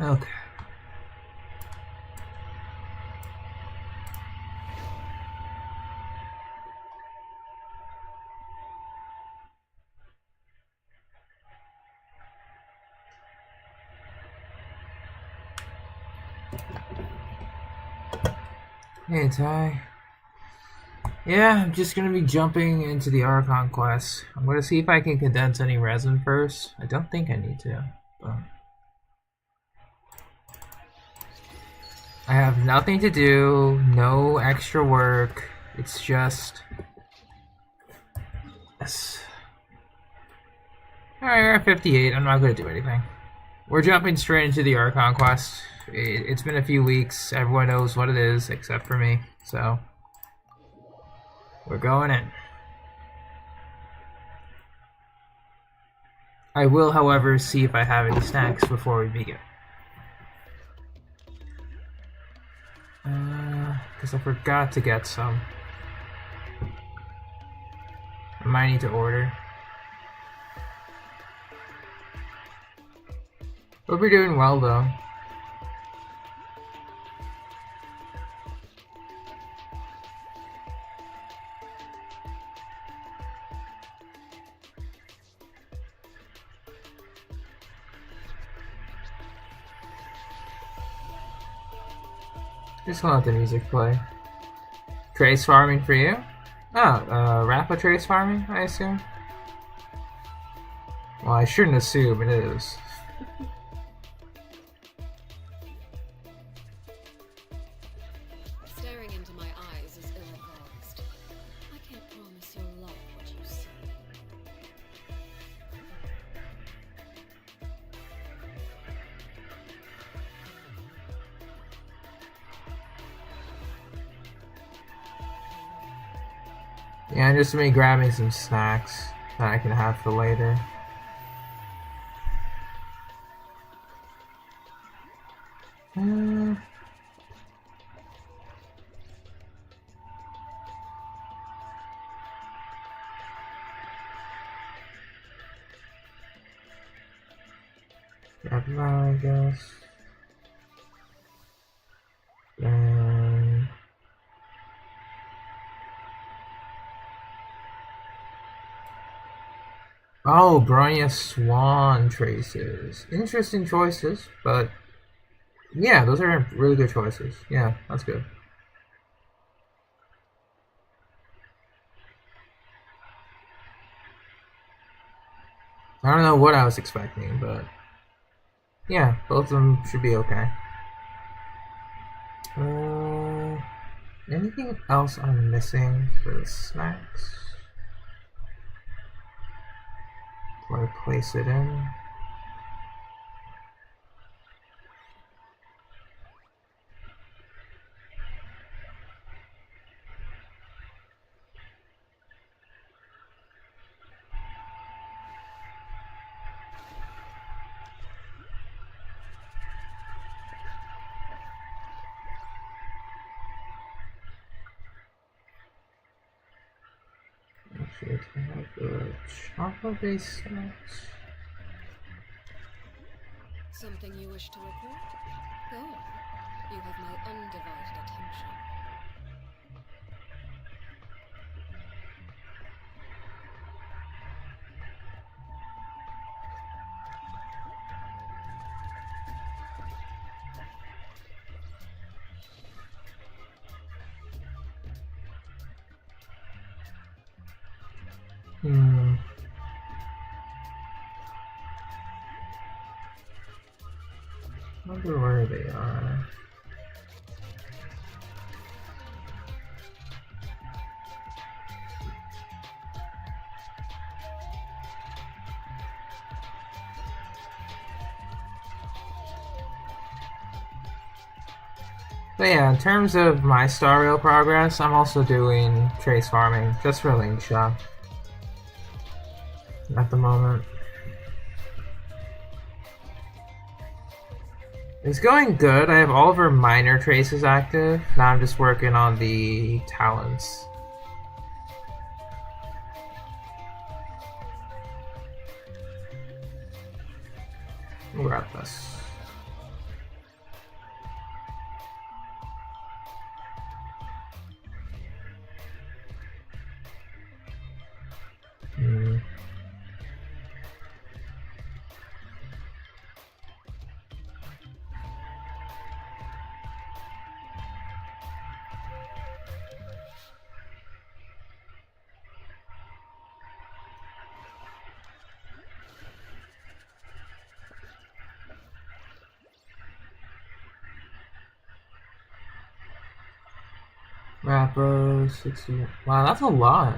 Okay. Hey, Ty. Yeah, I'm just gonna be jumping into the Archon quest. I'm gonna see if I can condense any resin first. I don't think I need to, but I have nothing to do, no extra work. It's just yes. Alright, we're at 58. I'm not gonna do anything. We're jumping straight into the Archon quest. It's been a few weeks. Everyone knows what it is except for me, so we're going in. I will, however, see if I have any snacks before we begin. Because I forgot to get some. I might need to order. Hope you're doing well, though. Just want the music play. Trace farming for you? Oh, Rappa trace farming, I assume? Well, I shouldn't assume it is. Staring into my eyes is ill-advised. I can't promise you'll love what you see. Yeah, just me grabbing some snacks that I can have for later. Grab that, I guess. Oh, Bronya Swan traces. Interesting choices, but yeah, those are really good choices. Yeah, that's good. I don't know what I was expecting, but yeah, both of them should be okay. Anything else I'm missing for the snacks? Where to place it in? Actually, I have the chocolate-based snacks. Something you wish to report? Go on. You have my undivided attention. I wonder where they are. But yeah, in terms of my Star Rail progress, I'm also doing trace farming just for Link Shop at the moment. It's going good. I have all of her minor traces active. Now I'm just working on the talents. Grab this. Rapper 60. Wow, that's a lot.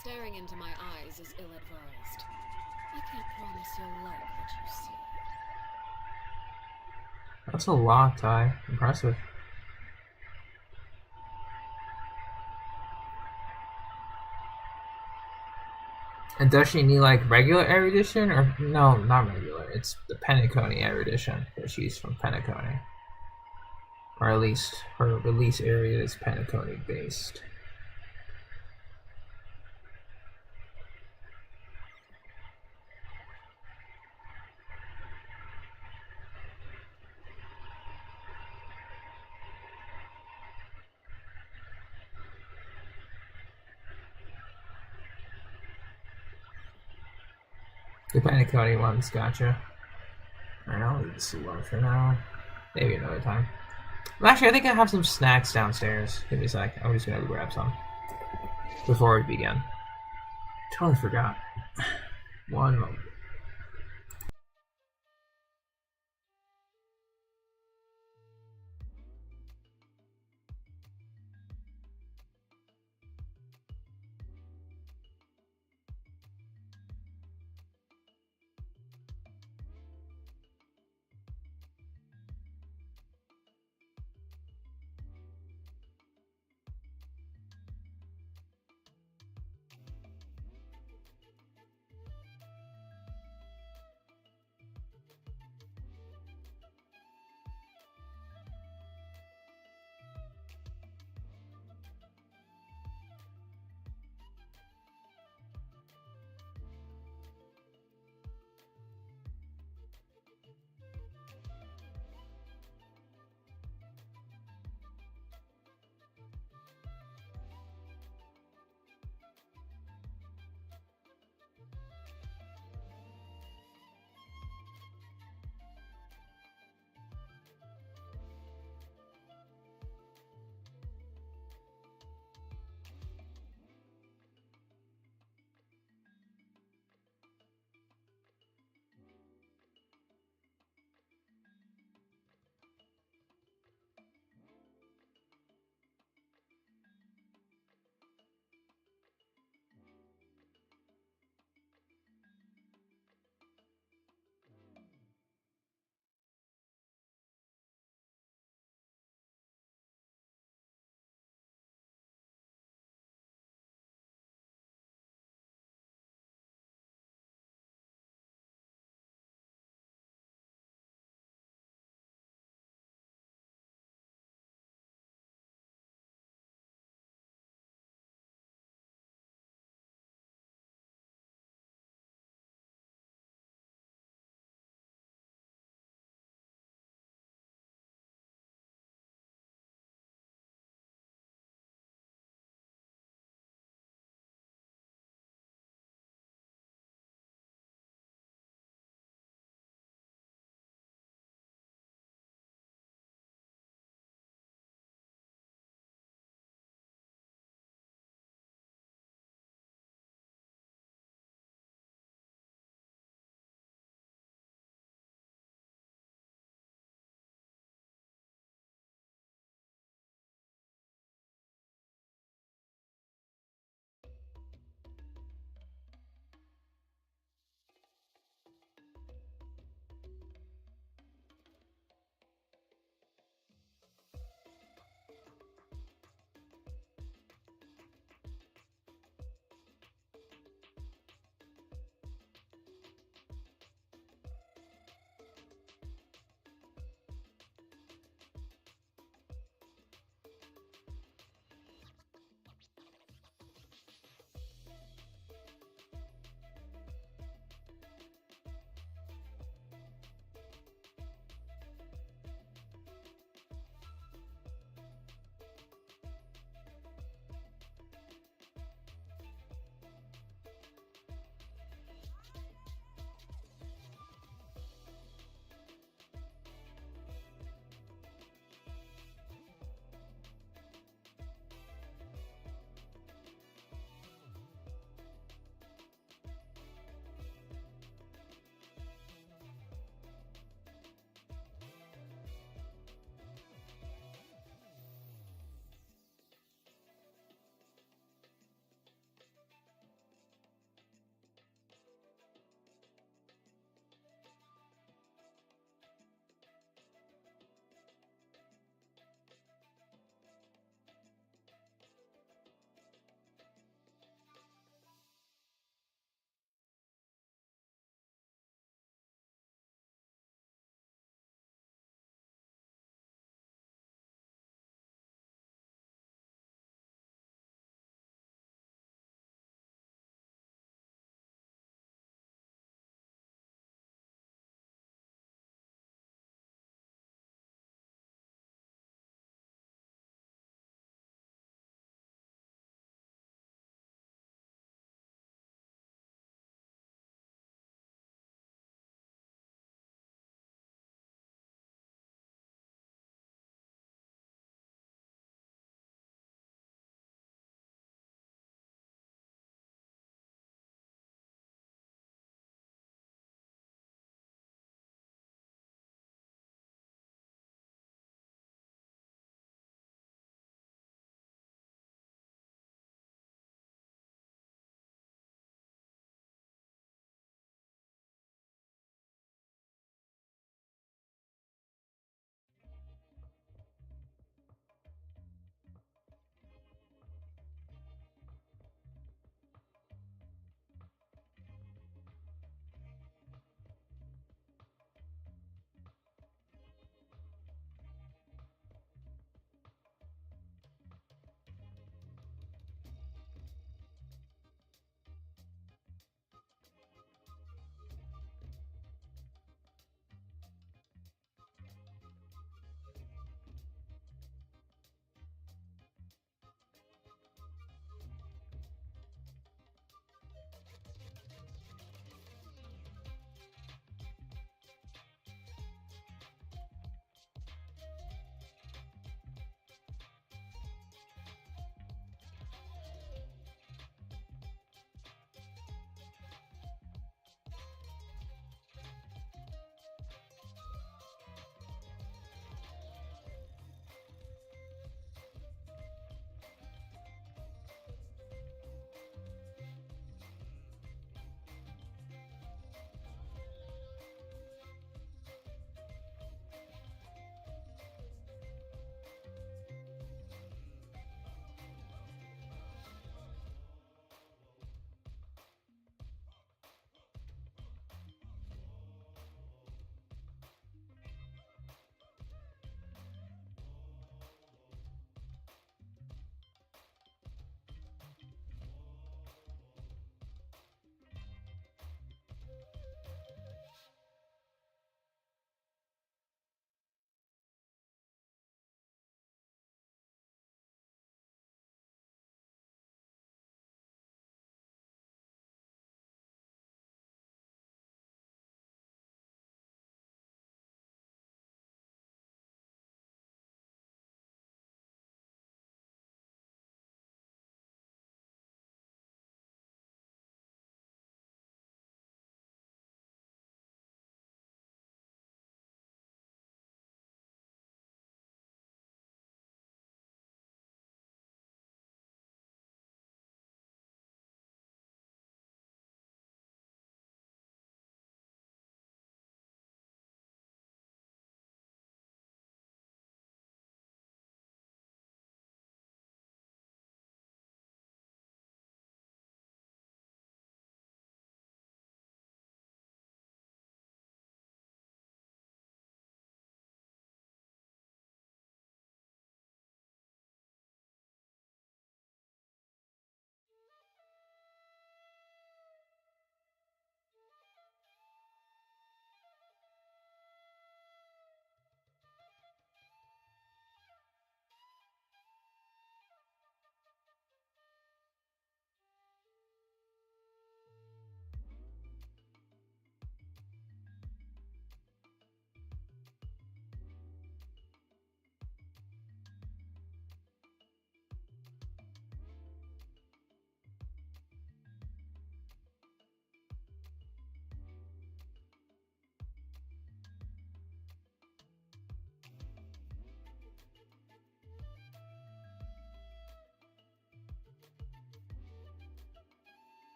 Staring into my eyes is ill-advised. I can't promise you'll like what you see. That's a lot, Ty. Impressive. And does she need like regular erudition or no? Not regular. It's the Penacony erudition that she's from Penacony, or at least her release area is Penacony based. The Penacony ones, gotcha. Alright, I'll leave the sea one for now. Maybe another time. Well, actually, I think I have some snacks downstairs. Give me a sec. I'm just gonna grab some before we begin. Totally forgot. One moment.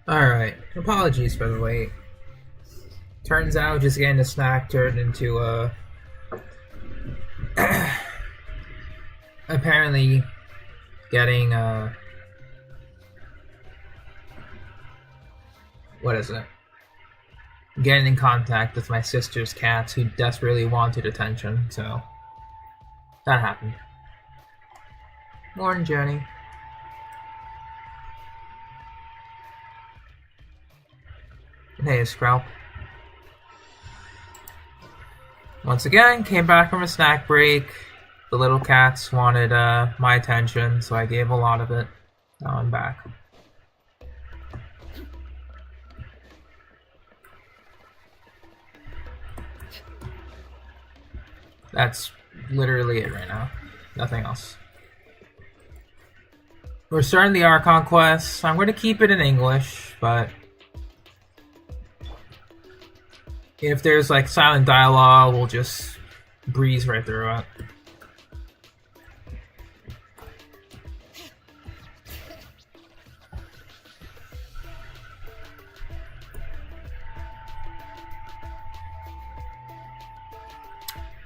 Alright, apologies for the wait. Turns out just getting a snack turned into a... apparently getting what is it? Getting in contact with my sister's cats who desperately wanted attention, so that happened. Morning, Jenny. Hey, Scrap. Once again, came back from a snack break. The little cats wanted my attention, so I gave a lot of it. Now I'm back. That's literally it right now. Nothing else. We're starting the Archon quest. I'm going to keep it in English, but if there's like silent dialogue, we'll just breeze right through it.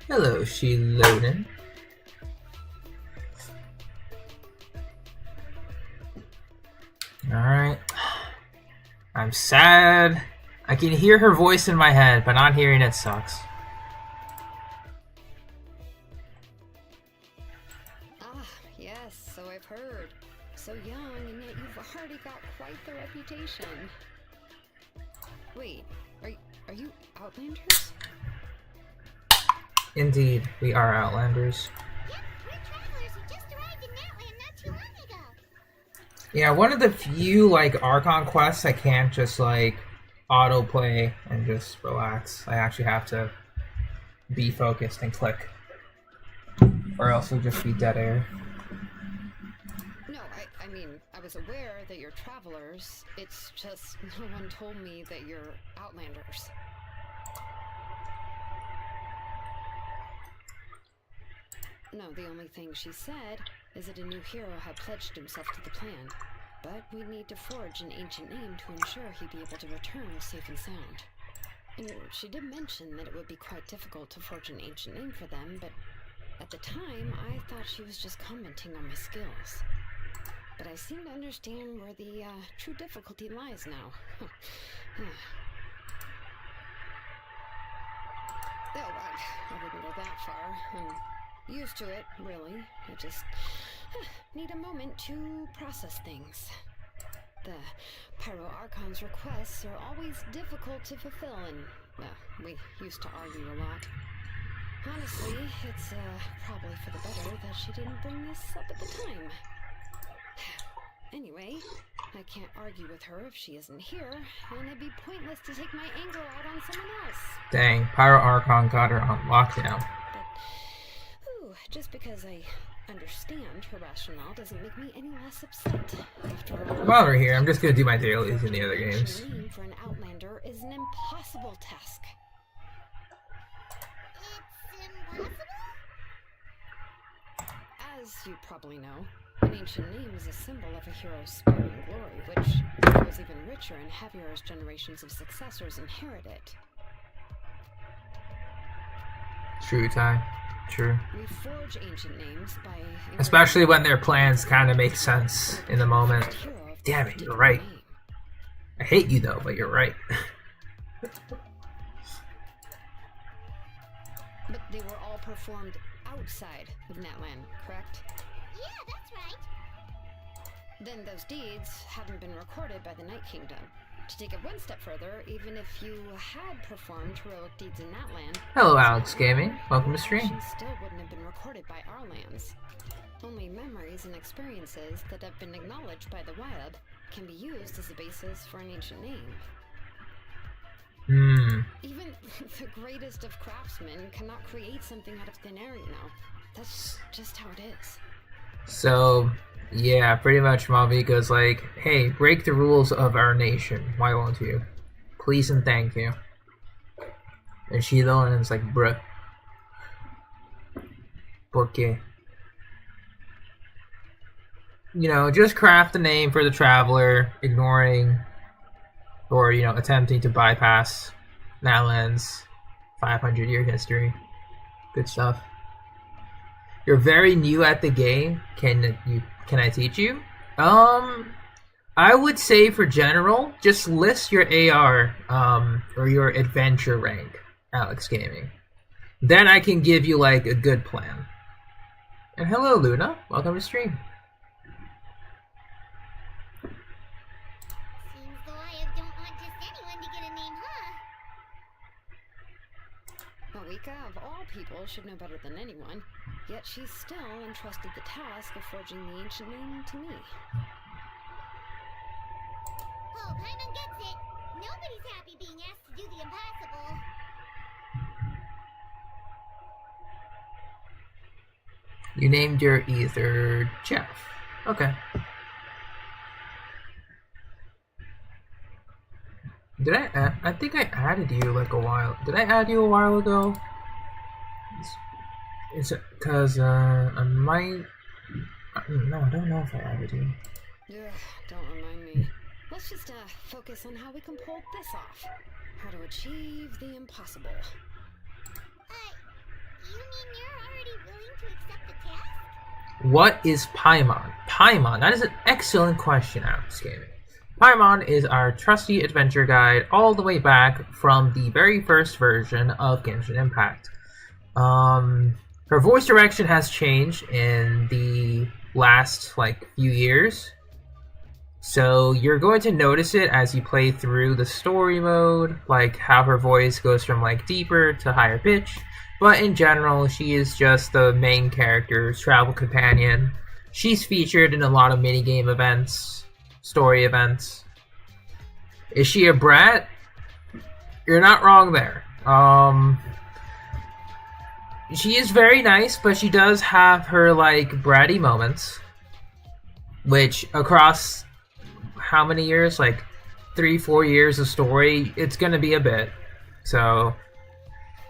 Hello, Xilonen. Alright. I'm sad. I can hear her voice in my head, but not hearing it sucks. Ah, yes, so I've heard. So young, and yet you've already got quite the reputation. Wait, are you Outlanders? Indeed, we are Outlanders. Yep, we're travelers who just arrived in Natlan not too long ago. Yeah, one of the few, like, Archon quests I can't just, like, autoplay and just relax. I actually have to be focused and click. Or else it'll just be dead air. No, I mean, I was aware that you're travelers. It's just no one told me that you're Outlanders. No, the only thing she said is that a new hero had pledged himself to the plan. But we'd need to forge an ancient name to ensure he'd be able to return safe and sound. And she did mention that it would be quite difficult to forge an ancient name for them, but at the time, I thought she was just commenting on my skills. But I seem to understand where the true difficulty lies now. Oh, I wouldn't go that far. I'm used to it, really. I just need a moment to process things. The Pyro Archon's requests are always difficult to fulfill, and, well, we used to argue a lot. Honestly, it's probably for the better that she didn't bring this up at the time. Anyway, I can't argue with her if she isn't here, and it'd be pointless to take my anger out on someone else. Dang, Pyro Archon got her on lockdown. But, just because I understand her rationale doesn't make me any less upset. After all, While we're here, I'm just gonna do my dailies in the other games. name for an Outlander is an impossible task. It's impossible? As you probably know, an ancient name is a symbol of a hero's spirit and glory, which grows even richer and heavier as generations of successors inherit it. True, Ty. True. We forge ancient names by... Especially when their plans kind of make sense in the moment. Damn it, you're right. I hate you though, but you're right. But they were all performed outside of Natlan, correct? Yeah, that's right. Then those deeds haven't been recorded by the Night Kingdom. To take it one step further, even if you had performed heroic deeds in Natlan... Hello, Alex Gaming. Welcome to stream. actions still wouldn't have been recorded by our lands. Only memories and experiences that have been acknowledged by the wild can be used as a basis for an ancient name. Even the greatest of craftsmen cannot create something out of thin air, you know. That's just how it is. So, yeah, pretty much Malvika's like, hey, break the rules of our nation. Why won't you? Please and thank you. And Xilonen's like, bruh. ¿Por qué? You know, just craft a name for the traveler, ignoring or attempting to bypass Natlan's 500-year history. Good stuff. You're very new at the game. Can I teach you? I would say for general, just list your AR or your adventure rank, Alex Gaming. Then I can give you like a good plan. And hello, Luna. Welcome to stream. Seems the Lion don't want just anyone to get a name, huh? Malika, of all people, should know better than anyone. Yet she's still entrusted the task of forging the ancient name to me. Oh, Paimon gets it. Nobody's happy being asked to do the impossible. You named your ether Jeff. Okay. Did I think I added you like a while. Did I add you a while ago? Is it because I might. No, I don't know if I added you. Ugh, don't remind me. Let's just focus on how we can pull this off. How to achieve the impossible. You mean you're already willing to accept the task? What is Paimon? Paimon, that is an excellent question, Alex Gaming. Paimon is our trusty adventure guide all the way back from the very first version of Genshin Impact. Her voice direction has changed in the last few years. So you're going to notice it as you play through the story mode, like how her voice goes from deeper to higher pitch. But in general, she is just the main character's travel companion. She's featured in a lot of minigame events, story events. Is she a brat? You're not wrong there. She is very nice, but she does have her bratty moments, which across how many years? 3-4 years of story, it's gonna be a bit. So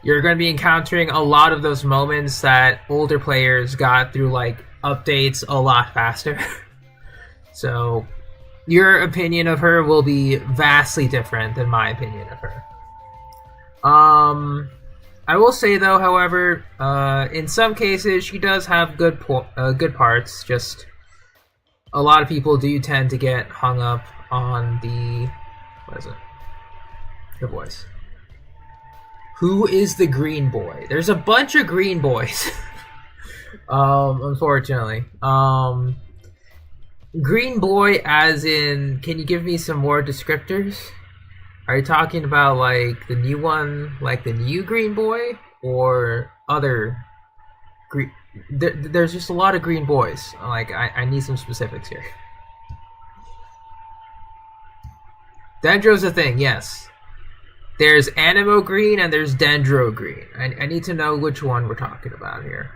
you're going to be encountering a lot of those moments that older players got through updates a lot faster. So your opinion of her will be vastly different than my opinion of her. I will say though, however, in some cases she does have good parts. Just a lot of people do tend to get hung up on the voice. Who is the green boy? There's a bunch of green boys. Unfortunately. Green boy as in, can you give me some more descriptors? Are you talking about the new one, the new green boy? Or other green... There's just a lot of green boys. I need some specifics here. Dendro's a thing, yes. There's Animo Green and there's Dendro Green. I need to know which one we're talking about here.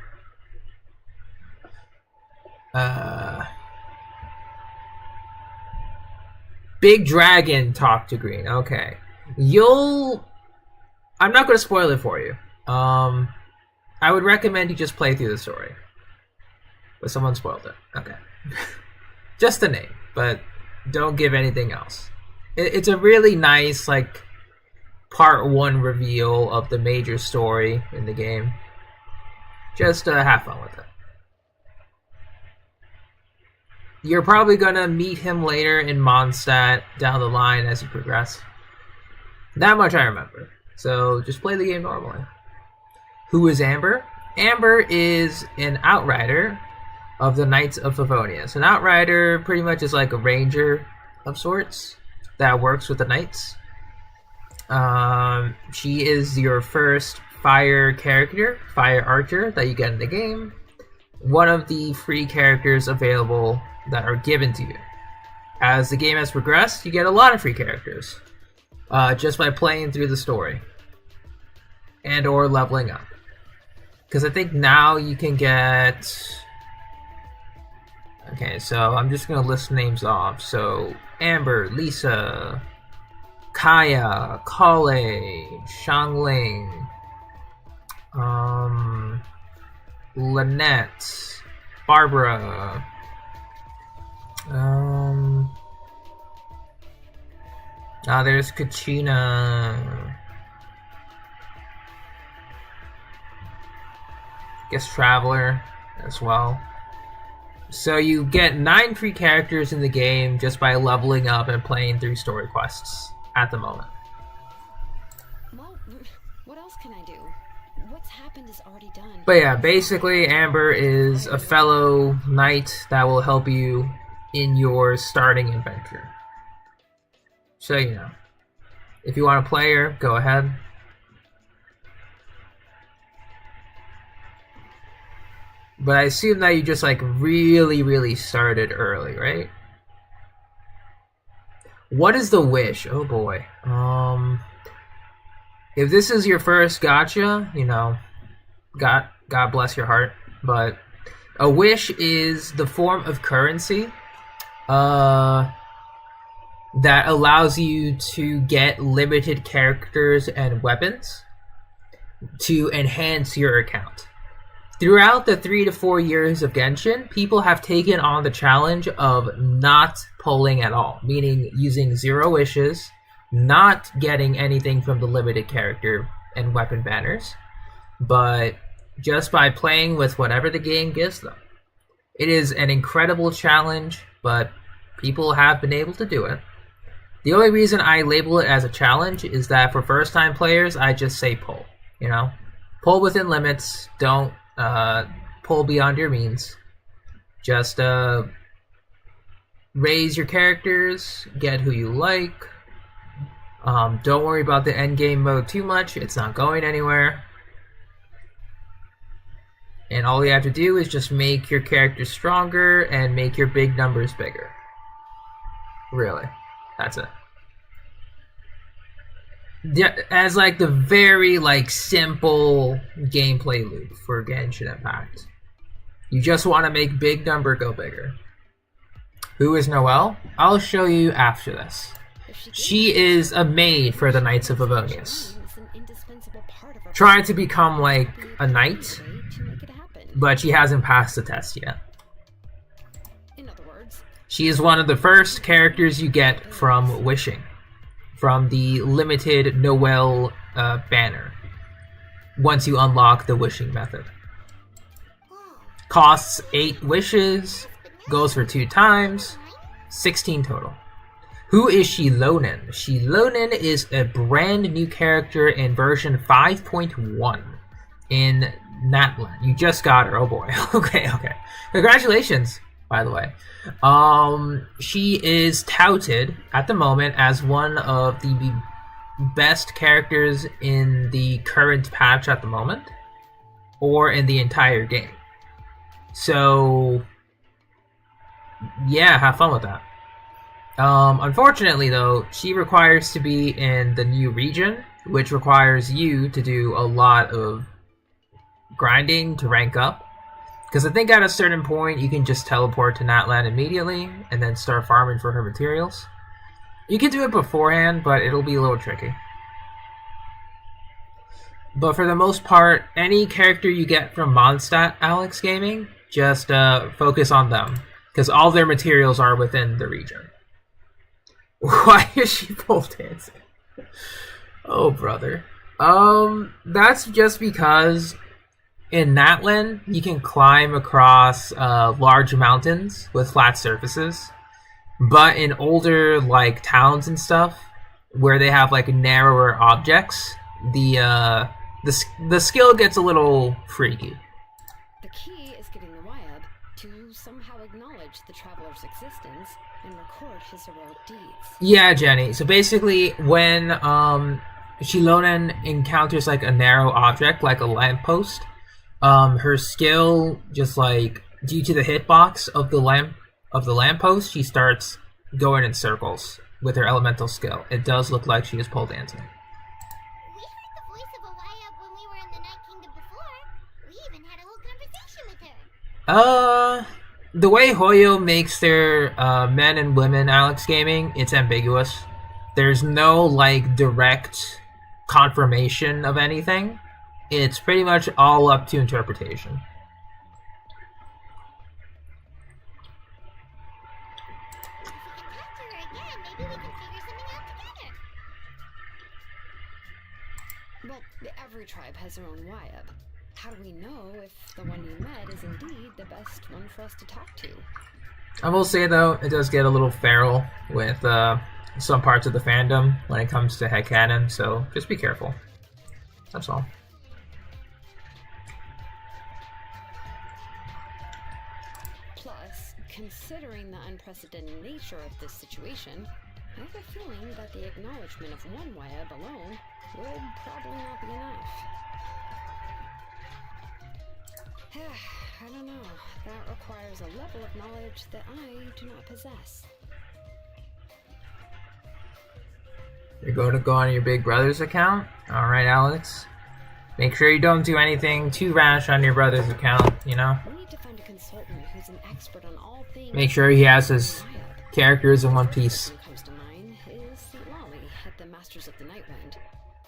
Big Dragon talk to Green. Okay. I'm not going to spoil it for you. I would recommend you just play through the story. But someone spoiled it. Okay. Just the name, but don't give anything else. It's a really nice, part 1 reveal of the major story in the game. Just have fun with it. You're probably gonna meet him later in Mondstadt down the line as you progress. That much I remember. So just play the game normally. Who is Amber? Amber is an outrider of the Knights of Favonius. An outrider pretty much is like a ranger of sorts that works with the knights. She is your first fire character, fire archer that you get in the game. One of the free characters available that are given to you. As the game has progressed, you get a lot of free characters just by playing through the story and or leveling up. Because I think now you can get... Okay, so I'm just going to list names off. So, Amber, Lisa, Kaya, Kale, Xiangling, Lynette, Barbara, There's Kachina. Guess Traveler as well. So you get 9 free characters in the game just by leveling up and playing through story quests at the moment. Well, what else can I do? What's happened is already done. But yeah, basically Amber is a fellow knight that will help you in your starting adventure. So you know, if you want to play her, go ahead. But I assume that you just like really started early, right? What is the wish? Oh boy. If this is your first gacha, you know, God bless your heart. But a wish is the form of currency that allows you to get limited characters and weapons to enhance your account. Throughout the 3 to 4 years of Genshin, people have taken on the challenge of not pulling at all, meaning using 0 wishes, not getting anything from the limited character and weapon banners, but just by playing with whatever the game gives them. It is an incredible challenge, but people have been able to do it. The only reason I label it as a challenge is that for first-time players, I just say pull, you know? Pull within limits, don't pull beyond your means. Just raise your characters, get who you like. Don't worry about the endgame mode too much, it's not going anywhere. And all you have to do is just make your characters stronger and make your big numbers bigger. Really, that's it. As like the very like simple gameplay loop for Genshin Impact. You just want to make big number go bigger. Who is Noelle? I'll show you after this. She is a maid for the Knights of Avonius. Trying to become like a knight, but she hasn't passed the test yet. She is one of the first characters you get from wishing, from the limited Noelle banner, once you unlock the wishing method. Costs 8 wishes, goes for 2 times, 16 total. Who is Xilonen? Xilonen is a brand new character in version 5.1 in Natlan. You just got her, oh boy. Okay. Congratulations, by the way. She is touted at the moment as one of the best characters in the current patch at the moment, or in the entire game. So, yeah, have fun with that. Unfortunately, though, she requires to be in the new region, which requires you to do a lot of grinding to rank up. Because I think at a certain point, you can just teleport to Natlan immediately, and then start farming for her materials. You can do it beforehand, but it'll be a little tricky. But for the most part, any character you get from Mondstadt Alex Gaming, just focus on them. Because all their materials are within the region. Why is she pole dancing? Oh, brother. That's just because in Natlan, you can climb across large mountains with flat surfaces. But in older, like, towns and stuff, where they have, like, narrower objects, the skill gets a little freaky. The key is getting the Wyab to somehow acknowledge the traveler's existence and record his heroic deeds. Yeah, Jenny. So basically, when Xilonen encounters like a narrow object, like a lamppost, her skill, just like due to the hitbox of the lamppost, she starts going in circles with her elemental skill. It does look like she is pole dancing. We heard the voice of a Wyab when we were in the Night Kingdom before. We even had a whole conversation with her. The way Hoyo makes their men and women Alex Gaming, it's ambiguous. There's no like direct confirmation of anything. It's pretty much all up to interpretation. If we can talk to her again, maybe we can figure something out together. tribe has their own Wyab. How do we know if the one you met is indeed the best one for us to talk to? I will say though, it does get a little feral with some parts of the fandom when it comes to headcanon, so just be careful. That's all. Plus, considering the unprecedented nature of this situation, I have a feeling that the acknowledgement of one Wyab alone would probably not be enough. I don't know. That requires a level of knowledge that I do not possess. You're going to go on your big brother's account? Alright, Alex. Make sure you don't do anything too rash on your brother's account, you know? We need to find a consultant who's an expert on all things. Make sure he has his characters in one piece. What comes to mind is Xilonen at the Masters of the Nightwind.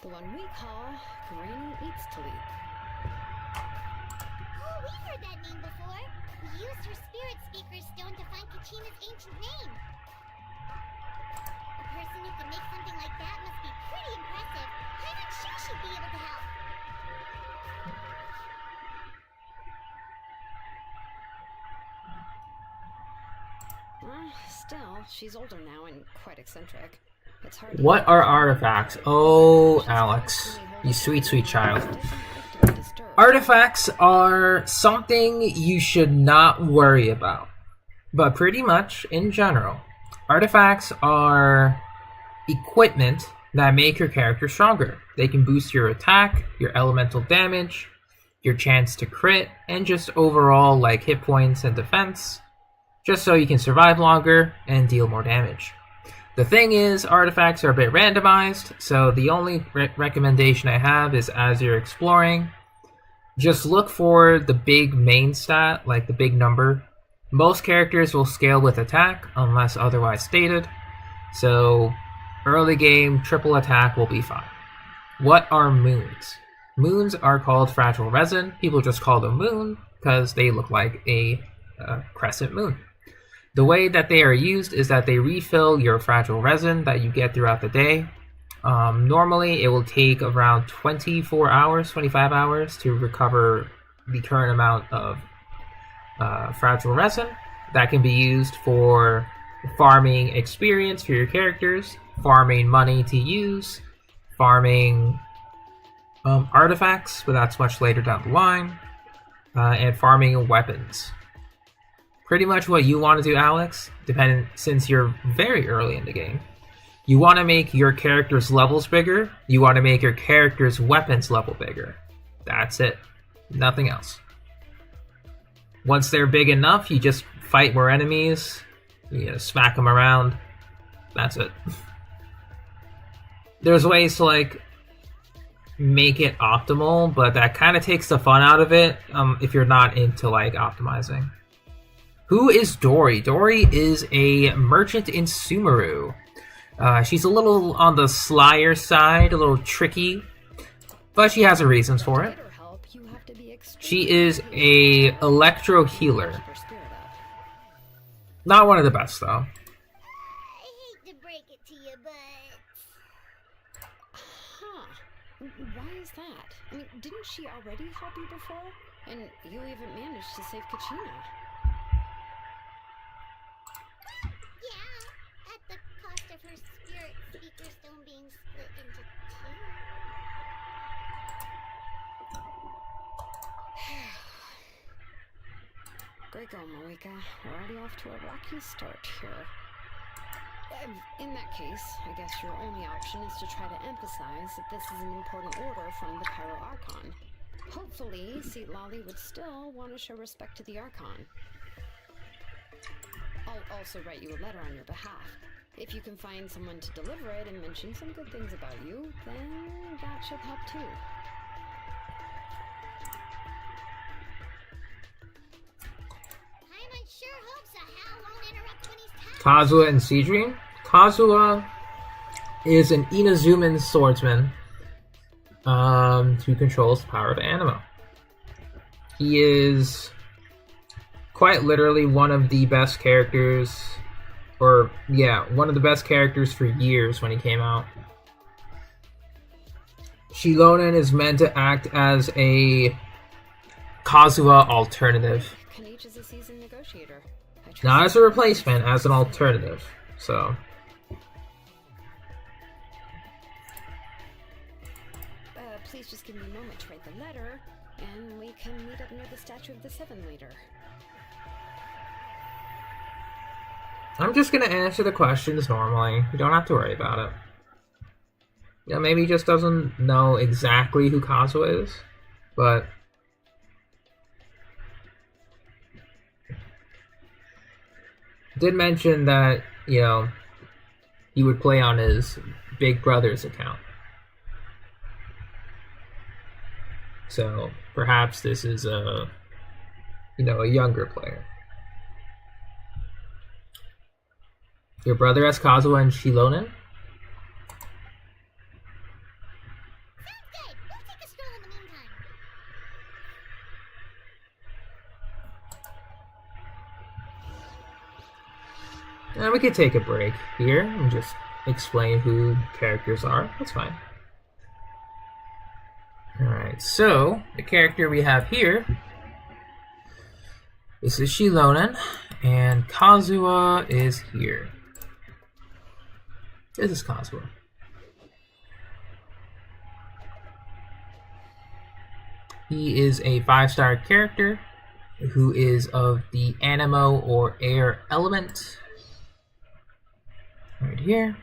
The one we call Granny Eats to Leap. Oh, we've heard that name before. We used her spirit speaker stone to find Kachina's ancient name. A person who could make something like that must be pretty impressive. Even she should be able to help. Still, she's older now and quite eccentric. It's hard. What are artifacts? Oh, Alex. You sweet, sweet child. Artifacts are something you should not worry about. But pretty much, in general, artifacts are equipment that make your character stronger. They can boost your attack, your elemental damage, your chance to crit, and just overall like hit points and defense, just so you can survive longer and deal more damage. The thing is, artifacts are a bit randomized, so the only recommendation I have is as you're exploring, just look for the big main stat, like the big number. Most characters will scale with attack, unless otherwise stated, so early game triple attack will be fine. What are moons? Moons are called fragile resin. People just call them moon because they look like a crescent moon. The way that they are used is that they refill your fragile resin that you get throughout the day. Normally, it will take around 24 hours, 25 hours to recover the current amount of fragile resin. That can be used for farming experience for your characters, farming money to use, farming artifacts, but that's much later down the line, and farming weapons. Pretty much what you want to do, Alex, since you're very early in the game. You want to make your character's levels bigger. You want to make your character's weapons level bigger. That's it. Nothing else. Once they're big enough, you just fight more enemies. You smack them around. That's it. There's ways to like make it optimal, but that kind of takes the fun out of it if you're not into like optimizing. Who is Dory? Dory is a merchant in Sumeru. She's a little on the slyer side, a little tricky, but she has her reasons for it. She is a electro healer. Not one of the best, though. I hate to break it to you, but... Why is that? I mean, didn't she already help you before? And you even managed to save Kachina. Yeah, at the cost of her spirit speaker stone being split into two. Great going, Malika. We're already off to a rocky start here. In that case, I guess your only option is to try to emphasize that this is an important order from the Pyro Archon. Hopefully, Seat Lolly would still want to show respect to the Archon. I'll also write you a letter on your behalf. If you can find someone to deliver it and mention some good things about you, then that should help too. Paimon sure hopes a Hal won't interrupt when he's Kazuha and Seedream. Kazuha is an Inazuman swordsman who controls the power of Anima. He is quite literally one of the best characters, one of the best characters for years when he came out. Xilonen is meant to act as a Kazuha alternative. Kanich is a seasoned negotiator. I trust Not as a him. replacement, as an alternative. So, Please just give me a moment to write the letter, and we can meet up near the Statue of the Seven later. I'm just gonna answer the questions normally. You don't have to worry about it. Yeah, maybe he just doesn't know exactly who Kazuha is, but did mention that, you know, he would play on his big brother's account. So perhaps this is a, you know, a younger player. Your brother has Kazuha and Xilonen? Sounds good. We'll take a stroll in the meantime. And we could take a break here and just explain who characters are. That's fine. Alright, so the character we have here, this is Xilonen, and Kazuha is here. This is Kazuha. He is a 5-star character who is of the Anemo or Air element. Right here.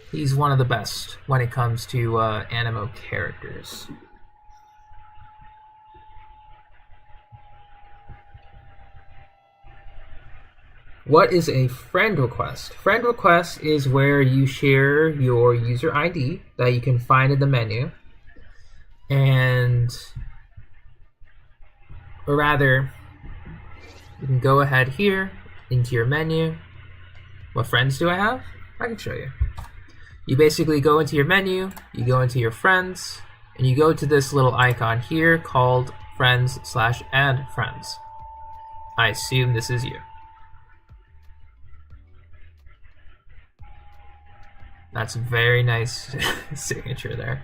He's one of the best when it comes to Anemo characters. What is a friend request? Friend request is where you share your user ID that you can find in the menu. Or rather, you can go ahead here into your menu. What friends do I have? I can show you. You basically go into your menu, you go into your friends, and you go to this little icon here called friends/add friends. I assume this is you. That's a very nice signature there.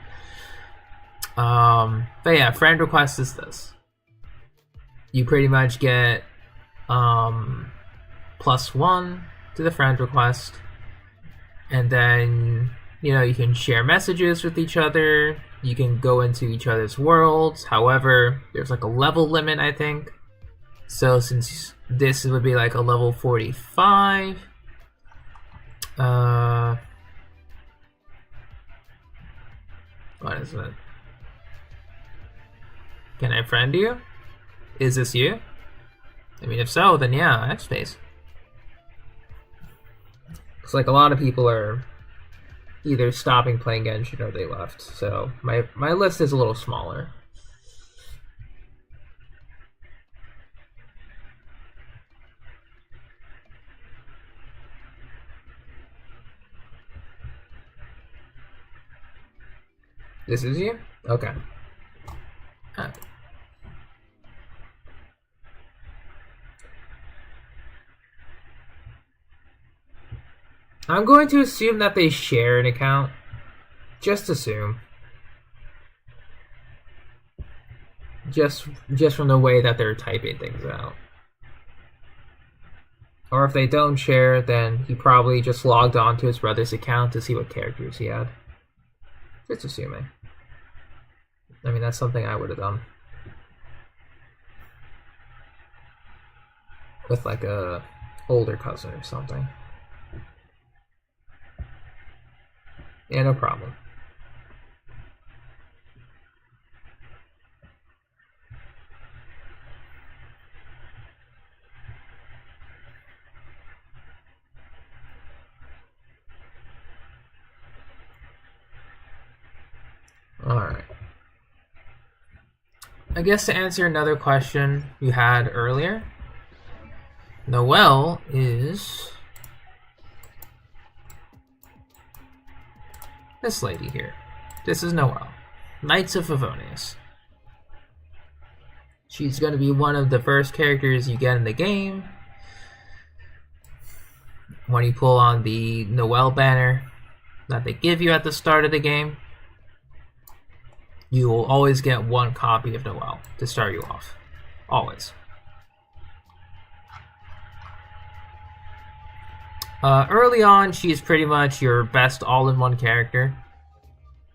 But yeah, friend request is this. You pretty much get +1 to the friend request, and then, you know, you can share messages with each other, you can go into each other's worlds. However, there's like a level limit, I think. So since this would be like a level 45, what is it? Can I friend you? Is this you? I mean, if so, then yeah, X space. Looks like a lot of people are either stopping playing Genshin or they left, so my list is a little smaller. This is you? Okay. I'm going to assume that they share an account. Just assume. Just from the way that they're typing things out. Or if they don't share, then he probably just logged on to his brother's account to see what characters he had. Just assuming. I mean, that's something I would have done. With like a older cousin or something. Yeah, no problem. Alright. I guess to answer another question you had earlier, Noelle is this lady here. This is Noelle, Knights of Favonius. She's going to be one of the first characters you get in the game. When you pull on the Noelle banner that they give you at the start of the game, you will always get one copy of Noelle to start you off. Always. Early on, she's pretty much your best all-in-one character.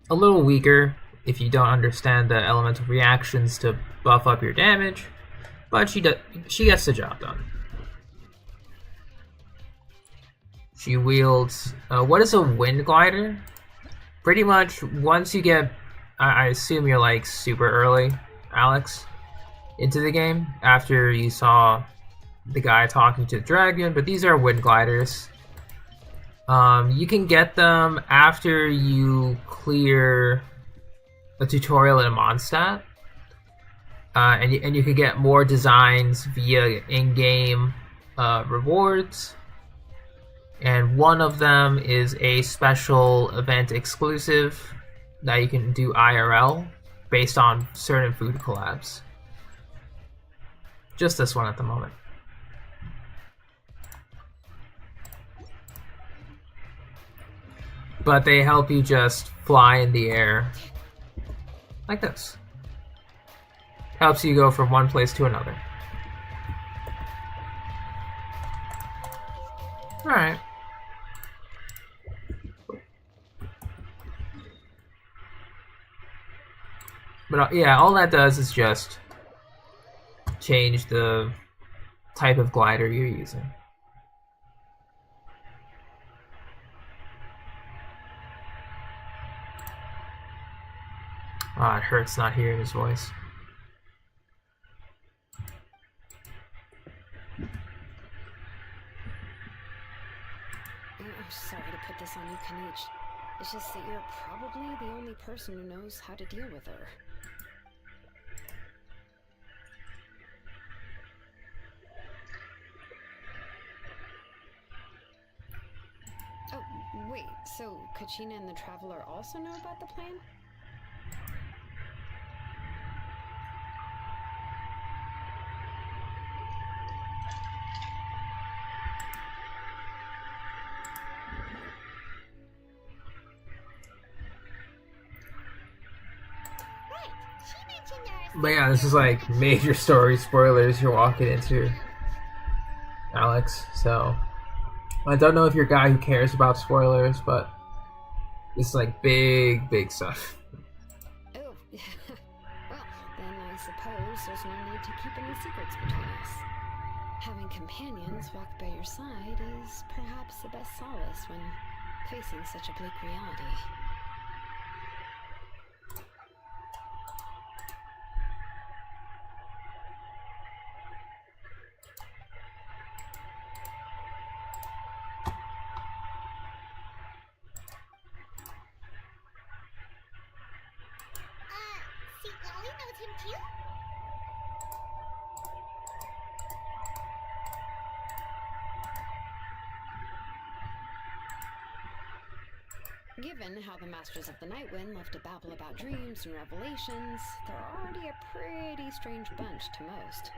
A little weaker if you don't understand the elemental reactions to buff up your damage, but she gets the job done. She wields... what is a wind glider? Pretty much, once you get... I assume you're like super early, Alex, into the game, after you saw the guy talking to the dragon, but these are wind gliders. You can get them after you clear a tutorial in Mondstadt, and you can get more designs via in-game rewards. And one of them is a special event exclusive that you can do IRL based on certain food collabs. Just this one at the moment. But they help you just fly in the air like this. Helps you go from one place to another. Alright. But yeah, all that does is just change the type of glider you're using. Ah, it hurts not hearing his voice. I'm sorry to put this on you, Kanich. It's just that you're probably the only person who knows how to deal with her. Oh, wait, so Kachina and the Traveler also know about the plan? But yeah, this is like major story spoilers you're walking into, Alex. So I don't know if you're a guy who cares about spoilers, but it's like big stuff. Oh, well, then I suppose there's no need to keep any secrets between us. Having companions walk by your side is perhaps the best solace when facing such a bleak reality. See, Lolly knows him too? Given how the Masters of the Nightwind love to babble about dreams and revelations, they're already a pretty strange bunch to most.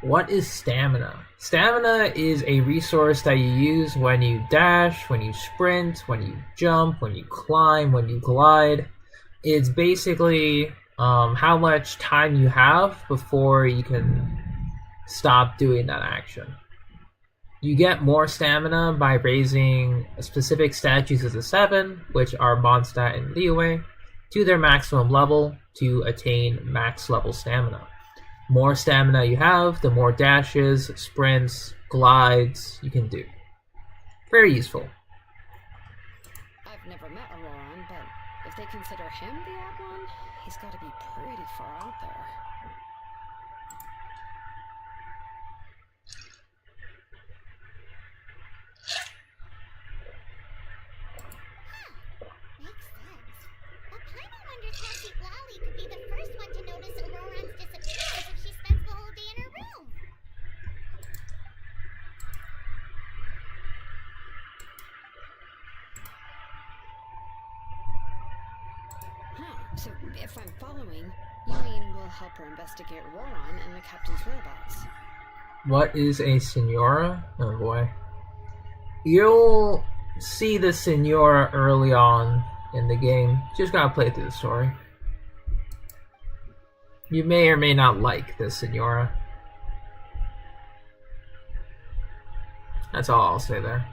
What is stamina? Stamina is a resource that you use when you dash, when you sprint, when you jump, when you climb, when you glide. It's basically how much time you have before you can stop doing that action. You get more stamina by raising specific statues as a 7, which are Mondstadt and Liyue, to their maximum level to attain max level stamina. More stamina you have, the more dashes, sprints, glides you can do. Very useful. I've never met Auroran, but if they consider him the odd one, he's got to be pretty far out there. Makes sense. But Paimon wonders how Sheik Lolly could be the first one to notice Auroran's disappearance if she spends the whole day in her room. Huh, so if I'm following, you mean we'll help her investigate Auroran and the captain's whereabouts? What is a Senora? Oh boy. You'll see the Senora early on in the game. Just gotta play through the story. You may or may not like this, Senora. That's all I'll say there.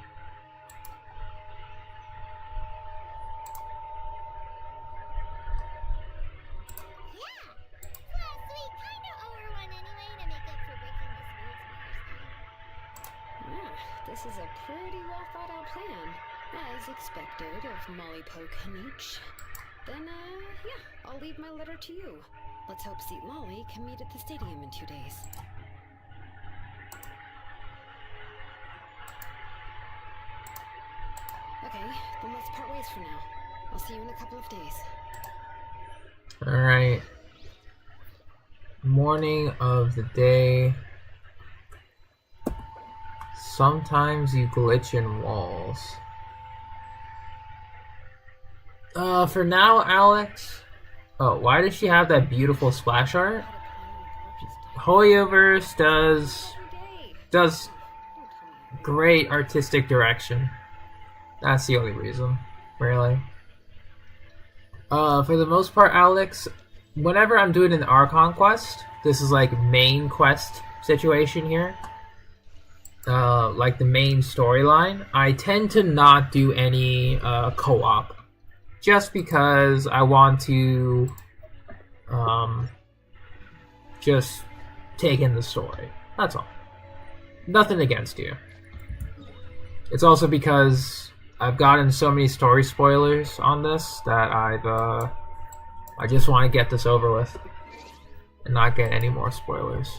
This is a pretty well thought out plan, as expected of Molly Poke Hanich. Then, yeah, I'll leave my letter to you. Let's hope Seat Lolly can meet at the stadium in 2 days. Okay, then let's part ways for now. I'll see you in a couple of days. Alright. Morning of the day. Sometimes you glitch in walls. For now, Alex. Oh, why does she have that beautiful splash art? Hoyoverse does great artistic direction. That's the only reason, really. For the most part, Alex, whenever I'm doing an Archon quest, this is like main quest situation here. Like the main storyline, I tend to not do any co-op, just because I want to just take in the story. That's all. Nothing against you. It's also because I've gotten so many story spoilers on this that I just want to get this over with and not get any more spoilers.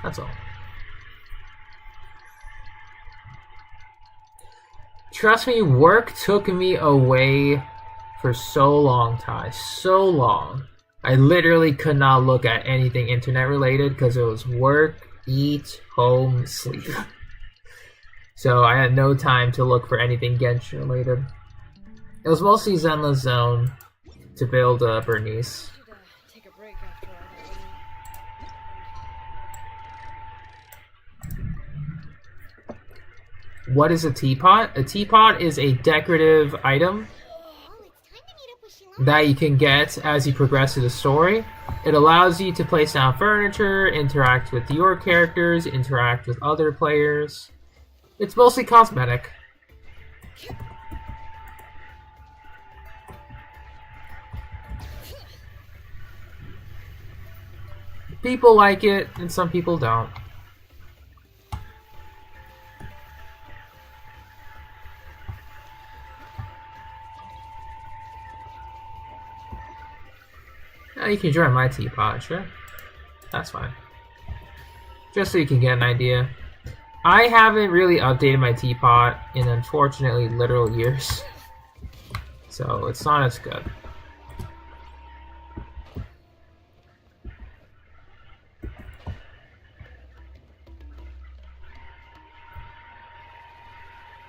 That's all. Trust me, work took me away for so long, Ty. So long. I literally could not look at anything internet related because it was work, eat, home, sleep. So I had no time to look for anything Genshin related. It was mostly Zenla's Zone to build Bernice. Take a break after all that. What is a teapot? A teapot is a decorative item that you can get as you progress through the story. It allows you to place down furniture, interact with your characters, interact with other players. It's mostly cosmetic. People like it, and some people don't. Now you can join my teapot, sure. That's fine. Just so you can get an idea. I haven't really updated my teapot in, unfortunately, literal years. So it's not as good.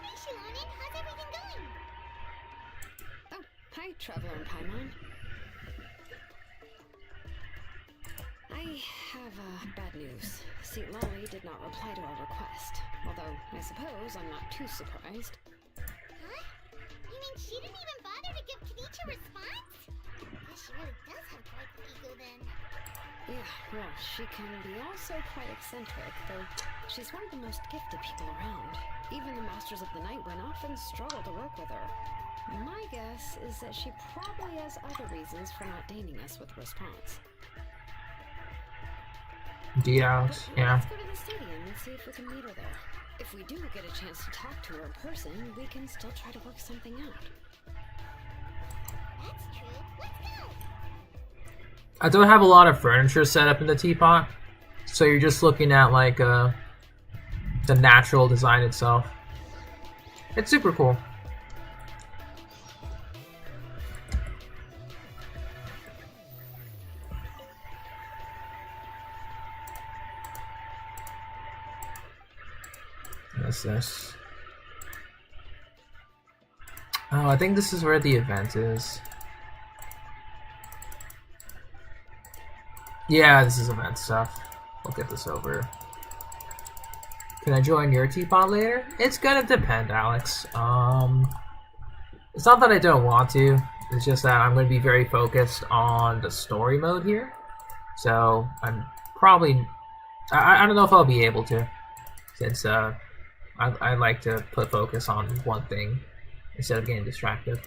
Hey, Xilonen, how's everything going? Oh, hi, Traveler and Paimon. I have bad news. Seat Lolly did not reply to our request. Although, I suppose I'm not too surprised. Huh? You mean she didn't even bother to give Kenichi a response? Guess she really does have quite the ego then. Yeah, well, she can be also quite eccentric, though she's one of the most gifted people around. Even the Masters of the Nightwind often struggle to work with her. My guess is that she probably has other reasons for not deigning us with a response. Alex, yeah. Let's go to the stadium and see if we can meet her there. If we do get a chance to talk to her in person, we can still try to work something out. That's true. Let's go! I don't have a lot of furniture set up in the teapot, so you're just looking at like the natural design itself. It's super cool. What's this? Oh, I think this is where the event is. Yeah, this is event stuff. We'll get this over. Can I join your teapot later? It's gonna depend, Alex. It's not that I don't want to. It's just that I'm going to be very focused on the story mode here. So I'm probably... I don't know if I'll be able to. Since I like to put focus on one thing instead of getting distracted.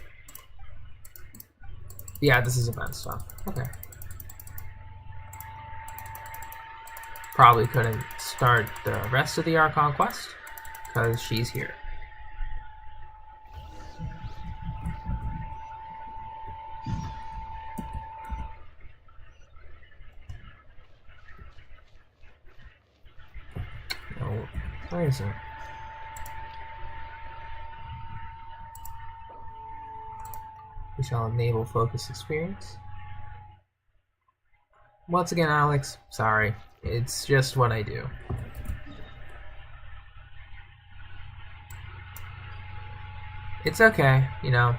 Yeah, this is event stuff. Okay. Probably couldn't start the rest of the Archon quest because she's here. Oh, where is it? We shall enable focus experience. Once again, Alex, sorry. It's just what I do. It's okay, you know.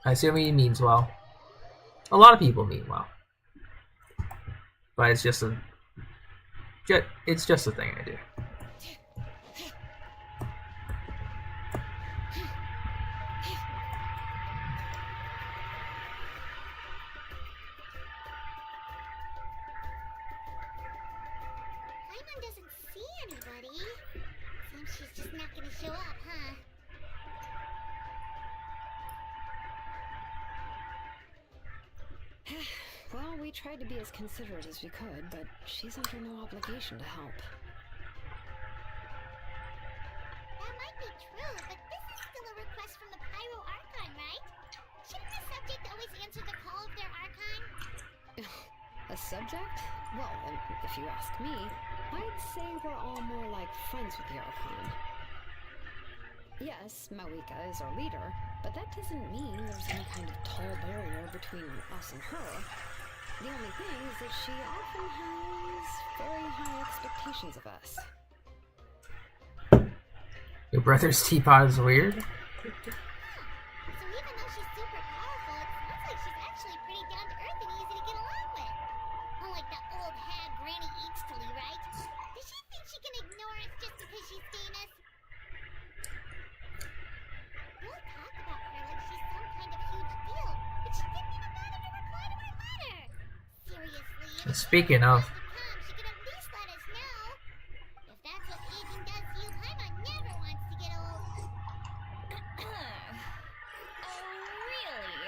I assume he means well. A lot of people mean well. But it's just a... It's just a thing I do. Doesn't see anybody. Seems she's just not gonna show up, huh? Well, we tried to be as considerate as we could, but she's under no obligation to help. That might be true, but this is still a request from the Pyro Archon, right? Shouldn't the subject always answer the call of their Archon? A subject? Well, if you ask me, I'd say we're all more like friends with the Archon. Yes, Mawika is our leader, but that doesn't mean there's any kind of tall barrier between us and her. The only thing is that she often has very high expectations of us. Your brother's teapot is weird? So even though she's super powerful, it sounds like she's actually pretty down to earth and easy to get along with. Unlike that old hag Granny Eatstily, right? Does she think she can ignore us just because she's famous? We all talk about her like she's some kind of huge deal, but she didn't even bother to reply to our letter. Seriously, Speaking of... she could at least let us know. If that's what aging does to you, Paimon never wants to get old. Oh, really?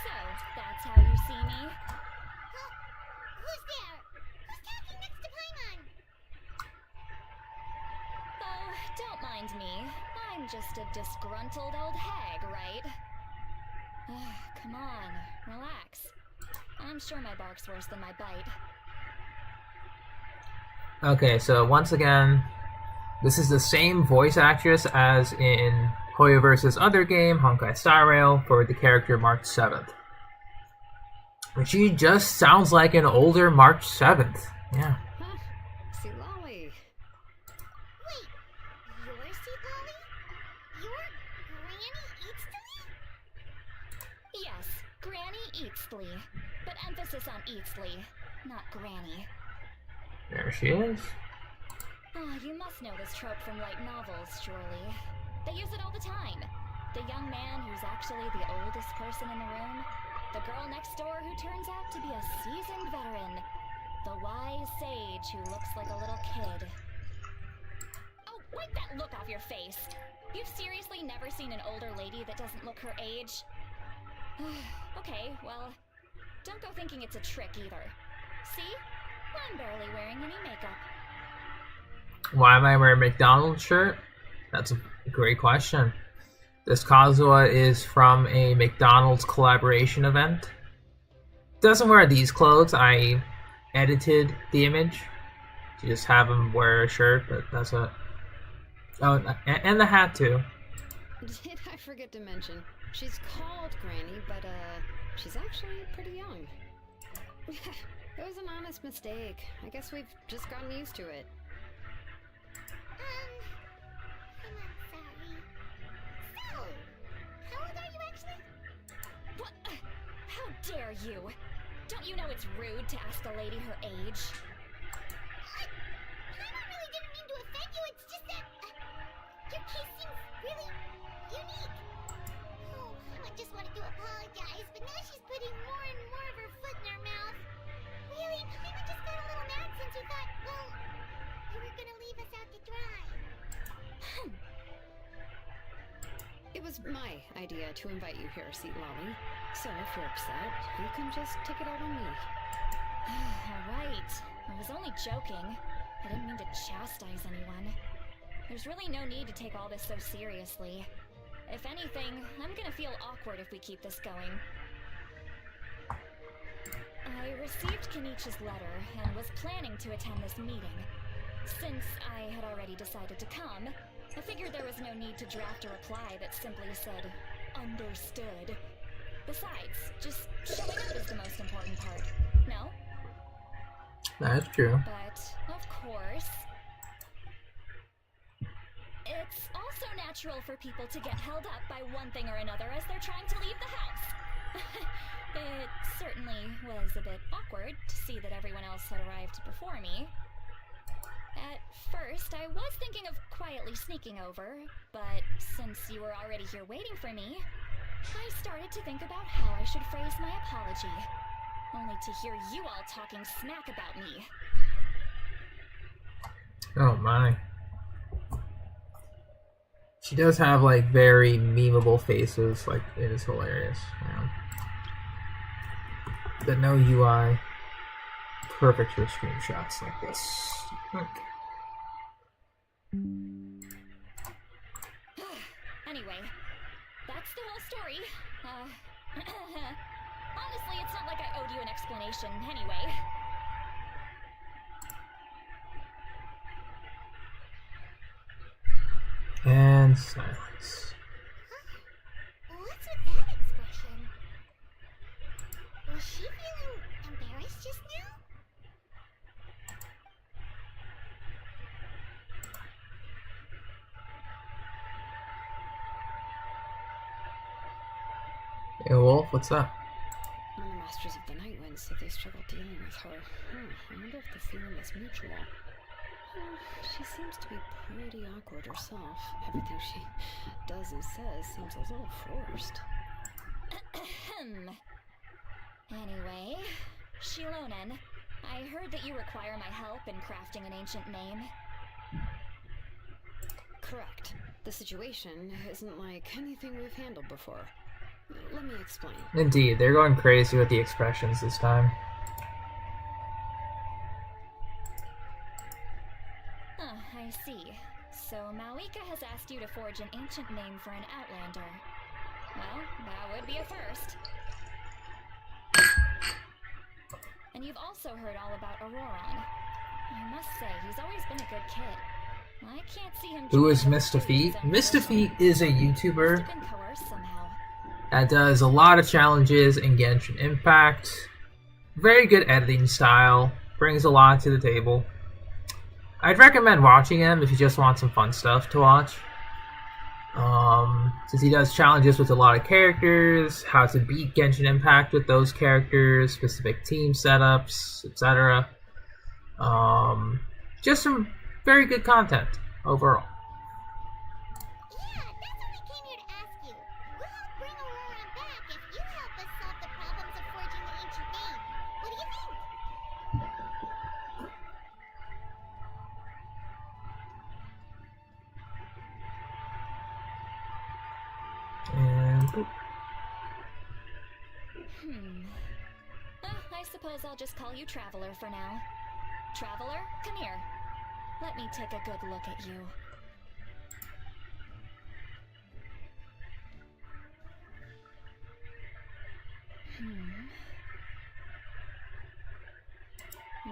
So, that's how you see me? Huh? Who's there? Who's talking next to Paimon? Oh, don't mind me. I'm just a disgruntled old hag, right? Come on, relax. I'm sure my bark's worse than my bite. Okay, so once again, this is the same voice actress as in Hoyoverse's other game, Honkai Star Rail, for the character March 7th. But she just sounds like an older March 7th. Yeah. Huh? Xilonen. Wait, you're Xilonen? You're Granny Eatstily? Yes, Granny Eatstly. But emphasis on Eatstly, not Granny. There she is. You must know this trope from light novels, surely. They use it all the time. The young man who's actually the oldest person in the room. The girl next door who turns out to be a seasoned veteran. The wise sage who looks like a little kid. Oh, wipe that look off your face! You've seriously never seen an older lady that doesn't look her age? Okay, well, don't go thinking it's a trick either. See? I'm barely wearing any makeup. Why am I wearing a McDonald's shirt? That's a great question. This Kazuha is from a McDonald's collaboration event. Doesn't wear these clothes. I edited the image to just have him wear a shirt, but that's it. Oh, and the hat too. Did I forget to mention, she's called Granny, but she's actually pretty young. It was an honest mistake. I guess we've just gotten used to it. I'm not sorry. So, how old are you actually? What? How dare you? Don't you know it's rude to ask a lady her age? really unique. Oh, I just wanted to apologize, but now she's putting more and more of her foot in her mouth. Really, I just got a little mad since you thought, well, you were gonna leave us out to dry. It was my idea to invite you here, Seat Lolly. So if you're upset, you can just take it out on me. Alright. I was only joking. I didn't mean to chastise anyone. There's really no need to take all this so seriously. If anything, I'm gonna feel awkward if we keep this going. I received Kenichi's letter and was planning to attend this meeting. Since I had already decided to come, I figured there was no need to draft a reply that simply said, understood. Besides, just showing up is the most important part, no? That's true. But, of course, it's also natural for people to get held up by one thing or another as they're trying to leave the house. It certainly was a bit awkward to see that everyone else had arrived before me. At first, I was thinking of quietly sneaking over, but since you were already here waiting for me, I started to think about how I should phrase my apology, only to hear you all talking smack about me. Oh my. She does have like very memeable faces, like it is hilarious. Yeah. The no UI, perfect for screenshots like this. Anyway, that's the whole story. Honestly, it's not like I owed you an explanation anyway. And silence. What's with that expression? Was she feeling embarrassed just now? Hey Wolf, what's up? When the Masters of the Night Wind said they struggled dealing with her. I wonder if the feeling is mutual. She seems to be pretty awkward herself. Everything she does and says seems a little forced. Anyway, Xilonen, I heard that you require my help in crafting an ancient name. Correct. The situation isn't like anything we've handled before. Let me explain. Indeed, they're going crazy with the expressions this time. I see. So Mawika has asked you to forge an ancient name for an Outlander. Well, that would be a first. And you've also heard all about Auroron. I must say, he's always been a good kid. I can't see him... Who is Mistafeet? Mistafeet is a YouTuber Must have been coerced somehow. that does a lot of challenges in Genshin Impact. Very good editing style. Brings a lot to the table. I'd recommend watching him if you just want some fun stuff to watch. Since he does challenges with a lot of characters, how to beat Genshin Impact with those characters, specific team setups, etc. Just some very good content overall. Yeah, that's what we came here to ask you. We'll help bring Auroron back if you help us solve the problems of forging the ancient name. What do you think? And boop. I suppose I'll just call you Traveler for now. Traveler, come here. Let me take a good look at you.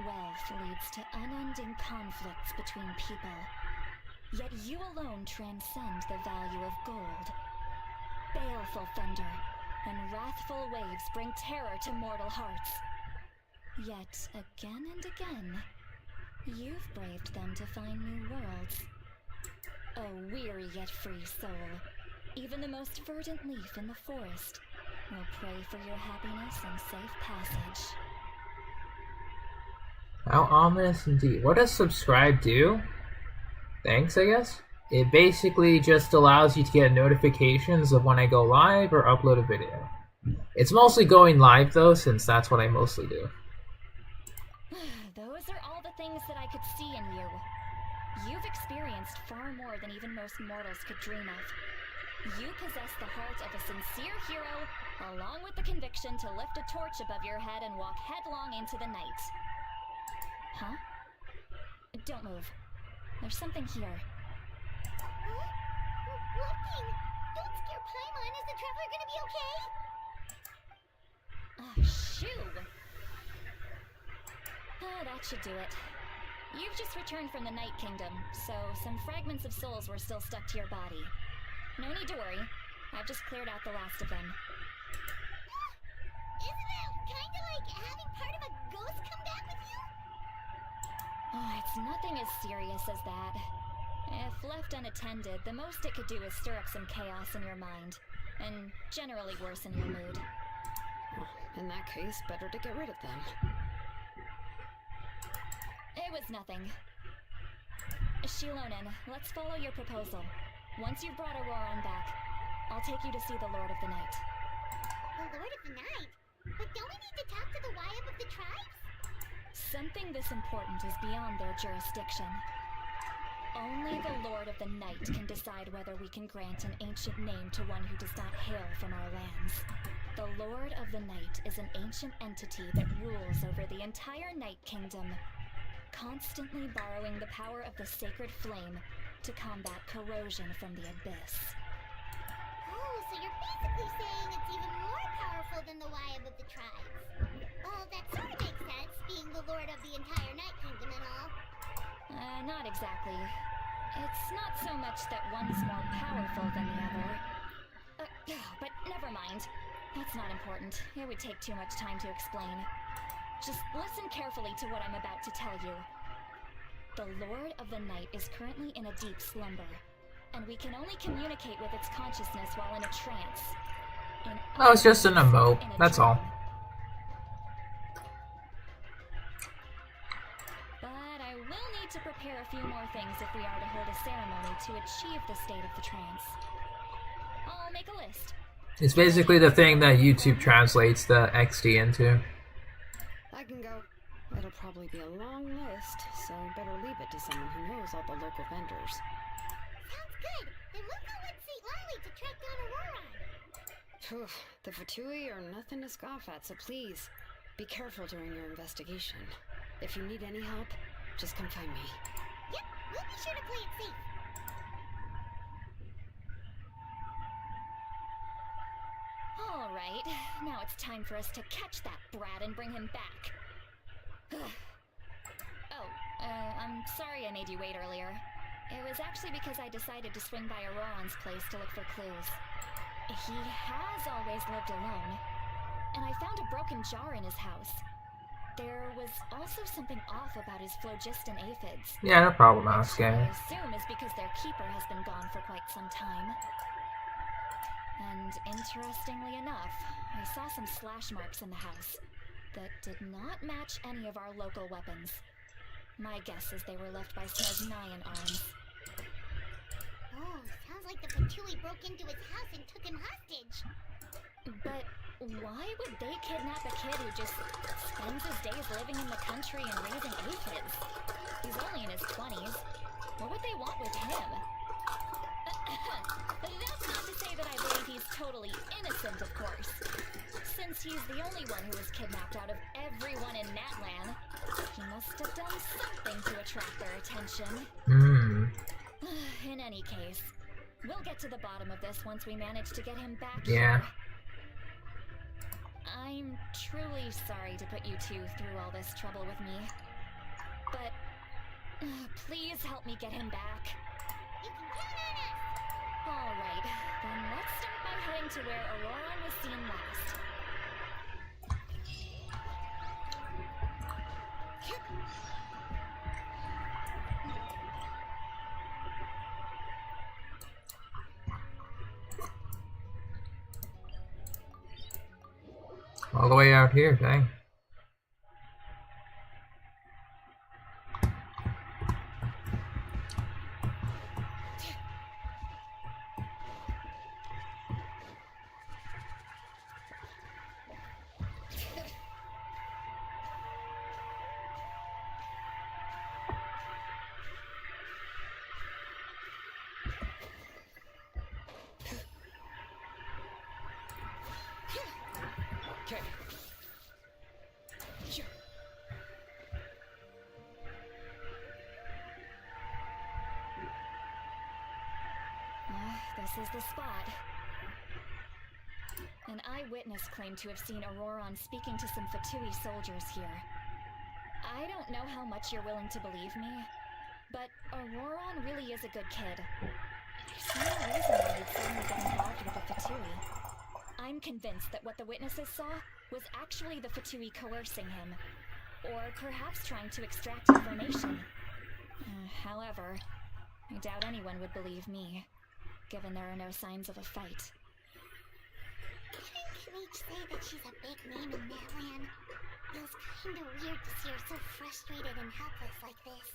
Wealth leads to unending conflicts between people. Yet you alone transcend the value of gold. Baleful thunder and wrathful waves bring terror to mortal hearts. Yet again and again, you've braved them to find new worlds. O weary yet free soul, even the most verdant leaf in the forest will pray for your happiness and safe passage. How ominous indeed. What does subscribe do? Thanks, I guess? It basically just allows you to get notifications of when I go live or upload a video. It's mostly going live though, since that's what I mostly do. Those are all the things that I could see in you. You've experienced far more than even most mortals could dream of. You possess the heart of a sincere hero, along with the conviction to lift a torch above your head and walk headlong into the night. Huh? Don't move. There's something here. Huh? What thing? Don't scare Paimon. Is the traveler gonna be okay? Shoo! That should do it. You've just returned from the Night Kingdom, so some fragments of souls were still stuck to your body. No need to worry. I've just cleared out the last of them. Isn't that kinda like having part of a ghost come back with you? It's nothing as serious as that. If left unattended, the most it could do is stir up some chaos in your mind, and generally worsen your mood. In that case, better to get rid of them. It was nothing. Xilonen, let's follow your proposal. Once you've brought Auroran back, I'll take you to see the Lord of the Night. The Lord of the Night? But don't we need to talk to the Wyab of the tribes? Something this important is beyond their jurisdiction. Only the Lord of the Night can decide whether we can grant an ancient name to one who does not hail from our lands. The Lord of the Night is an ancient entity that rules over the entire Night Kingdom, constantly borrowing the power of the sacred flame to combat corrosion from the abyss. Oh, so you're basically saying it's even more powerful than the Wyab of the tribes. Well, that sort of makes sense, being the lord of the entire Night Kingdom and all. Not exactly. It's not so much that one's more powerful than the other. But never mind. That's not important. It would take too much time to explain. Just listen carefully to what I'm about to tell you. The Lord of the Night is currently in a deep slumber, and we can only communicate with its consciousness while in a trance. Oh, it's just an emote. That's all. But I will need to prepare a few more things if we are to hold a ceremony to achieve the state of the trance. I'll make a list. It's basically the thing that YouTube translates the XD into. I can go. It'll probably be a long list, so better leave it to someone who knows all the local vendors. Sounds good. Then we'll go with St. Lily to track down Auroran. Phew, the Fatui are nothing to scoff at, so please, be careful during your investigation. If you need any help, just come find me. Yep, we'll be sure to play it safe. Alright, now it's time for us to catch that brat and bring him back. I'm sorry I made you wait earlier. It was actually because I decided to swing by Auroran's place to look for clues. He has always lived alone, and I found a broken jar in his house. There was also something off about his phlogiston aphids. Yeah, no problem, Mouse I Game. assume is because their keeper has been gone for quite some time. And interestingly enough, I saw some slash marks in the house that did not match any of our local weapons. My guess is they were left by Snezgnayan arms. Oh, sounds like the Fatui broke into his house and took him hostage. But why would they kidnap a kid who just spends his days living in the country and raising aphids? He's only in his 20s. What would they want with him? That's not to say that I believe he's totally innocent, of course. Since he's the only one who was kidnapped out of everyone in Natlan, he must have done something to attract their attention. In any case, we'll get to the bottom of this once we manage to get him back Yeah. here. I'm truly sorry to put you two through all this trouble with me. But please help me get him back. You can count on us. Alright, then let's start by heading to where Auroran was seen last. All the way out here, dang. this is the spot. An eyewitness claimed to have seen Auroron speaking to some Fatui soldiers here. I don't know how much you're willing to believe me, but Auroron really is a good kid. There's no reason why he'd suddenly get involved with the Fatui. I'm convinced that what the witnesses saw was actually the Fatui coercing him, or perhaps trying to extract information. However, I doubt anyone would believe me, given there are no signs of a fight. Didn't Knight say that she's a big name in Natlan? Feels kinda weird to see her so frustrated and helpless like this.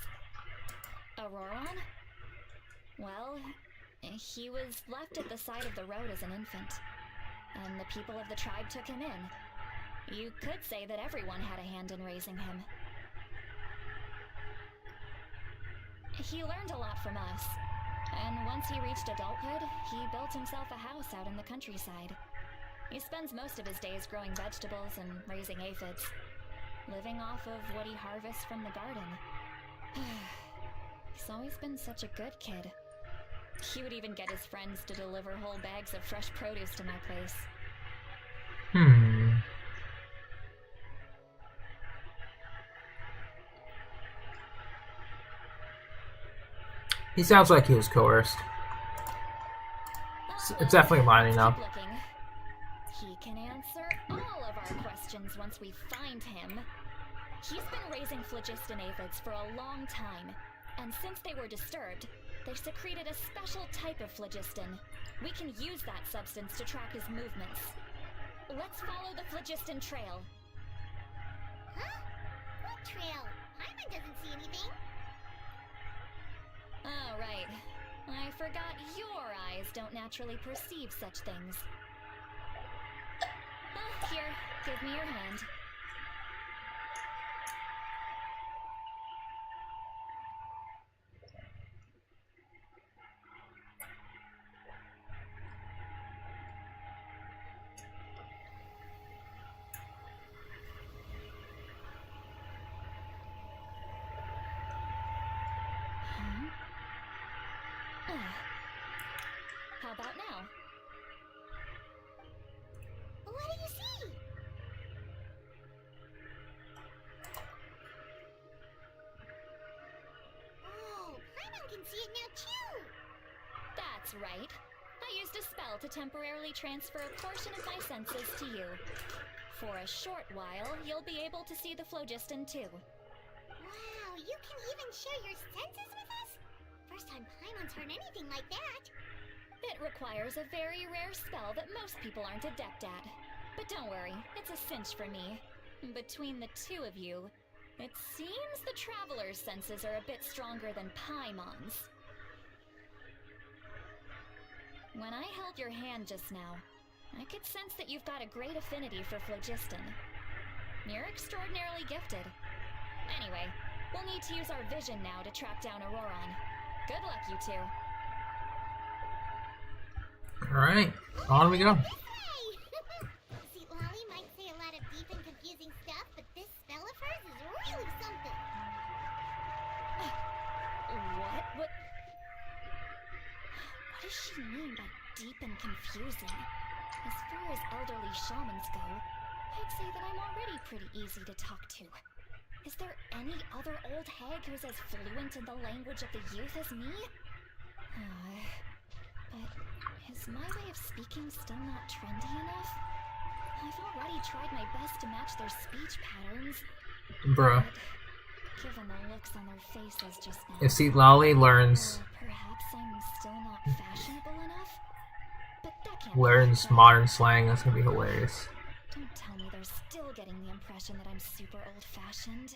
Auroron? Well, he was left at the side of the road as an infant, and the people of the tribe took him in. You could say that everyone had a hand in raising him. He learned a lot from us, and once he reached adulthood, he built himself a house out in the countryside. He spends most of his days growing vegetables and raising aphids, living off of what he harvests from the garden. He's always been such a good kid. He would even get his friends to deliver whole bags of fresh produce to my place. He sounds like he was coerced. It's definitely lining up. Keep looking. He can answer all of our questions once we find him. He's been raising phlogiston aphids for a long time, and since they were disturbed, they've secreted a special type of phlogiston. We can use that substance to track his movements. Let's follow the phlogiston trail. Huh? What trail? Paimon doesn't see anything. Oh, right. I forgot your eyes don't naturally perceive such things. Here, give me your hand. How about now? What do you see? Oh, Paimon can see it now too! That's right. I used a spell to temporarily transfer a portion of my senses to you. For a short while, you'll be able to see the phlogiston too. Wow, you can even share your senses with us? First time Paimon's heard anything like that. It requires a very rare spell that most people aren't adept at. But don't worry, it's a cinch for me. Between the two of you, it seems the Traveler's senses are a bit stronger than Paimon's. When I held your hand just now, I could sense that you've got a great affinity for phlogiston. You're extraordinarily gifted. Anyway, we'll need to use our vision now to track down Auroron. Good luck, you two. Alright, on we go. See, Lolly might say a lot of deep and confusing stuff, but this spell of hers is really something. What? What does she mean by deep and confusing? As far as elderly shamans go, I'd say that I'm already pretty easy to talk to. Is there any other old hag who's as fluent in the language of the youth as me? But is my way of speaking still not trendy enough? I've already tried my best to match their speech patterns. Bruh. But given the looks on their faces just now, If Lolly learns perhaps I'm still not fashionable enough? But that can't learns be. modern slang, that's gonna be hilarious. Don't tell me they're still getting the impression that I'm super old-fashioned.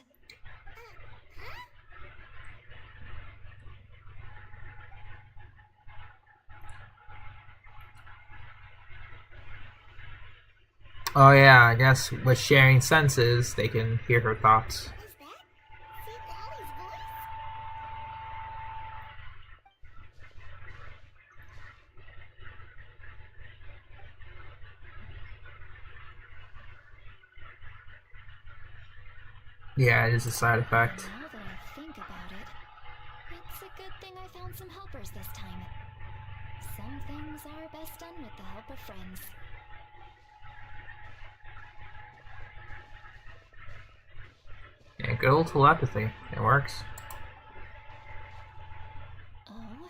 Oh yeah, I guess with sharing senses, they can hear her thoughts. What is that? See Lolly's voice? Yeah, it is a side effect. Now that I think about it, it's a good thing I found some helpers this time. So, some things are best done with the help of friends. Yeah, good old telepathy. It works. Oh?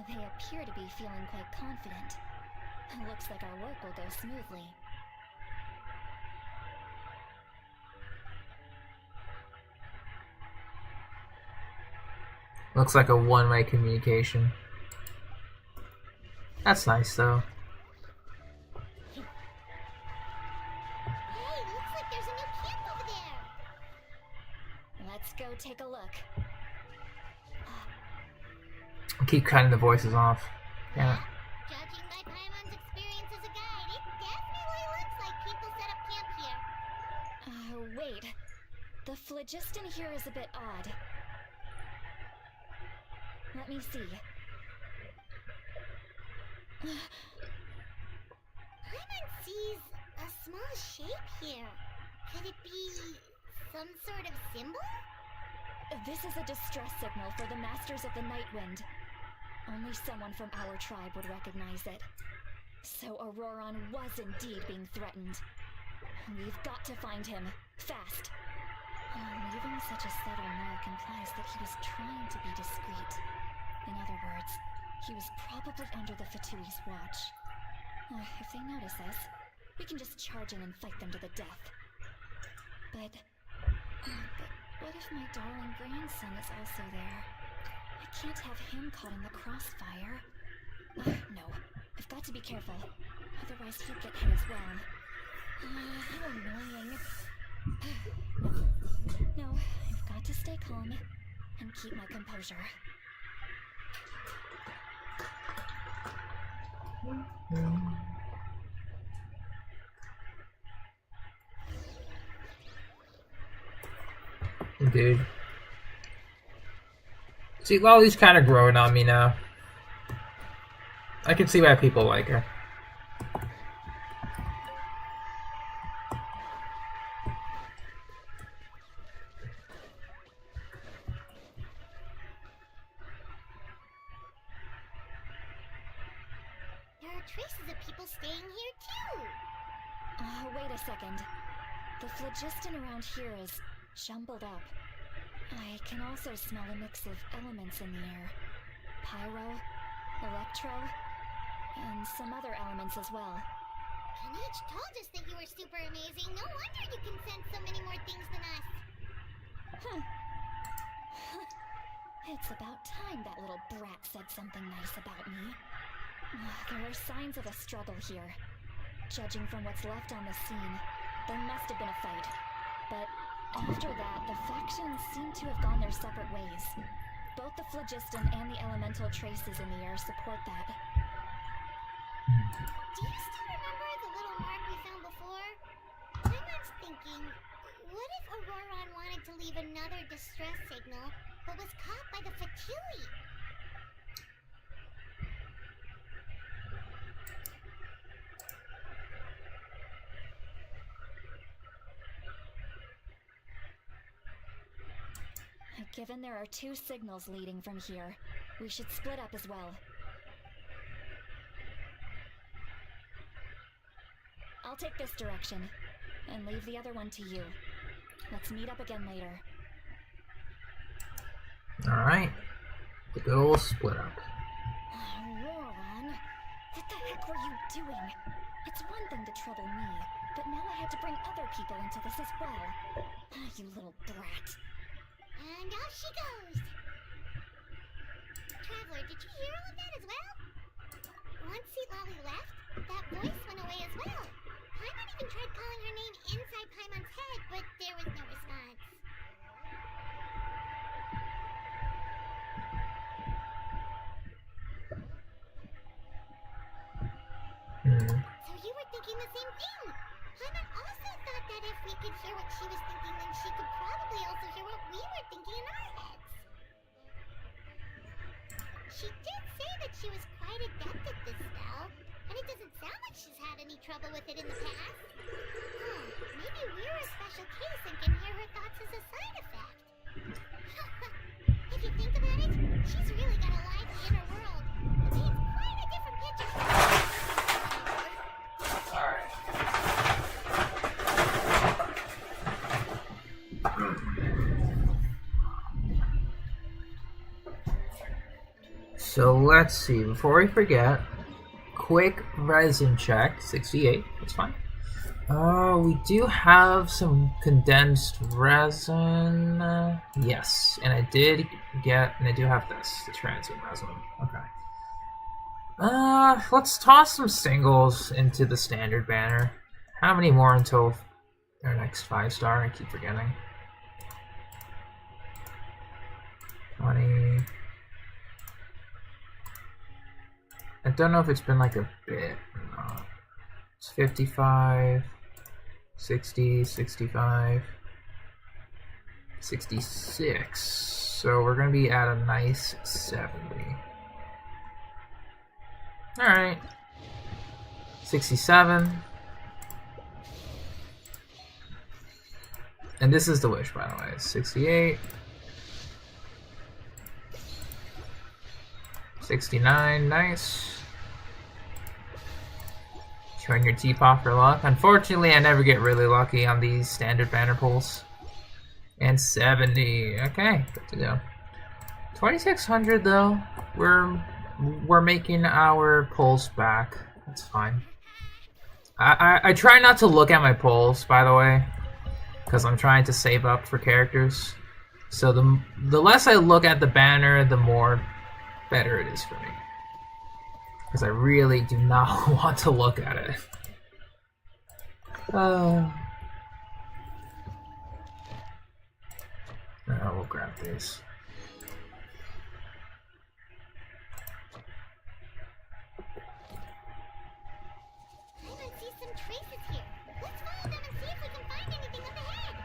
They appear to be feeling quite confident. Looks like our work will go smoothly. Looks like a one-way communication. That's nice, though. Hey, looks like there's a new camp over there. Let's go take a look. I keep cutting the voices off. Damn it. Judging by Paimon's experience as a guide, it definitely looks like people set up camp here. Wait. The phlogiston here is a bit odd. Let me see. Paimon sees a small shape here. Could it be some sort of symbol? This is a distress signal for the Masters of the Nightwind. Only someone from our tribe would recognize it. So Auroron was indeed being threatened. We've got to find him. Fast. Leaving such a subtle mark implies that he was trying to be discreet. In other words, he was probably under the Fatui's watch. If they notice us, we can just charge in and fight them to the death. But what if my darling grandson is also there? I can't have him caught in the crossfire. No, I've got to be careful. Otherwise he'd get hit as well. How annoying. No, I've got to stay calm and keep my composure. Dude. See, Lolly's kind of growing on me now. I can see why people like her. There are traces of people staying here too. Wait a second. The phlogiston around here is jumbled up. I can also smell a mix of elements in the air. Pyro, electro, and some other elements as well. Kanich told us that you were super amazing. No wonder you can sense so many more things than us. It's about time that little brat said something nice about me. There are signs of a struggle here. Judging from what's left on the scene, there must have been a fight. But after that, the factions seem to have gone their separate ways. Both the phlogiston and the elemental traces in the air support that. Do you still remember the little mark we found before? Paimon's thinking, what if Auroron wanted to leave another distress signal, but was caught by the Fatui? Given there are two signals leading from here, we should split up as well. I'll take this direction, and leave the other one to you. Let's meet up again later. Alright. The good old split up. Auroron, what the heck were you doing? It's one thing to trouble me, but now I had to bring other people into this as well. You little brat. And off she goes! Traveler, did you hear all of that as well? Once Xilonen left, that voice went away as well. Paimon even tried calling her name inside Paimon's head, but there was no response. So you were thinking the same thing! Paimon also thought that if we could hear what she was thinking, then she could probably also hear what we were thinking in our heads. She did say that she was quite adept at this spell, and it doesn't sound like she's had any trouble with it in the past. Maybe we're a special case and can hear her thoughts as a side effect. If you think about it, she's really got a lively inner world. The way it's quite So let's see, before we forget, quick resin check, 68, that's fine. We do have some condensed resin, yes, and I do have this, the transit resin, okay. Let's toss some singles into the standard banner. How many more until our next 5-star? I keep forgetting. 20. I don't know if it's been like a bit or not. It's 55, 60, 65, 66. So we're gonna be at a nice 70. Alright. 67. And this is the wish, by the way. 68. 69, nice. Showing your teapot for luck. Unfortunately, I never get really lucky on these standard banner pulls. And 70. Okay, good to go. 2600 though. We're making our pulls back. That's fine. I try not to look at my pulls, by the way, because I'm trying to save up for characters. So the less I look at the banner, the more better it is for me. Because I really do not want to look at it. We'll grab these. I might see some traces here. Let's follow them and see if we can find anything up ahead.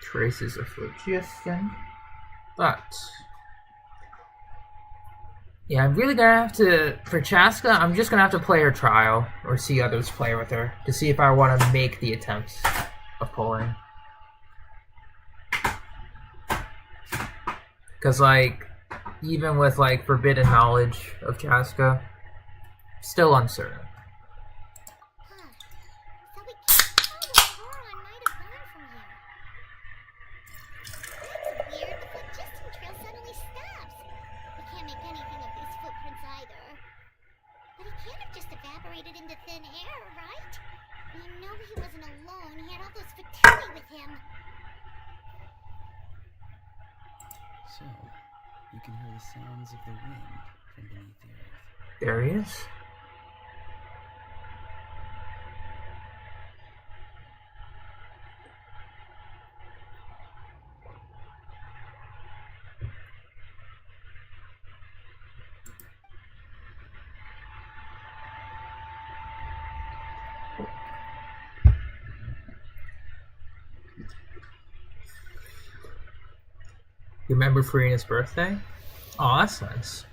Traces of phlogiston. But yeah, I'm really gonna have to, for Chaska, I'm just gonna have to play her trial or see others play with her to see if I want to make the attempt of pulling. Because like, even with like forbidden knowledge of Chaska, still uncertain. So we can't tell where Archon might have gone from here. That's weird. The phlogiston trail suddenly stops. We can't make anything of these footprints either. But he can't have just evaporated into thin air, right? We know he wasn't alone. He had all those F2P with him. So, you can hear the sounds of the wind from beneath the earth. There he is. You remember Farina's birthday? Oh, that's nice.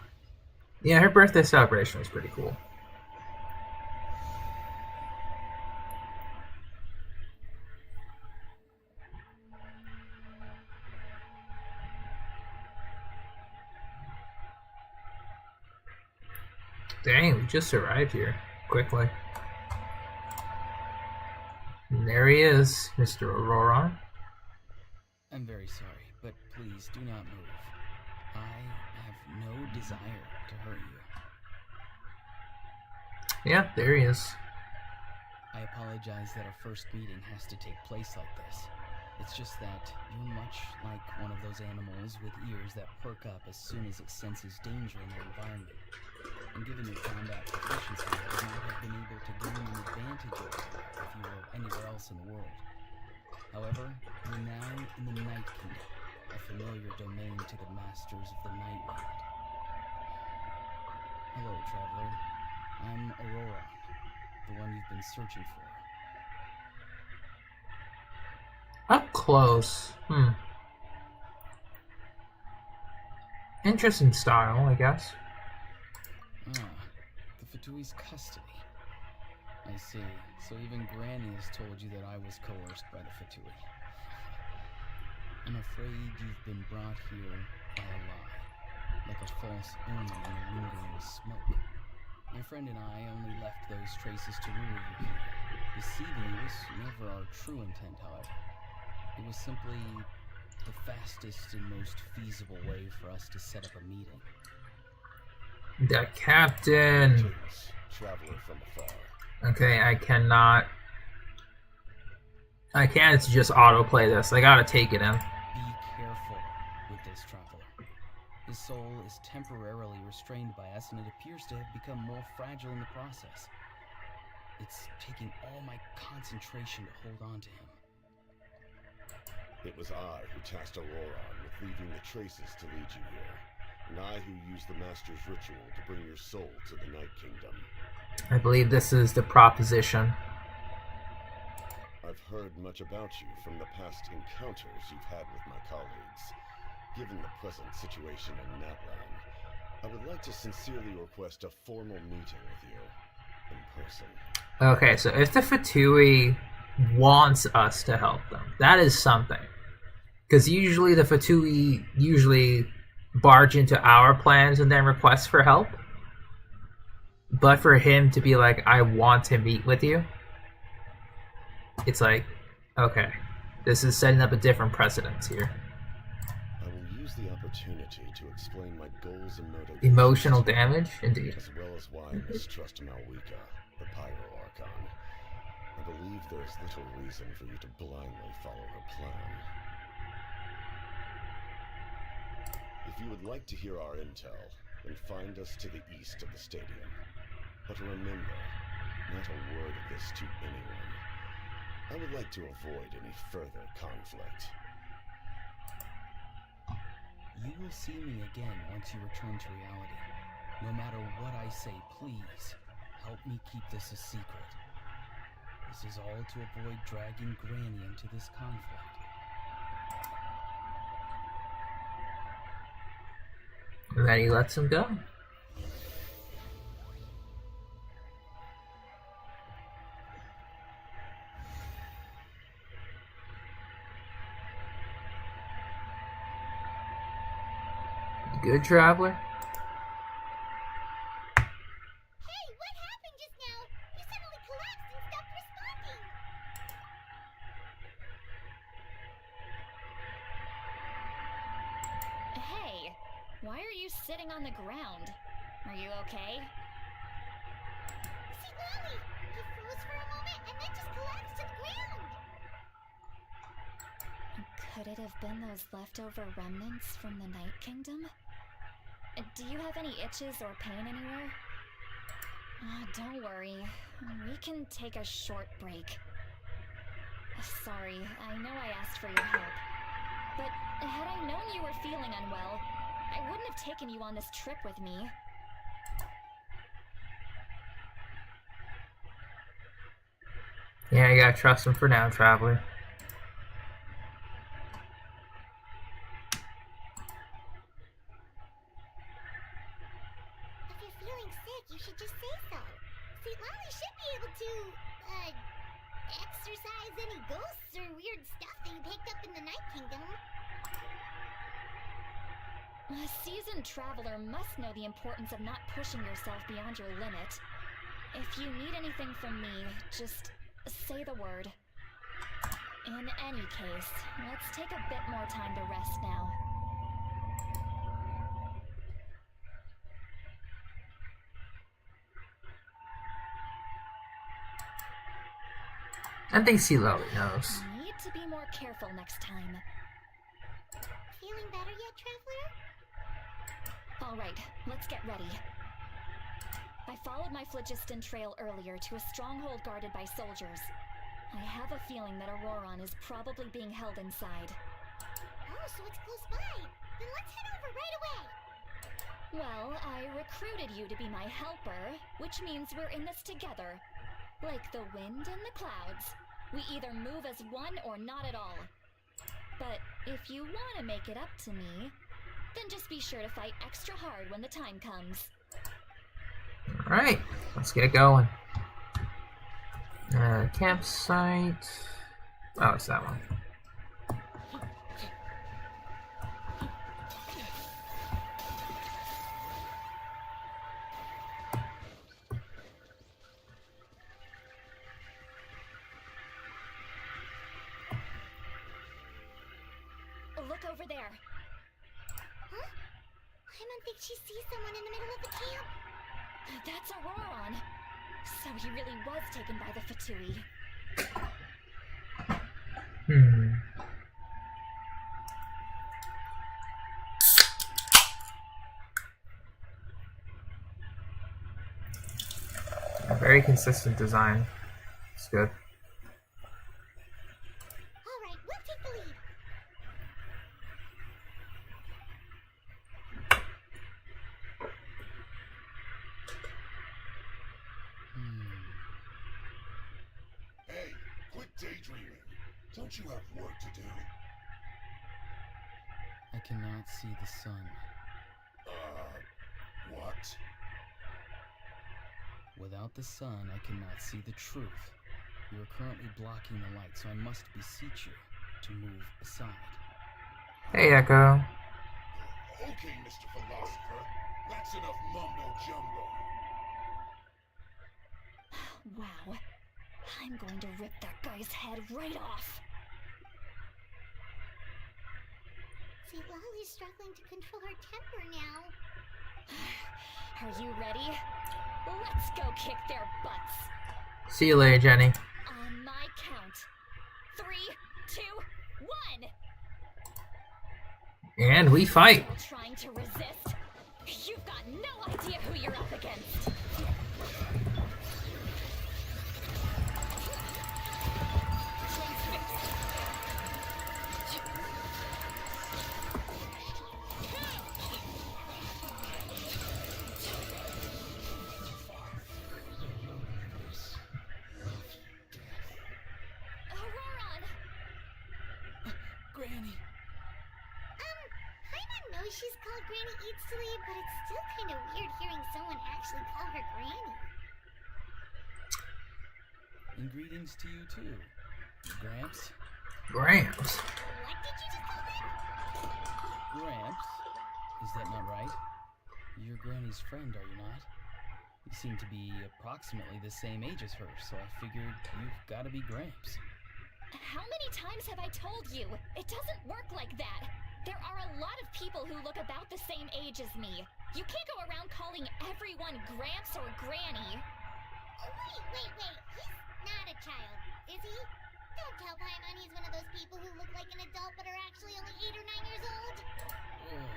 Yeah, her birthday celebration was pretty cool. Dang, we just arrived here quickly. And there he is, Mr. Aurora. I'm very sorry, but please do not move. I have no desire to hurt you. Yeah, there he is. I apologize that our first meeting has to take place like this. It's just that you're much like one of those animals with ears that perk up as soon as it senses danger in their environment. And given your combat proficiency, I would not have been able to gain an advantage over you if you were anywhere else in the world. However, you're now in the Night Kingdom, a familiar domain to the masters of the Nightland. Hello, traveler. I'm Aurora, the one you've been searching for. Up close. Interesting style, I guess. Ah, the F2P's custody. I see. So even Granny has told you that I was coerced by the F2P. I'm afraid you've been brought here by a lie. like a false omen in the lingering smoke. My friend and I only left those traces to lure you here. Deceiving you was never our true intent, however. It was simply the fastest and most feasible way for us to set up a meeting. The captain. Greetings, traveler from afar. Okay, I cannot. I can't just autoplay this. I gotta take it in. Be careful with this traveler. His soul is temporarily restrained by us, and it appears to have become more fragile in the process. It's taking all my concentration to hold on to him. It was I who tasked Auroron with leaving the traces to lead you here, and I who used the Master's ritual to bring your soul to the Night Kingdom. I believe this is the proposition. I've heard much about you from the past encounters you've had with my colleagues. Given the present situation in Natlan, I would like to sincerely request a formal meeting with you in person. Okay, so if the Fatui wants us to help them, that is something. Because usually the Fatui barge into our plans and then request for help. But for him to be like, I want to meet with you, it's like, okay, this is setting up a different precedence here. I will use the opportunity to explain my goals and motivations. Emotional damage? Indeed. As well as why I mistrust Malwika, the Pyro Archon. I believe there is little reason for you to blindly follow her plan. If you would like to hear our intel, then find us to the east of the stadium. But remember, not a word of this to anyone. I would like to avoid any further conflict. You will see me again once you return to reality. No matter what I say, please, help me keep this a secret. This is all to avoid dragging Granny into this conflict. And then he lets him go. Good traveler. Hey, what happened just now? You suddenly collapsed and stopped responding. Hey, why are you sitting on the ground? Are you okay? See, Lolly, you froze for a moment and then just collapsed to the ground. Could it have been those leftover remnants from the Night Kingdom? Do you have any itches or pain anywhere? Don't worry. We can take a short break. Sorry, I know I asked for your help. But had I known you were feeling unwell, I wouldn't have taken you on this trip with me. Yeah, you gotta trust him for now, traveler. If you're feeling sick, you should just say so. See, Lolly should be able to, exorcise any ghosts or weird stuff that you picked up in the Night Kingdom. A seasoned traveler must know the importance of not pushing yourself beyond your limit. If you need anything from me, just say the word. In any case, let's take a bit more time to rest now. I think Xilonen knows. Need to be more careful next time. Feeling better yet, traveler? Alright, let's get ready. I followed my phlogiston trail earlier to a stronghold guarded by soldiers. I have a feeling that Auroron is probably being held inside. Oh, so it's close by. Then let's head over right away. Well, I recruited you to be my helper, which means we're in this together. Like the wind and the clouds. We either move as one or not at all. But if you want to make it up to me, then just be sure to fight extra hard when the time comes. Alright, let's get going. Campsite. Oh, it's that one. there. Huh? I don't think she sees someone in the middle of the camp. That's Auroron. So he really was taken by the Fatui. Very consistent design. It's good. Alright, we'll take the lead. Hey, quit daydreaming. Don't you have work to do? I cannot see the sun. What? Without the sun, I cannot see the truth. You are currently blocking the light, so I must beseech you to move aside. Hey, Echo. Okay, Mr. Philosopher. That's enough mumbo-jumbo. Wow. I'm going to rip that guy's head right off. See, Lolly's struggling to control her temper now. Are you ready? Let's go kick their butts. See you later, Jenny. On my count. 3, 2, 1. And we fight. Trying to resist? You've got no idea who you're up against. Granny! Paimon knows she's called Granny Eats to Leave, but it's still kind of weird hearing someone actually call her Granny. And greetings to you too, Gramps. Gramps. What did you just call him? Gramps? Is that not right? You're Granny's friend, are you not? You seem to be approximately the same age as her, so I figured you've got to be Gramps. How many times have I told you? It doesn't work like that. There are a lot of people who look about the same age as me. You can't go around calling everyone Gramps or Granny. Oh, wait. He's not a child, is he? Don't tell Paimon he's one of those people who look like an adult but are actually only 8 or 9 years old. Oh,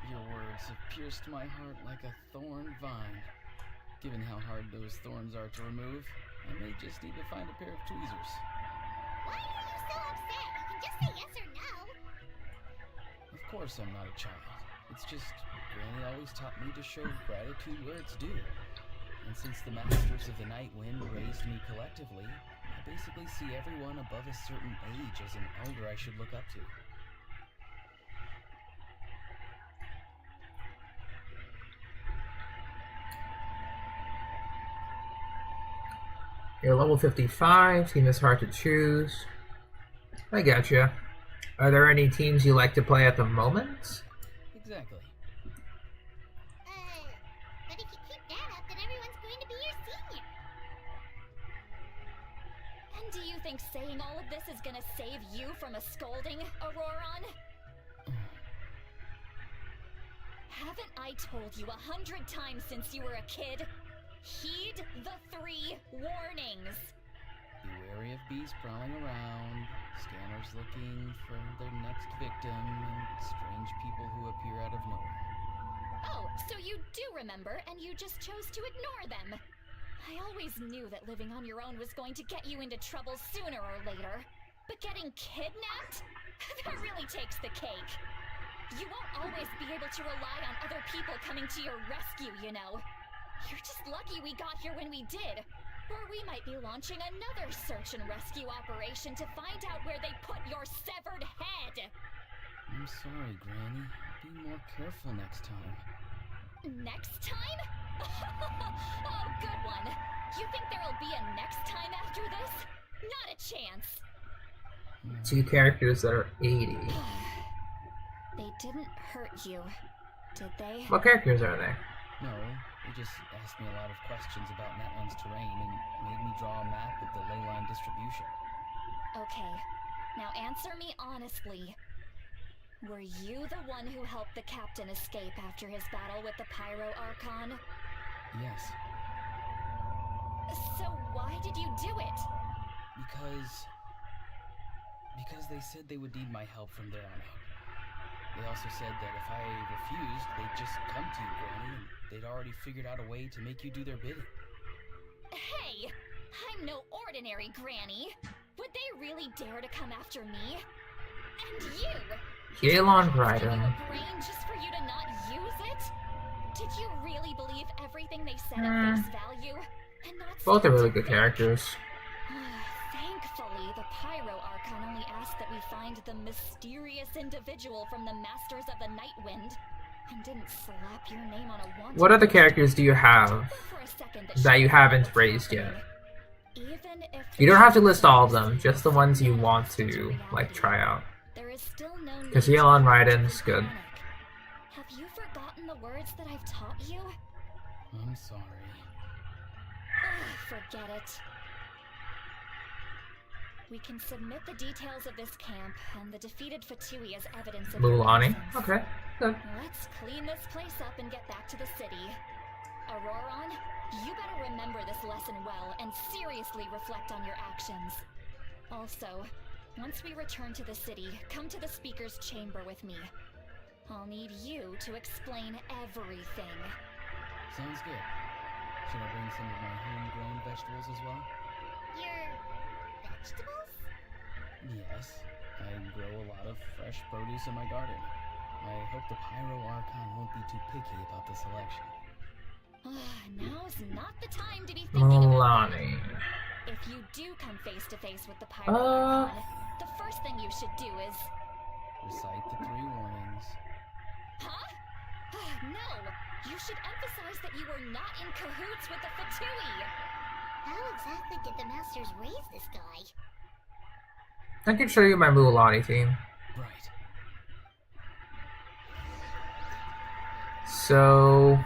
your words have pierced my heart like a thorn vine. Given how hard those thorns are to remove, I may just need to find a pair of tweezers. Why are you so upset? You can just say yes or no. Of course I'm not a child. It's just Granny always taught me to show gratitude where it's due. And since the Masters of the Night Wind raised me collectively, I basically see everyone above a certain age as an elder I should look up to. You're level 55. Team is hard to choose. I gotcha. Are there any teams you like to play at the moment? Exactly. But if you keep that up, then everyone's going to be your senior. And do you think saying all of this is gonna save you from a scolding, Auroron? Haven't I told you 100 times since you were a kid? Heed the 3 warnings. Be wary of bees prowling around, scanners looking for their next victim, and strange people who appear out of nowhere. Oh, so you do remember, and you just chose to ignore them. I always knew that living on your own was going to get you into trouble sooner or later. But getting kidnapped? That really takes the cake. You won't always be able to rely on other people coming to your rescue, you know. You're just lucky we got here when we did. Or we might be launching another search and rescue operation to find out where they put your severed head. I'm sorry, Granny. Be more careful next time. Next time? Oh, good one. You think there'll be a next time after this? Not a chance. 2 characters that are 80. They didn't hurt you, did they? What characters are they? No, they just asked me a lot of questions about Natlan's terrain and made me draw a map of the ley line distribution. Okay, now answer me honestly. Were you the one who helped the captain escape after his battle with the Pyro Archon? Yes, So why did you do it? because they said they would need my help from there on out. They also said that if I refused, they'd just come to you, Granny, and they'd already figured out a way to make you do their bidding. Hey, I'm no ordinary Granny. Would they really dare to come after me? And you? Xilonen Did you Raiden. have a brain just for you to not use it? Did you really believe everything they said at face value? And not Both are start really to good think? characters. Thankfully, the Pyro Archon only asked that we find the mysterious individual from the Masters of the Nightwind, and didn't slap your name on a wanted What other list. characters do you It have took them for a second that you she haven't was raised yet? happening. Even if You don't have to list all of the them, just the ones you want to to, like, try out. There is still no need Because to Xilonen panic. Raiden's good. Have you forgotten the words that I've taught you? I'm sorry. Forget it. We can submit the details of this camp and the defeated Fatui as evidence of your Mulani. innocence. Okay, good. Let's clean this place up and get back to the city. Auroron, you better remember this lesson well and seriously reflect on your actions. Also, once we return to the city, come to the speaker's chamber with me. I'll need you to explain everything. Sounds good. Should I bring some of my homegrown vegetables as well? Your vegetables? Yes, I grow a lot of fresh produce in my garden. I hope the Pyro Archon won't be too picky about the selection. Now's not the time to be thinking about that. Mulani. If you do come face to face with the Pyro Archon, the first thing you should do is... Recite the 3 warnings. Huh? No! You should emphasize that you were not in cahoots with the Fatui! How exactly did the Masters raise this guy? I can show you my Mulani team. Right. So,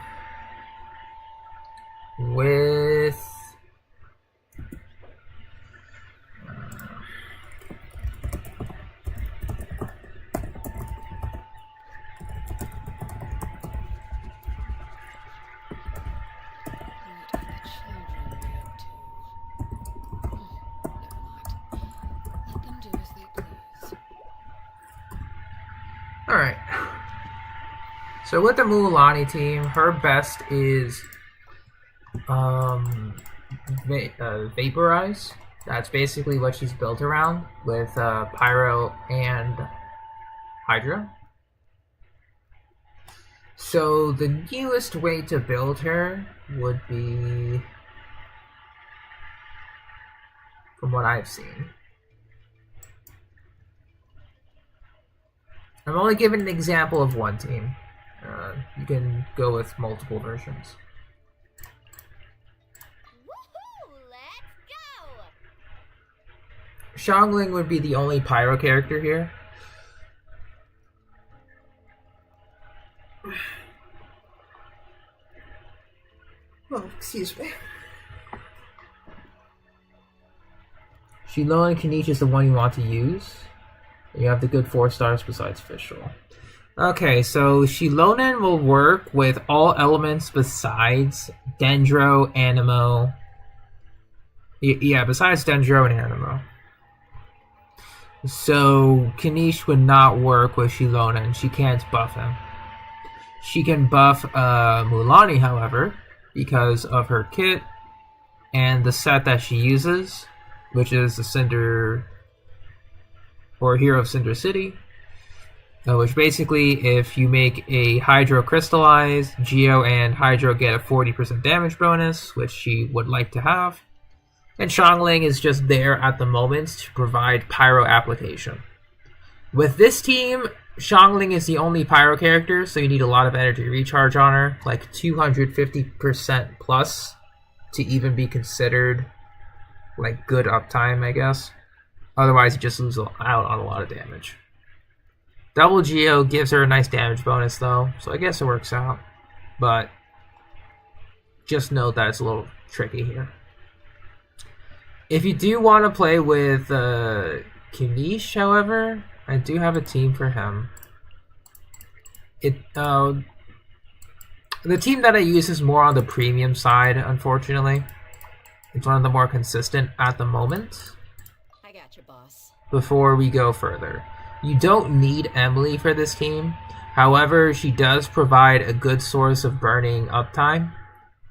with Alright. So with the Mulani team, her best is Vaporize. That's basically what she's built around with Pyro and Hydra. So the newest way to build her would be, from what I've seen, I'm only giving an example of one team. You can go with multiple versions. Woohoo! Let's go! Xiangling would be the only Pyro character here. Oh, excuse me. Xilonen Kaniche is the one you want to use. You have the good 4 stars besides Fischl. Okay, so Xilonen will work with all elements besides Dendro, Animo. Yeah, besides Dendro and Animo. So Kaniche would not work with Xilonen. She can't buff him. She can buff Mulani, however, because of her kit and the set that she uses, which is the Cinder, or Hero of Cinder City, which basically, if you make a Hydro Crystallize, Geo and Hydro get a 40% damage bonus, which she would like to have. And Xiangling is just there at the moment to provide Pyro application. With this team, Xiangling is the only Pyro character, so you need a lot of energy recharge on her, like 250% plus, to even be considered like good uptime, I guess. Otherwise, you just lose out on a lot of damage. Double Geo gives her a nice damage bonus, though, so I guess it works out. But just note that it's a little tricky here. If you do want to play with Kaniche, however, I do have a team for him. the team that I use is more on the premium side, unfortunately. It's one of the more consistent at the moment. I got you, boss. Before we go further, you don't need Emily for this team. However, she does provide a good source of burning uptime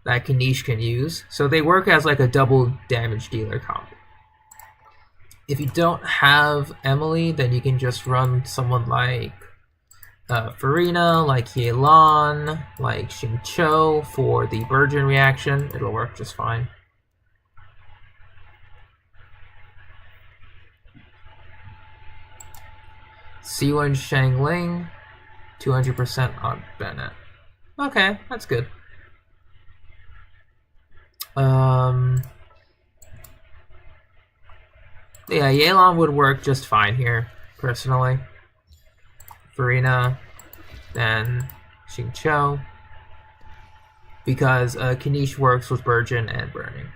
that Kanish can use, so they work as like a double damage dealer comp. If you don't have Emily, then you can just run someone like Farina, like Xilonen, like Xingqiu for the Virgin reaction. It'll work just fine. Siwen Shangling, 200% on Bennett. Okay, that's good. Yeah, Yelan would work just fine here, personally. Farina, then Xingqiu. Because Kanish works with Virgin and Burning.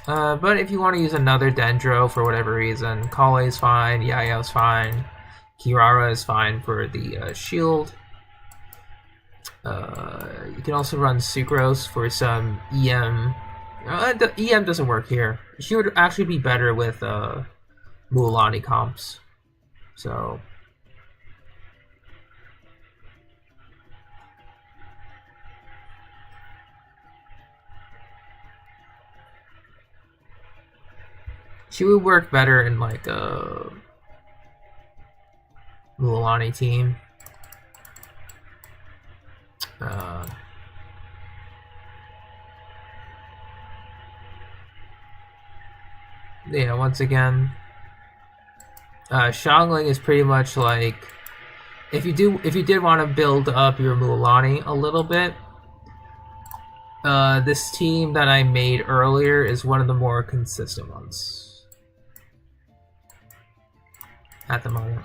But if you want to use another Dendro for whatever reason, Kale is fine, Yayao's fine, Kirara is fine for the shield. You can also run Sucrose for some EM. The EM doesn't work here. She would actually be better with Mualani comps. So she would work better in like a Mualani team. Yeah, once again, Xiangling is pretty much like if you did want to build up your Mualani a little bit, this team that I made earlier is one of the more consistent ones at the moment.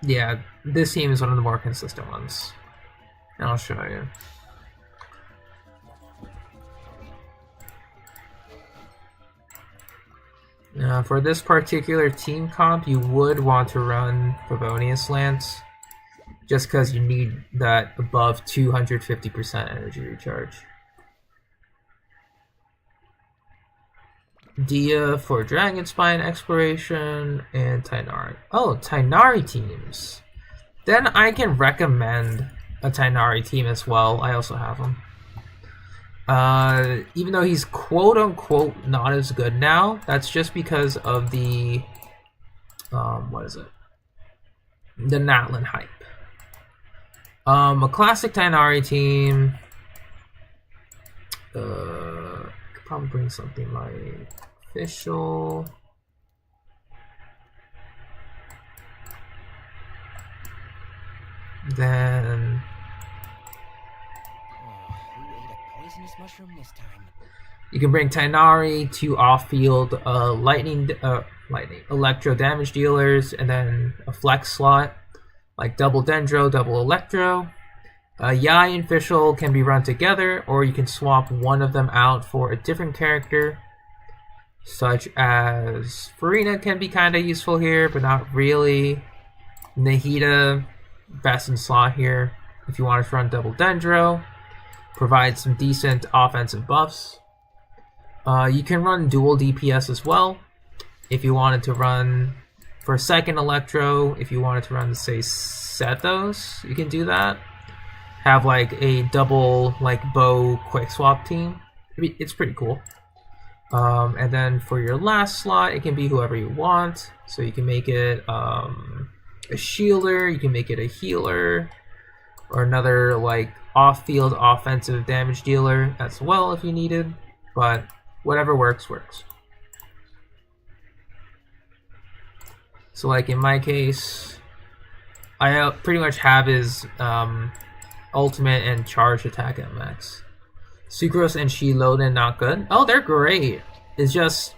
Yeah, this team is one of the more consistent ones. And I'll show you. For this particular team comp, you would want to run Favonius Lance, just because you need that above 250% energy recharge. Dia for Dragon Spine Exploration, and Tighnari. Oh, Tighnari teams. Then I can recommend a Tighnari team as well. I also have him. Even though he's quote-unquote not as good now, that's just because of the, what is it? The Natlan hype. A classic Tighnari team, could probably bring something like Official. Then mushroom this time. You can bring Tighnari, 2 off-field lightning electro damage dealers, and then a flex slot like double Dendro, double Electro. Yai and Fischl can be run together, or you can swap one of them out for a different character, such as Farina can be kind of useful here, but not really. Nahida, best in slot here if you want to run double Dendro. Provide some decent offensive buffs. You can run dual DPS as well. If you wanted to run for a second Electro, if you wanted to run, say, Sethos, you can do that. Have like a double like bow quick swap team. It's pretty cool. And then for your last slot, it can be whoever you want. So you can make it a shielder, you can make it a healer, or another like off-field offensive damage dealer as well if you needed, but whatever works. So like in my case, I pretty much have his ultimate and charge attack at max. Sucrose and Xilonen not good. Oh, they're great. It's just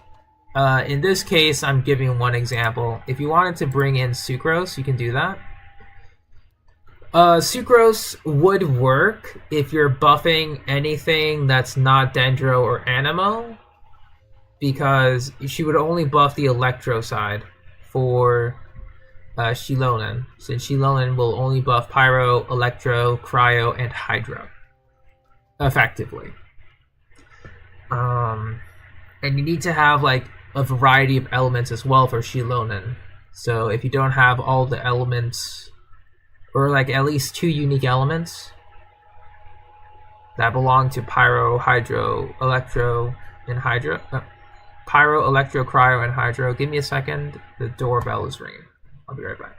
in this case, I'm giving one example. If you wanted to bring in Sucrose, you can do that. Sucrose would work if you're buffing anything that's not Dendro or Anemo. because she would only buff the electro side for Xilonen, since Xilonen will only buff Pyro, Electro, Cryo, and Hydro effectively. And you need to have like a variety of elements as well for Xilonen. So if you don't have all the elements, or like at least 2 unique elements that belong to Pyro, Hydro, Electro, and Hydro. Pyro, Electro, Cryo, and Hydro. Give me a second. The doorbell is ringing. I'll be right back.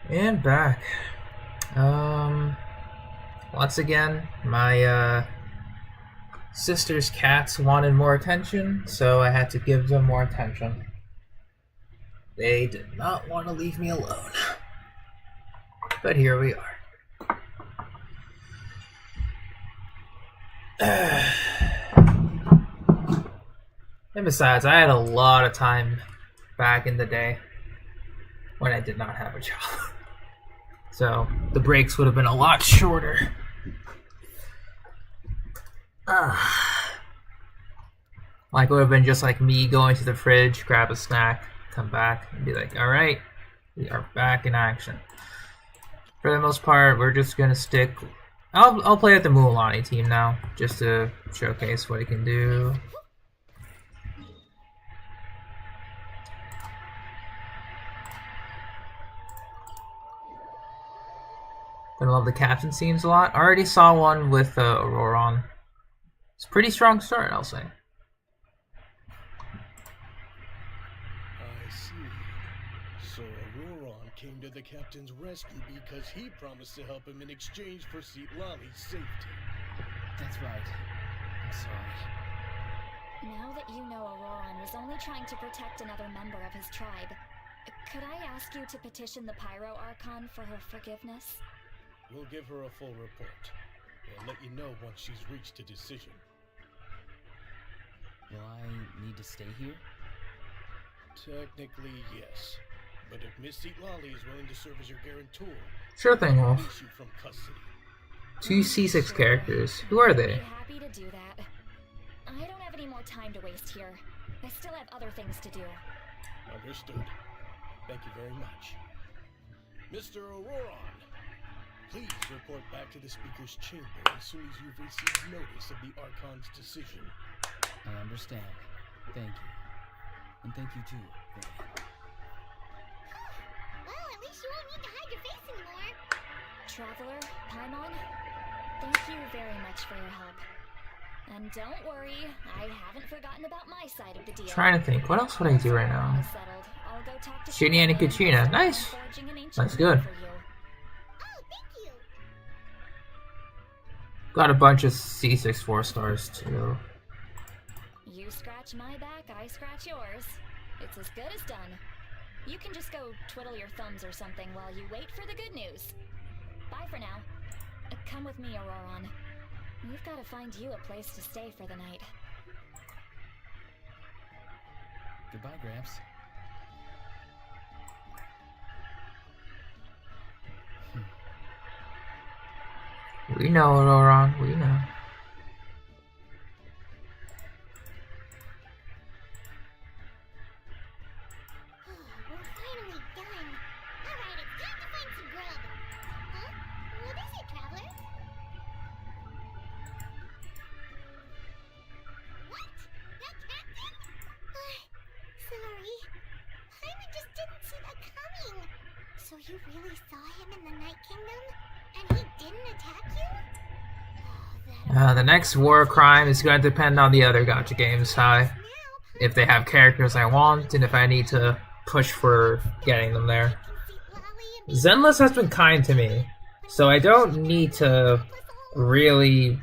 And back. Once again, my sister's cats wanted more attention, so I had to give them more attention. They did not want to leave me alone. But here we are. And besides, I had a lot of time back in the day when I did not have a job. So the breaks would have been a lot shorter. Like it would have been just like me going to the fridge, grab a snack, come back, and be like, alright, we are back in action. For the most part, we're just gonna stick. I'll play at the Mualani team now, just to showcase what he can do. Gonna love the captain scenes a lot. I already saw one with Auroron. It's a pretty strong start, I'll say. I see. So Auroron came to the captain's rescue because he promised to help him in exchange for Xilolen's safety. That's right. I'm sorry. Now that you know Auroron was only trying to protect another member of his tribe, could I ask you to petition the Pyro Archon for her forgiveness? We'll give her a full report. We'll let you know once she's reached a decision. Will I need to stay here? Technically, yes. But if Miss Xilolen is willing to serve as your guarantor, Sure thing, we'll Wolf. release you from custody. 2 C6 characters. Who are I'd they? be happy to do that. I don't have any more time to waste here. I still have other things to do. Understood. Thank you very much. Mr. Auroron, please report back to the Speaker's chamber as soon as you've received notice of the Archon's decision. I understand. Thank you. And thank you too, Granny. Well, at least you won't need to hide your face anymore. Traveler, Paimon, thank you very much for your help. And don't worry, I haven't forgotten about my side of the deal. Trying to think. What else would I do right now? I'll go talk to Shiny and Kachina. Nice. That's good. Oh, thank you. Got a bunch of C6 4-stars too. You scratch my back, I scratch yours. It's as good as done. You can just go twiddle your thumbs or something while you wait for the good news. Bye for now. Come with me, Auroron. We've got to find you a place to stay for the night. Goodbye, Gramps. We know, Auroron. We know. We're finally done. Alright, it's time to find some grub. Huh? What is it, Traveler? What? That captain? Sorry. Paimon just didn't see that coming. So you really saw him in the Night Kingdom? And he didn't attack you? Oh, The next war crime is going to depend on the other gacha games, if they have characters I want, and if I need to push for getting them there. Zenless has been kind to me, so I don't need to really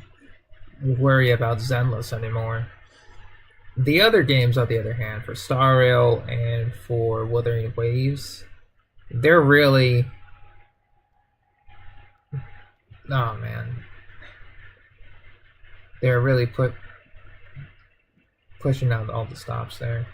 worry about Zenless anymore. The other games, on the other hand, for Star Rail and for Wuthering Waves, they're really... Oh man. They're really pushing out all the stops there.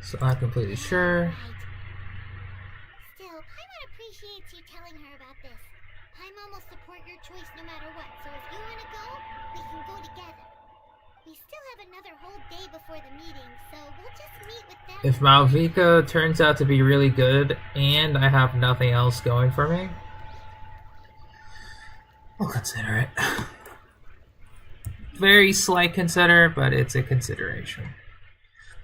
So I'm completely sure. Still, Paimon appreciates you telling her about this. Paimon will support your choice no matter what, so if you want to go, we can go together. We still have another whole day before the meeting, so we'll just meet with them If Malvika turns out to be really good and I have nothing else going for me, I'll consider it. Very slight consider, but it's a consideration.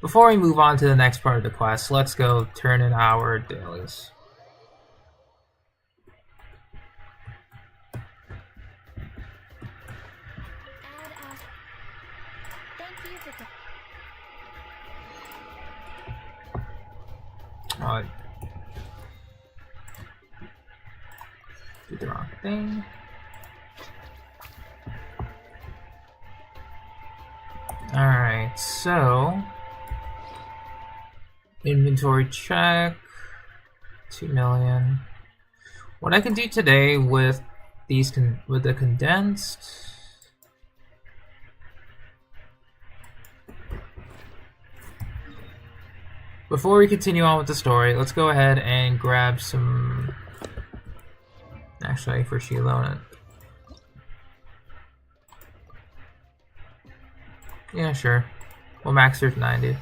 Before we move on to the next part of the quest, let's go turn in our dailies. Thank you for. Oh, did the wrong thing. Alright, so inventory check, 2 million. What I can do today with these with the condensed, before we continue on with the story, let's go ahead and grab some, actually for Xilonen. Yeah, sure. We'll max her to 90.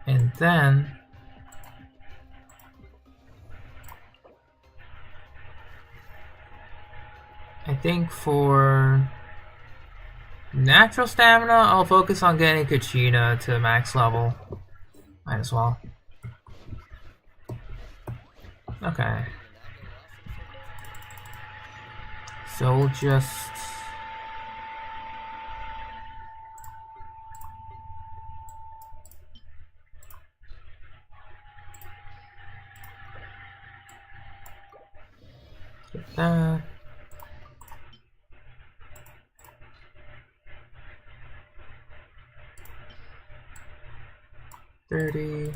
And then I think for natural stamina, I'll focus on getting Kachina to max level. Might as well. Okay. So we'll just... get that. $30.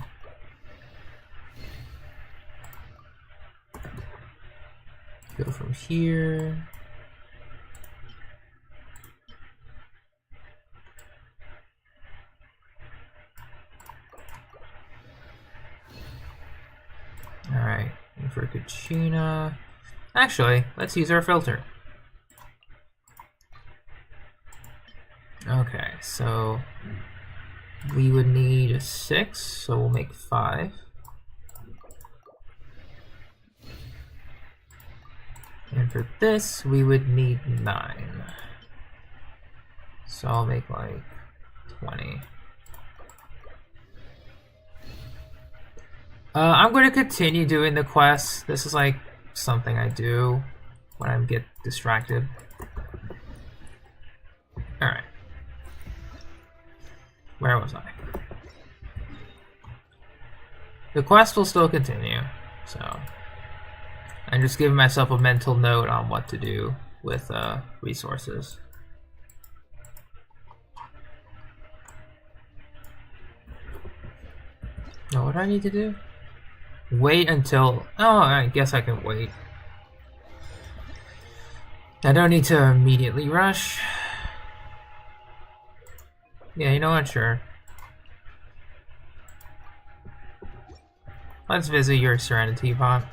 Go from here. Alright, and for Kachina. Actually, let's use our filter. Okay, so we would need 6, so we'll make 5. And for this, we would need 9. So I'll make like 20. I'm going to continue doing the quests. This is like something I do when I get distracted. Alright. Where was I? The quest will still continue, so I'm just giving myself a mental note on what to do with resources. Now, what do I need to do? Wait until... Oh, I guess I can wait. I don't need to immediately rush. Yeah, you know what? Sure. Let's visit your Serenity Pot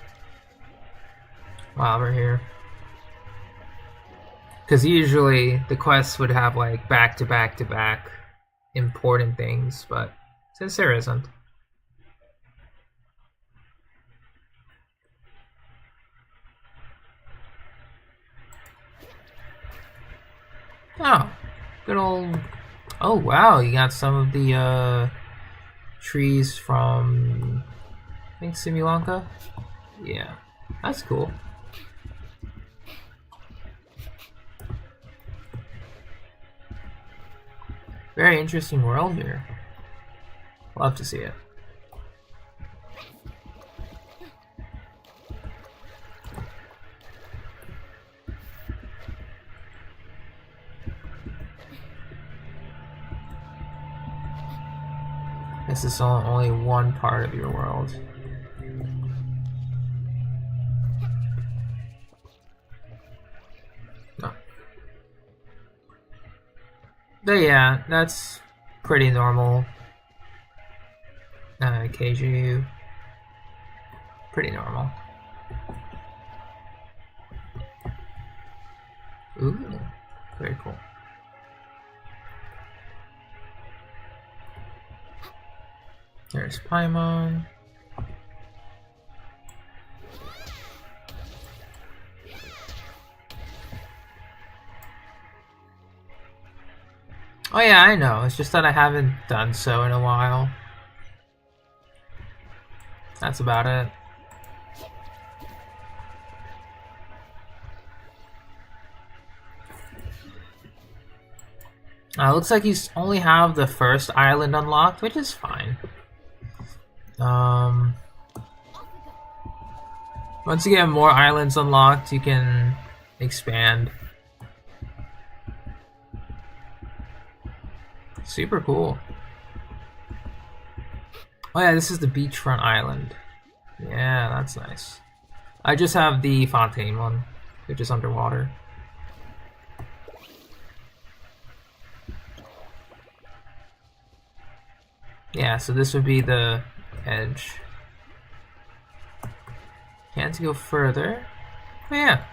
while we're here. Because usually the quests would have like back-to-back-to-back important things, but since there isn't. Oh, good old... Oh wow, you got some of the trees from, I think, Simulanka? Yeah, that's cool. Very interesting world here. Love to see it. This is only one part of your world. No. But yeah, that's pretty normal. KGU. Pretty normal. Ooh, very cool. There's Paimon. Oh yeah, I know. It's just that I haven't done so in a while. That's about it. Looks like you only have the first island unlocked, which is fine. Once you get more islands unlocked, you can expand. Super cool. Oh yeah, this is the beachfront island. Yeah, that's nice. I just have the Fontaine one, which is underwater. Yeah, so this would be the edge. Can't go further. Oh yeah,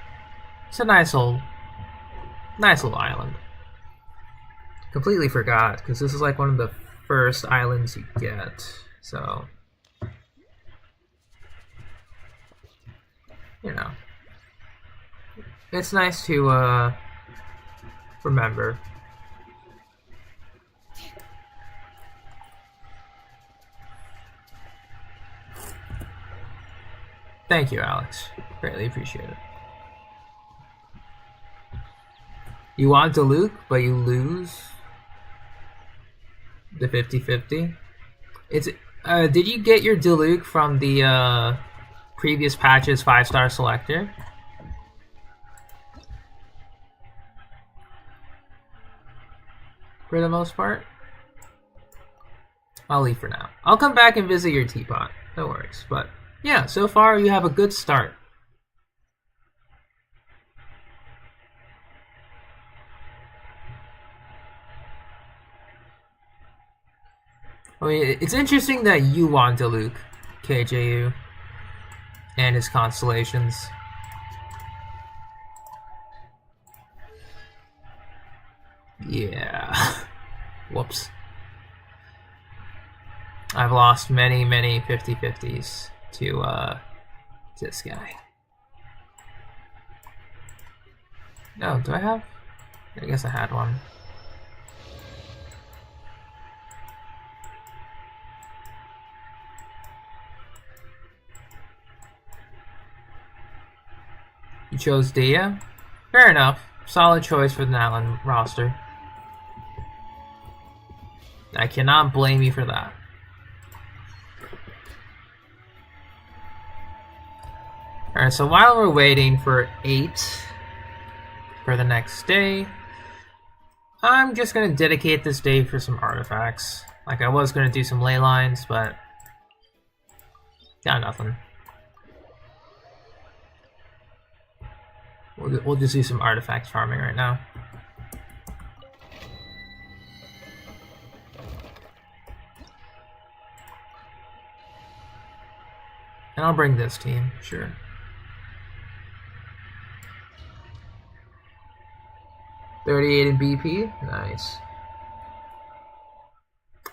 it's a nice little island. Completely forgot, because this is like one of the first islands you get, so you know, it's nice to remember. Thank you, Alex. Greatly appreciate it. You want to Luke, but you lose the 50-50. It's did you get your Diluc from the previous patch's 5-star selector? For the most part? I'll leave for now. I'll come back and visit your teapot. No worries. But yeah, so far you have a good start. I mean, it's interesting that you want Diluc, KJU, and his constellations. Yeah. Whoops. I've lost many 50-50s to this guy. No, do I have? I guess I had one. You chose Dia? Fair enough. Solid choice for the Natlan roster. I cannot blame you for that. Alright, so while we're waiting for 8 for the next day, I'm just going to dedicate this day for some artifacts. Like, I was going to do some ley lines, but got nothing. We'll just do some artifact farming right now. And I'll bring this team, sure. $38 in BP? Nice.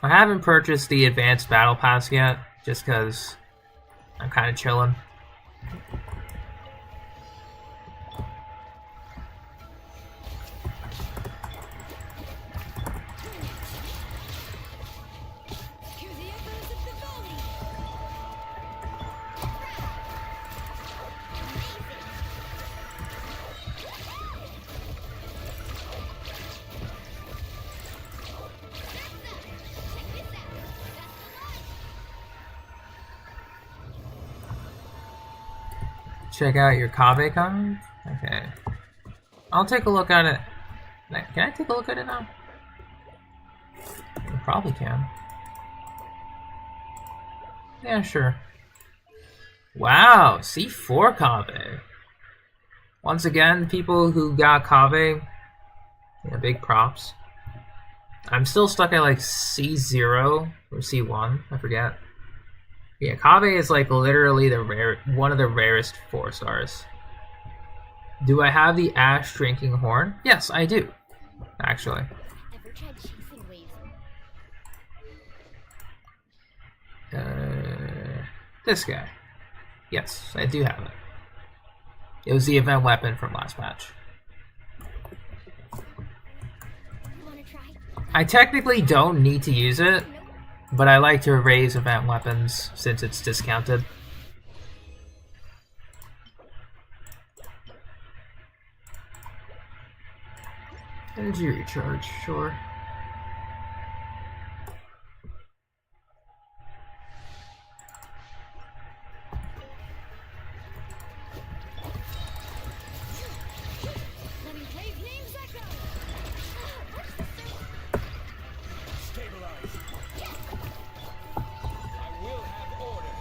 I haven't purchased the advanced battle pass yet, just because I'm kind of chilling. Check out your Kave comment? Okay. I'll take a look at it. Can I take a look at it now? I probably can. Yeah, sure. Wow, C4 Kave. Once again, people who got Kave, yeah, big props. I'm still stuck at like C0 or C1, I forget. Yeah, Kave is like literally the one of the rarest 4-stars. Do I have the Ash Drinking Horn? Yes, I do. Actually. Ever tried chasing waves? This guy. Yes, I do have it. It was the event weapon from last patch. Wanna try? I technically don't need to use it, but I like to raise event weapons since it's discounted. Energy recharge, sure. Let me play names echo! Stabilize. I will have order.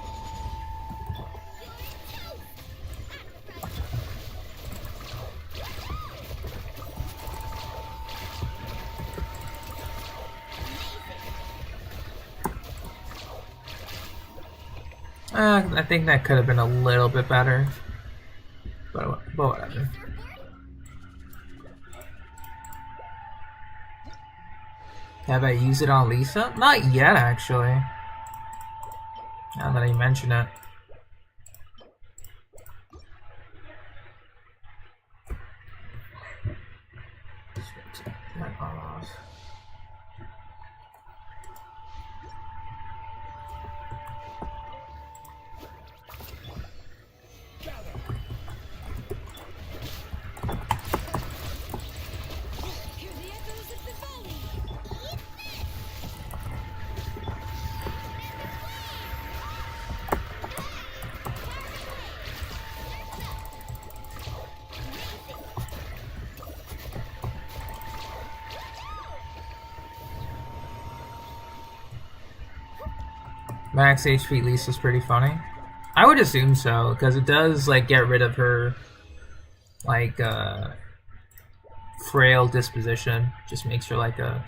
I think that could have been a little bit better, but whatever. Have I used it on Lisa? Not yet, actually. Now that I mention it. Hear the echoes of Vivaldi! Max HP Lisa's pretty funny. I would assume so, because it does like get rid of her like frail disposition. Just makes her like a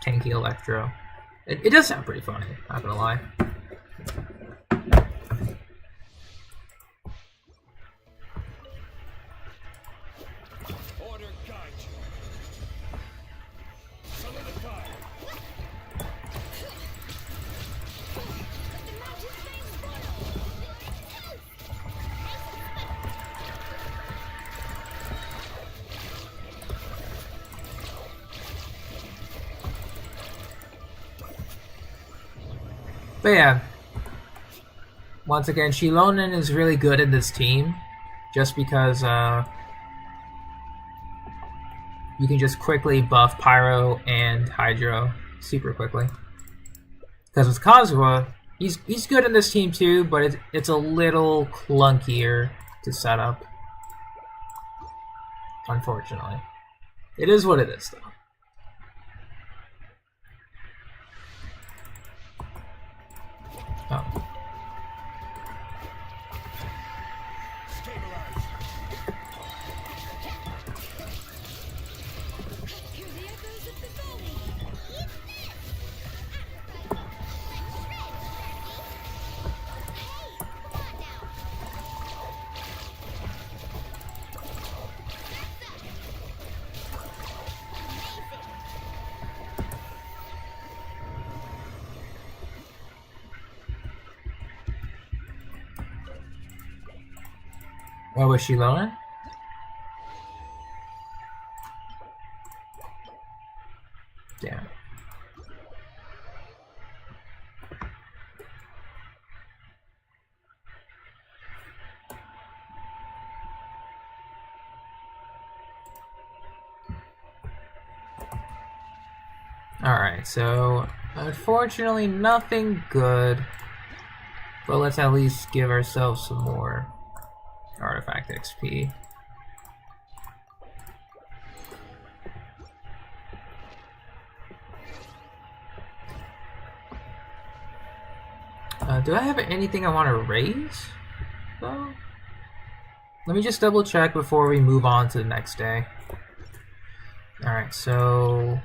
tanky Electro. It does sound pretty funny, not gonna lie. Order guide you. Solidify. The mountain flames boil! But yeah, once again, Xilonen is really good in this team, just because you can just quickly buff Pyro and Hydro super quickly. Because with Kazuha, he's good in this team too, but it's a little clunkier to set up. Unfortunately, it is what it is, though. Oh. Stabilize. Hear the echoes of Vivaldi! What was Xilonen? Damn. Alright, so unfortunately nothing good, but let's at least give ourselves some more artifact XP. Do I have anything I want to raise, though? Let me just double check before we move on to the next day. Alright, so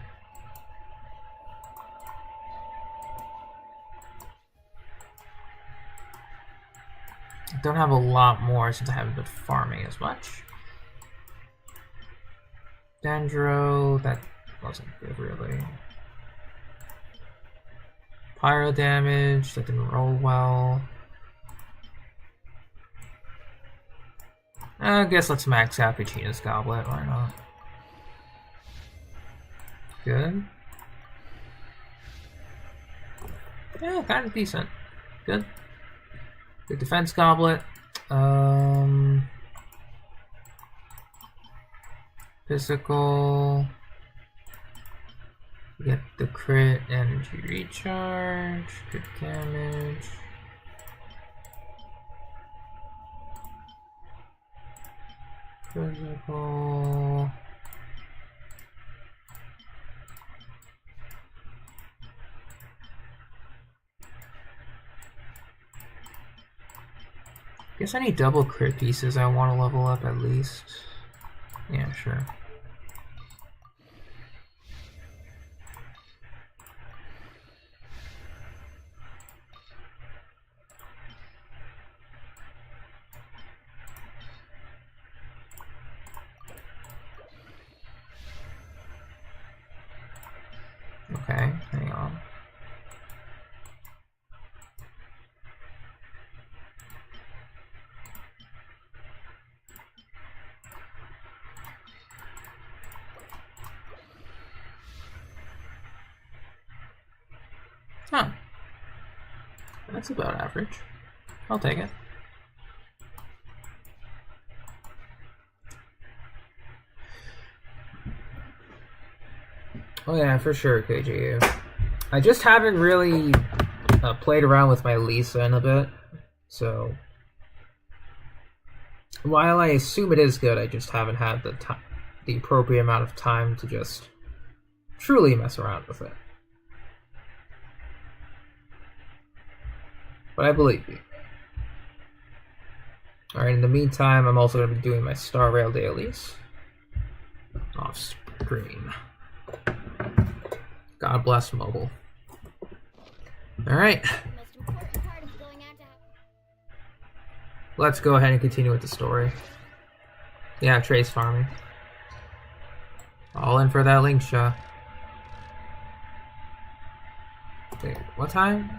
I don't have a lot more since I haven't been farming as much. Dendro, that wasn't good really. Pyro damage, that didn't roll well. I guess let's max out Pachina's Goblet, why not? Good. Yeah, kind of decent. Good. Good defense Goblet. Physical. Get the crit energy recharge. Good damage. Physical. Guess I need double crit pieces. I want to level up at least. Yeah, sure. Okay, hang on. Huh. That's about average. I'll take it. Oh yeah, for sure, KJU. I just haven't really played around with my Lisa in a bit, so while I assume it is good, I just haven't had the appropriate amount of time to just truly mess around with it. But I believe you. Alright, in the meantime, I'm also going to be doing my Star Rail dailies off screen. God bless mobile. Alright. Let's go ahead and continue with the story. Yeah, Trace farming. All in for that link shot. Wait, what time?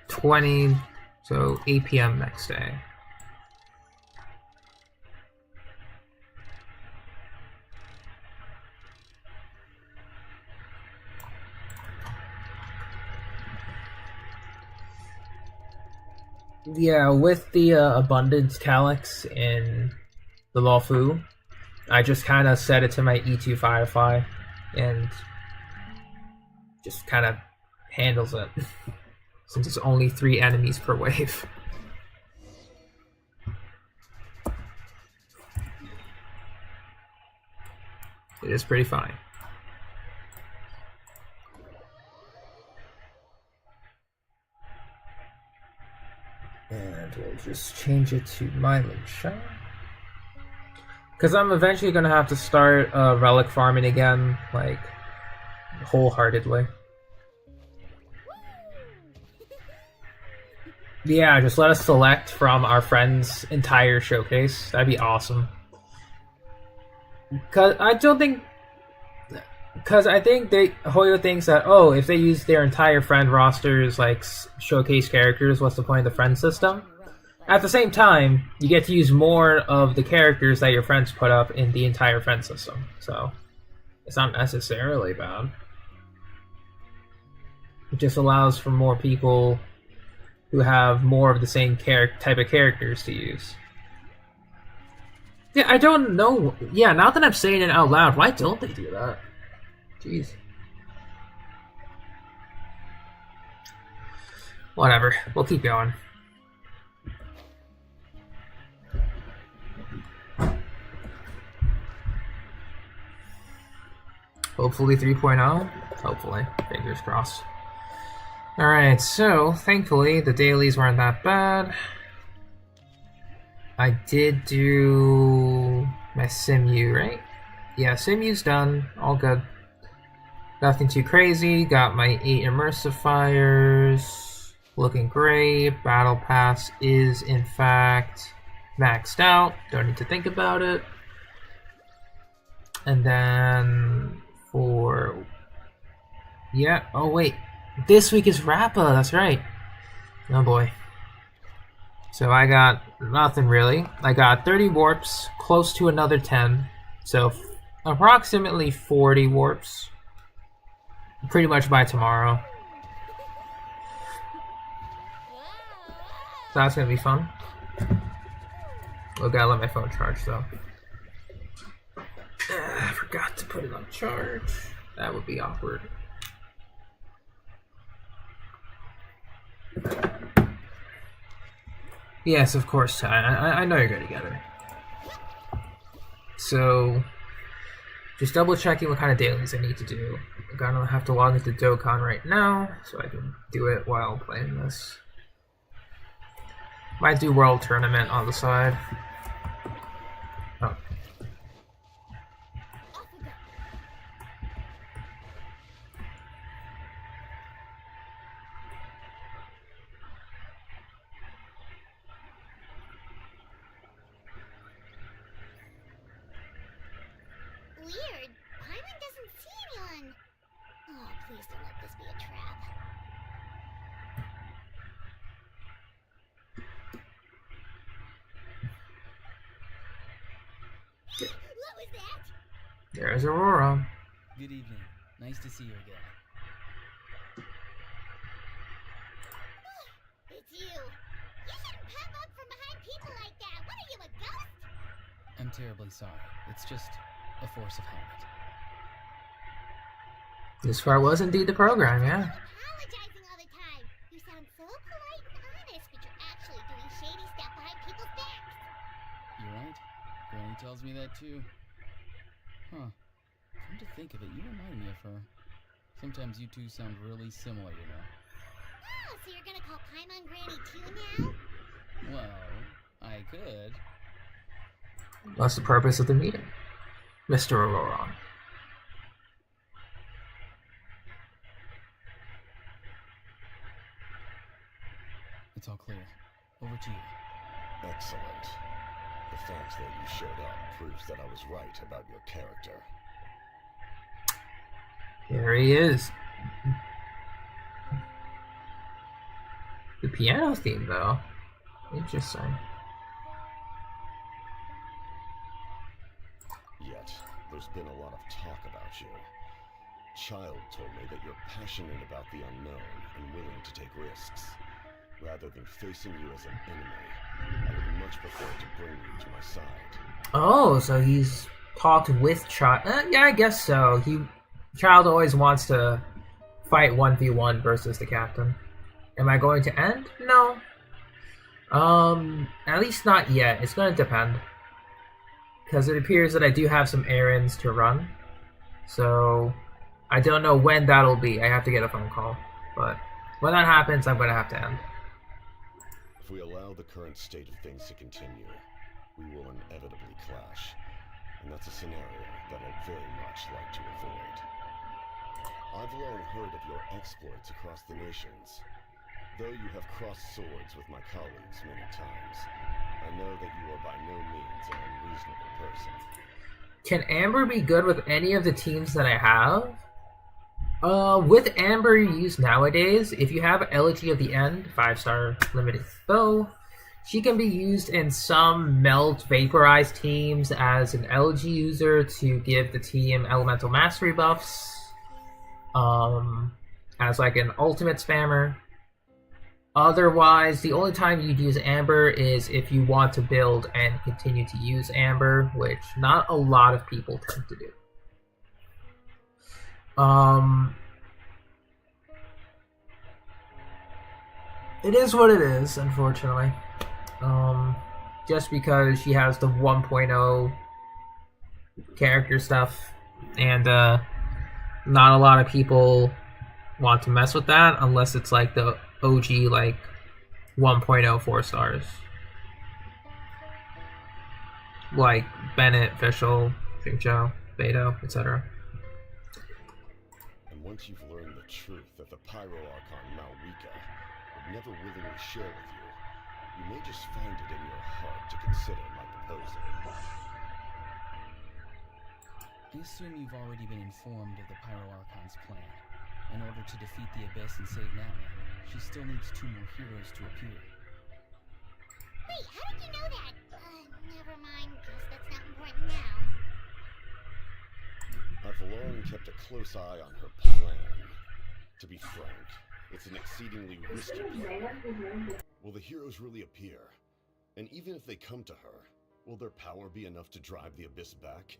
20, so 8 p.m. next day. Yeah, with the abundance calyx in the Lawfu, I just kind of set it to my E2 Firefly and just kind of handles it. Since it's only 3 enemies per wave. It is pretty fine. And we'll just change it to my link shot. Because I'm eventually going to have to start relic farming again, like, wholeheartedly. Yeah, just let us select from our friend's entire showcase. That'd be awesome. Because I think Hoyo thinks that, oh, if they use their entire friend roster's like showcase characters, what's the point of the friend system? At the same time, you get to use more of the characters that your friends put up in the entire friend system. So it's not necessarily bad. It just allows for more people who have more of the same type of characters to use. Yeah, I don't know. Yeah, now that I'm saying it out loud, why don't they do that? Jeez. Whatever, we'll keep going. Hopefully 3.0. Hopefully. Fingers crossed. Alright, so thankfully the dailies weren't that bad. I did do my Simu, right? Yeah, Simu's done. All good. Nothing too crazy. Got my 8 immersive fires. Looking great. Battle Pass is in fact maxed out. Don't need to think about it. And then for... Yeah, oh wait. This week is Rappa, that's right. Oh boy. So I got nothing really. I got 30 warps, close to another 10. So approximately 40 warps. Pretty much by tomorrow. So that's gonna be fun. Oh, gotta let my phone charge though. I forgot to put it on charge. That would be awkward. Yes, of course, Ty. I know you're gonna get it. So, just double checking what kind of dailies I need to do. I'm gonna have to log into Dokkan right now, so I can do it while playing this. Might do World Tournament on the side. Oh. Weird. Paimon doesn't see anyone. Oh, please don't let this be a trap. What was that? There's Aurora. Good evening. Nice to see you again. It's you. You shouldn't pop up from behind people like that. What are you, a ghost? I'm terribly sorry. It's just a force of habit. This part was indeed the program, yeah. Apologizing all the time. You sound so polite and honest, but you're actually doing shady stuff behind people's backs. You're right. Granny tells me that too. Huh. Come to think of it, you remind me of her. Sometimes you two sound really similar, you know. Oh, so you're gonna call Paimon Granny too now? Well, I could. What's the purpose of the meeting, Mr. Aurora? It's all clear. Over to you. Excellent. The fact that you showed up proves that I was right about your character. Here he is. The piano theme, though. Interesting. Yet, there's been a lot of talk about you. Child told me that you're passionate about the unknown and willing to take risks. Rather than facing you as an enemy, I would much prefer to bring you to my side. Oh, so he's talked with Child. Yeah, I guess so. Child always wants to fight 1v1 versus the captain. Am I going to end? No. At least not yet. It's going to depend. Because it appears that I do have some errands to run. So, I don't know when that'll be. I have to get a phone call. But when that happens, I'm going to have to end. If we allow the current state of things to continue, we will inevitably clash. And that's a scenario that I'd very much like to avoid. I've long heard of your exploits across the nations. Though you have crossed swords with my colleagues many times, I know that you are by no means an unreasonable person. Can Amber be good with any of the teams that I have? With Amber used nowadays, if you have Elegy of the End, 5-star limited bow, she can be used in some melt vaporized teams as an Elegy user to give the team elemental mastery buffs, as like an ultimate spammer. Otherwise, the only time you'd use Amber is if you want to build and continue to use Amber, which not a lot of people tend to do. It is what it is, unfortunately. Just because she has the 1.0 character stuff, and not a lot of people want to mess with that unless it's like the OG like 1.0 4 stars. Like Bennett, Fischl, Fincho, Beto, etc. And once you've learned the truth that the Pyro Archon Malwika would never willingly share with you, you may just find it in your heart to consider my proposal. I assume you've already been informed of the Pyro Archon's plan. In order to defeat the Abyss and save Natlan, she still needs 2 more heroes to appear. Wait, how did you know that? Never mind. Guess that's not important now. I've long kept a close eye on her plan. To be frank, it's an exceedingly risky plan. Will the heroes really appear? And even if they come to her, will their power be enough to drive the Abyss back?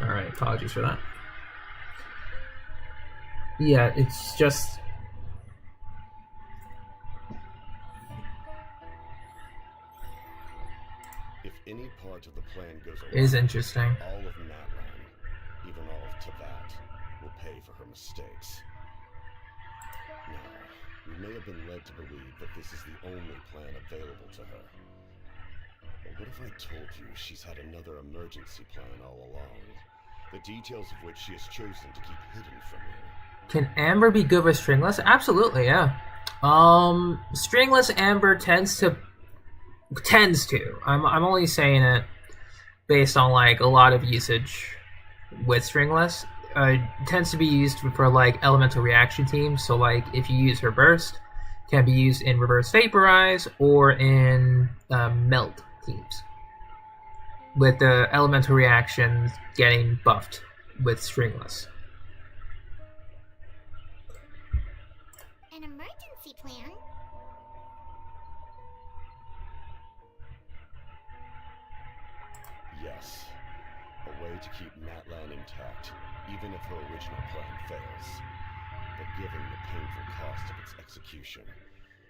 Alright, apologies for that. Yeah, it's just... If any part of the plan goes It is awry, interesting. all of Natlan, even all of Teyvat, will pay for her mistakes. Now, we may have been led to believe that this is the only plan available to her. But what if I told you she's had another emergency plan all along? The details of which she has chosen to keep hidden from you. Can Amber be good with Stringless? Absolutely, yeah. Stringless Amber tends to. I'm only saying it based on like a lot of usage with Stringless. Tends to be used for like elemental reaction teams. So like if you use her burst, can be used in reverse vaporize or in melt teams. With the elemental reactions getting buffed with Stringless. An emergency plan? Yes, a way to keep Natlan intact, even if her original plan fails. But given the painful cost of its execution,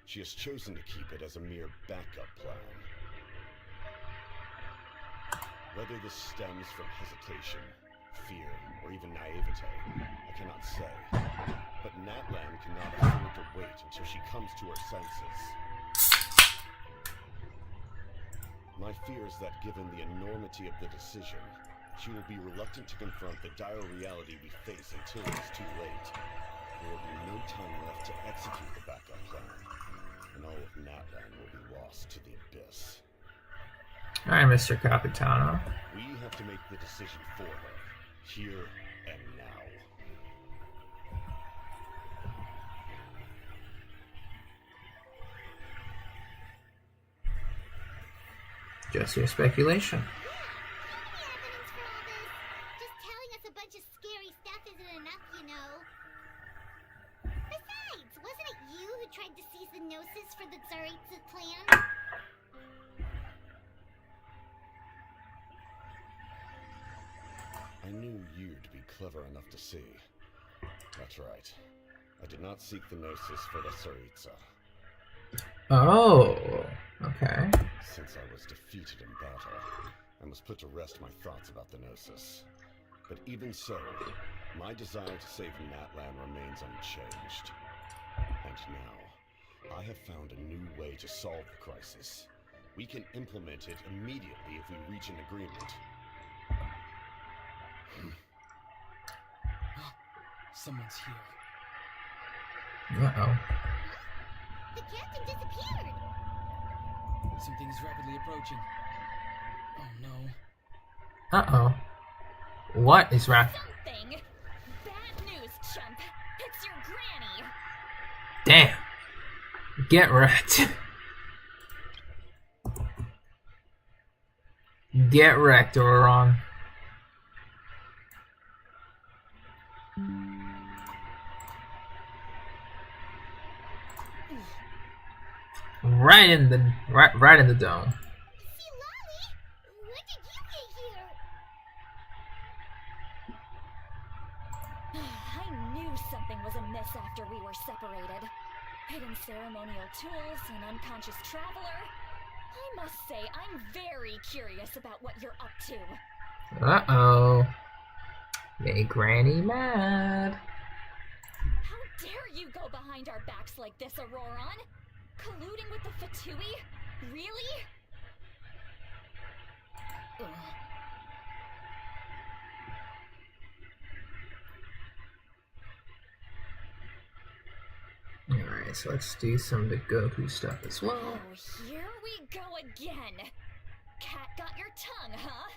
she has chosen to keep it as a mere backup plan. Whether this stems from hesitation, fear, or even naivete, I cannot say. But Natlan cannot afford to wait until she comes to her senses. My fear is that given the enormity of the decision, she will be reluctant to confront the dire reality we face until it is too late. There will be no time left to execute the backup plan, and all of Natlan will be lost to the Abyss. Alright, Mr. Capitano. We have to make the decision for her, here and now. Just your speculation. Evidence for all this. Just telling us a bunch of scary stuff isn't enough, you know. Besides, wasn't it you who tried to seize the Gnosis for the Tsaritsa plan? I knew you'd be clever enough to see. That's right. I did not seek the Gnosis for the Tsaritsa. Oh, okay. Since I was defeated in battle, I must put to rest my thoughts about the Gnosis. But even so, my desire to save Natlan remains unchanged. And now, I have found a new way to solve the crisis. We can implement it immediately if we reach an agreement. Someone's here. Uh-oh. The captain disappeared. Something's rapidly approaching. Oh no. Uh-oh. What is rap? Something. Bad news, chump. It's your granny. Damn. Get wrecked. Get wrecked, Oron. Right in the dome. Xilonen? When did you get here? I knew something was amiss after we were separated. Hidden ceremonial tools, an unconscious traveler. I must say, I'm very curious about what you're up to. Uh-oh. Make Granny mad. How dare you go behind our backs like this, Auroron? Colluding with the F2P? Really? Alright, so let's do some of the Goku stuff as well. Oh, here we go again. Cat got your tongue, huh?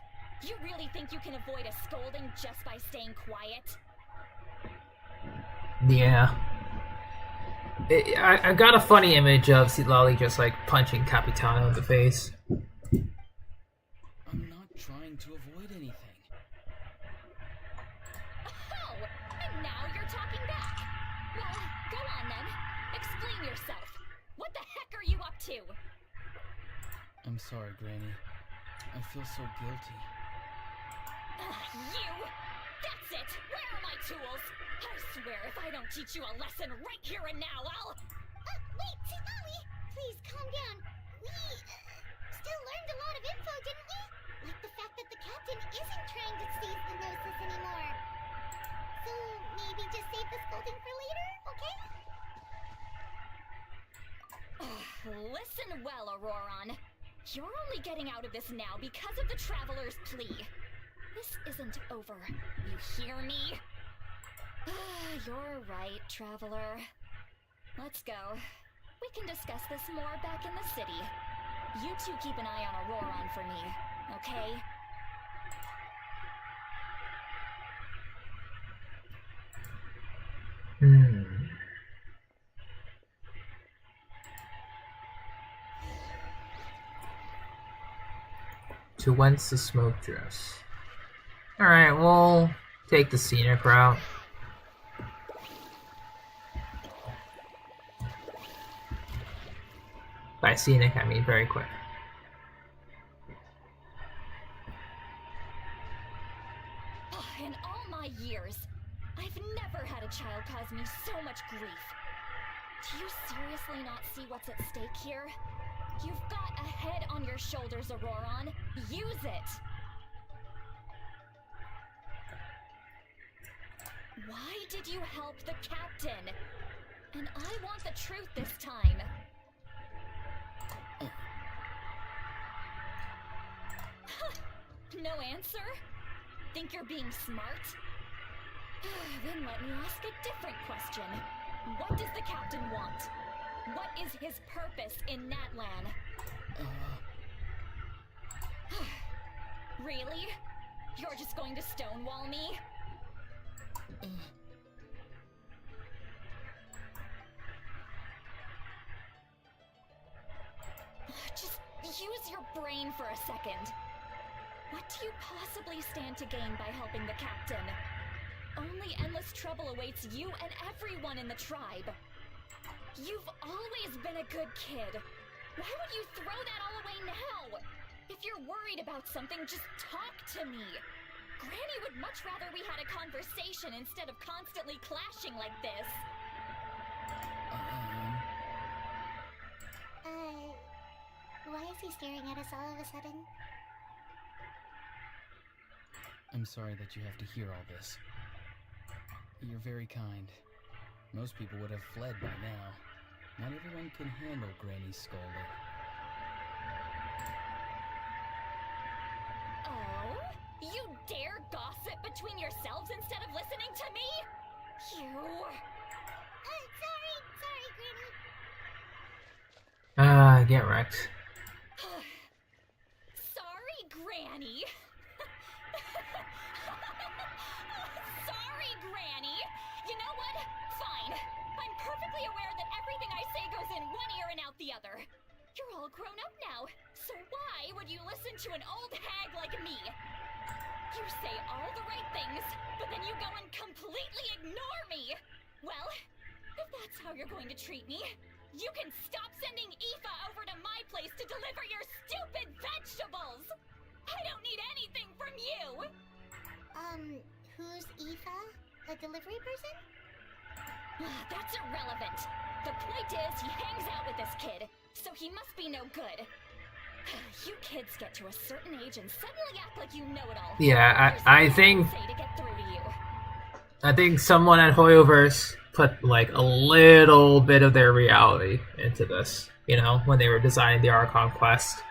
You really think you can avoid a scolding just by staying quiet? Yeah. I got a funny image of Lolly just like punching Capitano in the face. I'm not trying to avoid anything. Oh, and now you're talking back. Well, go on then. Explain yourself. What the heck are you up to? I'm sorry, Granny. I feel so guilty. You! That's it! Where are my tools? I swear if I don't teach you a lesson right here and now, I'll... Wait, Xilonen! Please, calm down. We, still learned a lot of info, didn't we? Like the fact that the captain isn't trying to seize the Gnosis anymore. So, maybe just save the scolding for later, okay? Listen well, Auroron. You're only getting out of this now because of the Traveler's plea. This isn't over. You hear me? You're right, Traveler. Let's go. We can discuss this more back in the city. You two keep an eye on Auroron for me, okay? To whence the smoke drifts. Alright, we'll take the scenic route. By scenic, I mean very quick. In all my years, I've never had a child cause me so much grief. Do you seriously not see what's at stake here? You've got a head on your shoulders, Auroron. Use it! Why did you help the captain? And I want the truth this time. No answer? Think you're being smart? Then let me ask a different question. What does the captain want? What is his purpose in Natlan? Really? You're just going to stonewall me? Just use your brain for a second. What do you possibly stand to gain by helping the captain? Only endless trouble awaits you and everyone in the tribe. You've always been a good kid. Why would you throw that all away now? If you're worried about something, just talk to me. Granny would much rather we had a conversation instead of constantly clashing like this. Why is he staring at us all of a sudden? I'm sorry that you have to hear all this. You're very kind. Most people would have fled by now. Not everyone can handle Granny's scolding. Oh? You dare gossip between yourselves instead of listening to me? You... Sorry, Granny. Get wrecked. Sorry, Granny. Sorry, Granny. You know what? Fine. I'm perfectly aware that everything I say goes in one ear and out the other. You're all grown up now, so why would you listen to an old hag like me? You say all the right things, but then you go and completely ignore me. Well, if that's how you're going to treat me, you can stop sending Aoife over to my place to deliver your stupid vegetables! I don't need anything from you! Who's Aoife? A delivery person? That's irrelevant. The point is, he hangs out with this kid, so he must be no good. You kids get to a certain age and suddenly act like you know it all. Yeah, I think Say to get through to you. I think someone at Hoyoverse put like a little bit of their reality into this. You know, when they were designing the Archon quest,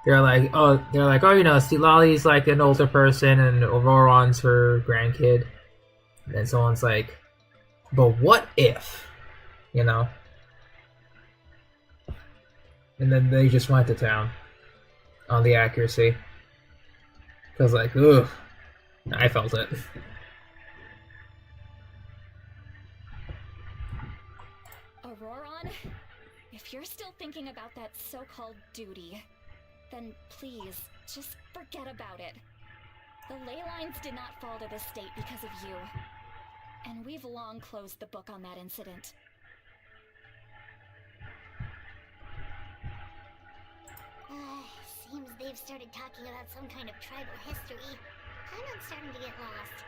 they're like, oh, you know, Stilali's like an older person and Auroron's her grandkid. And then someone's like, but what if, you know? And then they just went to town on the accuracy. Cause like, ugh, I felt it. Auroron, if you're still thinking about that so-called duty, then please, just forget about it. The ley lines did not fall to this state because of you. And we've long closed the book on that incident. Seems they've started talking about some kind of tribal history. I'm starting to get lost.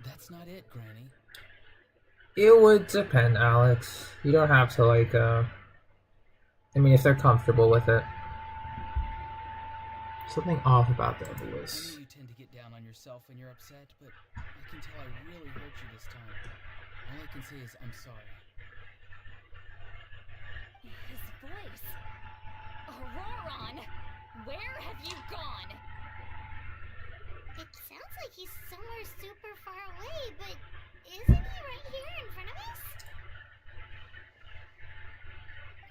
That's not it, Granny. It would depend, Alex. You don't have to like, I mean, if they're comfortable with it. Something off about that I voice. know you tend to get down on yourself when you're upset, but I can tell I really hurt you this time. All I can say is I'm sorry. His voice. Auroron, where have you gone? It sounds like he's somewhere super far away, but isn't he right here in front of us?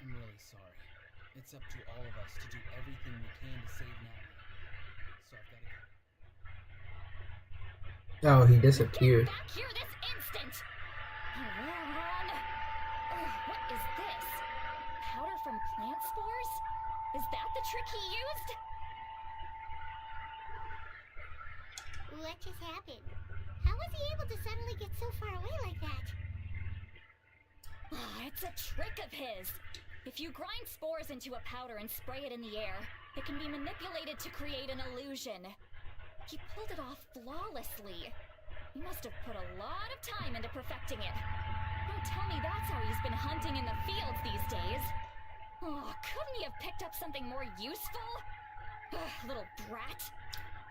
I'm really sorry. It's up to all of us to do everything we can to save Natlan. So I've got to go. Oh, he disappeared. Get back here this instant! Auroron! What is this? Powder from plant spores? Is that the trick he used? What just happened? How was he able to suddenly get so far away like that? It's a trick of his. If you grind spores into a powder and spray it in the air, it can be manipulated to create an illusion. He pulled it off flawlessly. He must have put a lot of time into perfecting it. Don't tell me that's how he's been hunting in the fields these days. Oh, couldn't he have picked up something more useful? Little brat.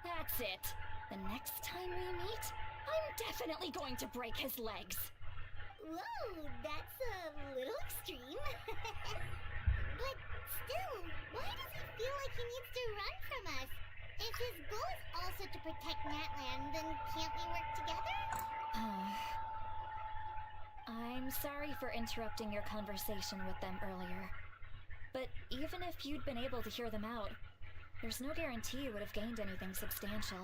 That's it. The next time we meet, I'm definitely going to break his legs. Whoa, that's a little extreme. But still, why does he feel like he needs to run from us? If his goal is also to protect Natlan, then can't we work together? I'm sorry for interrupting your conversation with them earlier. But even if you'd been able to hear them out, there's no guarantee you would have gained anything substantial.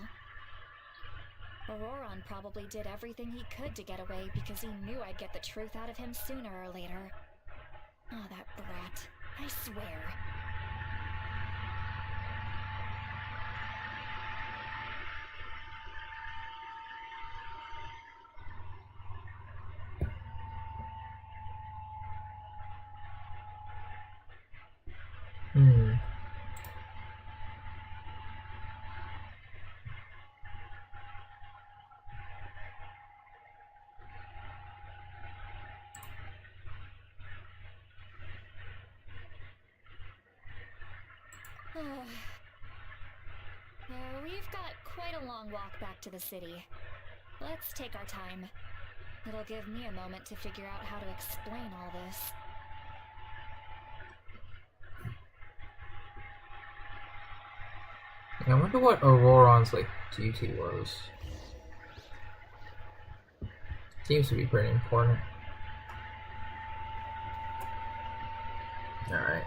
Auroron probably did everything he could to get away because he knew I'd get the truth out of him sooner or later. Oh, that brat. I swear. We've got quite a long walk back to the city. Let's take our time. It'll give me a moment to figure out how to explain all this. I wonder what Auroron's like duty was. Seems to be pretty important. Alright.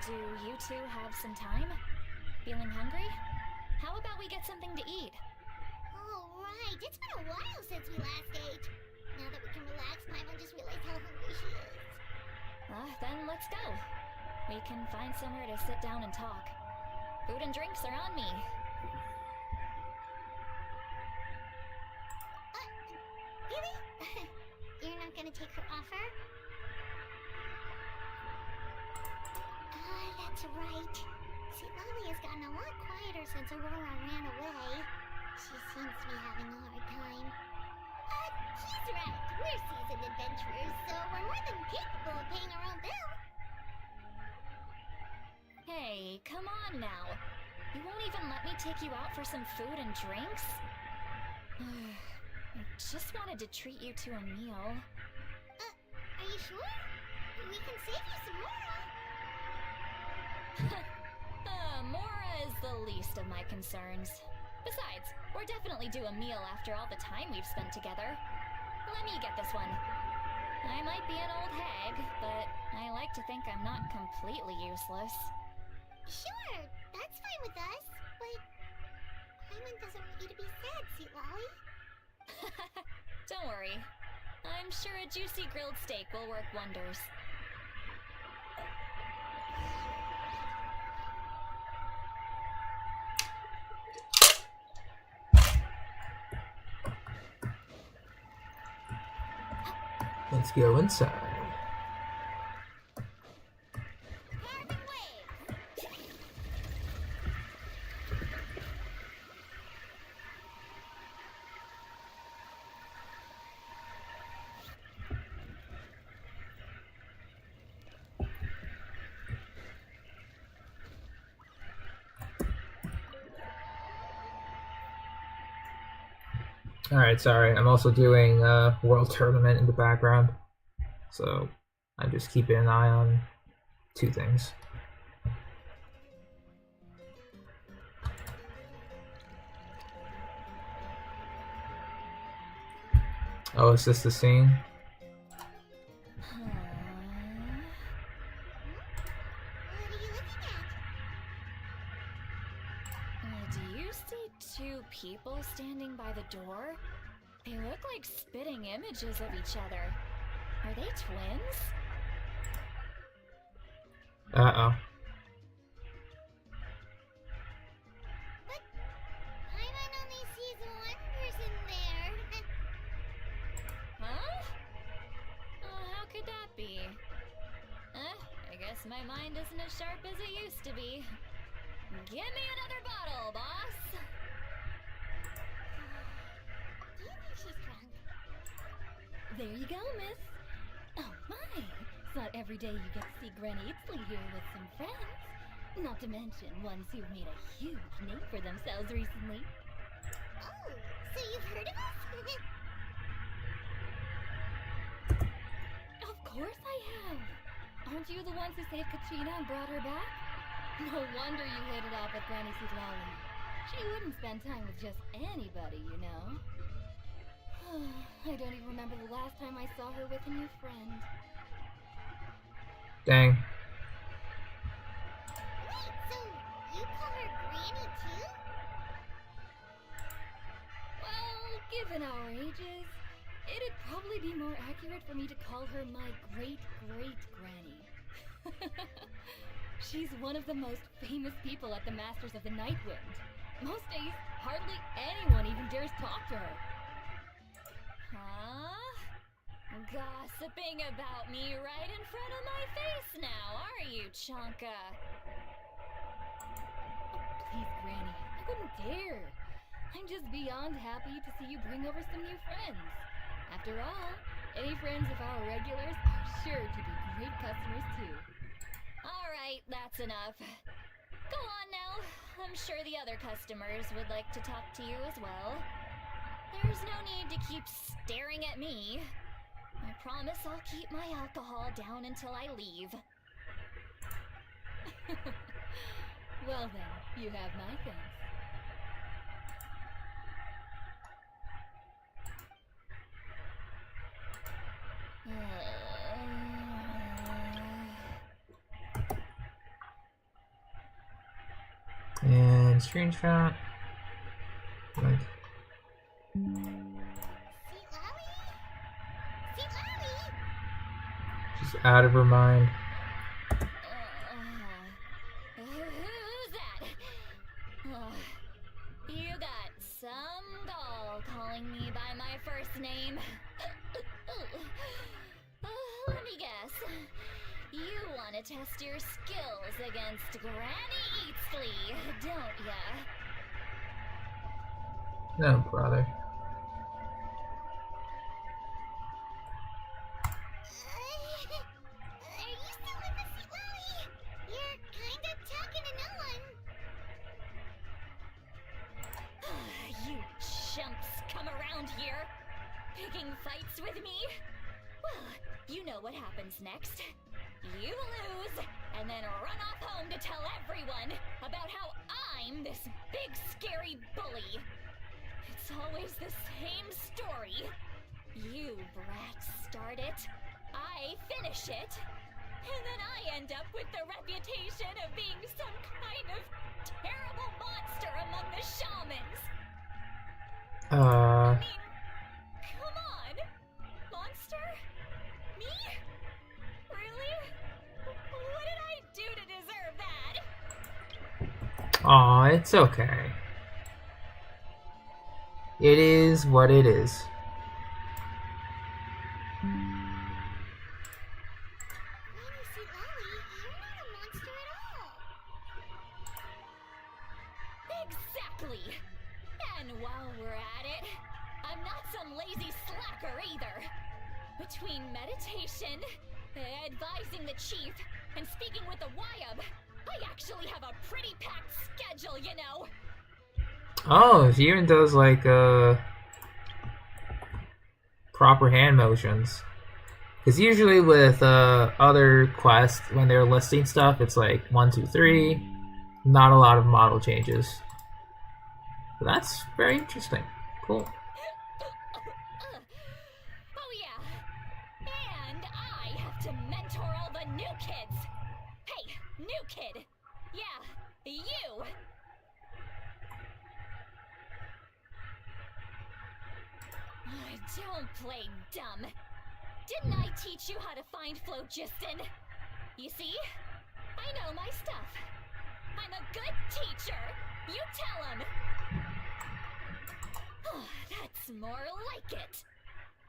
Do you two have some time? Feeling hungry? How about we get something to eat? Oh, right. It's been a while since we last ate. Now that we can relax, Paimon just realized how hungry she is. Then let's go. We can find somewhere to sit down and talk. Food and drinks are on me. Really? You're not gonna take her offer? That's right. See, Lolly has gotten a lot quieter since Aurora ran away. She seems to be having a hard time. She's right. We're seasoned adventurers, so we're more than capable of paying our own bill. Hey, come on now. You won't even let me take you out for some food and drinks? I just wanted to treat you to a meal. Are you sure? We can save you some more. Mora is the least of my concerns. Besides, we're definitely due a meal after all the time we've spent together. Let me get this one. I might be an old hag, but I like to think I'm not completely useless. Sure, that's fine with us, but Paimon doesn't want you to be sad, sweet Lolly. Don't worry. I'm sure a juicy grilled steak will work wonders. Let's go inside. Carbon wave! Alright, sorry. I'm also doing World Tournament in the background. So I'm just keeping an eye on two things. Oh, is this the scene? What are you looking at? Do you see two people standing by the door? They look like spitting images of each other. Are they twins? Uh-oh. But Paimon only sees one person there. Huh? How could that be? I guess my mind isn't as sharp as it used to be. Give me another bottle, boss! Do you think she's drunk? There you go, miss. Oh my! It's not every day you get to see Granny Itzley here with some friends. Not to mention ones who've made a huge name for themselves recently. Oh, so you've heard of us? Of course I have! Aren't you the ones who saved Katrina and brought her back? No wonder you hit it off with Granny Xilonen. She wouldn't spend time with just anybody, you know. I don't even remember the last time I saw her with a new friend. Dang. Wait, so you call her Granny too? Well, given our ages, it'd probably be more accurate for me to call her my great-great-granny. She's one of the most famous people at the Masters of the Nightwind. Most days, hardly anyone even dares talk to her. Huh? Gossiping about me right in front of my face now, are you, Chonka? Oh, please, Granny, I wouldn't dare. I'm just beyond happy to see you bring over some new friends. After all, any friends of our regulars are sure to be great customers too. Alright, that's enough. Go on now. I'm sure the other customers would like to talk to you as well. There's no need to keep staring at me. I promise I'll keep my alcohol down until I leave. Well then, you have my thanks. And screenshot. Right. See Lolly? She's out of her mind. You got some gall calling me by my first name. Let me guess. You want to test your skills against Granny Eatsley, don't ya? No, brother. Are you still with us, Xilonen? You're kinda talking to no one. You chumps come around here, picking fights with me? Well, you know what happens next. You lose, and then run off home to tell everyone about how I'm this big scary bully. It's always the same story. You brats start it, I finish it, and then I end up with the reputation of being some kind of terrible monster among the shamans. I mean, come on! Monster? Me? Really? What did I do to deserve that? Aw, it's okay. It is what it is. Granny Xilonen, you're not a monster at all. Exactly! And while we're at it, I'm not some lazy slacker either. Between meditation, advising the chief, and speaking with the Wyab, I actually have a pretty packed schedule, you know. Oh, she even does like proper hand motions. Because usually with other quests, when they're listing stuff, it's like 1, 2, 3. Not a lot of model changes. So that's very interesting. Cool. Oh yeah, and I have to mentor all the new kids. Hey, new kid. Yeah, you. Don't play dumb. Didn't I teach you how to find phlogiston? You see? I know my stuff. I'm a good teacher. You tell him. That's more like it.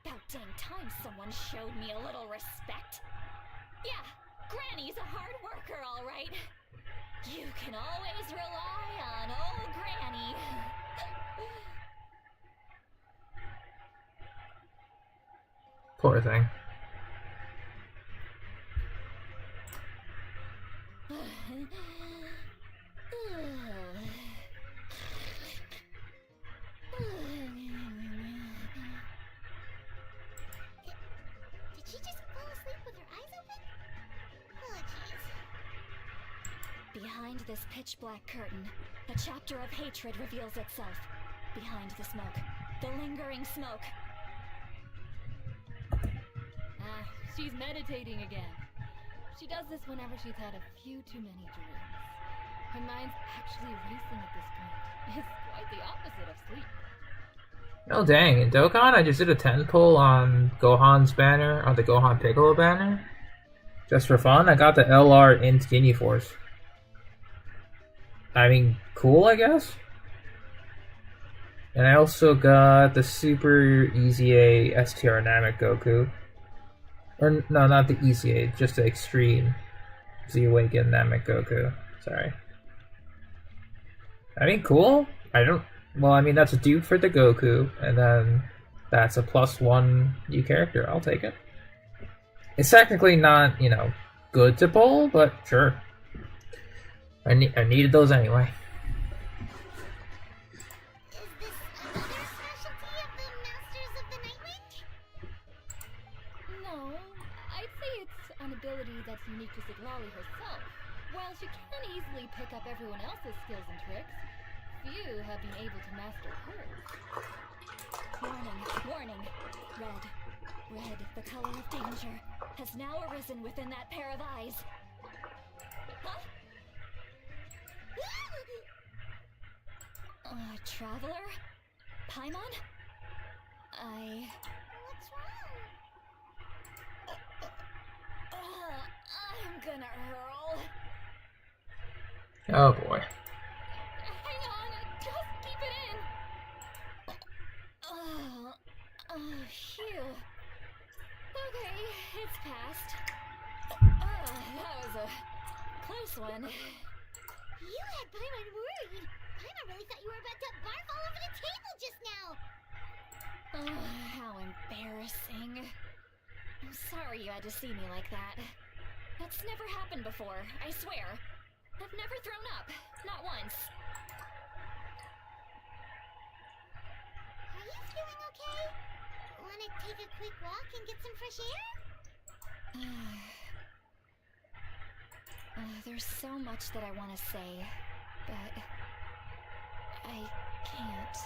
About dang time someone showed me a little respect. Yeah, Granny's a hard worker, all right. You can always rely on old Granny. Poor thing. Did she just fall asleep with her eyes open? Oh, jeez. Behind this pitch black curtain, a chapter of hatred reveals itself. Behind the smoke, the lingering smoke. She's meditating again. She does this whenever she's had a few too many drinks. Her mind's actually racing at this point. It's quite the opposite of sleep. Oh dang, in Dokkan I just did a 10 pull on Gohan's banner, on the Gohan Piccolo banner. Just for fun, I got the LR in Skinny Force. I mean, cool I guess? And I also got the Super EZA STR Namek Goku. Or, no, not the EZA, just the Extreme Z-Awaken Namek Goku. Sorry. I mean, cool. Well, I mean, that's a dupe for the Goku, and then that's a +1 new character. I'll take it. It's technically not, you know, good to pull, but sure. I needed those anyway. Is this another specialty of the Masters of the Nightwind? No, I'd say it's an ability that's unique to Xilonen herself. While she can easily pick up everyone else's skills and tricks, few have been able to master hers. Warning, warning. Red, the color of danger, has now arisen within that pair of eyes. Huh? Traveler? Paimon? What's wrong? I'm gonna hurl. Oh boy. Hang on, just keep it It's passed. That was a close one. You had Paimon worried. Paimon really thought you were about to barf all over the table just now. How embarrassing. I'm sorry you had to see me like that. That's never happened before, I swear. I've never thrown up. Not once. Are you feeling okay? Wanna take a quick walk and get some fresh air? There's so much that I want to say, but I can't.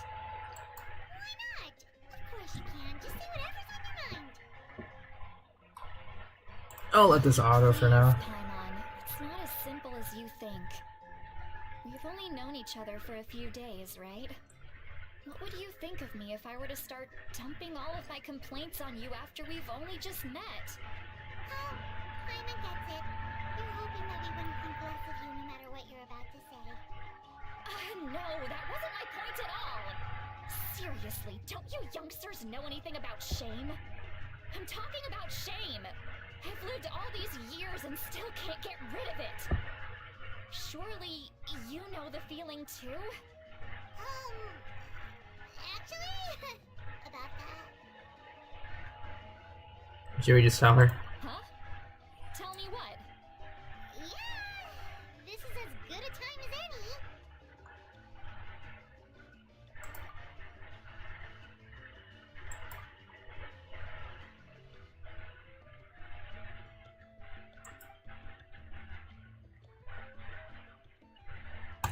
Why not? Of course you can. Just say whatever's on your mind. I'll let this auto for now. Paimon, it's not as simple as you think. We've only known each other for a few days, right? What would you think of me if I were to start dumping all of my complaints on you after we've only just met? Oh, Paimon gets it. You're hoping that we wouldn't think less of you no matter what you're about to say. No, that wasn't my point at all! Seriously, don't you youngsters know anything about shame? I'm talking about shame! I've lived all these years and still can't get rid of it! Surely, you know the feeling too? Actually, about that. Should we just tell her? Huh? Tell me what? Yeah, this is as good a time as any.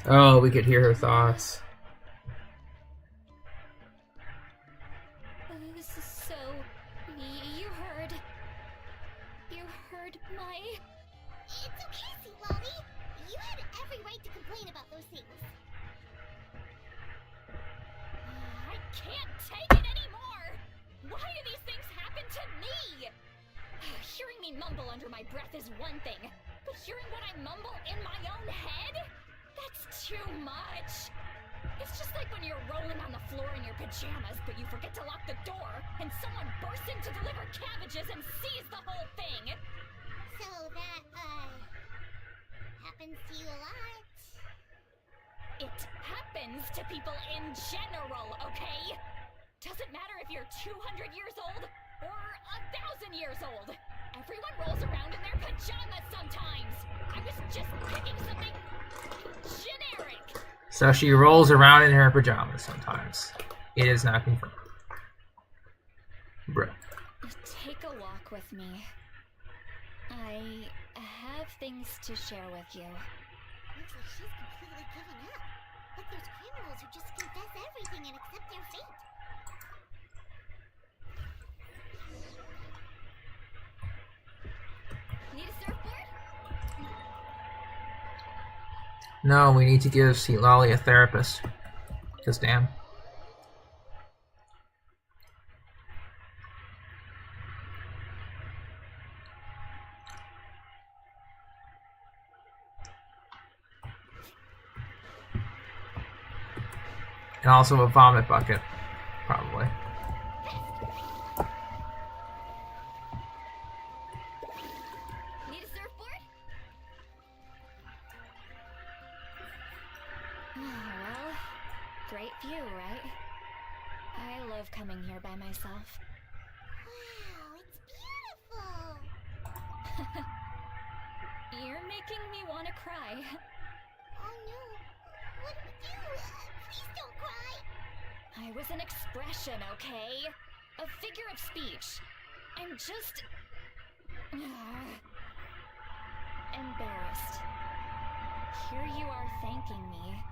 Oh, we could hear her thoughts. This is so... You heard my... It's okay, Xilonen. You had every right to complain about those things. I can't take it anymore! Why do these things happen to me? Hearing me mumble under my breath is one thing, but hearing what I mumble in my own head? That's too much! It's just like when you're rolling on the floor in your pajamas, but you forget to lock the door, and someone bursts in to deliver cabbages and sees the whole thing! So that, happens to you a lot. It happens to people in general, okay? Doesn't matter if you're 200 years old or 1,000 years old. Everyone rolls around in their pajamas sometimes. I was just picking something generic. So she rolls around in her pajamas sometimes. It is not confirmed. Bro. Take a walk with me. I have things to share with you. Looks like she's completely given up. Like there's criminals who just confess everything and accept their fate. Need a surfboard? No, we need to give Xilonen a therapist. Cause damn. And also a vomit bucket, probably. Need a surfboard? Well, great view, right? I love coming here by myself. Wow, it's beautiful. You're making me want to cry. Oh no, what do we do? Please don't cry. I was an expression, okay? A figure of speech. I'm just... embarrassed. Here you are thanking me.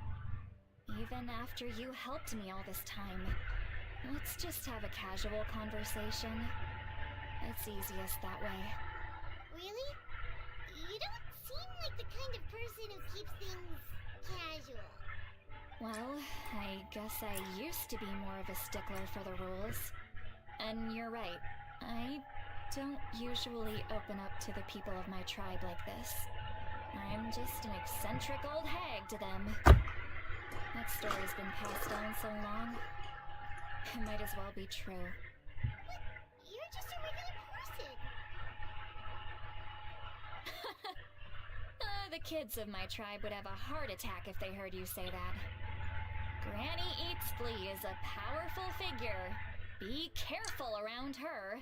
Even after you helped me all this time. Let's just have a casual conversation. It's easiest that way. Really? You don't seem like the kind of person who keeps things casual. Well, I guess I used to be more of a stickler for the rules. And you're right, I don't usually open up to the people of my tribe like this. I'm just an eccentric old hag to them. That story's been passed on so long, it might as well be true. But you're just a regular person. the kids of my tribe would have a heart attack if they heard you say that. Granny Eats Flea is a powerful figure. Be careful around her.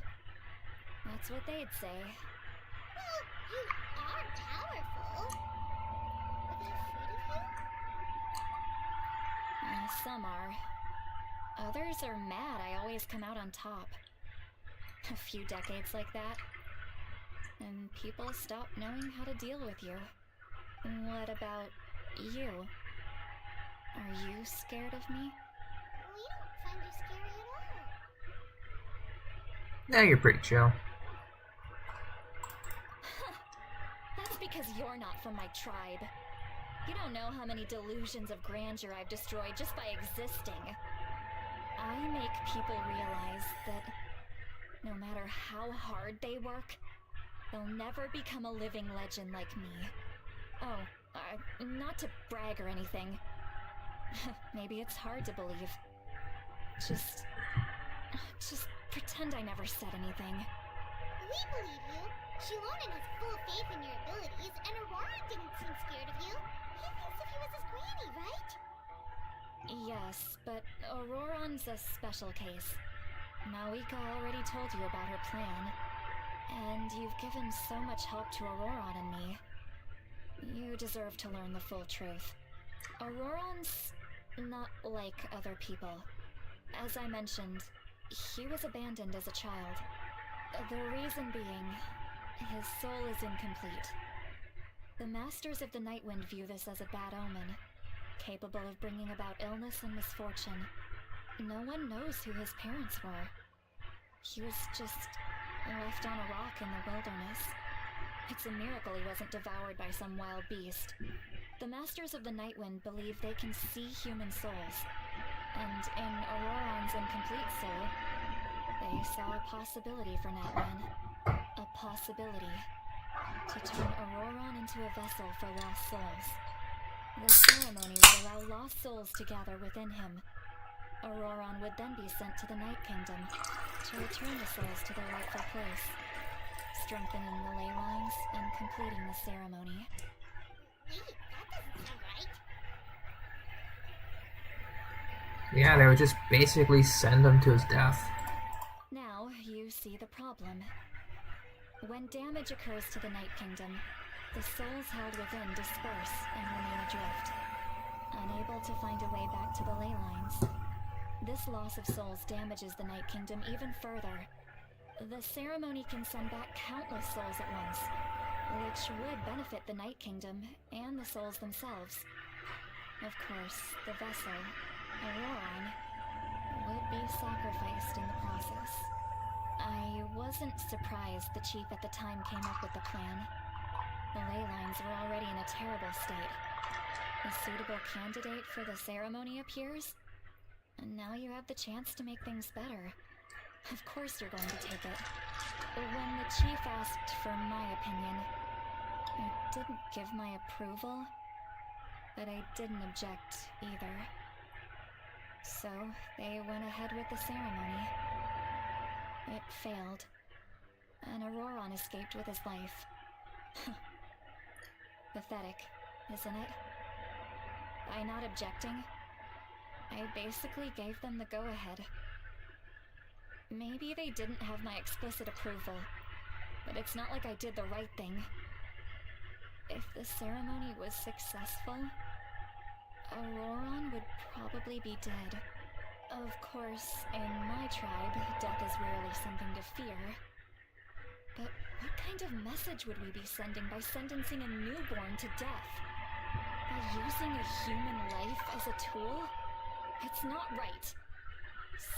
That's what they'd say. Well, you are powerful. Are they afraid of you? Some are. Others are mad I always come out on top. A few decades like that, and people stop knowing how to deal with you. What about you? Are you scared of me? We don't find you scary at all. Nah, you're pretty chill. That's because you're not from my tribe. You don't know how many delusions of grandeur I've destroyed just by existing. I make people realize that no matter how hard they work, they'll never become a living legend like me. Oh, not to brag or anything. Maybe it's hard to believe. Just pretend I never said anything. We believe you. Xilonen has full faith in your abilities, and Aurora didn't seem scared of you. He thinks of you as his granny, right? Yes, but Auroron's a special case. Malika already told you about her plan, and you've given so much help to Auroron and me. You deserve to learn the full truth. Auroron's not like other people. As I mentioned, he was abandoned as a child. The reason being, his soul is incomplete. The Masters of the Nightwind view this as a bad omen, capable of bringing about illness and misfortune. No one knows who his parents were. He was just left on a rock in the wilderness. It's a miracle he wasn't devoured by some wild beast. The Masters of the Nightwind believe they can see human souls, and in Auroron's incomplete soul, they saw a possibility for Natlan. A possibility to turn Auroron into a vessel for lost souls. The ceremony would allow lost souls to gather within him. Auroron would then be sent to the Night Kingdom to return the souls to their rightful place, strengthening the ley lines and completing the ceremony. Wait, that doesn't sound right. Yeah, they would just basically send him to his death. Now you see the problem. When damage occurs to the Night Kingdom, the souls held within disperse and remain adrift, unable to find a way back to the ley lines. This loss of souls damages the Night Kingdom even further. The ceremony can send back countless souls at once, which would benefit the Night Kingdom and the souls themselves. Of course, the vessel, Auroron, would be sacrificed in the process. I wasn't surprised the chief at the time came up with the plan. The ley lines were already in a terrible state. A suitable candidate for the ceremony appears, and now you have the chance to make things better. Of course you're going to take it. When the chief asked for my opinion, I didn't give my approval, but I didn't object either. So they went ahead with the ceremony. It failed, and Auroron escaped with his life. Pathetic, isn't it? By not objecting, I basically gave them the go-ahead. Maybe they didn't have my explicit approval, but it's not like I did the right thing. If the ceremony was successful, Auroron would probably be dead. Of course, in my tribe, death is rarely something to fear. But what kind of message would we be sending by sentencing a newborn to death? By using a human life as a tool? It's not right.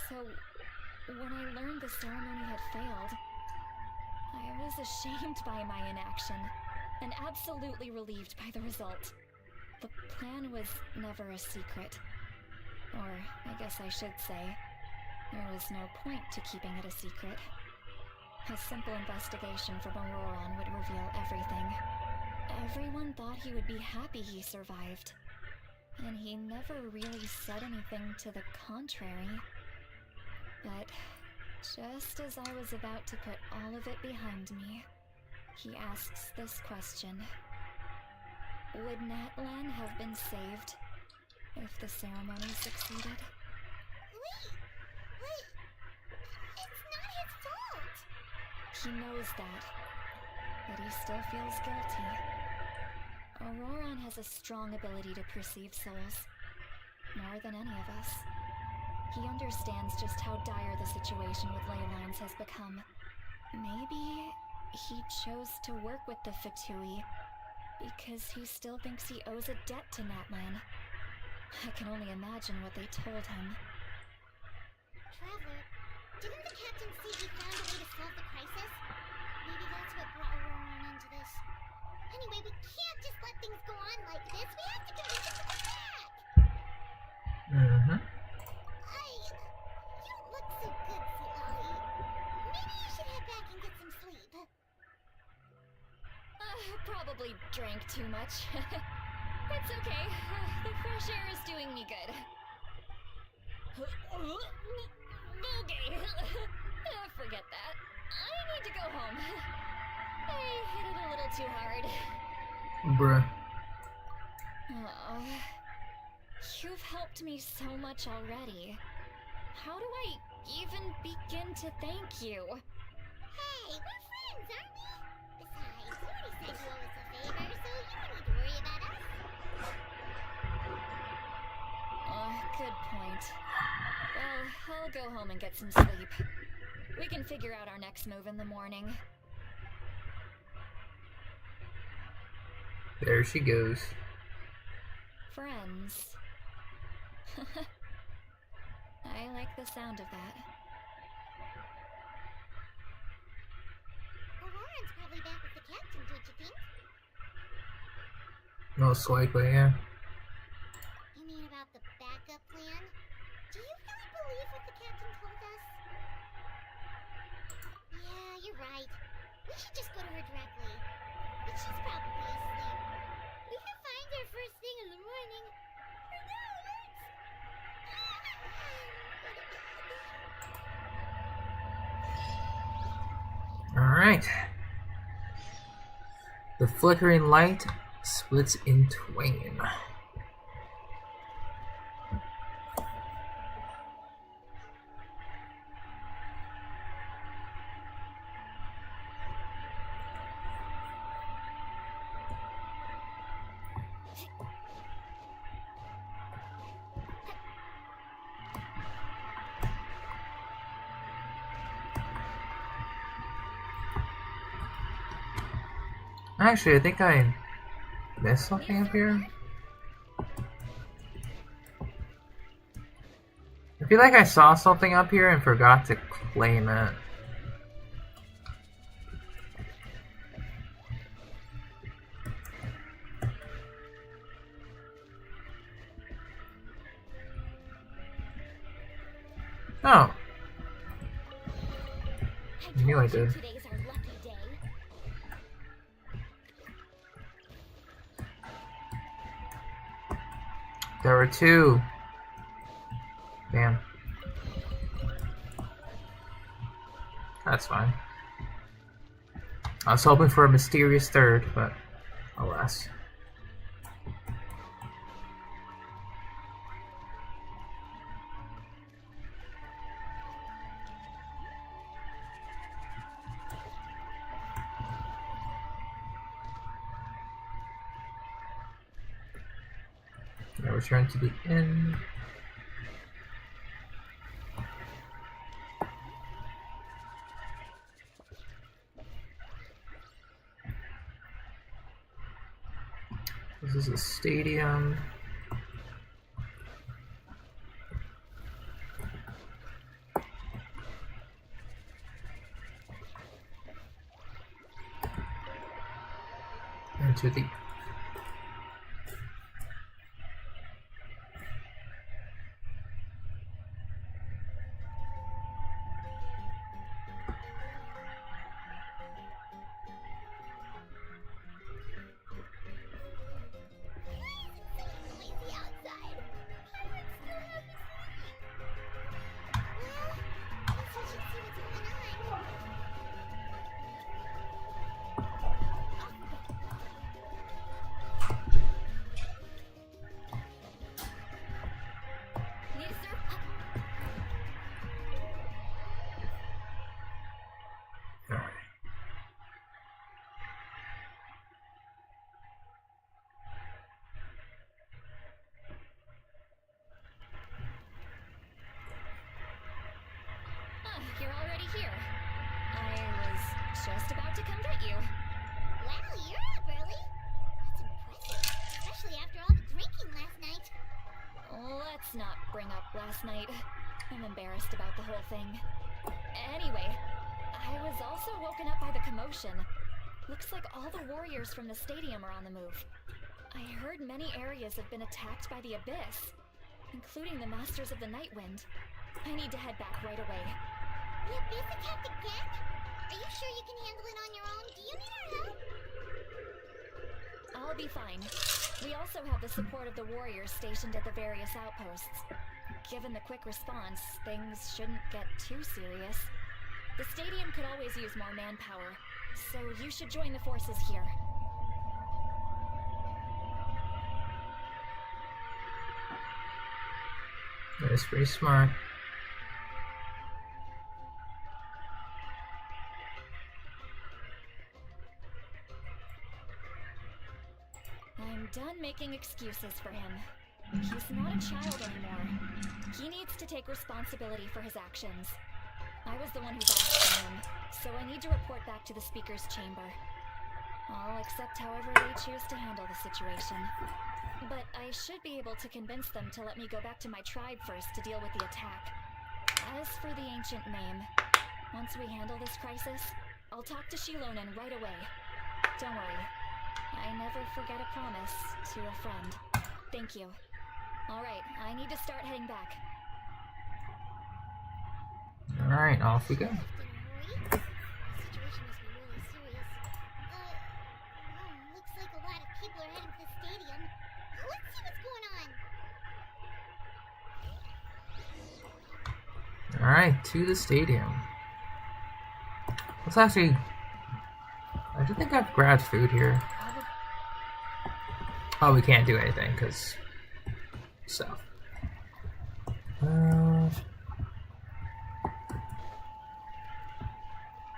So, when I learned the ceremony had failed, I was ashamed by my inaction, and absolutely relieved by the result. The plan was never a secret. Or, I guess I should say, there was no point to keeping it a secret. A simple investigation from Auroron would reveal everything. Everyone thought he would be happy he survived, and he never really said anything to the contrary. But just as I was about to put all of it behind me, he asks this question. would Natlan have been saved if the ceremony succeeded? Wait, it's not his fault. He knows that, but he still feels guilty. Auroron has a strong ability to perceive souls, more than any of us. He understands just how dire the situation with ley lines has become. Maybe he chose to work with the F2P because he still thinks he owes a debt to Natlan. I can only imagine what they told him. Traveler, didn't the captain say he found a way to solve the crisis? Maybe that's what brought Auroron into this. Anyway, we can't just let things go on like this. We have to convince him to come back! Mm-hmm. You don't look so good, Xilonen. Maybe you should head back and get some sleep. Probably drank too much. It's okay. The fresh air is doing me good. Okay. Forget that. I need to go home. I hit it a little too hard. Bruh. You've helped me so much already. How do I even begin to thank you? Hey, we're friends, aren't we? Besides, you already said you owe us a favor, so you don't need to worry about us. Good point. Well, I'll go home and get some sleep. We can figure out our next move in the morning. There she goes. Friends. I like the sound of that. Auroron's probably back with the captain, don't you think? Most likely, yeah. You mean about the backup plan? Do you really believe what the captain told us? Yeah, you're right. We should just go to her directly. But she's probably asleep. We can find her first thing in the morning. For now, Alright. The flickering light splits in twain. Actually, I think I missed something up here. I feel like I saw something up here and forgot to claim it. Oh. I knew I did. Today's our lucky day. There were two. Damn. That's fine. I was hoping for a mysterious third, but alas. Now return to the inn. This is a stadium. Enter the here. I was just about to come get you. Wow, you're up early. That's impressive, especially after all the drinking last night. Let's not bring up last night. I'm embarrassed about the whole thing. Anyway, I was also woken up by the commotion. Looks like all the warriors from the stadium are on the move. I heard many areas have been attacked by the Abyss, including the Masters of the Nightwind. I need to head back right away. The Abyss attacked again? Are you sure you can handle it on your own? Do you need our help? I'll be fine. We also have the support of the warriors stationed at the various outposts. Given the quick response, things shouldn't get too serious. The stadium could always use more manpower, so you should join the forces here. That's pretty smart. I'm done making excuses for him. He's not a child anymore. He needs to take responsibility for his actions. I was the one who asked for him, so I need to report back to the Speaker's chamber. I'll accept however they choose to handle the situation. But I should be able to convince them to let me go back to my tribe first to deal with the attack. As for the ancient name, once we handle this crisis, I'll talk to Xilonen right away. Don't worry, I never forget a promise to a friend. Thank you. Alright, I need to start heading back. Alright, off we go. Left in a hurry. The situation must be really serious. Looks like a lot of people are heading to the stadium. Let's see what's going on. Alright, to the stadium. Let's actually... I don't think I've grabbed food here. Oh, we can't do anything, because... stuff. I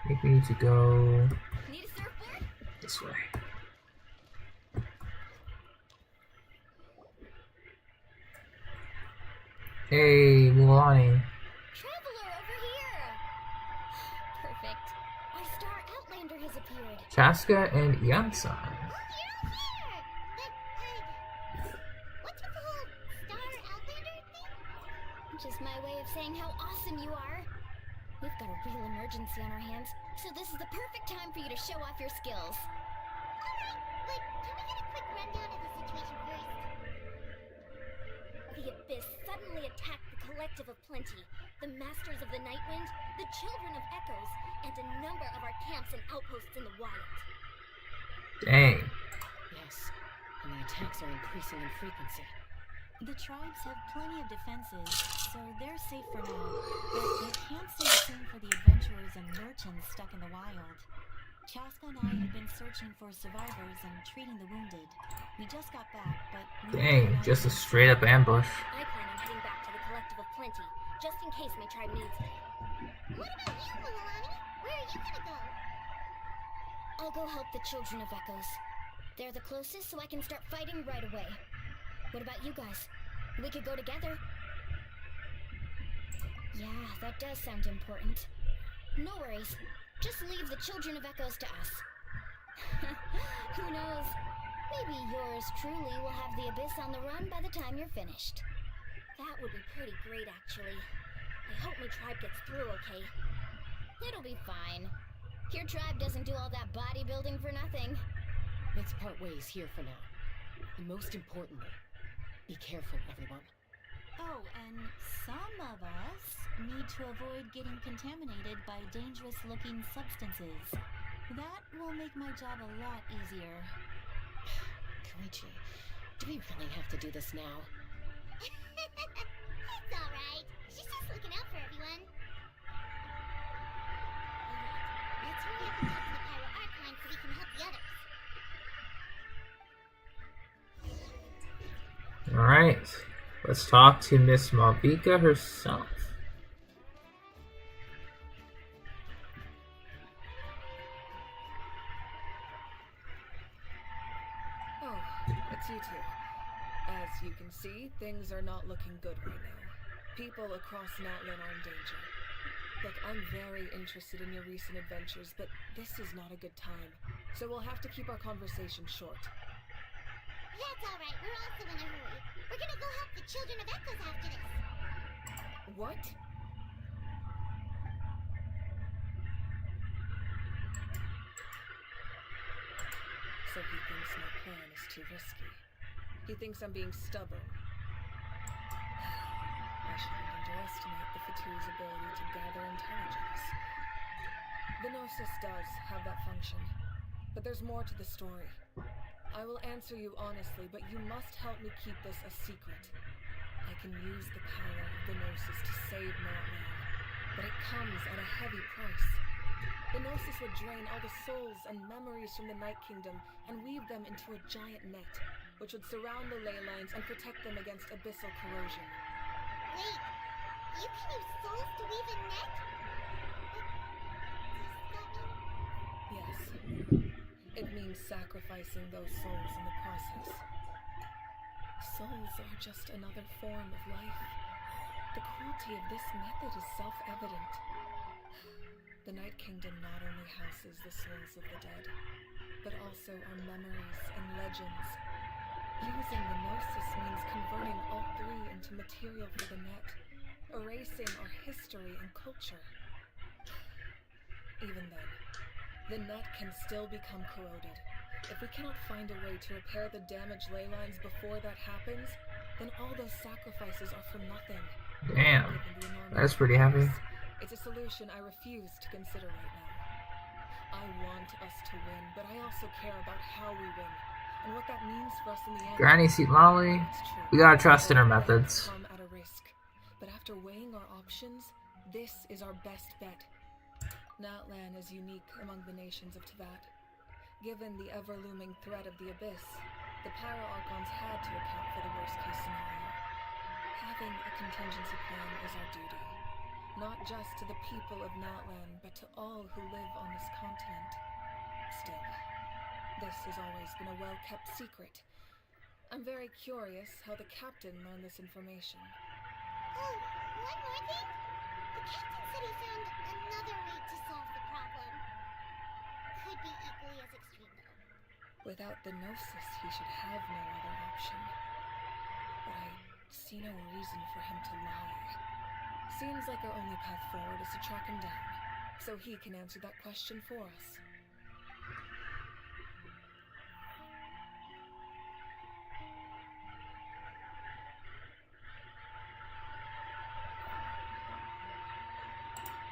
think we need to go... Need a surfboard? this way. Hey, Mulani. Traveler over here! Perfect. My Star Outlander has appeared. Chaska and Yansan. Oh, you're here! What's with the whole Star Outlander thing? Just my way of saying how awesome you are. We've got a real emergency on our hands, so this is the perfect time for you to show off your skills. Alright, but can we get a quick rundown of the situation first? The Abyss suddenly attacked the Collective of Plenty, the Masters of the Nightwind, the Children of Echoes, and a number of our camps and outposts in the wild. Dang. Yes, and the attacks are increasing in frequency. The tribes have plenty of defenses, so they're safe for now. But they can't stay the same for the adventurers and merchants stuck in the wild. Chaska and I have been searching for survivors and treating the wounded. We just got back, but... Dang, just a straight up ambush. I plan on heading back to the Collective of Plenty, just in case my tribe needs me. What about you, Milani? Where are you gonna go? I'll go help the Children of Echoes. They're the closest, so I can start fighting right away. What about you guys? We could go together. Yeah, that does sound important. No worries. Just leave the Children of Echoes to us. Who knows? Maybe yours truly will have the Abyss on the run by the time you're finished. That would be pretty great, actually. I hope my tribe gets through okay. It'll be fine. Your tribe doesn't do all that bodybuilding for nothing. Let's part ways here for now. And most importantly, be careful, everyone. Oh, and some of us need to avoid getting contaminated by dangerous-looking substances. That will make my job a lot easier. Koichi, do we really have to do this now? It's alright. She's just looking out for everyone. Alright, let's hurry up and talk to the Pyro Archon so we can help the others. Alright, let's talk to Miss Malvika herself. Oh, it's you two. As you can see, things are not looking good right now. People across Natlan are in danger. Look, I'm very interested in your recent adventures, but this is not a good time. So we'll have to keep our conversation short. That's alright, we're also in a hurry. We're gonna go help the Children of Echoes after this. What? So he thinks my plan is too risky. He thinks I'm being stubborn. I shouldn't underestimate the Fatu's ability to gather intelligence. The Gnosis does have that function, but there's more to the story. I will answer you honestly, but you must help me keep this a secret. I can use the power of the Gnosis to save Natlan, but it comes at a heavy price. The Gnosis would drain all the souls and memories from the Night Kingdom and weave them into a giant net, which would surround the ley lines and protect them against abyssal corrosion. Wait, you can use souls to weave a net? Does that mean... Yes. It means sacrificing those souls in the process. Souls are just another form of life. The cruelty of this method is self-evident. The Night Kingdom not only houses the souls of the dead, but also our memories and legends. Using the Gnosis means converting all three into material for the net, erasing our history and culture. Even then, the net can still become corroded. If we cannot find a way to repair the damaged ley lines before that happens, then all those sacrifices are for nothing. Damn, that's pretty heavy. It's a solution I refuse to consider right now. I want us to win, but I also care about how we win, and what that means for us in the end. Granny Xilonen, we gotta trust in her methods. Come at a risk, but after weighing our options, this is our best bet. Natlan is unique among the nations of Teyvat. Given the ever-looming threat of the Abyss, the Pyro-Archons had to account for the worst-case scenario. Having a contingency plan is our duty. Not just to the people of Natlan, but to all who live on this continent. Still, this has always been a well-kept secret. I'm very curious how the captain learned this information. Oh, one more thing? The captain said he found another way to solve the problem. Could be equally as extreme, though. Without the Gnosis, he should have no other option. But I see no reason for him to lie. Seems like our only path forward is to track him down, so he can answer that question for us.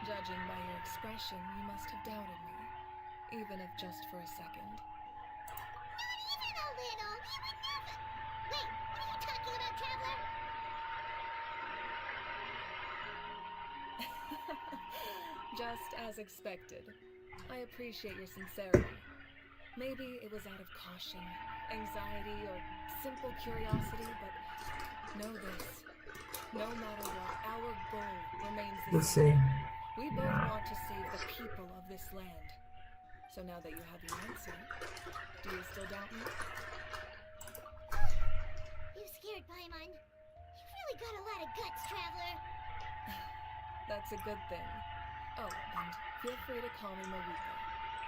Judging by your expression, you must have doubted me, even if just for a second. Not even a little! He would never... Wait, what are you talking about, Traveler? Just as expected. I appreciate your sincerity. Maybe it was out of caution, anxiety, or simple curiosity, but know this. No matter what, our goal remains the same. We both want to save the people of this land. So now that you have your answer, do you still doubt me? You scared, Paimon. You really got a lot of guts, Traveler. That's a good thing. Oh, and feel free to call me Marika.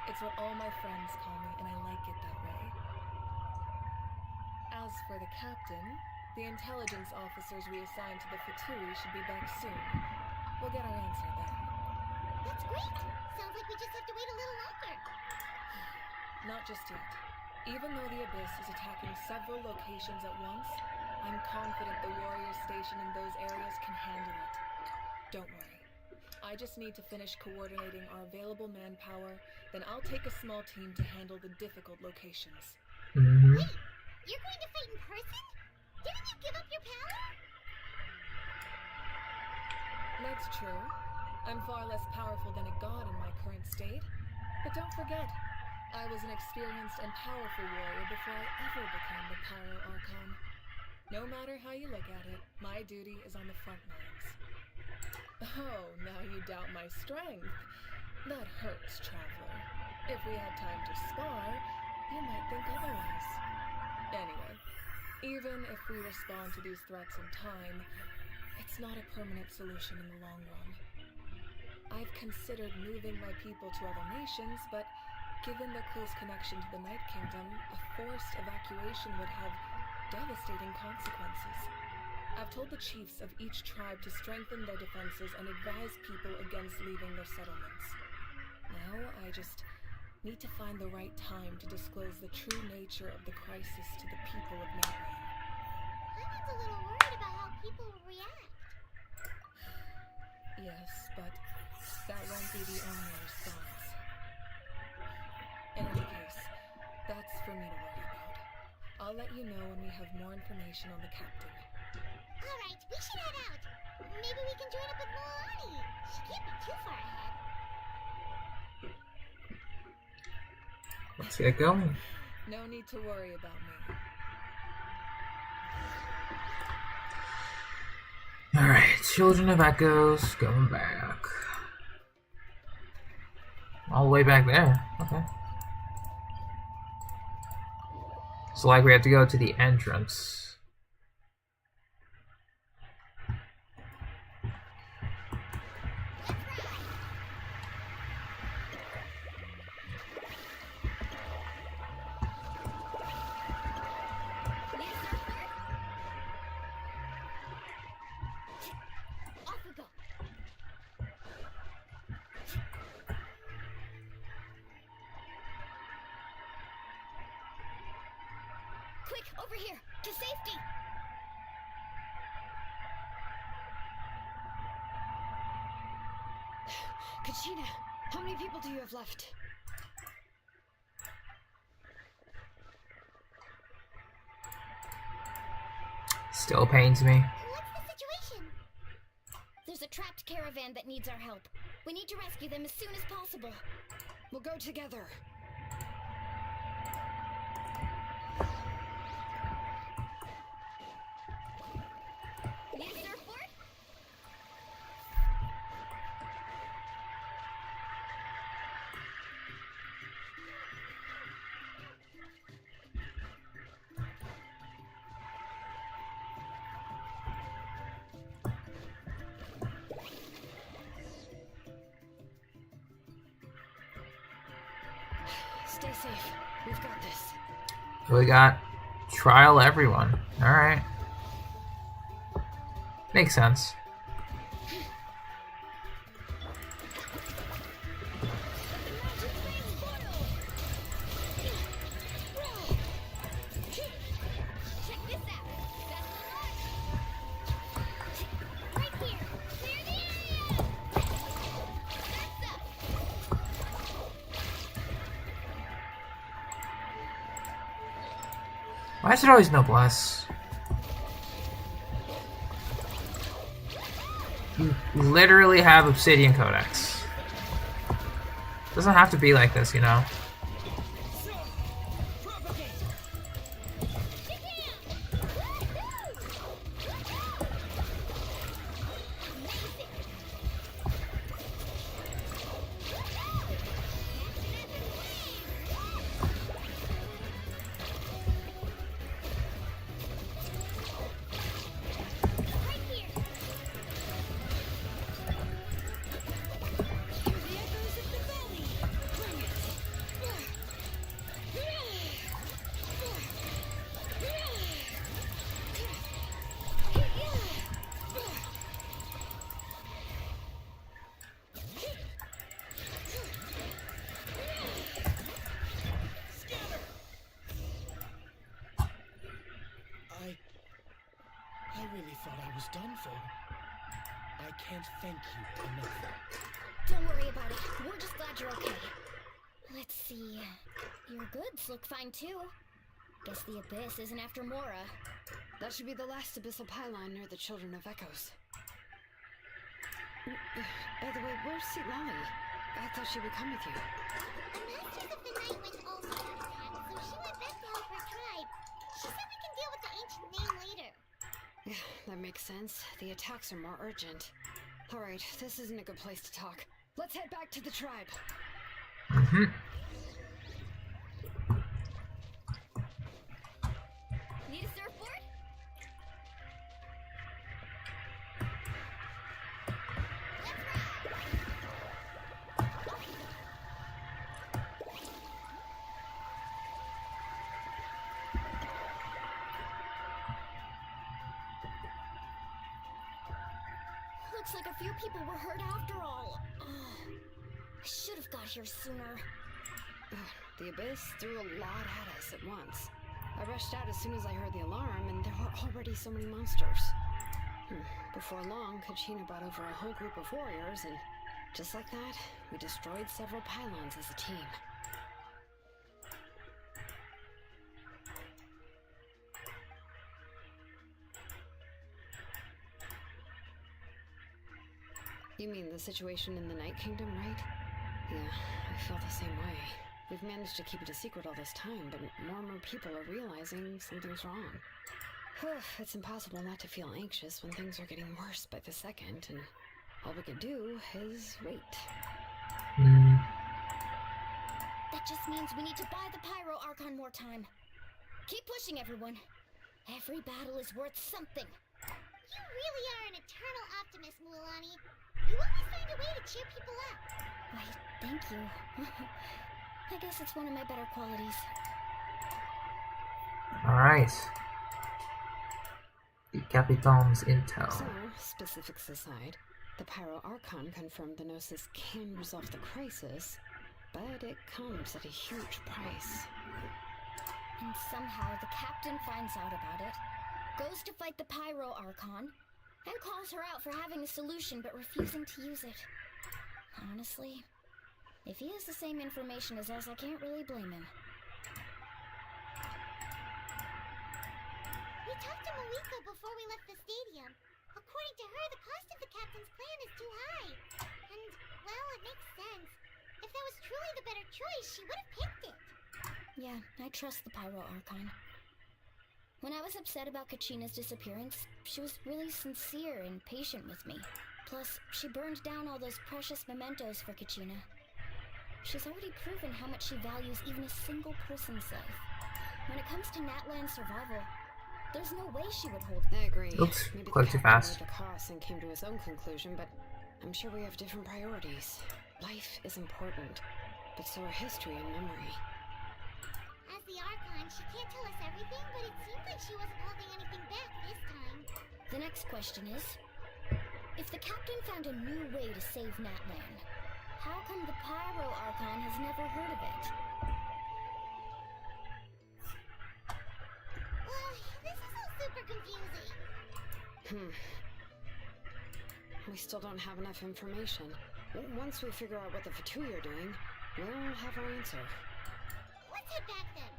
It's what all my friends call me, and I like it that way. As for the captain, the intelligence officers we assigned to the Fatui should be back soon. We'll get our answer then. That's great! Sounds like we just have to wait a little longer. Not just yet. Even though the Abyss is attacking several locations at once, I'm confident the warrior stationed in those areas can handle it. Don't worry. I just need to finish coordinating our available manpower, then I'll take a small team to handle the difficult locations. Mm-hmm. Wait, you're going to fight in person? Didn't you give up your power? That's true. I'm far less powerful than a god in my current state. But don't forget, I was an experienced and powerful warrior before I ever became the Pyro-Archon. No matter how you look at it, my duty is on the front lines. Oh, now you doubt my strength. That hurts, Traveler. If we had time to spar, you might think otherwise. Anyway, even if we respond to these threats in time, it's not a permanent solution in the long run. I've considered moving my people to other nations, but given their close connection to the Night Kingdom, a forced evacuation would have devastating consequences. I've told the chiefs of each tribe to strengthen their defenses and advise people against leaving their settlements. Now, I just need to find the right time to disclose the true nature of the crisis to the people of Natlan. Paimon's a little worried about how people will react. Yes, but that won't be the only response. In any case, that's for me to worry about. I'll let you know when we have more information on the captain. Alright, we should head out. Maybe we can join up with Milani. She can't be too far ahead. Let's get going. No need to worry about me. Alright, Children of Echoes, going back. All the way back there. Okay. So like we have to go to the entrance. Quick, over here, to safety! Kachina, how many people do you have left? Still pains me. What's the situation? There's a trapped caravan that needs our help. We need to rescue them as soon as possible. We'll go together. Need a surfboard? Stay safe. We've got this. We got trial everyone. Alright. Makes sense. Check this out. That's the launch. Right here. Clear the area. That's up. Why is it always noblesse? You literally have Obsidian Codex. Doesn't have to be like this, you know? I really thought I was done for. I can't thank you enough. Don't worry about it. We're just glad you're okay. Let's see. Your goods look fine too. Guess the Abyss isn't after Mora. That should be the last abyssal pylon near the Children of Echoes. By the way, where's Xilonen? I thought she would come with you. The Masters of the Night went all out attack, so she went back to help her tribe. She said we can deal with the ancient name later. Yeah, that makes sense. The attacks are more urgent. Alright, this isn't a good place to talk. Let's head back to the tribe. Mm-hmm. Need a surfboard? Looks like a few people were hurt after all. Oh, I should have got here sooner. The Abyss threw a lot at us at once. I rushed out as soon as I heard the alarm, and there were already so many monsters. Before long, Kachina brought over a whole group of warriors, and just like that, we destroyed several pylons as a team. You mean the situation in the Night Kingdom, right? Yeah, I feel the same way. We've managed to keep it a secret all this time, but more and more people are realizing something's wrong. It's impossible not to feel anxious when things are getting worse by the second, and all we can do is wait. That just means we need to buy the Pyro Archon more time. Keep pushing, everyone. Every battle is worth something. You really are an eternal optimist, Mualani. You always find a way to cheer people up. Why, thank you. I guess it's one of my better qualities. Alright. The Capitan's intel. So, specifics aside, the Pyro Archon confirmed the Gnosis can resolve the crisis, but it comes at a huge price. And somehow the captain finds out about it, goes to fight the Pyro Archon, and calls her out for having a solution but refusing to use it. Honestly, if he has the same information as us, I can't really blame him. We talked to Mariko before we left the stadium. According to her, the cost of the captain's plan is too high. And, well, it makes sense. If that was truly the better choice, she would have picked it. Yeah, I trust the Pyro Archon. When I was upset about Kachina's disappearance, she was really sincere and patient with me. Plus, she burned down all those precious mementos for Kachina. She's already proven how much she values even a single person's life. When it comes to Natlan's survival, there's no way she would hold. I agree. Oops, Maybe clicked the too captain fast. rode across and came to his own conclusion, but I'm sure we have different priorities. Life is important, but so are history and memory. As the Archon, she can't tell us everything, but it seems like she wasn't holding anything back this time. The next question is, if the captain found a new way to save Natlan, how come the Pyro Archon has never heard of it? Well, this is all super confusing. We still don't have enough information. Once we figure out what the Fatui are doing, we'll have our answer. Let's head back then.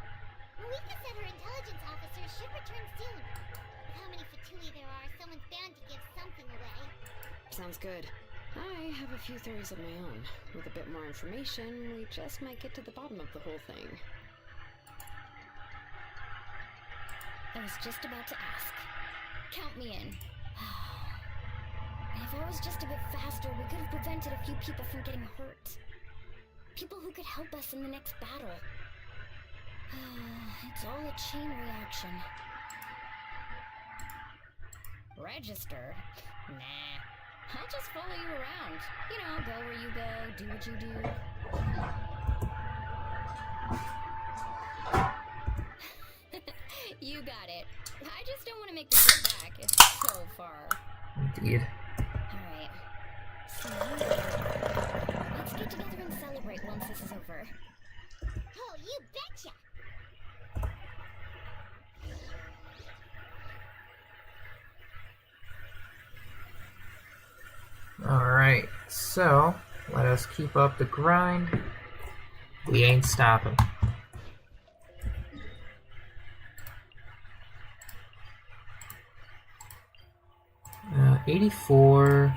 Marika said her intelligence officer should return soon. With how many Fatui there are, someone's bound to give something away. Sounds good. I have a few theories of my own. With a bit more information, we just might get to the bottom of the whole thing. I was just about to ask. Count me in. If I was just a bit faster, we could have prevented a few people from getting hurt. People who could help us in the next battle. It's all a chain reaction. Registered? Nah. I'll just follow you around. You know, go where you go, do what you do. You got it. I just don't want to make the trip back. It's so far. Indeed. Alright. So, let's get together and celebrate once this is over. Oh, you betcha! Alright, so let us keep up the grind. We ain't stopping. 84.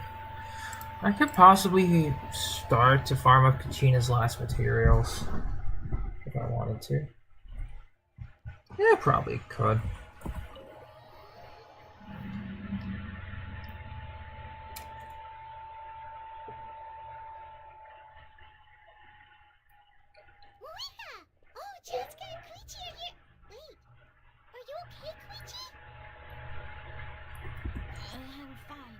I could possibly start to farm up Kachina's last materials if I wanted to. Yeah, probably could. Marika! Oh, Jessica and Koichi are here! Wait, are you okay, Koichi? I'm fine.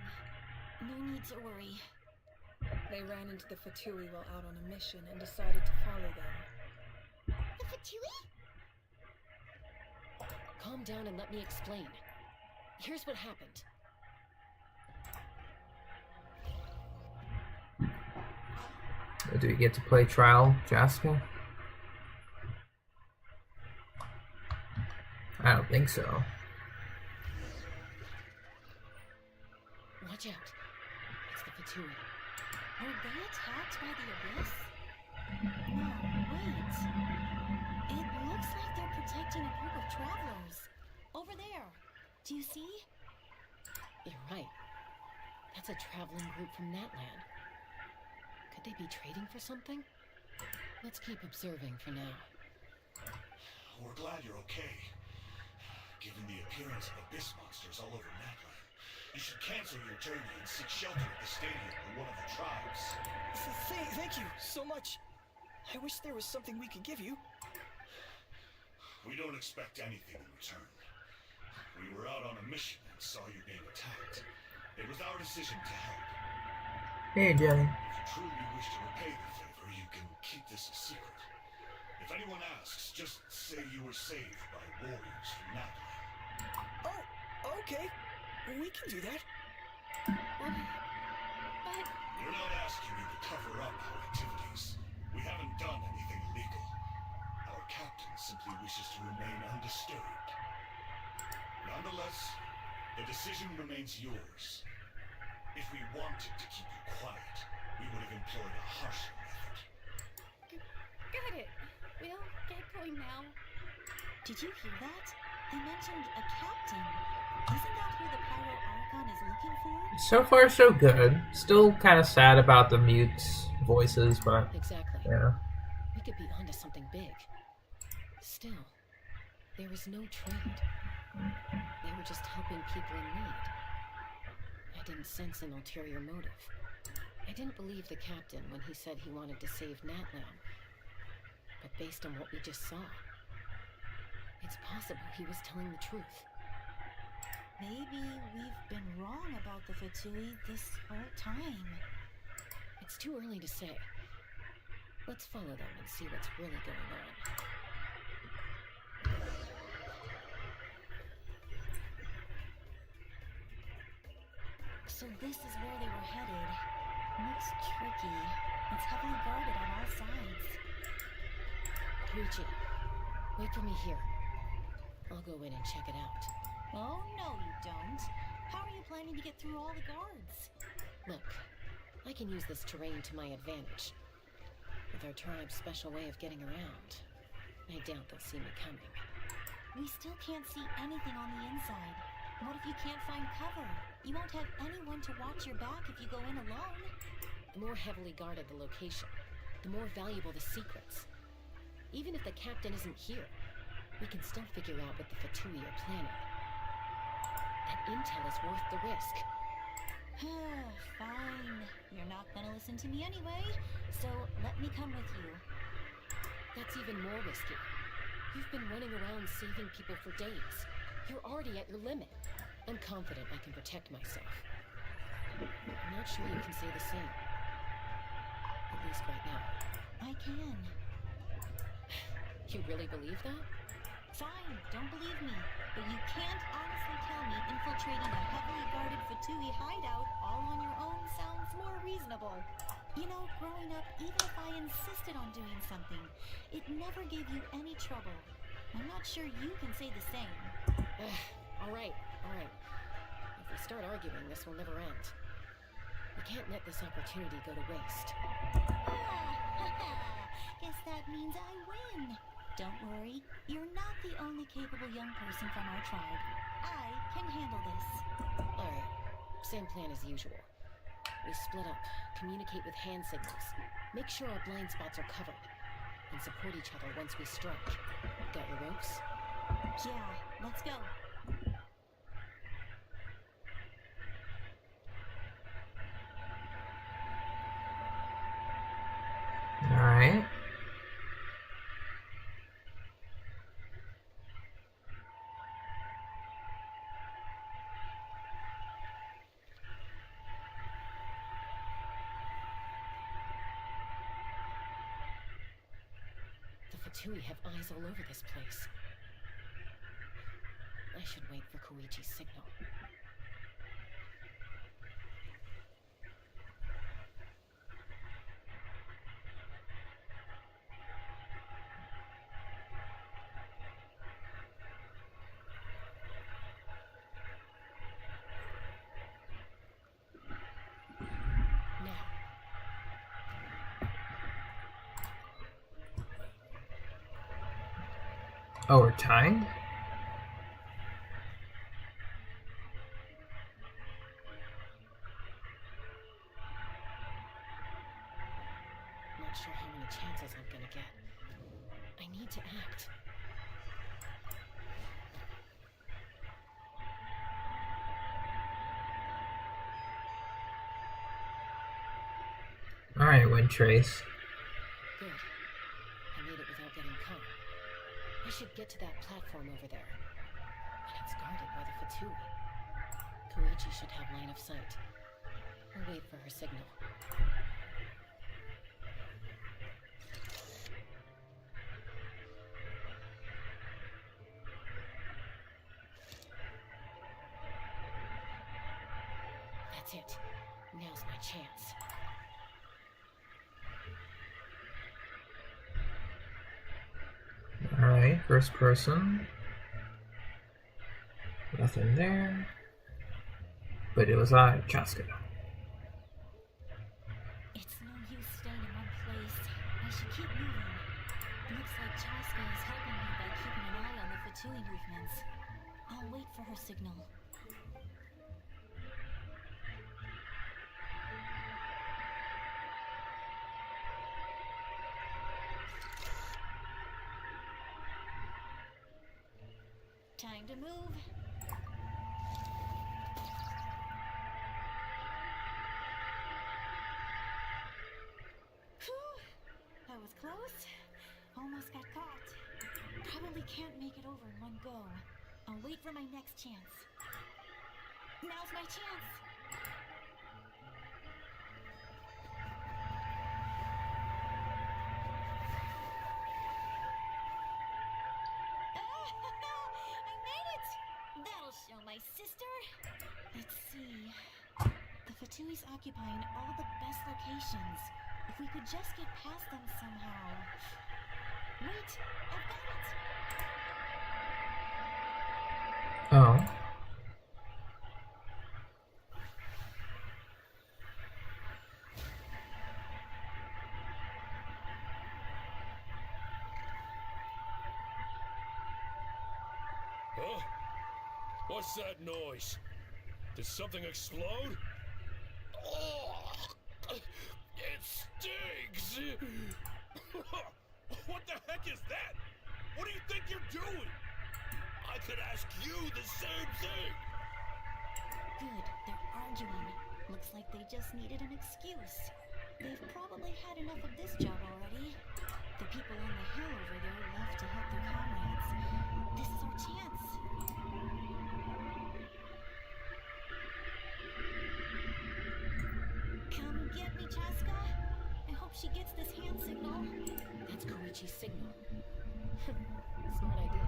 No need to worry. They ran into the Fatui while out on a mission and decided to follow them. The Fatui? Calm down and let me explain. Here's what happened. So do we get to play trial, Jessica? I don't think so. Watch out. It's the Fatui. Were they attacked by the Abyss? No, wait. It looks like they're protecting a group of travelers. Over there. Do you see? You're right. That's a traveling group from Natlan. Could they be trading for something? Let's keep observing for now. We're glad you're okay. Given the appearance of abyss monsters all over Natlan, you should cancel your journey and seek shelter at the stadium or one of the tribes. Thank you so much. I wish there was something we could give you. We don't expect anything in return. We were out on a mission and saw you being attacked. It was our decision to help. Hey, Jenny. If you truly wish to repay the favor, you can keep this a secret. If anyone asks, just say you were saved by warriors from Natlan. Oh, okay. We can do that. But... We're not asking you to cover up our activities. We haven't done anything illegal. Our captain simply wishes to remain undisturbed. Nonetheless, the decision remains yours. If we wanted to keep you quiet, we would have employed a harsher method. Got it. We'll get going now. Did you hear that? They mentioned a captain. Isn't that who the Pyro Archon is looking for? So far, so good. Still kind of sad about the mute voices, but Exactly. yeah. We could be onto something big. Still, there was no trade. They were just helping people in need. I didn't sense an ulterior motive. I didn't believe the captain when he said he wanted to save Natlan. But based on what we just saw, it's possible he was telling the truth. Maybe we've been wrong about the Fatui this whole time. It's too early to say. Let's follow them and see what's really going on. So this is where they were headed. Looks tricky. It's heavily guarded on all sides. Koichi, wait for me here. I'll go in and check it out. Oh, no you don't. How are you planning to get through all the guards? Look, I can use this terrain to my advantage. With our tribe's special way of getting around, I doubt they'll see me coming. We still can't see anything on the inside. What if you can't find cover? You won't have anyone to watch your back if you go in alone. The more heavily guarded the location, the more valuable the secrets. Even if the captain isn't here, we can still figure out what the Fatui are planning. That intel is worth the risk. Fine. You're not gonna listen to me anyway, so let me come with you. That's even more risky. You've been running around saving people for days. You're already at your limit. I'm confident I can protect myself. I'm not sure you can say the same. At least right now. I can. You really believe that? Fine, don't believe me. But you can't honestly tell me infiltrating a heavily guarded Fatui hideout all on your own sounds more reasonable. You know, growing up, even if I insisted on doing something, it never gave you any trouble. I'm not sure you can say the same. All right. If we start arguing, this will never end. We can't let this opportunity go to waste. Guess that means I win. Don't worry, you're not the only capable young person from our tribe. I can handle this. All right, same plan as usual. We split up, communicate with hand signals, make sure our blind spots are covered, and support each other once we strike. Got your ropes? Yeah, let's go. Alright. The Fatui have eyes all over this place. I should wait for Koichi's signal. Oh, we're tied? Not sure how many chances I'm gonna get. I need to act. Alright, Windtrace. Good. I made it without getting caught. I should get to that platform over there. And it's guarded by the Fatui. Koichi should have line of sight. I'll wait for her signal. That's it. Now's my chance. Alright, first person. Nothing there. But it was Chaska. It's no use staying in one place. I should keep moving. Looks like Chaska is helping me by keeping an eye on the Fatui movements. I'll wait for her signal. Time to move. Whew. That was close. Almost got caught. Probably can't make it over in one go. I'll wait for my next chance. Now's my chance. I made it! That'll show my sister. Let's see. The Fatui's occupying all the best locations. If we could just get past them somehow. Wait, I've got it! Oh. Huh? What's that noise? Did something explode? Oh, it stinks! What the heck is that? What do you think you're doing? I could ask you the same thing! Good, they're arguing. Looks like they just needed an excuse. They've probably had enough of this job already. The people on the hill over there left to help their comrades. This is our chance. Come get me, Chaska. I hope she gets this hand signal. That's Koichi's signal. Smart idea.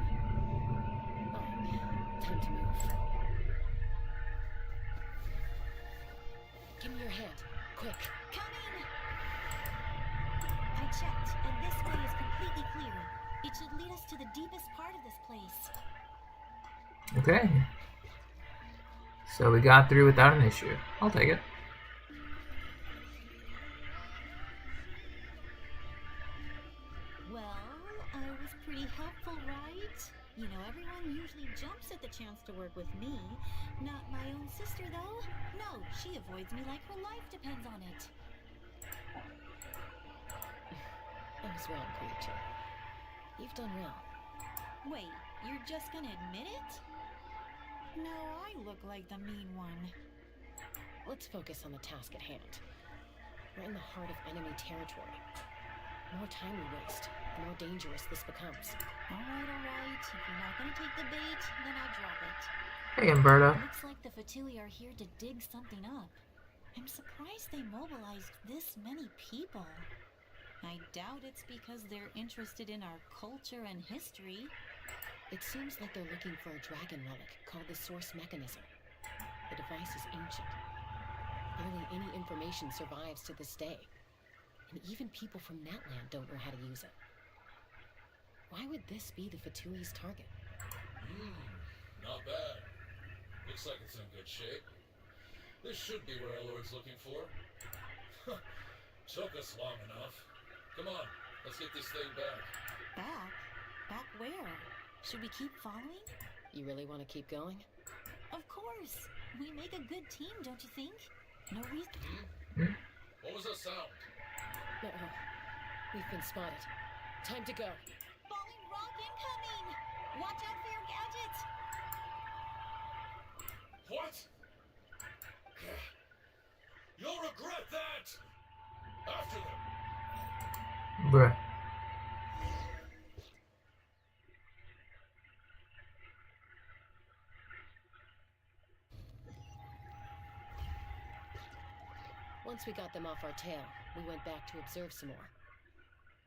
Alright, time to move. Give me your hand. Quick. Coming! I checked, and this way is completely clear. It should lead us to the deepest part of this place. Okay. So we got through without an issue. I'll take it. Well, I was pretty helpful, right? You know, everyone usually jumps at the chance to work with me. Not my own sister, though. No, she avoids me like her life depends on it. I was wrong, Koichi. You've done well. Wait, you're just gonna admit it? No, I look like the mean one. Let's focus on the task at hand. We're in the heart of enemy territory. The more time we waste, the more dangerous this becomes. Alright. If you're not gonna take the bait, then I'll drop it. Hey, Umberto. Looks like the Fatui are here to dig something up. I'm surprised they mobilized this many people. I doubt it's because they're interested in our culture and history. It seems like they're looking for a dragon relic called the Source Mechanism. The device is ancient. Barely any information survives to this day. And even people from Natlan don't know how to use it. Why would this be the Fatui's target? Not bad. Looks like it's in good shape. This should be what our Lord's looking for. Took us long enough. Come on, let's get this thing back. Back? Back where? Should we keep following? You really want to keep going? Of course. We make a good team, don't you think? No reason. What was that sound? Uh-oh. We've been spotted. Time to go. Falling rock incoming! Watch out for your gadgets! What? You'll regret that! After them! Bruh. Once we got them off our tail, we went back to observe some more.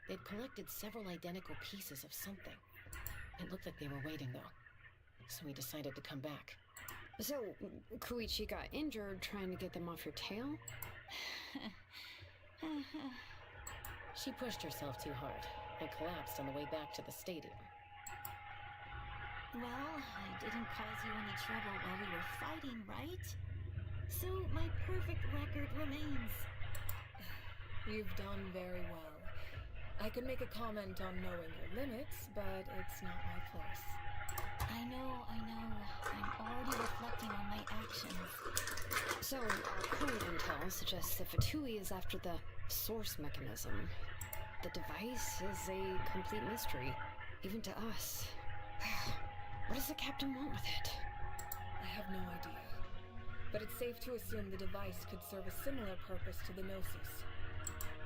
They'd collected several identical pieces of something. It looked like they were waiting, though. So we decided to come back. So, Koichi got injured trying to get them off your tail? She pushed herself too hard and collapsed on the way back to the stadium. Well, I didn't cause you any trouble while we were fighting, right? So my perfect record remains. You've done very well. I could make a comment on knowing your limits, but it's not my place. I know. I'm already reflecting on my actions. So, our current intel suggests if F2E is after the source mechanism, the device is a complete mystery, even to us. What does the captain want with it? I have no idea. But it's safe to assume the device could serve a similar purpose to the Gnosis.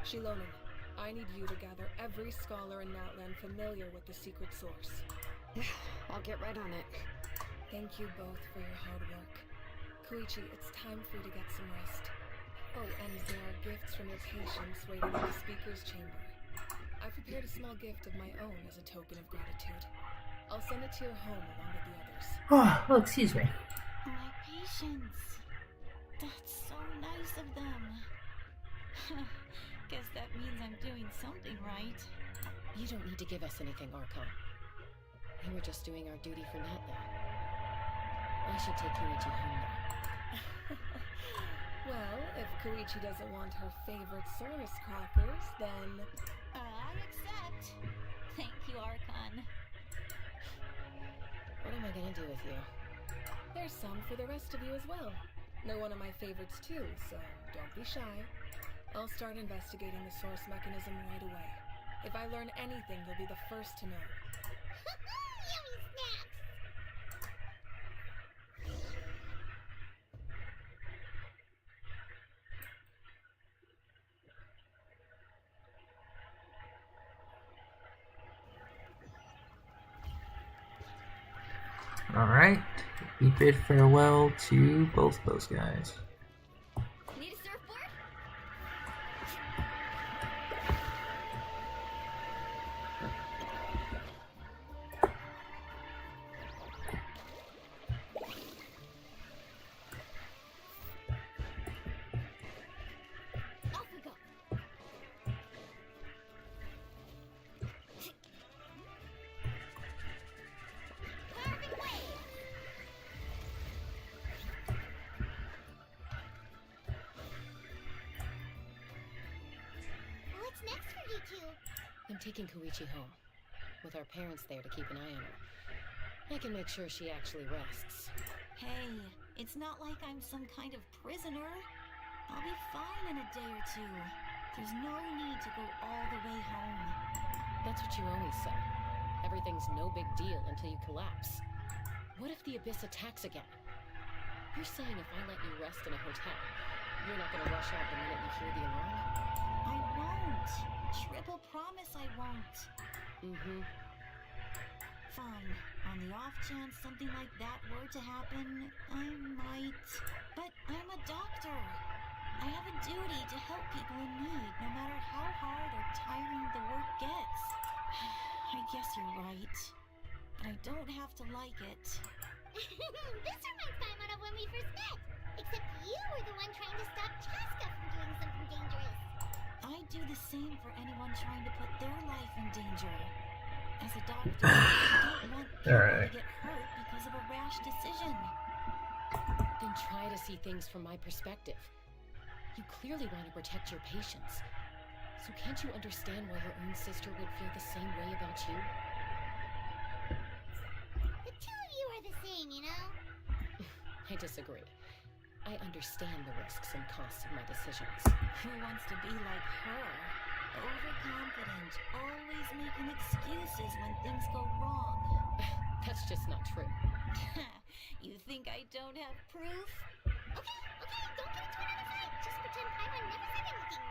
Xilonen, I need you to gather every scholar in Natlan familiar with the secret source. I'll get right on it. Thank you both for your hard work. Koichi, it's time for you to get some rest. Oh, and there are gifts from your patients waiting in the speaker's chamber. I prepared a small gift of my own as a token of gratitude. I'll send it to your home along with the others. Oh, excuse me. My patience. That's so nice of them. Guess that means I'm doing something right. You don't need to give us anything, Archon. We were just doing our duty for Natlan. I should take Koichi home now. Well, if Koichi doesn't want her favorite Saurus crackers, then... I accept. Thank you, Archon. What am I gonna do with you? There's some for the rest of you as well. They're one of my favorites too, so don't be shy. I'll start investigating the source mechanism right away. If I learn anything, you'll be the first to know. Yummy snacks! Alright. We bid farewell to both those guys. Need a surfboard? Off we go. Carving way. What's next for you two? I'm taking Koichi home, with our parents there to keep an eye on her. I can make sure she actually rests. Hey, it's not like I'm some kind of prisoner. I'll be fine in a day or two. There's no need to go all the way home. That's what you always say. Everything's no big deal until you collapse. What if the Abyss attacks again? You're saying if I let you rest in a hotel, you're not gonna rush out the minute you hear the alarm? I won't. Triple promise I won't. Mm-hmm. Fine. On the off chance something like that were to happen, I might. But I'm a doctor. I have a duty to help people in need, no matter how hard or tiring the work gets. I guess you're right. But I don't have to like it. This reminds Paimon of when we first met. Except you were the one trying to stop Chaska from doing something dangerous. I'd do the same for anyone trying to put their life in danger. As a doctor, I don't want people to get hurt because of a rash decision. Then try to see things from my perspective. You clearly want to protect your patients. So can't you understand why your own sister would feel the same way about you? I disagree. I understand the risks and costs of my decisions. Who wants to be like her? Overconfident, always making excuses when things go wrong. That's just not true. You think I don't have proof? Okay, don't get into another fight. Just pretend Paimon never said anything.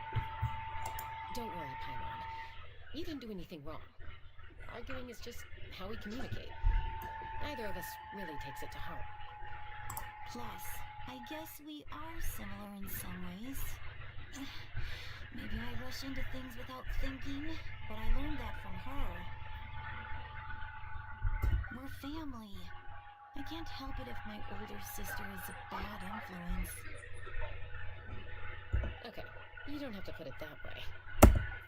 Don't worry, Paimon. You didn't do anything wrong. Arguing is just how we communicate. Neither of us really takes it to heart. Plus, I guess we are similar in some ways. Maybe I rush into things without thinking, but I learned that from her. We're family. I can't help it if my older sister is a bad influence. Okay, you don't have to put it that way.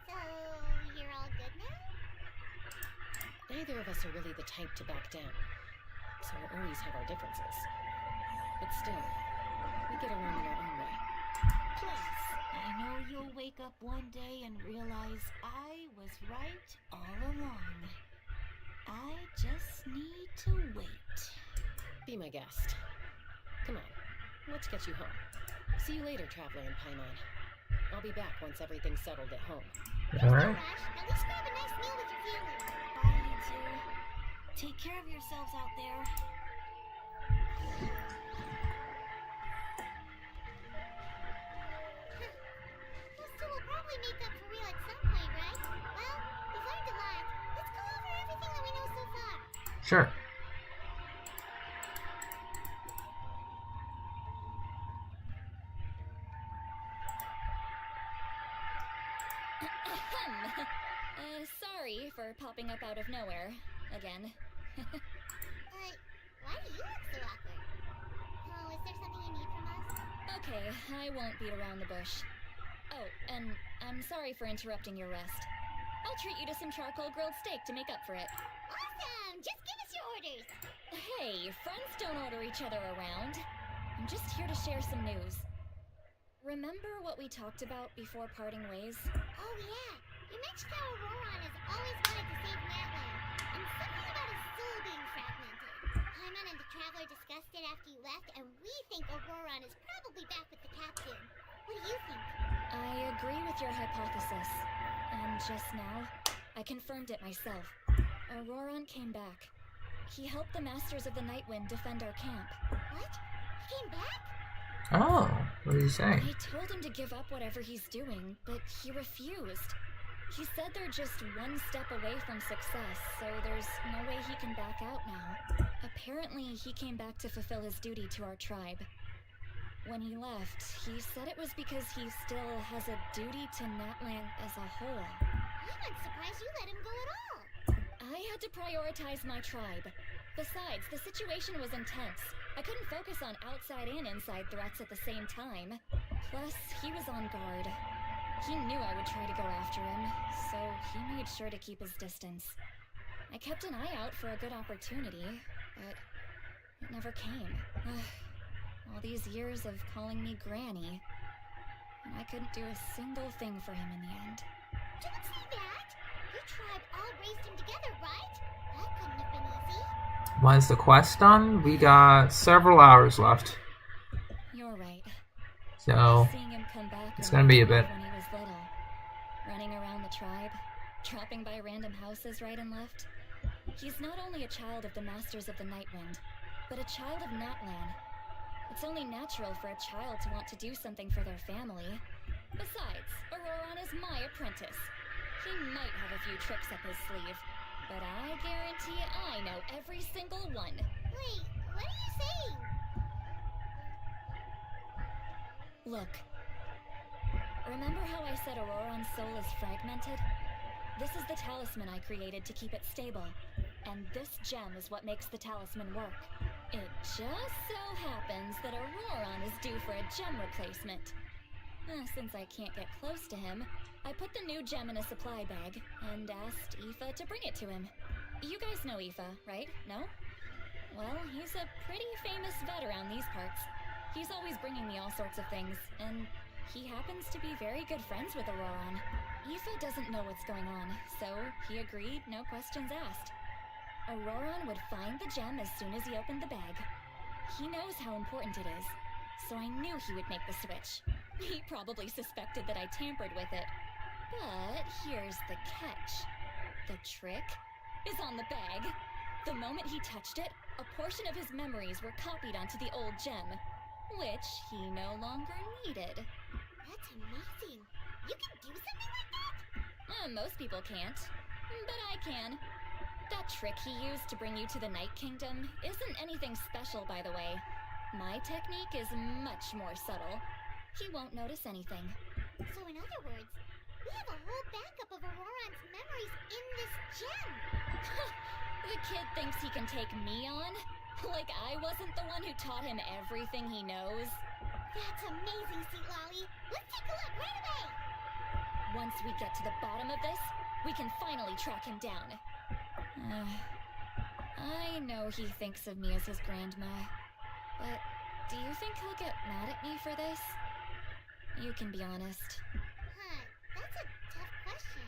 So, you're all good now? Neither of us are really the type to back down, so we'll always have our differences. But still, we get along in our own way. Plus, I know you'll wake up one day and realize I was right all along. I just need to wait. Be my guest. Come on, let's get you home. See you later, Traveler and Paimon. I'll be back once everything's settled at home. Alright. At least grab a nice meal with your family. Bye, you two. Take care of yourselves out there. Those two will probably make up for real at some point, right? Well, we've learned a lot. Let's go over everything that we know so far. Sure. Sorry for popping up out of nowhere. Again. Why do you look so awkward? Oh, is there something you need from us? Okay, I won't beat around the bush. Oh, and I'm sorry for interrupting your rest. I'll treat you to some charcoal grilled steak to make up for it. Awesome! Just give us your orders! Hey, friends don't order each other around. I'm just here to share some news. Remember what we talked about before parting ways? Oh yeah! You mentioned how Auroron has always wanted to save Natlan, and something about his soul being fragmented. Paimon and the Traveler discussed it after you left, and we think Auroron is probably back with the captain. What do you think? I agree with your hypothesis. And just now, I confirmed it myself. Auroron came back. He helped the Masters of the Nightwind defend our camp. What? He came back? Oh, what did he say? I told him to give up whatever he's doing, but he refused. He said they're just one step away from success, so there's no way he can back out now. Apparently, he came back to fulfill his duty to our tribe. When he left, he said it was because he still has a duty to Natlan as a whole. I'm surprised you let him go at all. I had to prioritize my tribe. Besides, the situation was intense. I couldn't focus on outside and inside threats at the same time. Plus, he was on guard. He knew I would try to go after him, so he made sure to keep his distance. I kept an eye out for a good opportunity, but it never came. All these years of calling me Granny, and I couldn't do a single thing for him in the end. Don't say that! Your tribe all raised him together, right? That couldn't have been easy. When's the quest done? We got several hours left. You're right. So, Seeing him come back it's gonna be a bit. when he was little, running around the tribe, dropping by random houses right and left. He's not only a child of the Masters of the Nightwind, but a child of Natlan. It's only natural for a child to want to do something for their family. Besides, Auroron is my apprentice. He might have a few tricks up his sleeve, but I guarantee I know every single one. Wait, what are you saying? Look. Remember how I said Auroron's soul is fragmented? This is the talisman I created to keep it stable. And this gem is what makes the talisman work. It just so happens that Auroron is due for a gem replacement. Since I can't get close to him, I put the new gem in a supply bag and asked Aoife to bring it to him. You guys know Aoife, right? No? Well, he's a pretty famous vet around these parts. He's always bringing me all sorts of things, and he happens to be very good friends with Auroron. Aoife doesn't know what's going on, so he agreed, no questions asked. Auroron would find the gem as soon as he opened the bag. He knows how important it is, so I knew he would make the switch. He probably suspected that I tampered with it. But here's the catch. The trick is on the bag. The moment he touched it, a portion of his memories were copied onto the old gem, which he no longer needed. That's amazing. You can do something like that? Most people can't, but I can. That trick he used to bring you to the Night Kingdom isn't anything special, by the way. My technique is much more subtle. He won't notice anything. So in other words, we have a whole backup of Auroron's memories in this gem. The kid thinks he can take me on? Like I wasn't the one who taught him everything he knows? That's amazing, Sweet Lolly. Let's take a look right away. Once we get to the bottom of this, we can finally track him down. I know he thinks of me as his grandma, but do you think he'll get mad at me for this? You can be honest. Huh, that's a tough question.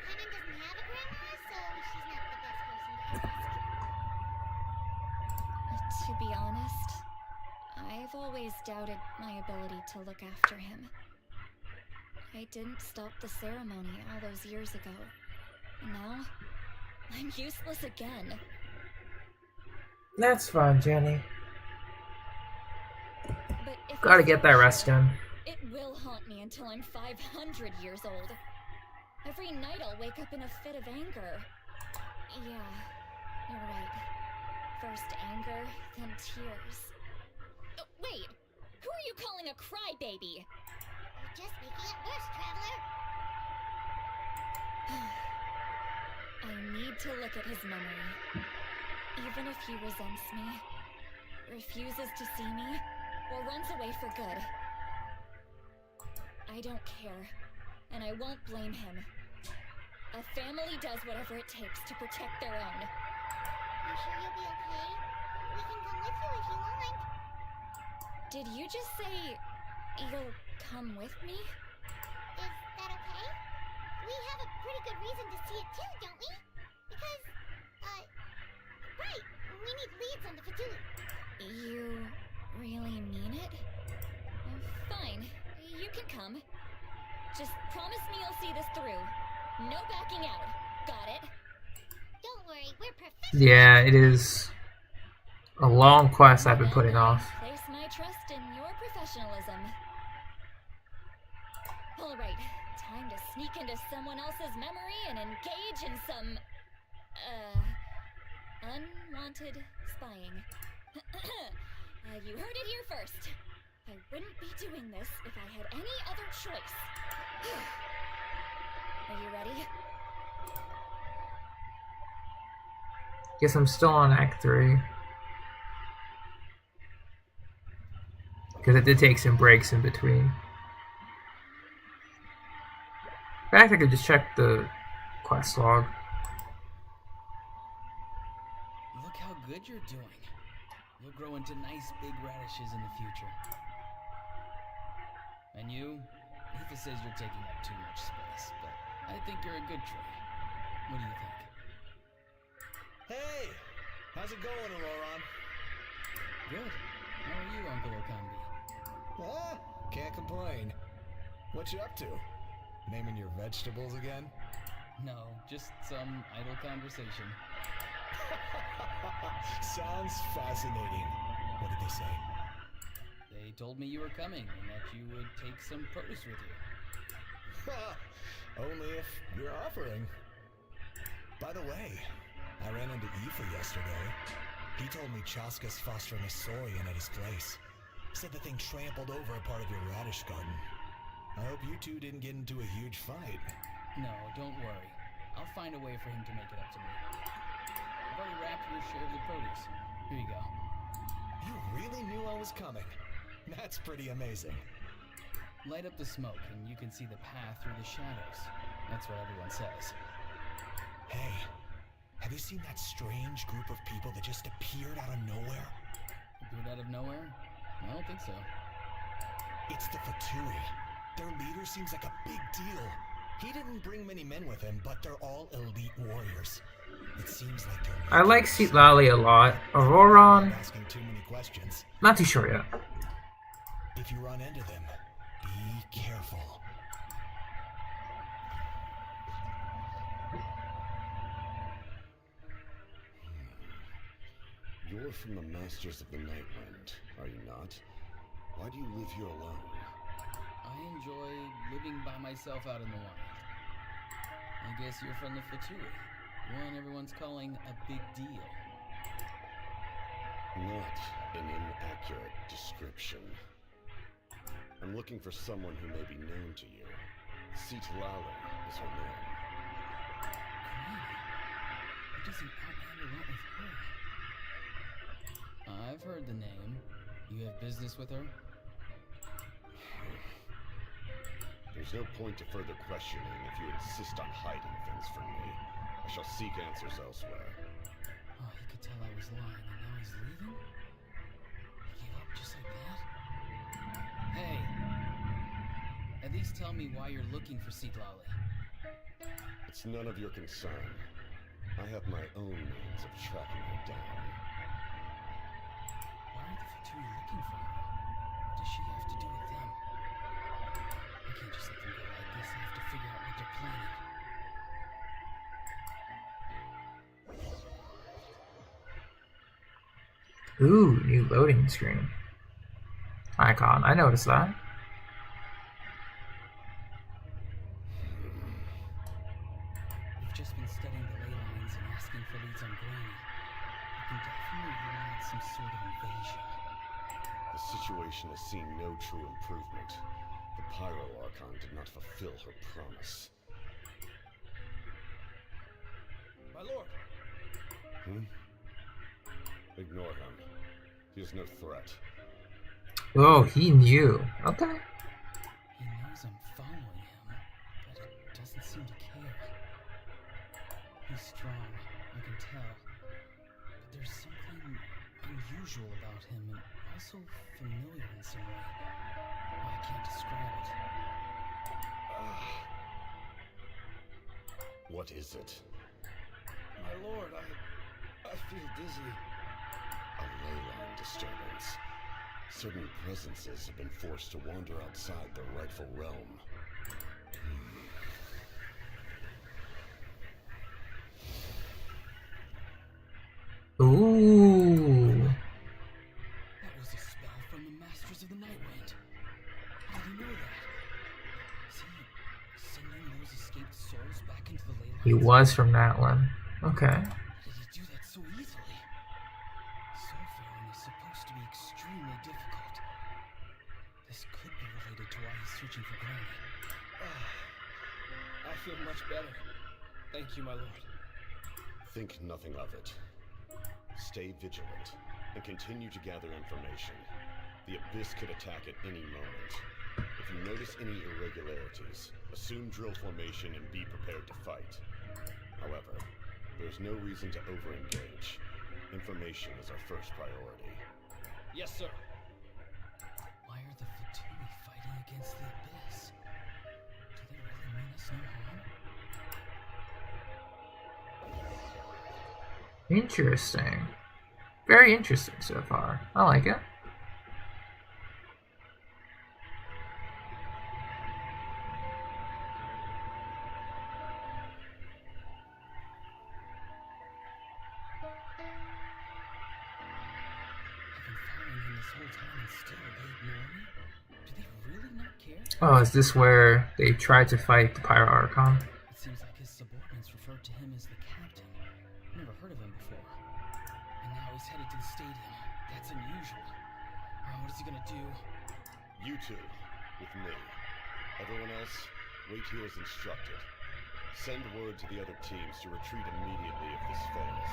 Paimon doesn't have a grandma, so she's not the best person to ask. To be honest, I've always doubted my ability to look after him. I didn't stop the ceremony all those years ago, and now I'm useless again. That's fine, Jenny. But if Gotta get that rest done. it will haunt me until I'm 500 years old. Every night I'll wake up in a fit of anger. Yeah, you're right. First anger, then tears. Oh, wait! Who are you calling a crybaby? You're just making it worse, Traveler. I need to look at his memory. Even if he resents me, refuses to see me, or runs away for good. I don't care, and I won't blame him. A family does whatever it takes to protect their own. You sure you'll be okay? We can come with you if you want. Did you just say you'll come with me? Is that okay? We have a pretty good reason to see it too, don't we? Because, right, we need leads on the Fatui. You really mean it? Fine, you can come. Just promise me you'll see this through. No backing out. Got it? Don't worry, we're professionals. Yeah, it is a long quest I've been putting off. Place my trust in your professionalism. All right, time to sneak into someone else's memory and engage in some, unwanted spying. You heard it here first. I wouldn't be doing this if I had any other choice. Are you ready? Guess I'm still on Act 3. Because I did take some breaks in between. In fact, I could just check the quest log. Look how good you're doing. You'll grow into nice big radishes in the future. And you? Aoife says you're taking up too much space, but I think you're a good trade. What do you think? Hey! How's it going, Auroron? Good. How are you, Uncle Okambi? Can't complain. What you up to? Naming your vegetables again? No, just some idle conversation. Sounds fascinating. What did they say? They told me you were coming and that you would take some produce with you. Only if you're offering. By the way, I ran into Aoife yesterday. He told me Chaska's fostering a saurian at his place. Said the thing trampled over a part of your radish garden. I hope you two didn't get into a huge fight. No, don't worry. I'll find a way for him to make it up to me. I've already wrapped your share of the produce. Here you go. You really knew I was coming. That's pretty amazing. Light up the smoke and you can see the path through the shadows. That's what everyone says. Hey, have you seen that strange group of people that just appeared out of nowhere? Appeared out of nowhere? I don't think so. It's the Fatui. Their leader seems like a big deal. He didn't bring many men with him, but they're all elite warriors. It seems like they're I like Xilonen a lot. Auroron, asking too many questions. not too sure yet. If you run into them, be careful. You're from the Masters of the Nightwind, are you not? Why do you live here alone? I enjoy living by myself out in the wild. I guess you're from the F2P, one everyone's calling a big deal. Not an inaccurate description. I'm looking for someone who may be known to you. Xilonen is her name. What does an outlander want with her? I've heard the name. You have business with her? There's no point to further questioning if you insist on hiding things from me. I shall seek answers elsewhere. Oh, he could tell I was lying, and now he's leaving? He gave up just like that? Hey! At least tell me why you're looking for Xilonen. It's none of your concern. I have my own means of tracking her down. Why are the F2P looking for her? What does she have to do with them? I can't just let them go like this. I have to figure out what they're planning. Ooh, new loading screen. Icon, I noticed that. We've just been studying the ley lines and asking for leads on Granny. I can definitely rule out some sort of invasion. The situation has seen no true improvement. The Pyro Archon did not fulfill her promise. My lord! Ignore him. He is no threat. Oh, he knew. Okay. He knows I'm following him, but it doesn't seem to care. He's strong, I can tell. But there's something unusual about him and also familiar in some way. I can't describe it. What is it? My lord, I feel dizzy. A ley line disturbance. Certain presences have been forced to wander outside their rightful realm. Ooh. That was a spell from the Masters of the Nightwind. How did he know that? Is he sending those escaped souls back into the ley lines? He was from Natlan. Okay. How did he do that so easily? Soulfaring is supposed to be extremely difficult. This could be related to why he's searching for Granny. I feel much better. Thank you, my lord. Think nothing of it. Stay vigilant and continue to gather information. The Abyss could attack at any moment. If you notice any irregularities, assume drill formation and be prepared to fight. However, there's no reason to over-engage. Information is our first priority. Yes, sir. Why are the F2P fighting against the Abyss? Do they really mean us no harm? Interesting. Very interesting so far. I like it. Oh, is this where they tried to fight the Pyro Archon? It seems like his subordinates referred to him as the captain. Never heard of him before. And now he's headed to the stadium. That's unusual. What is he gonna do? You two, with me. Everyone else, wait here as instructed. Send word to the other teams to retreat immediately if this fails.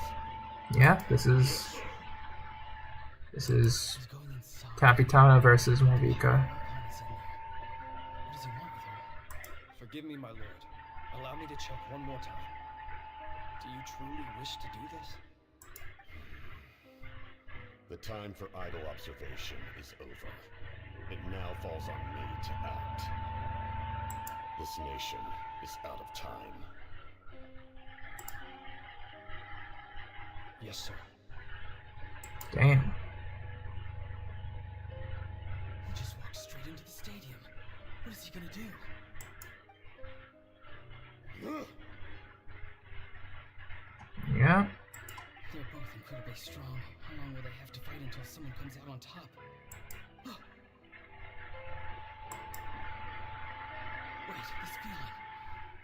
Yeah, this is Capitana versus Marvika. Forgive me, my lord. Allow me to check one more time. Do you truly wish to do this? The time for idle observation is over. It now falls on me to act. This nation is out of time. Yes, sir. Damn. He just walked straight into the stadium. What is he gonna do? Yeah. They're both incredibly strong. How long will they have to fight until someone comes out on top? Wait, this feeling.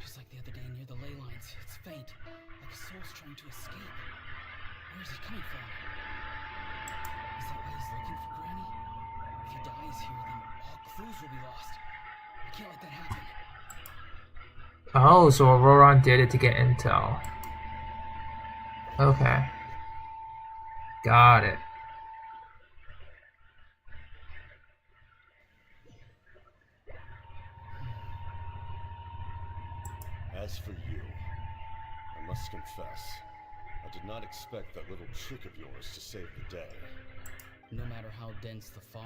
Just like the other day near the ley lines. It's faint. Like a soul's trying to escape. Where is it coming from? Is that why he's looking for Granny? If he dies here, then all clues will be lost. I can't let that happen. Oh, so Auroron did it to get intel. Okay. Got it. As for you, I must confess, I did not expect that little trick of yours to save the day. No matter how dense the fog,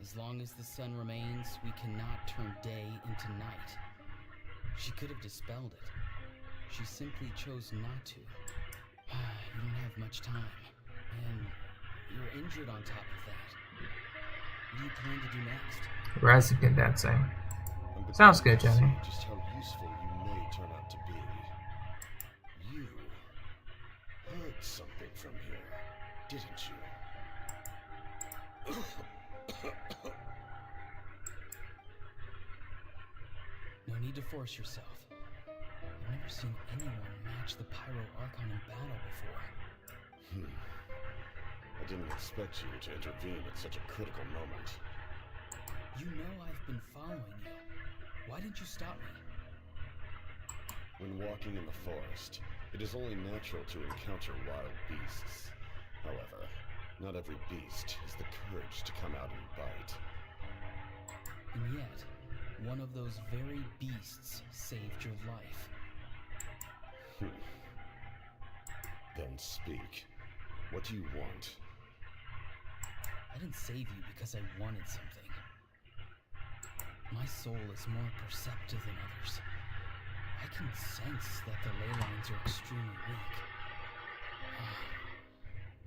as long as the sun remains, we cannot turn day into night. She could have dispelled it. She simply chose not to. You don't have much time, and you're injured on top of that. What do you plan to do next? Resin condensing. Sounds good, Jenny. Just how useful you may turn out to be. You heard something from here, didn't you? No need to force yourself. I've never seen anyone match the Pyro Archon in battle before. I didn't expect you to intervene at such a critical moment. You know I've been following you. Why didn't you stop me? When walking in the forest, it is only natural to encounter wild beasts. However, not every beast has the courage to come out and bite. And yet, one of those very beasts saved your life. Then speak. What do you want? I didn't save you because I wanted something. My soul is more perceptive than others. I can sense that the ley lines are extremely weak.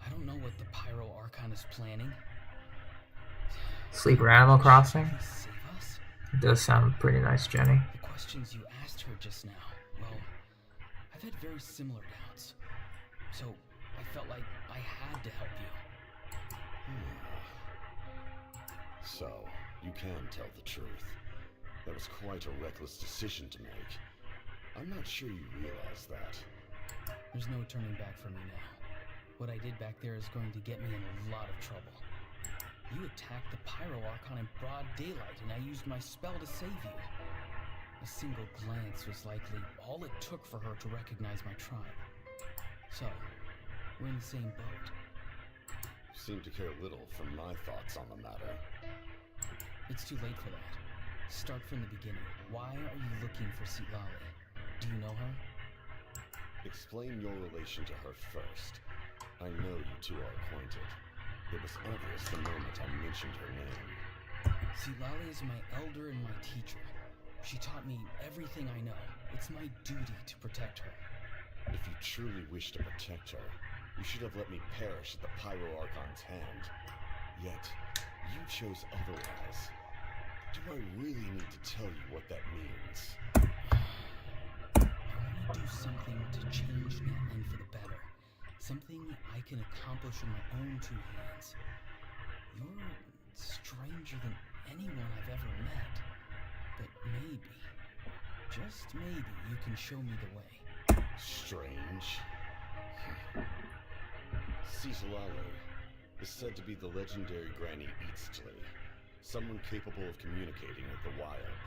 I don't know what the Pyro Archon is planning. Sleeper Animal Crossing? Save us? It does sound pretty nice, Jenny. The questions you asked her just now, well, I've had very similar doubts. So, I felt like I had to help you. So, you can tell the truth. That was quite a reckless decision to make. I'm not sure you realize that. There's no turning back for me now. What I did back there is going to get me in a lot of trouble. You attacked the Pyro Archon in broad daylight, and I used my spell to save you. A single glance was likely all it took for her to recognize my tribe. So, we're in the same boat. You seem to care little for my thoughts on the matter. It's too late for that. Start from the beginning. Why are you looking for Xilonen? Do you know her? Explain your relation to her first. I know you two are acquainted. It was obvious the moment I mentioned her name. Xilonen is my elder and my teacher. She taught me everything I know. It's my duty to protect her. If you truly wish to protect her, you should have let me perish at the Pyro Archon's hand. Yet, you chose otherwise. Do I really need to tell you what that means? I want to do something to change Natlan for the better. Something I can accomplish with my own two hands. You're stranger than anyone I've ever met. But maybe, just maybe, you can show me the way. Strange? Xilonen is said to be the legendary Granny Eatsley, someone capable of communicating with the wild.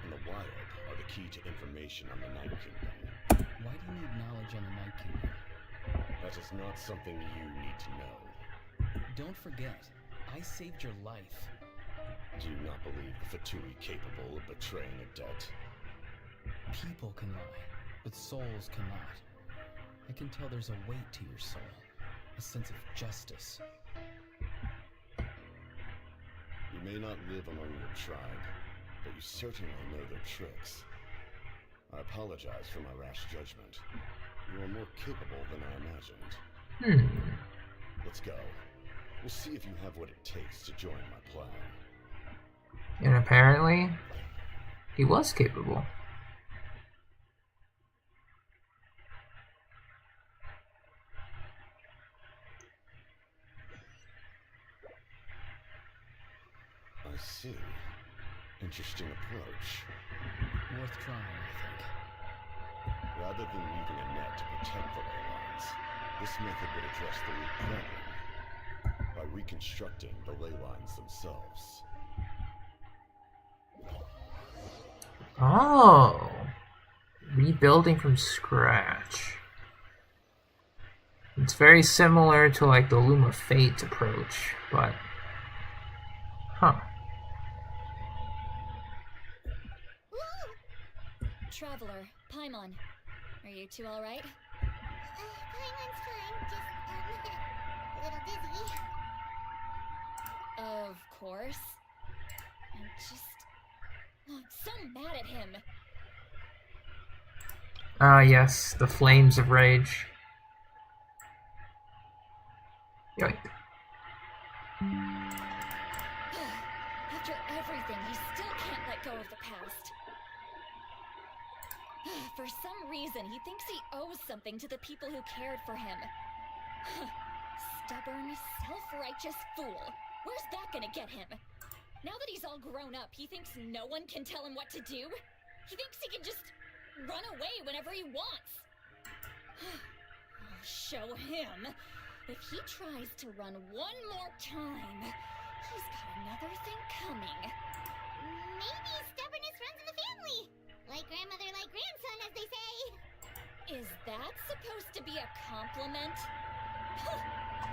And the wild are the key to information on the Night Kingdom. Why do you need knowledge on the Night Kingdom? That is not something you need to know. Don't forget, I saved your life. Do you not believe the F2P capable of betraying a debt? People can lie, but souls cannot. I can tell there's a weight to your soul, a sense of justice. You may not live among your tribe, but you certainly know their tricks. I apologize for my rash judgment. You are more capable than I imagined. Let's go. We'll see if you have what it takes to join my plan. And apparently, he was capable. I see. Interesting approach. Worth trying, I think. Rather than weaving a net to protect the ley lines, this method would address the root problem by reconstructing the ley lines themselves. Oh, rebuilding from scratch. It's very similar to like the Loom of Fate approach, but Traveler, Paimon, are you two all right? Paimon's fine, just, a little dizzy. Of course. I'm so mad at him. Ah, yes, the flames of rage. Yoink. After everything, he still can't let go of the past. For some reason, he thinks he owes something to the people who cared for him. Stubborn, self-righteous fool. Where's that gonna get him? Now that he's all grown up, he thinks no one can tell him what to do? He thinks he can just run away whenever he wants. I'll show him. If he tries to run one more time, he's got another thing coming. Maybe stubbornness runs in the family. Like grandmother, like grandson, as they say. Is that supposed to be a compliment?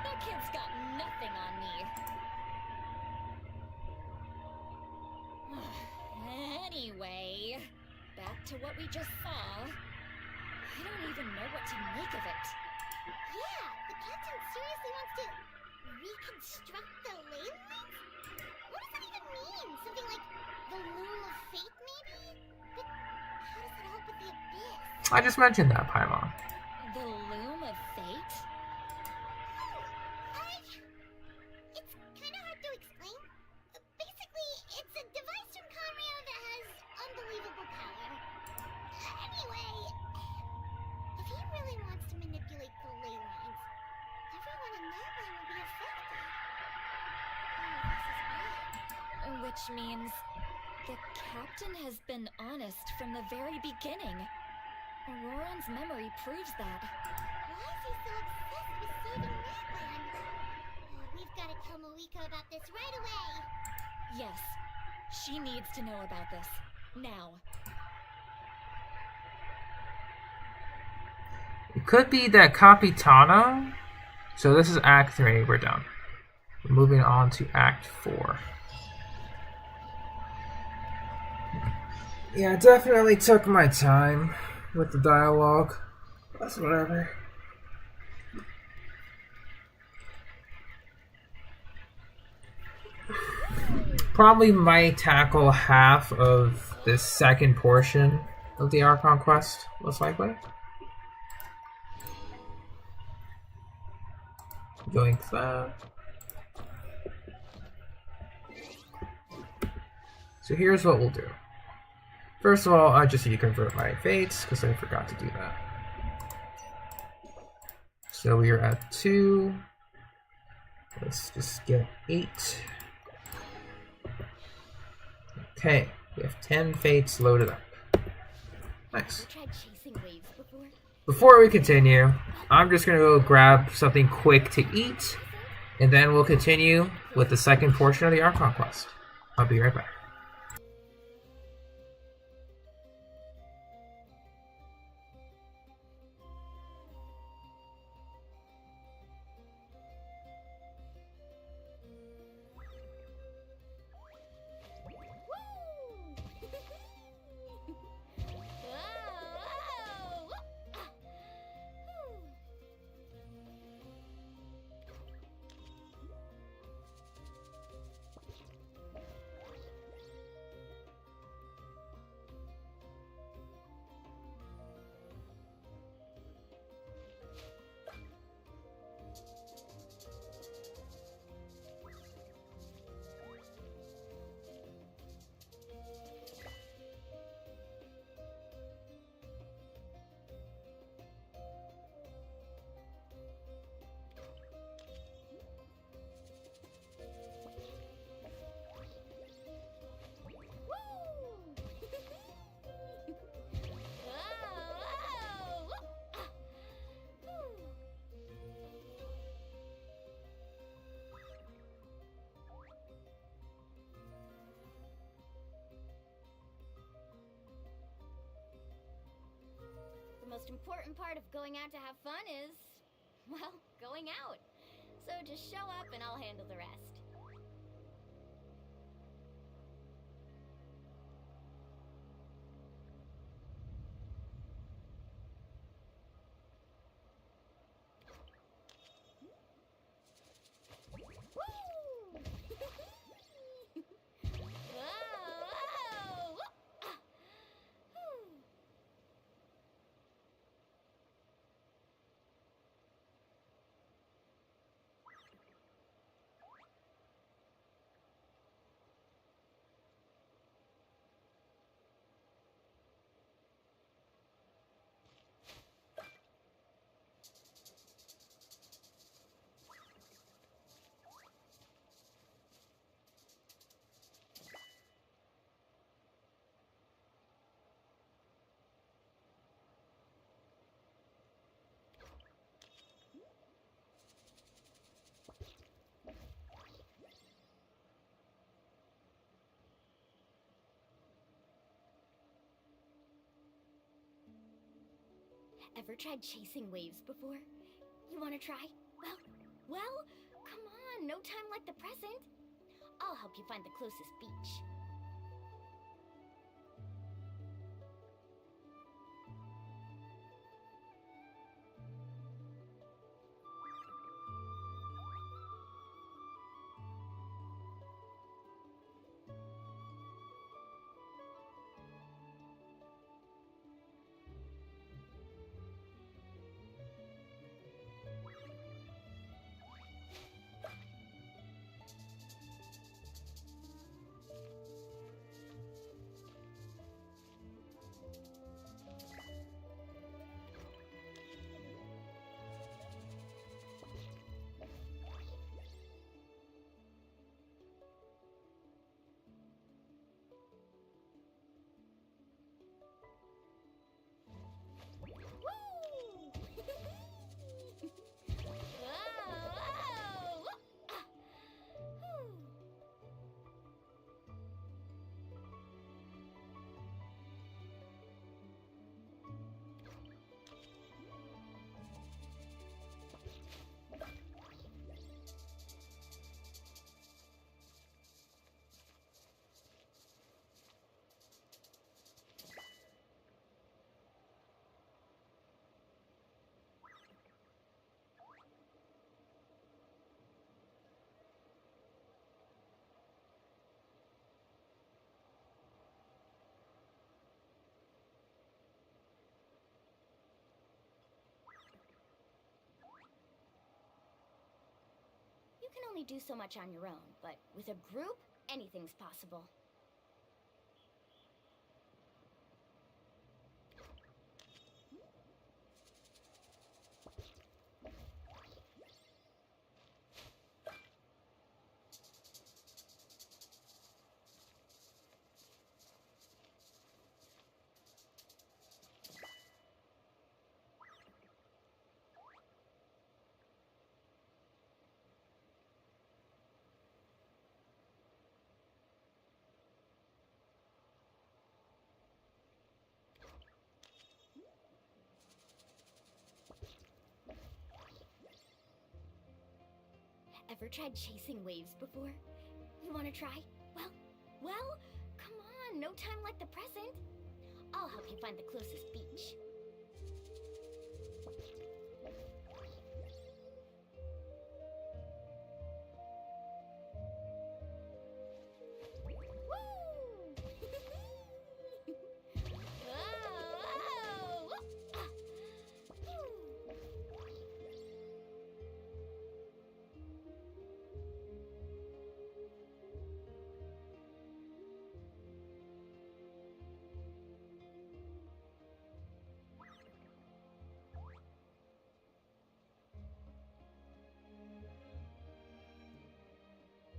That kid's got nothing on me. Anyway, back to what we just saw. I don't even know what to make of it. Yeah, the captain seriously wants to reconstruct the ley lines? What does that even mean? Something like the Loom of Fate, maybe? But how does that help with the abyss? I just mentioned that, Paimon. The Loom of Fate? It's kind of hard to explain. Basically, it's a device from Conrail that has unbelievable power. Anyway, if he really wants to manipulate the ley lines, everyone in Natlan will be affected. Oh, this is bad. Which means the captain has been honest from the very beginning. Auroron's memory proves that. Why is he so obsessed with saving Natlan? We've got to tell Moika about this right away. Yes, she needs to know about this. Now. It could be that Capitano. So this is Act 3, we're done. We're moving on to Act 4. Yeah, I definitely took my time with the dialogue. That's whatever. Probably might tackle half of this second portion of the Archon quest, most likely. Doing that. So here's what we'll do. First of all, I just need to convert my fates because I forgot to do that. So we are at 2. Let's just get 8. Okay, we have 10 fates loaded up. Nice. Before we continue, I'm just gonna go grab something quick to eat, and then we'll continue with the second portion of the Archon quest. I'll be right back. most important part of going out to have fun is, well, going out. So just show up and I'll handle the rest. Ever tried chasing waves before? You wanna try? Well, come on, no time like the present. I'll help you find the closest beach. You can only do so much on your own, but with a group, anything's possible. Ever tried chasing waves before? You wanna try? Well, come on, no time like the present. I'll help you find the closest beach.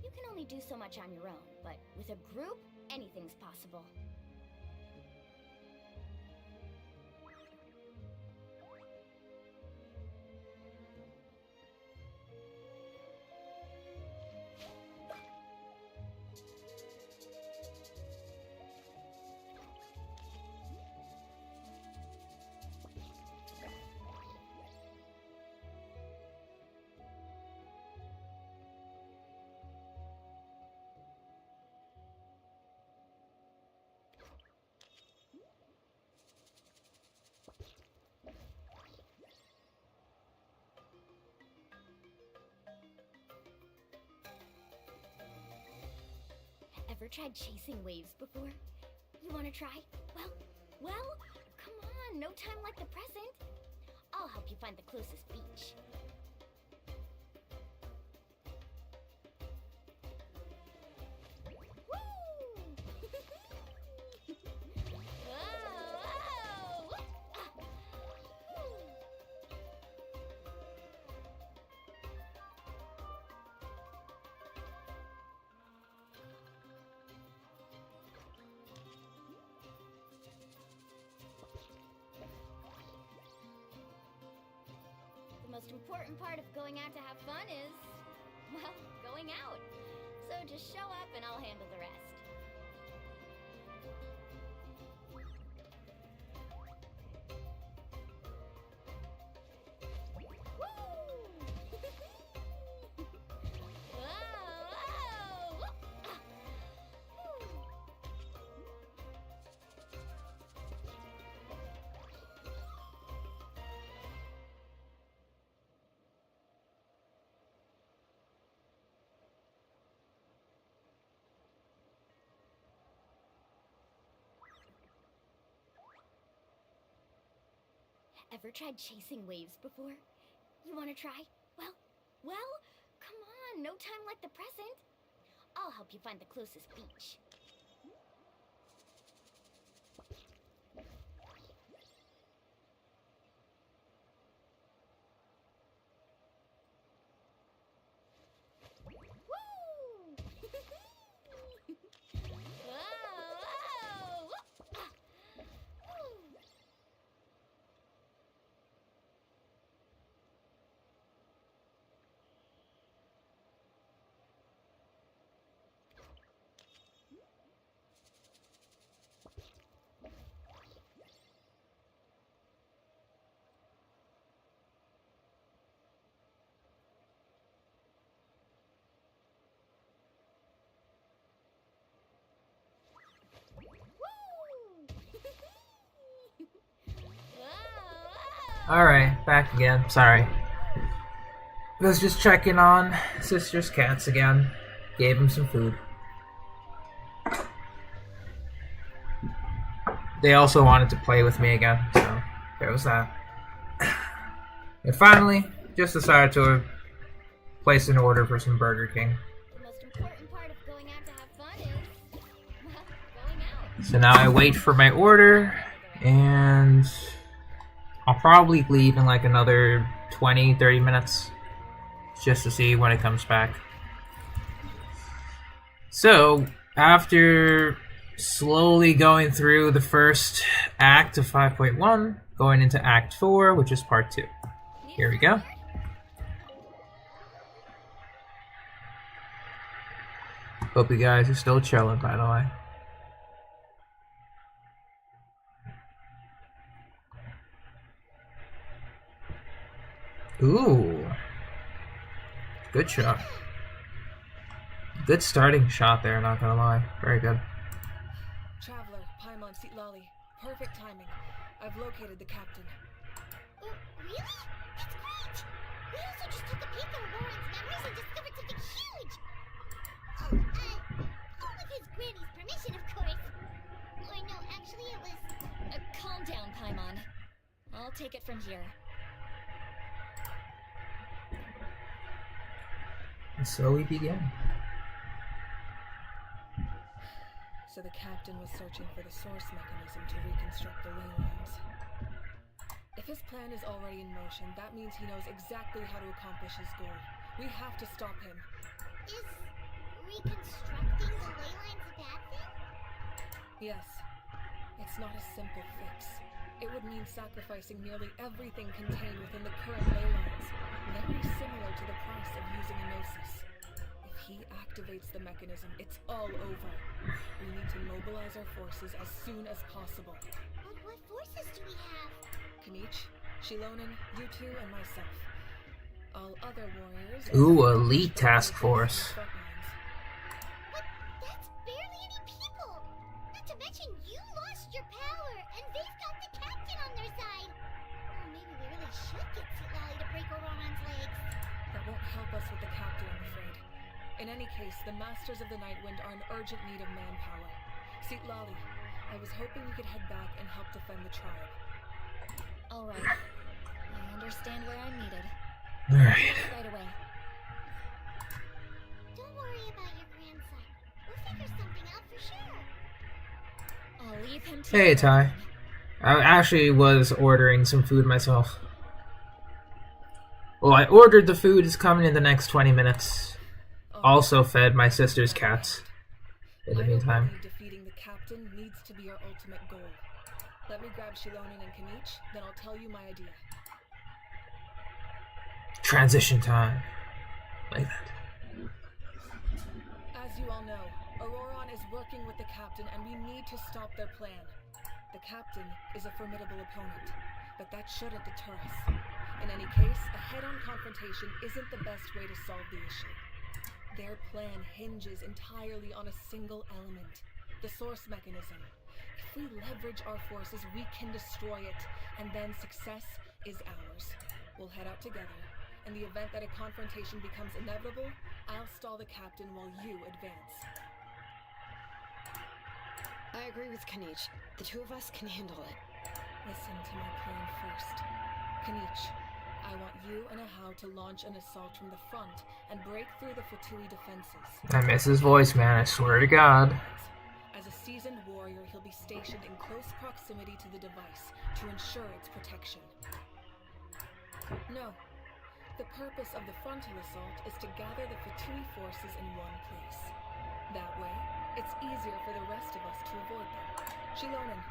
You can only do so much on your own, but with a group, anything's possible. Ever tried chasing waves before? You wanna try? Well, come on, no time like the present. I'll help you find the closest beach. The most important part of going out to have fun is, well, going out. So just show up and I'll handle the rest. Ever tried chasing waves before? You wanna try? Well, come on, no time like the present. I'll help you find the closest beach. Alright, back again. Sorry. Was just checking on sister's cats again. Gave him some food. They also wanted to play with me again, so there was that. And finally, just decided to place an order for some Burger King. The most important part of going out to have fun is, well, going out. So now I wait for my order, and I'll probably leave in like another 20-30 minutes just to see when it comes back. So after slowly going through the first act of 5.1, going into Act 4, which is Part 2. Here we go. Hope you guys are still chilling, by the way. Ooh. Good shot. Good starting shot there, not gonna lie. Very good. Traveler, Paimon, Xilonen. Perfect timing. I've located the captain. Oh, really? That's great! We also just took a peek at Auroran's memories and discovered something huge! All with his granny's permission, of course. Or no, actually it was... Calm down, Paimon. I'll take it from here. And so we begin. So the captain was searching for the source mechanism to reconstruct the ley lines. If his plan is already in motion, that means he knows exactly how to accomplish his goal. We have to stop him. Is reconstructing the ley lines a bad thing? Yes. It's not a simple fix. It would mean sacrificing nearly everything contained within the current ley lines. Very similar to the price of using a Gnosis. If he activates the mechanism, it's all over. We need to mobilize our forces as soon as possible. But what forces do we have? Kanich, Xilonen, you two, and myself. All other warriors... Ooh, elite task force. But that's barely any people! Not to mention you lost your power, and they've got the captain on their side! Oh, maybe we really should get Xilonen to break Auroran's legs. That won't help us with the captain, I'm afraid. In any case, the Masters of the Nightwind are in urgent need of manpower. Xilonen, I was hoping you could head back and help defend the tribe. Alright. I understand where I'm needed. Alright. Right away. Don't worry about your grandson. We'll figure something out for sure. I'll leave him to Hey, Ty. I actually was ordering some food myself. Well, I ordered the food. It's coming in the next 20 minutes. Also fed my sister's cats in the meantime. Defeating the captain needs to be our ultimate goal. Let me grab Xilonen and Kanich, then I'll tell you my idea. Transition time. Like that. As you all know, Auroron is working with the captain and we need to stop their plan. The captain is a formidable opponent, but that shouldn't deter us. In any case, a head-on confrontation isn't the best way to solve the issue. Their plan hinges entirely on a single element, the source mechanism. If we leverage our forces, we can destroy it, and then success is ours. We'll head out together. In the event that a confrontation becomes inevitable, I'll stall the captain while you advance. I agree with Kanich. The two of us can handle it. Listen to my plan first. Kanich, I want you and Ahau to launch an assault from the front and break through the F2P defenses. I miss his voice, man. I swear to God. As a seasoned warrior, he'll be stationed in close proximity to the device to ensure its protection. No. The purpose of the frontal assault is to gather the F2P forces in one place. That way, it's easier for the rest of us to avoid them. Xilonen,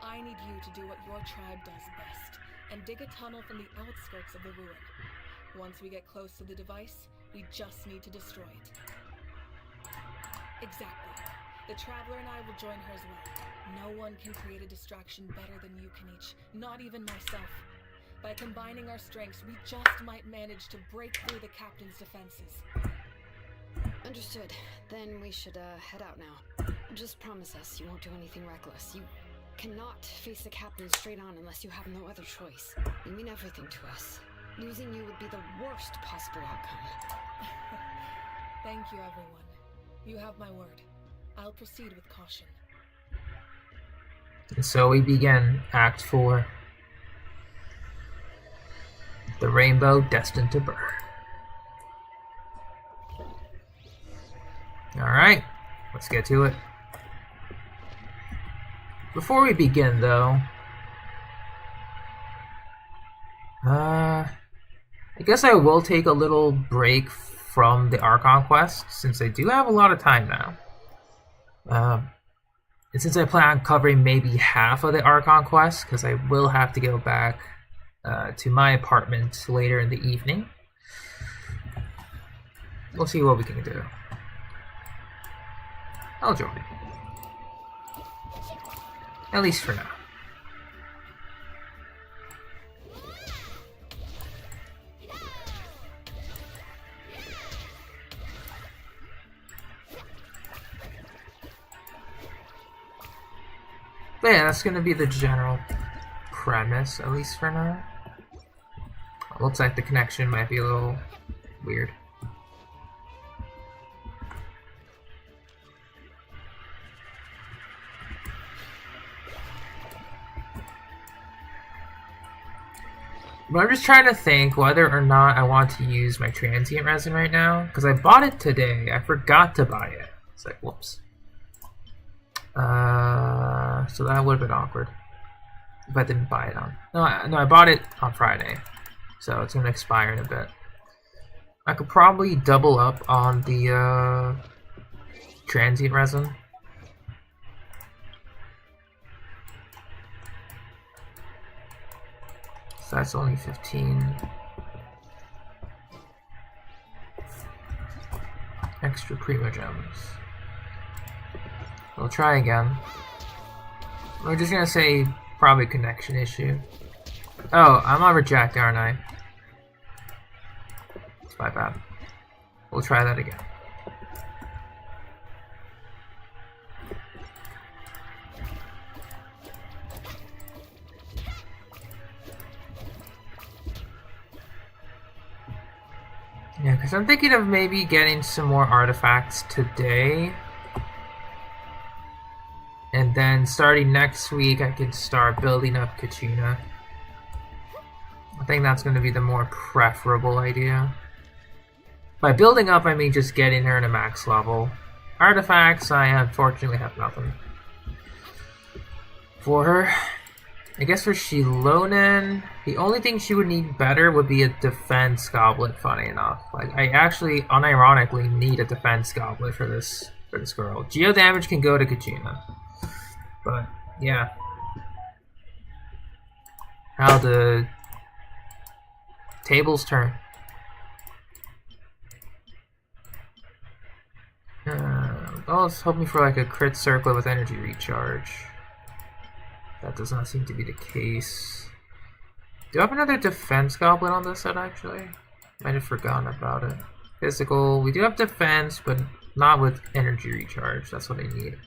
I need you to do what your tribe does best, and dig a tunnel from the outskirts of the ruin. Once we get close to the device, we just need to destroy it. Exactly. The Traveler and I will join her as well. No one can create a distraction better than you, Kanich, not even myself. By combining our strengths, we just might manage to break through the captain's defenses. Understood. Then we should head out now. Just promise us you won't do anything reckless. You cannot face the captain straight on unless you have no other choice. You mean everything to us. Losing you would be the worst possible outcome. Thank you, everyone. You have my word. I'll proceed with caution. And so we begin Act 4. The rainbow destined to burn. Alright, let's get to it. Before we begin, though, I guess I will take a little break from the Archon quest, since I do have a lot of time now. And since I plan on covering maybe half of the Archon quest, because I will have to go back to my apartment later in the evening. We'll see what we can do. I'll join. At least for now. But yeah, that's gonna be the general premise, at least for now. Looks like the connection might be a little weird. But I'm just trying to think whether or not I want to use my transient resin right now, because I bought it today. I forgot to buy it. It's like, whoops. So that would have been awkward if I didn't buy it on. No, I bought it on Friday, so it's gonna expire in a bit. I could probably double up on the transient resin. So that's only 15. Extra Primo Gems. We'll try again. We're just gonna say probably connection issue. Oh, I'm overjacked, aren't I? It's my bad. We'll try that again. Yeah, because I'm thinking of maybe getting some more artifacts today. And then starting next week, I can start building up Kachina. I think that's going to be the more preferable idea. By building up, I mean just getting her to max level. Artifacts, I unfortunately have nothing for her. I guess for Xilonen, the only thing she would need better would be a defense goblet, funny enough. Like, I actually, unironically, need a defense goblet for this girl. Geo damage can go to Kachina. But, yeah. How the tables turn. I was hoping for like a crit circlet with energy recharge. That does not seem to be the case. Do I have another defense goblin on this set actually? Might have forgotten about it. Physical, we do have defense, but not with energy recharge. That's what I need.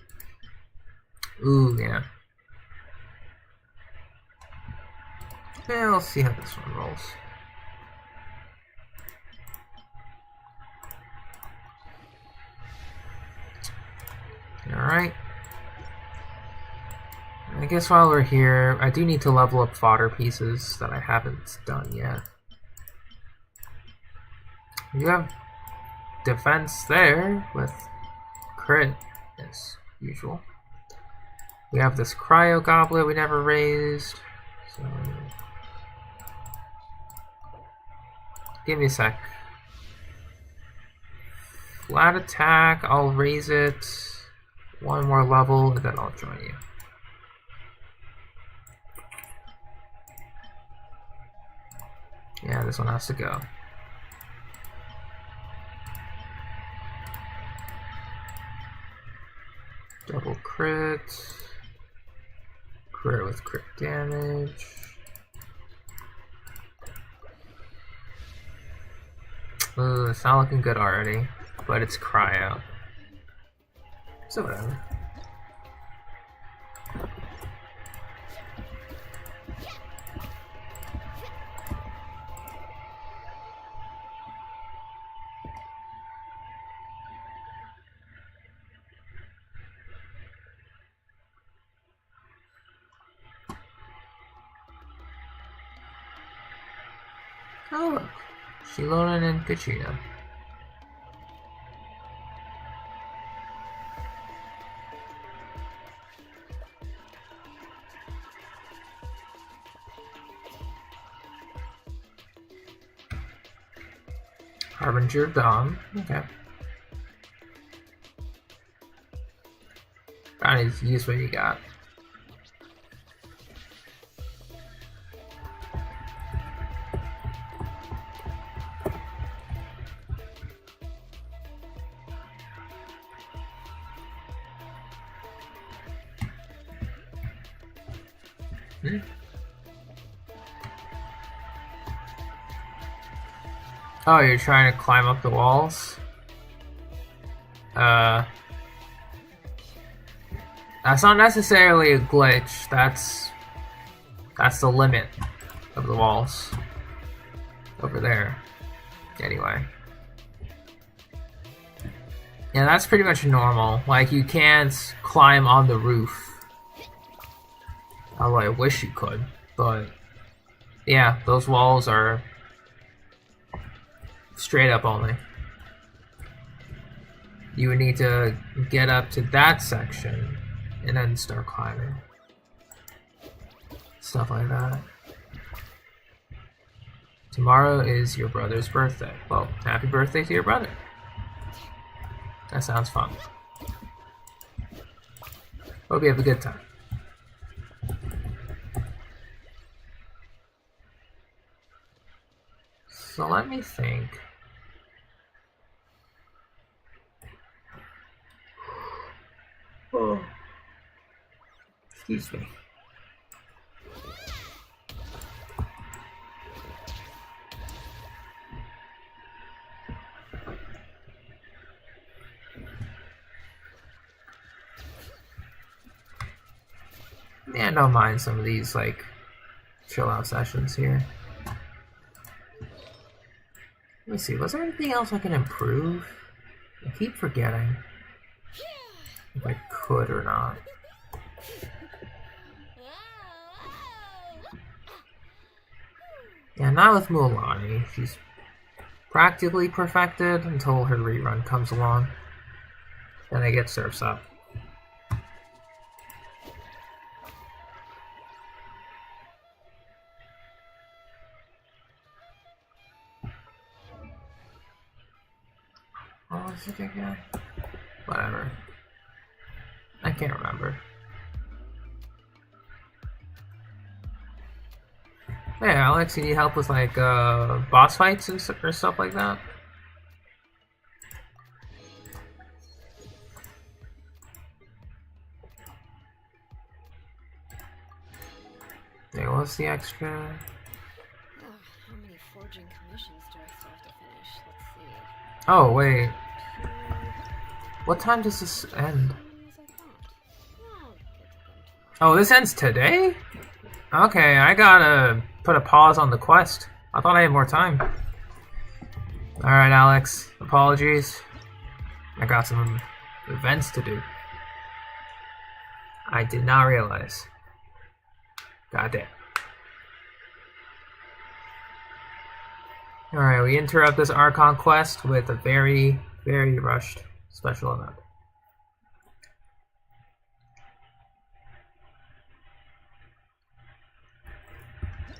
Ooh, yeah. Yeah, let's see how this one rolls. Alright. I guess while we're here, I do need to level up fodder pieces that I haven't done yet. You have defense there with crit as usual. We have this cryo goblet we never raised. So give me a sec. Flat attack, I'll raise it one more level and then I'll join you. Yeah, this one has to go. Double crit. Crit with crit damage. Ooh, it's not looking good already, but it's cryo. So whatever. Oh look, Xilonen and Kachina. Harbinger of Dawn, okay. Gotta use what you got. Oh, you're trying to climb up the walls? That's not necessarily a glitch. That's the limit of the walls. Over there. Anyway. Yeah, that's pretty much normal. Like, you can't climb on the roof. Although I wish you could, but yeah, those walls are straight up only. You would need to get up to that section and then start climbing. Stuff like that. Tomorrow is your brother's birthday. Well, happy birthday to your brother. That sounds fun. Hope you have a good time. So let me think. Oh. Excuse me. Yeah, don't mind some of these, like, chill out sessions here. Let me see, was there anything else I can improve? I keep forgetting if I could or not. Yeah, not with Mualani. She's practically perfected until her rerun comes along. Then I get Surf's Up. What was it again? Whatever. I can't remember. Hey Alex, you need help with like boss fights and or stuff like that? Yeah, what's the extra? How many forging commissions do I still have to finish? Let's see. Oh wait. What time does this end? Oh, this ends today? Okay, I gotta put a pause on the quest. I thought I had more time. Alright, Alex. Apologies. I got some events to do. I did not realize. Goddamn. Alright, we interrupt this Archon quest with a very, very rushed special event.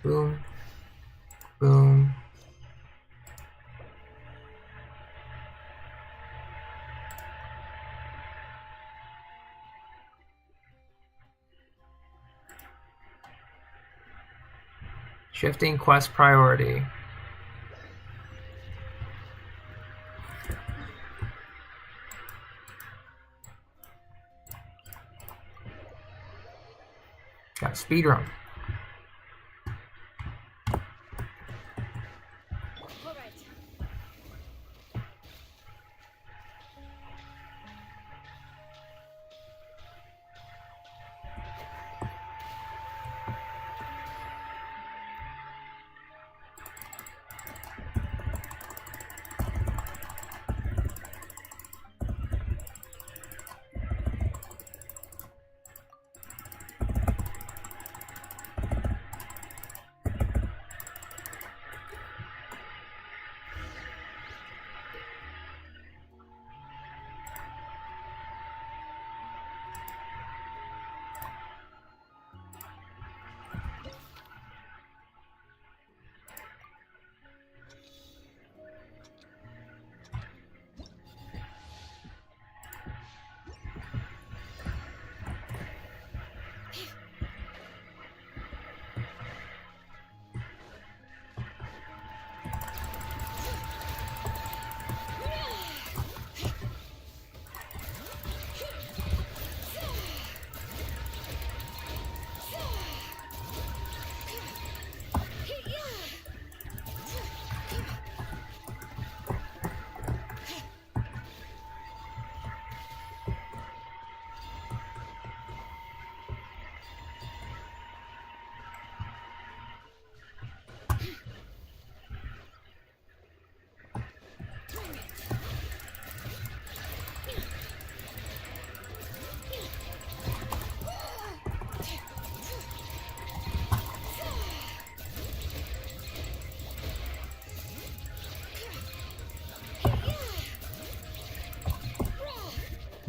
Boom. Boom. Shifting quest priority. Got speedrun.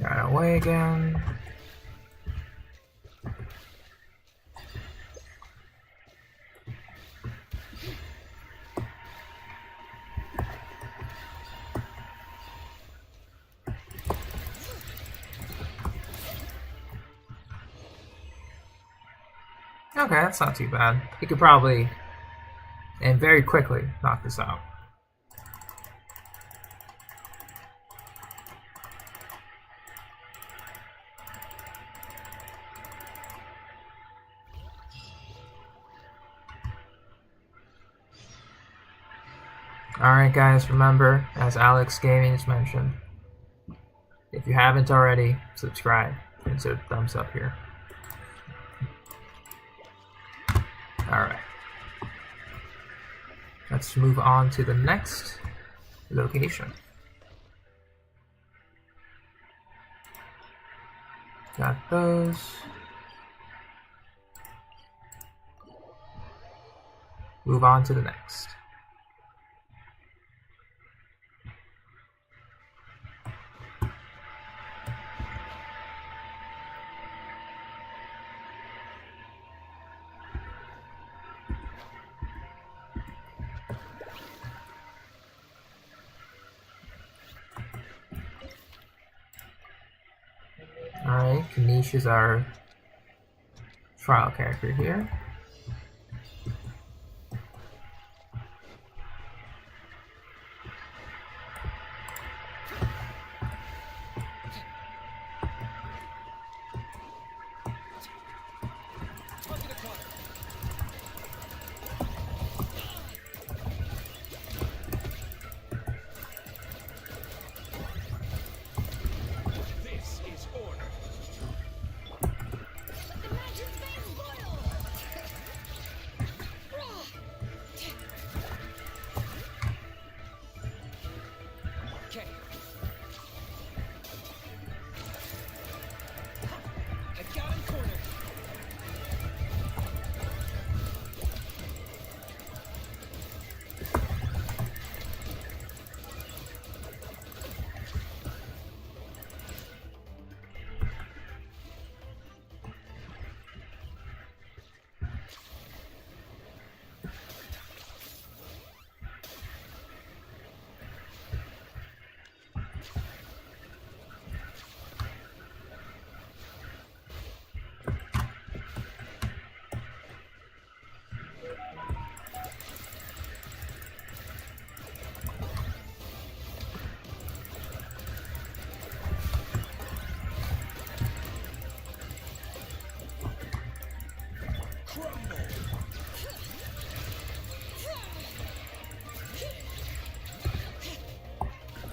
Got away again. Okay, that's not too bad. He could probably, and very quickly, knock this out. Alright guys, remember, as Alex Gaming has mentioned, if you haven't already, subscribe. Insert a thumbs up here. Alright. Let's move on to the next location. Got those. Move on to the next. Alright, Kanish is our trial character here.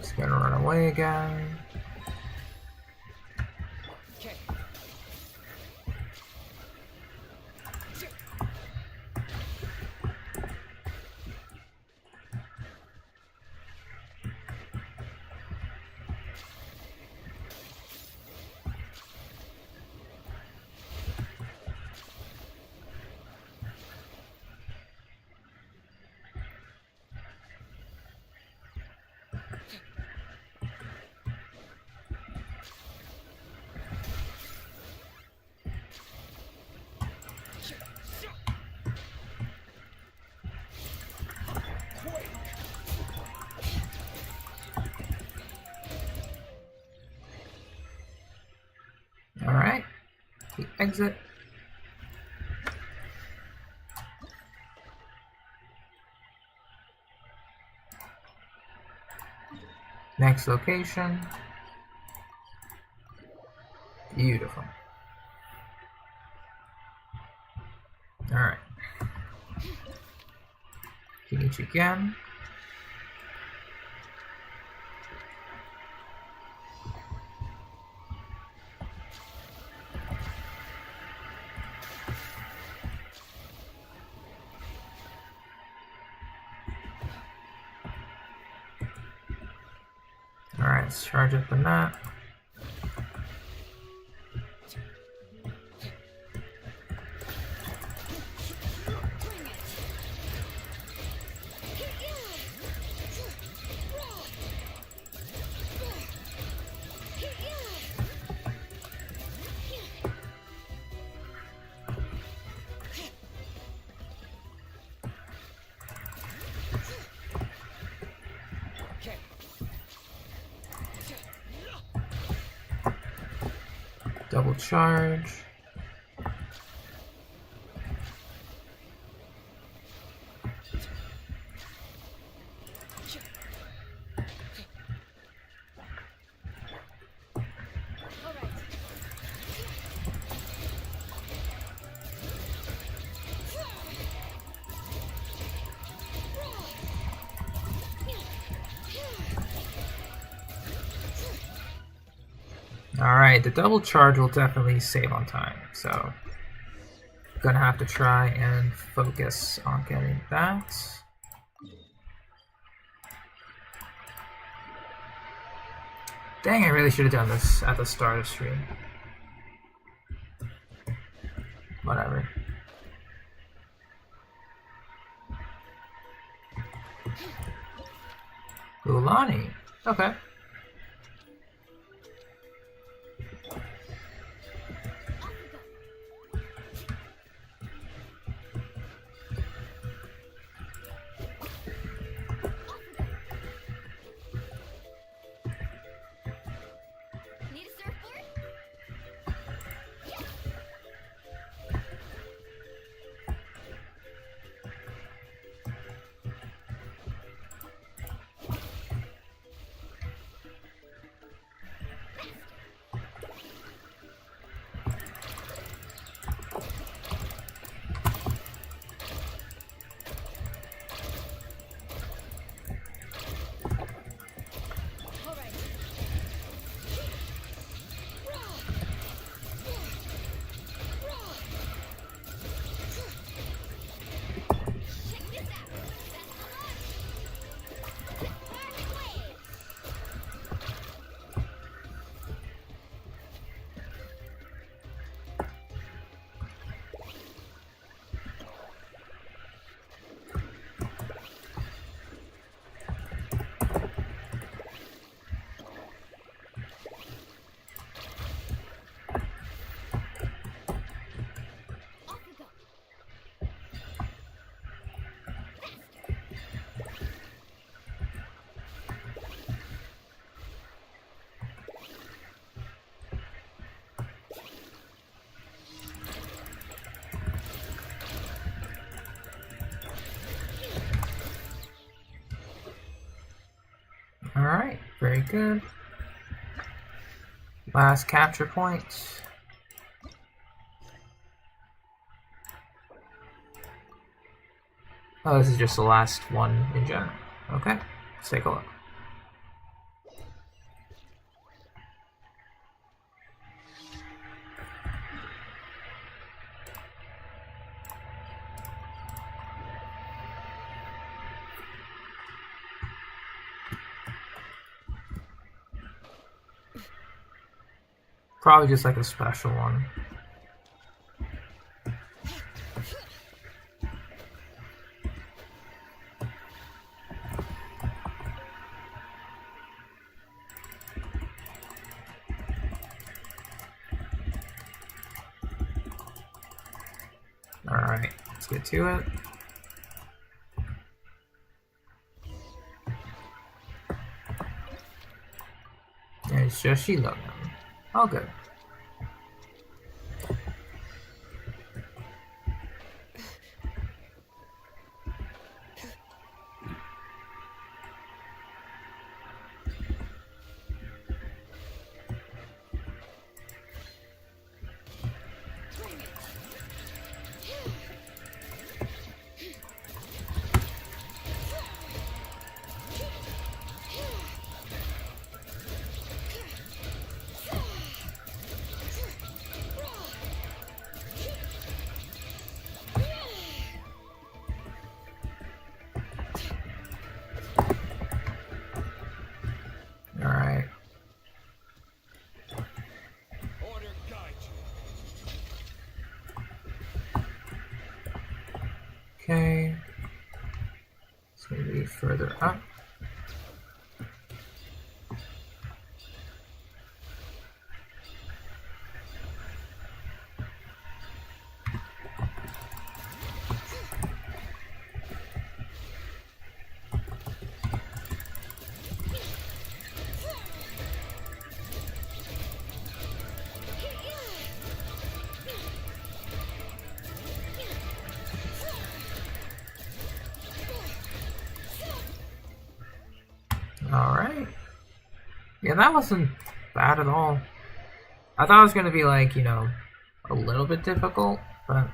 Just gonna run away again. Alright, exit. Next location. Beautiful. Alright. Finish again. Alright, let's charge up the map. Double charge. Alright, the double charge will definitely save on time, so gonna have to try and focus on getting that. Dang, I really should have done this at the start of stream. Whatever. Ulani. Okay. Need a surfboard? Alright, very good. Last capture point. Oh, this is just the last one in general. Okay, let's take a look. Probably just like a special one. Alright, let's get to it. And it's just Xilonen. All good. Alright. Okay. It's going to be further up. Alright. Yeah, that wasn't bad at all. I thought it was going to be like, you know, a little bit difficult, but...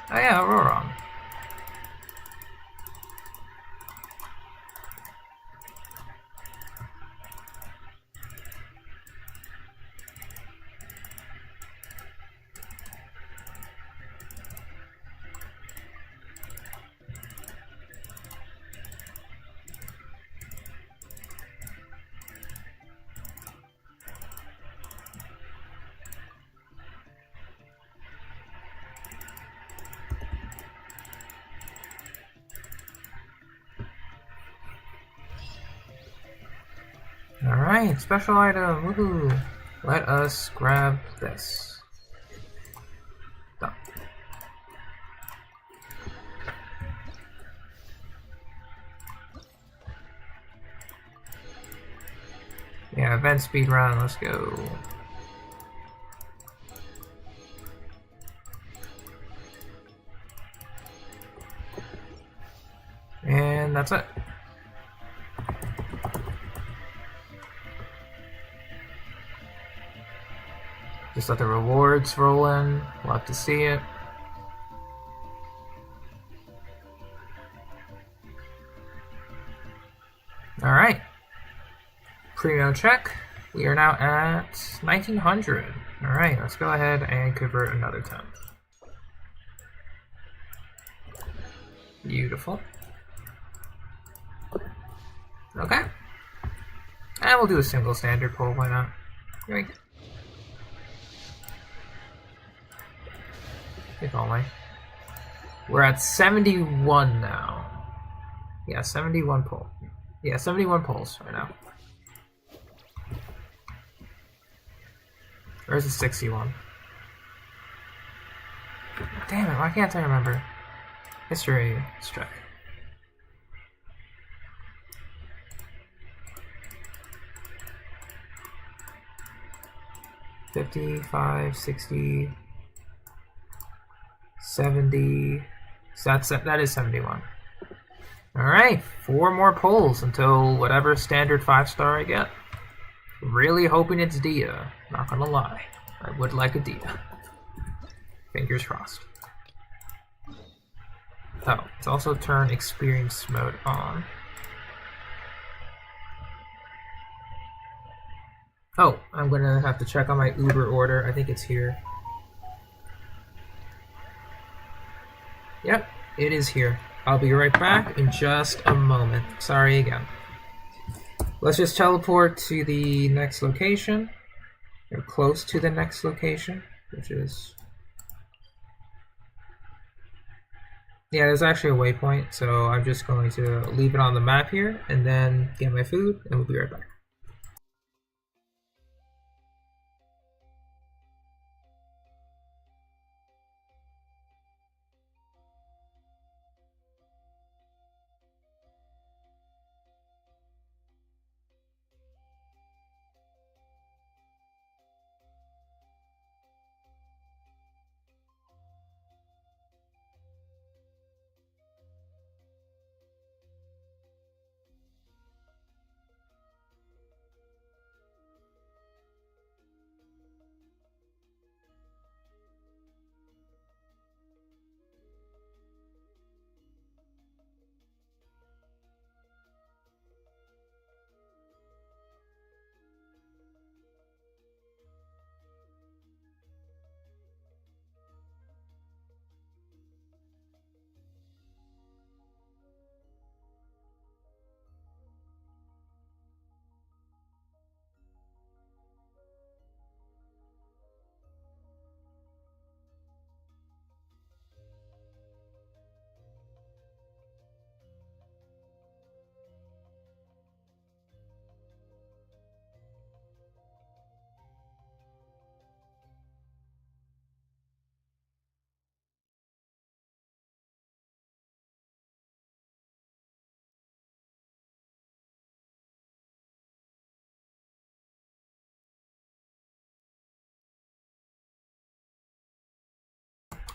Oh yeah, Auroron. Alright, special item, woohoo! Let us grab this. Done. Yeah, event speed run, let's go. And that's it. Just let the rewards roll in. We'll have to see it. Alright. Premium check. We are now at 1900. Alright, let's go ahead and convert another 10. Beautiful. Okay. And we'll do a single standard pull, why not? Yoink. If only. We're at 71 now. Yeah, 71 pull. Yeah, 71 pulls right now. Where's the 61? Damn it, why can't I remember? History, let's check. $55, 60, 70. So that is 71. Alright, 4 more pulls until whatever standard 5-star I get. Really hoping it's Dia. Not gonna lie. I would like a Dia. Fingers crossed. Oh, let's also turn experience mode on. Oh, I'm gonna have to check on my Uber order. I think it's here. Yep, it is here. I'll be right back in just a moment. Sorry again. Let's just teleport to the next location. Or close to the next location, which is... Yeah, there's actually a waypoint, so I'm just going to leave it on the map here, and then get my food, and we'll be right back.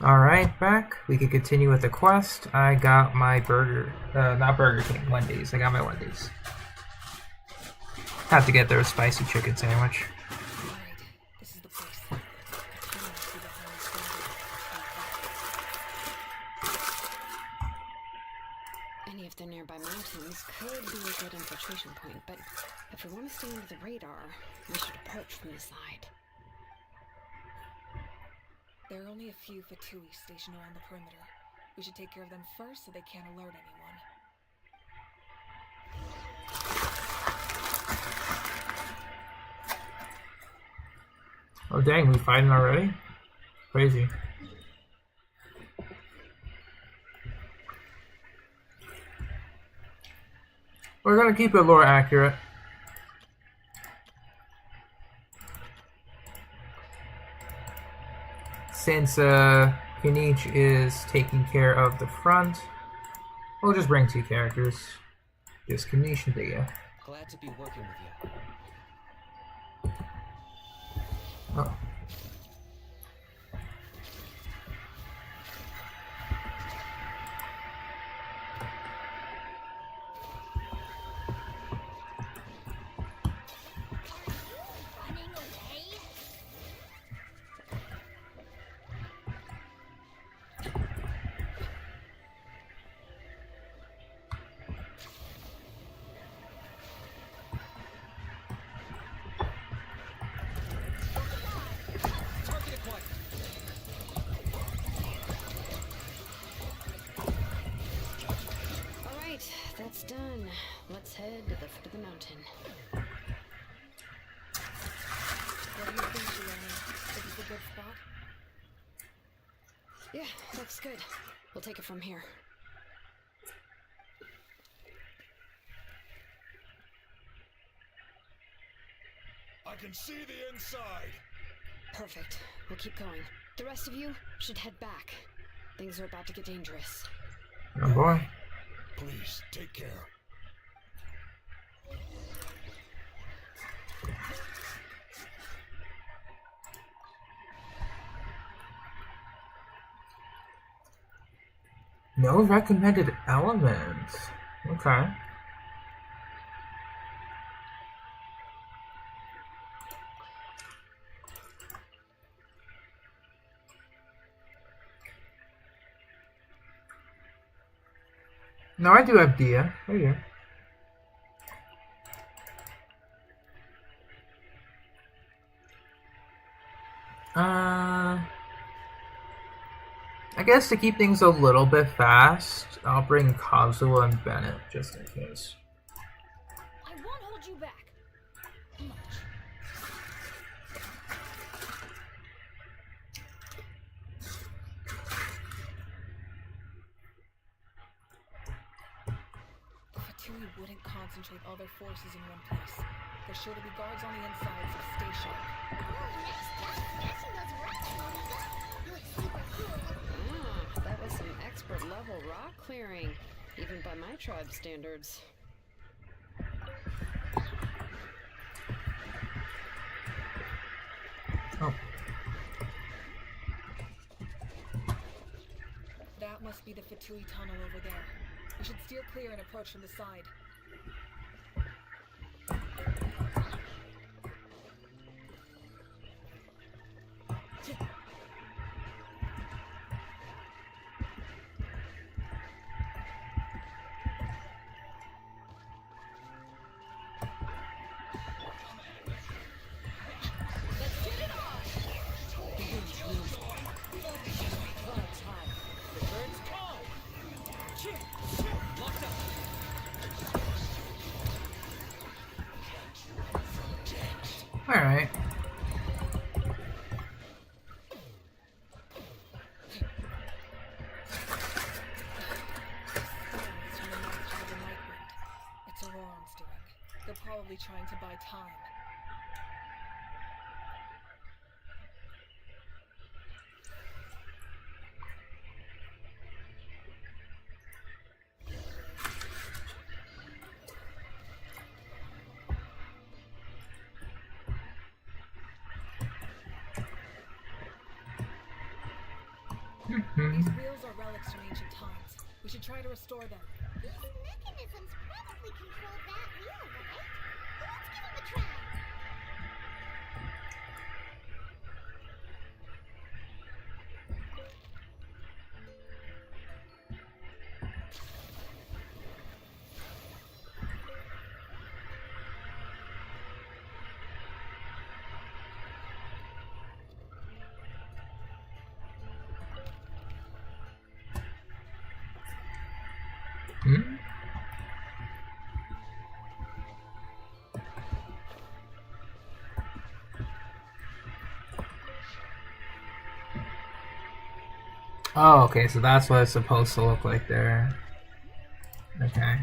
Alright, back. We can continue with the quest. I got my burger, not Burger King, Wendy's. I got my Wendy's. Have to get their spicy chicken sandwich. This is the place. Any of the nearby mountains could be a good infiltration point, but if we want to stay under the radar, we should approach from the side. There are only a few F2P stationed around the perimeter. We should take care of them first so they can't alert anyone. Oh dang, we fighting already? Crazy. We're gonna keep it lore accurate. since Kinich is taking care of the front, we'll just bring 2 characters. Just Kinich and Dia. Glad to be working with you. Oh. That's done. Let's head to the foot of the mountain. What do you think, Xilonen? Is this a good spot? Yeah, looks good. We'll take it from here. I can see the inside! Perfect. We'll keep going. The rest of you should head back. Things are about to get dangerous. Oh boy. Please, take care. No recommended elements. Okay. No, I do have Dia. Right here. I guess to keep things a little bit fast, I'll bring Kazuha and Bennett just in case. I won't hold you back. Fatui wouldn't concentrate all their forces in one place. There's sure to be guards on the inside, so stay sharp. That was some expert level rock clearing, even by my tribe standards. Oh. That must be the Fatui tunnel over there. We should steer clear and approach from the side. Alright. It's Auroron's doing. They're probably trying to buy time. These wheels are relics from ancient times. We should try to restore them. These mechanisms probably control that wheel, right? Let's give them a try. Hmm? Oh, okay, so that's what it's supposed to look like there. Okay.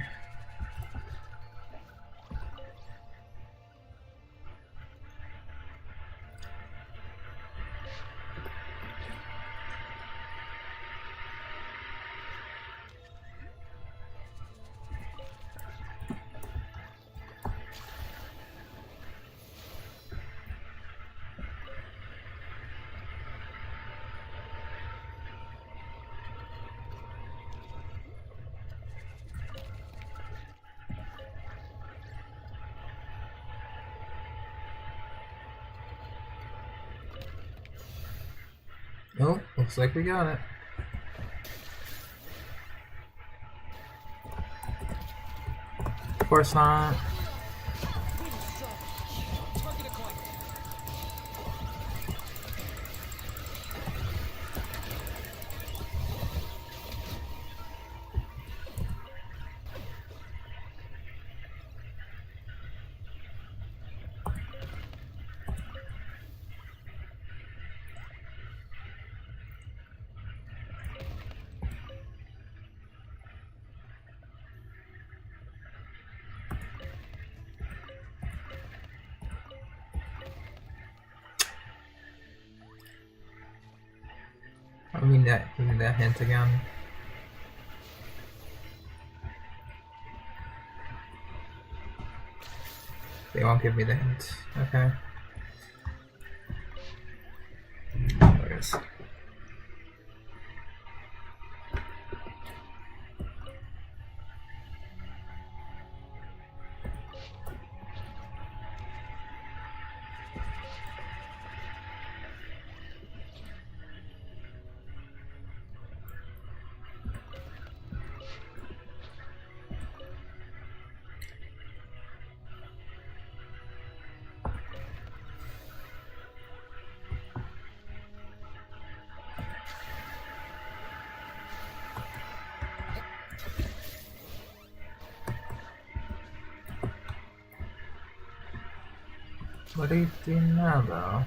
Nope, looks like we got it. Of course not. Give me that hint again. They won't give me the hint. Okay. There it is. What do you do now, though?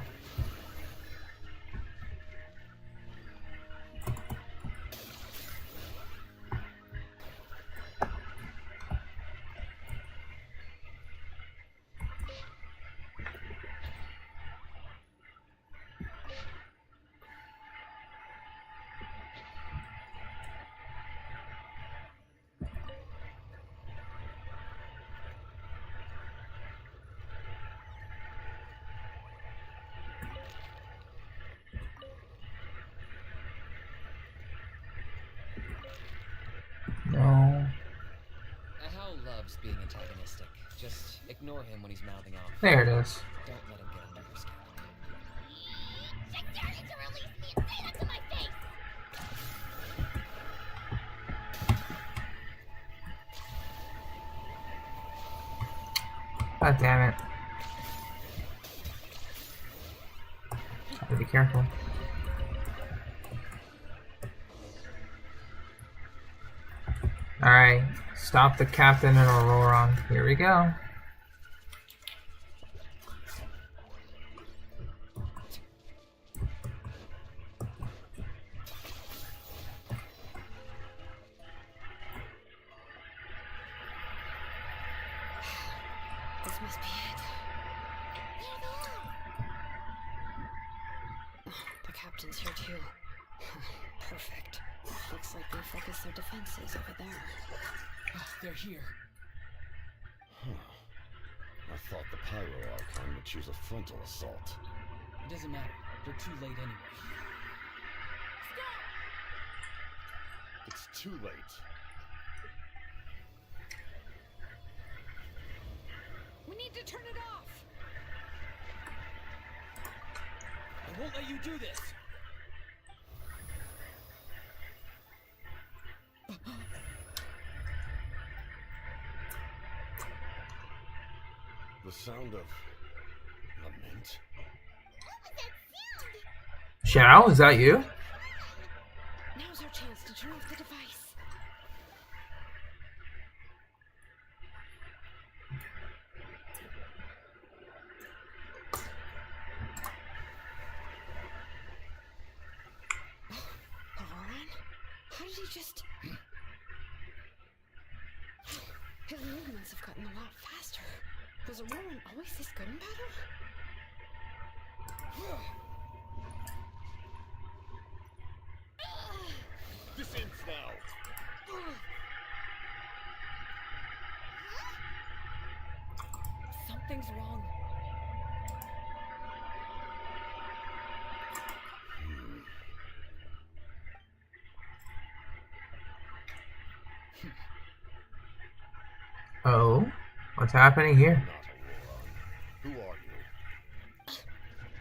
No. Hal loves being antagonistic. Just ignore him when he's mouthing off. There it is. Don't let him get under your skin. I dare you to release me and say that to my face! God damn it. Gotta be careful. Alright, stop the captain and Auroron. Here we go. This must be it. Oh, the captain's here too. Perfect. Looks like they focus their defenses over there. Oh, they're here. Huh. I thought the Pyro Archon would choose a frontal assault. It doesn't matter. They're too late anyway. It's too late. We need to turn it off! I won't let you do this! The sound of lament? Shao, is that you? Now's our chance to turn off the device. Auroron? How did he just... His movements have gotten a lot faster. Was Auroron always this good in battle? This ends now. Something's wrong. Oh? What's happening here? Who are you?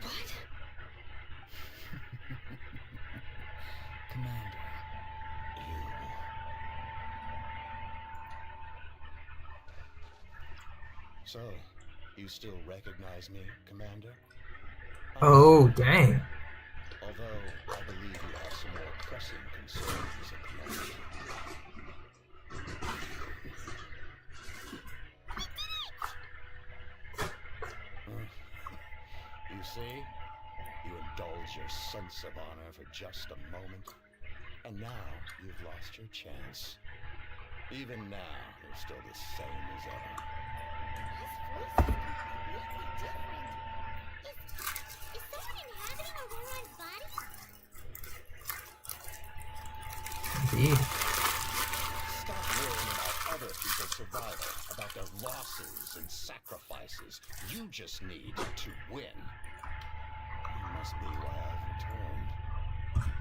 What? So, you still recognize me, Commander? Oh, dang. Although, I believe you have some more pressing concerns at the moment. You see? You indulge your sense of honor for just a moment, and now you've lost your chance. Even now, you're still the same as ever. Is something inhabiting Aurora's body? Indeed. Stop worrying about other people's survival, about their losses and sacrifices. You just need to win. You must be why I've returned.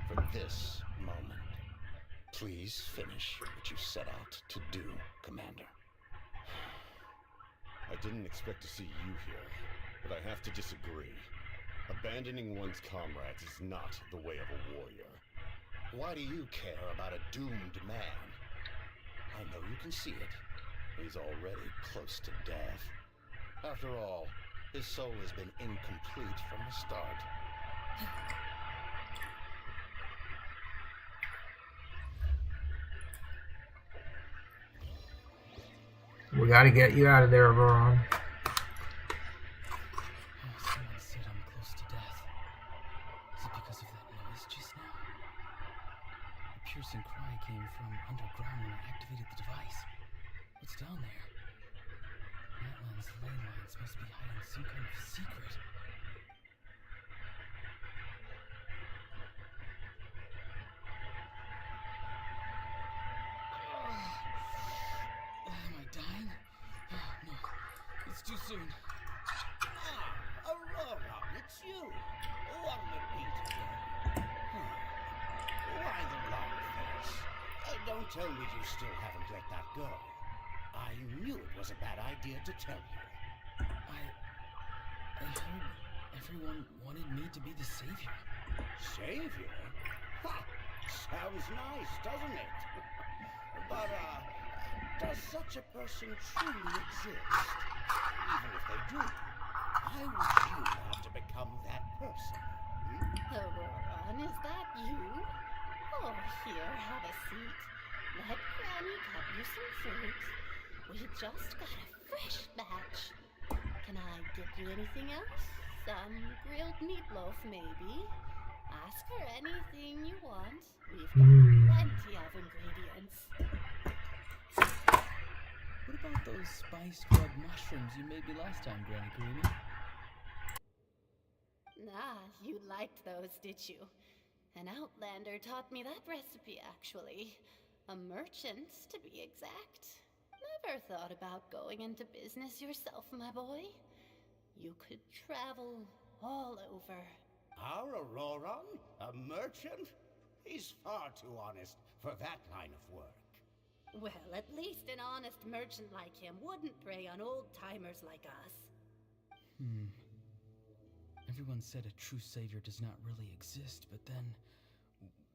For this moment. Please finish what you set out to do, Commander. I didn't expect to see you here, but I have to disagree. Abandoning one's comrades is not the way of a warrior. Why do you care about a doomed man? I know you can see it. He's already close to death. After all, his soul has been incomplete from the start. We gotta get you out of there, Auroran. Someone said I'm close to death. Is it because of that noise just now? The piercing cry came from underground when I activated the device. What's down there? Natlan's ley lines must be hiding some kind of secret. Am I dying? Oh, no. It's too soon. Aurora, it's you. What would it be today? Why the long face? Don't tell me you still haven't let that go. I knew it was a bad idea to tell you. I heard everyone wanted me to be the savior. Savior? Ha! Sounds nice, doesn't it? But, does such a person truly exist? Even if they do, I wish you had to become that person. Auroran, is that you? Oh, here, have a seat. Let Granny cut you some fruit. We just got a fresh batch. Can I get you anything else? Some grilled meatloaf, maybe? Ask for anything you want. We've got plenty of ingredients. What about those spiced rub mushrooms you made me last time, Granny Karimi? Ah, you liked those, did you? An outlander taught me that recipe, actually. A merchant, to be exact. Never thought about going into business yourself, my boy. You could travel all over. Our Auroran? A merchant? He's far too honest for that line of work. Well, at least an honest merchant like him wouldn't prey on old-timers like us. Everyone said a true savior does not really exist, but then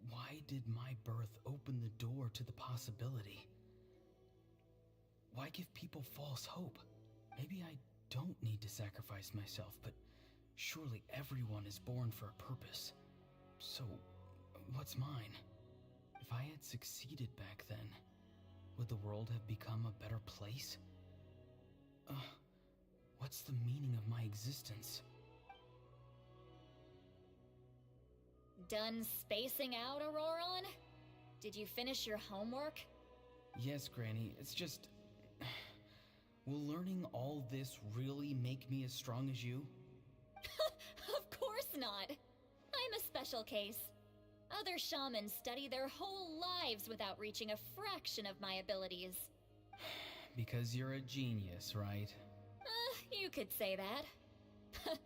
why did my birth open the door to the possibility? Why give people false hope? Maybe I don't need to sacrifice myself, but surely everyone is born for a purpose. So, what's mine? If I had succeeded back then, would the world have become a better place? What's the meaning of my existence? Done spacing out, Auroran? Did you finish your homework? Yes, Granny, it's just... Will learning all this really make me as strong as you? Of course not! I'm a special case. Other shamans study their whole lives without reaching a fraction of my abilities. Because you're a genius, right? You could say that.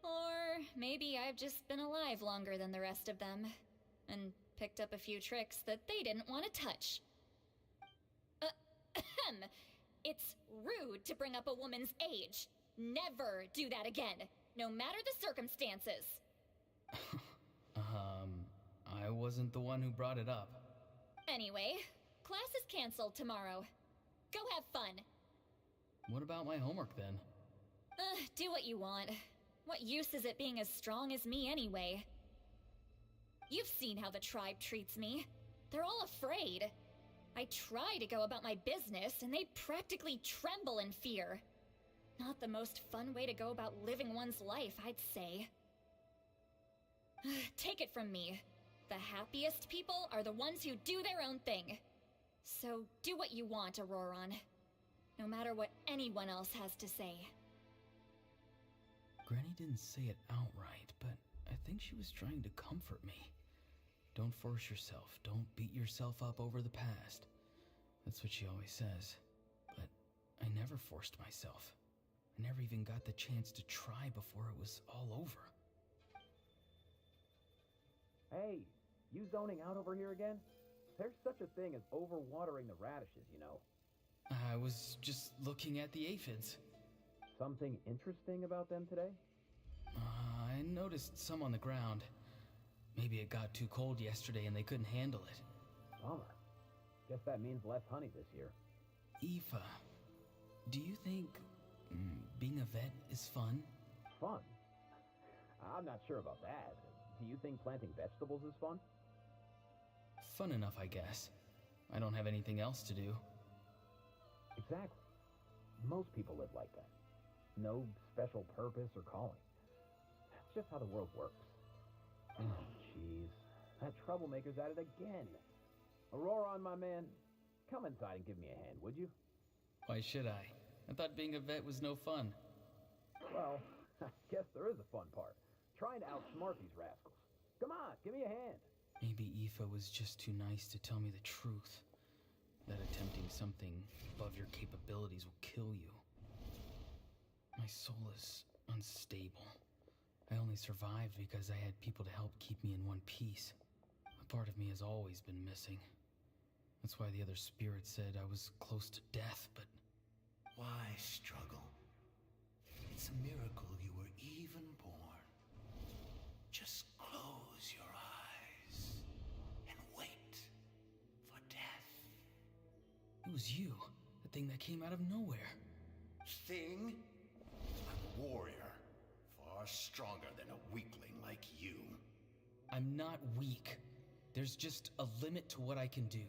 Or maybe I've just been alive longer than the rest of them, and picked up a few tricks that they didn't want to touch. It's rude to bring up a woman's age. Never do that again, no matter the circumstances. I wasn't the one who brought it up. Anyway, class is canceled tomorrow. Go have fun. What about my homework then? Do what you want. What use is it being as strong as me anyway? You've seen how the tribe treats me. They're all afraid. I try to go about my business, and they practically tremble in fear. Not the most fun way to go about living one's life, I'd say. Take it from me. The happiest people are the ones who do their own thing. So do what you want, Auroron. No matter what anyone else has to say. Granny didn't say it outright, but I think she was trying to comfort me. Don't force yourself. Don't beat yourself up over the past. That's what she always says. But I never forced myself. I never even got the chance to try before it was all over. Hey, you zoning out over here again? There's such a thing as overwatering the radishes, you know. I was just looking at the aphids. Something interesting about them today? I noticed some on the ground. Maybe it got too cold yesterday and they couldn't handle it. Bummer. Guess that means less honey this year. Aoife, do you think being a vet is fun? Fun? I'm not sure about that. Do you think planting vegetables is fun? Fun enough, I guess. I don't have anything else to do. Exactly. Most people live like that. No special purpose or calling. That's just how the world works. Oh, jeez. That troublemaker's at it again. Auroron, my man, come inside and give me a hand, would you? Why should I? I thought being a vet was no fun. Well, I guess there is a fun part. Trying to outsmart these rascals. Come on, give me a hand. Maybe Aoife was just too nice to tell me the truth. That attempting something above your capabilities will kill you. My soul is unstable. I only survived because I had people to help keep me in one piece. A part of me has always been missing. That's why the other spirits said I was close to death, but... Why struggle? It's a miracle you were even born. Just close your eyes and wait for death. It was you, the thing that came out of nowhere. Thing? I'm a warrior. Far stronger than a weakling like you. I'm not weak. There's just a limit to what I can do.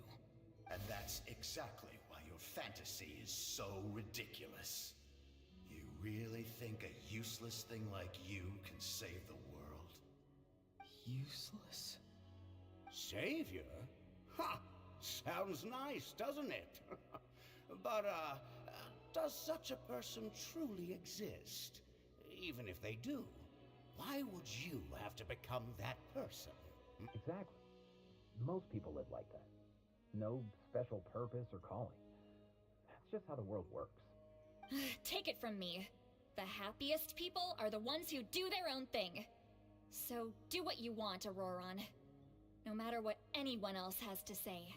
And that's exactly why your fantasy is so ridiculous. You really think a useless thing like you can save the world? Useless? Savior? Ha! Sounds nice, doesn't it? But, does such a person truly exist? Even if they do, why would you have to become that person? Exactly. Most people live like that. No special purpose or calling. That's just how the world works. Take it from me. The happiest people are the ones who do their own thing. So do what you want, Auroron. No matter what anyone else has to say.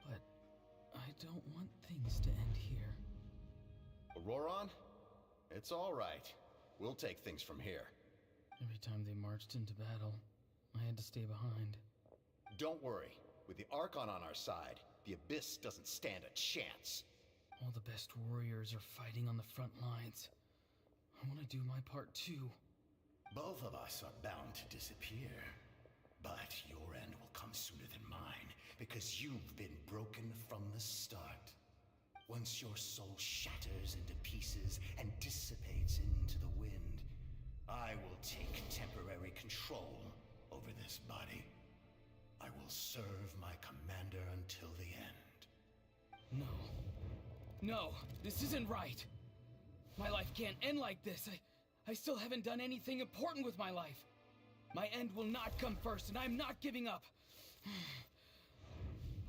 But I don't want things to end here. Auroron? It's all right. We'll take things from here. Every time they marched into battle, I had to stay behind. Don't worry. With the Archon on our side, the Abyss doesn't stand a chance. All the best warriors are fighting on the front lines. I want to do my part too. Both of us are bound to disappear. But your end will come sooner than mine, because you've been broken from the start. Once your soul shatters into pieces and dissipates into the wind, I will take temporary control over this body. I will serve my commander until the end. No. No, this isn't right. My life can't end like this. I still haven't done anything important with my life. My end will not come first, and I'm not giving up.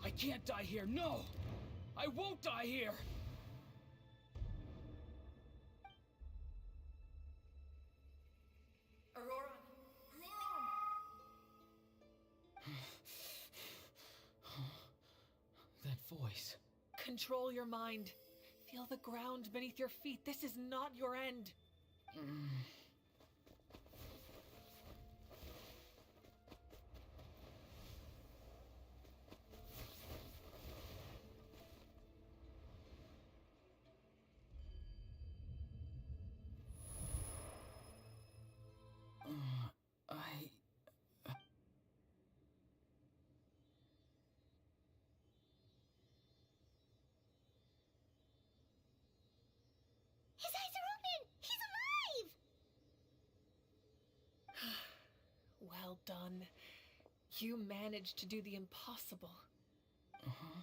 I can't die here. No! I won't die here! Auroron! That voice. Control your mind. Feel the ground beneath your feet. This is not your end. His eyes are open! He's alive! Well done. You managed to do the impossible. Uh-huh.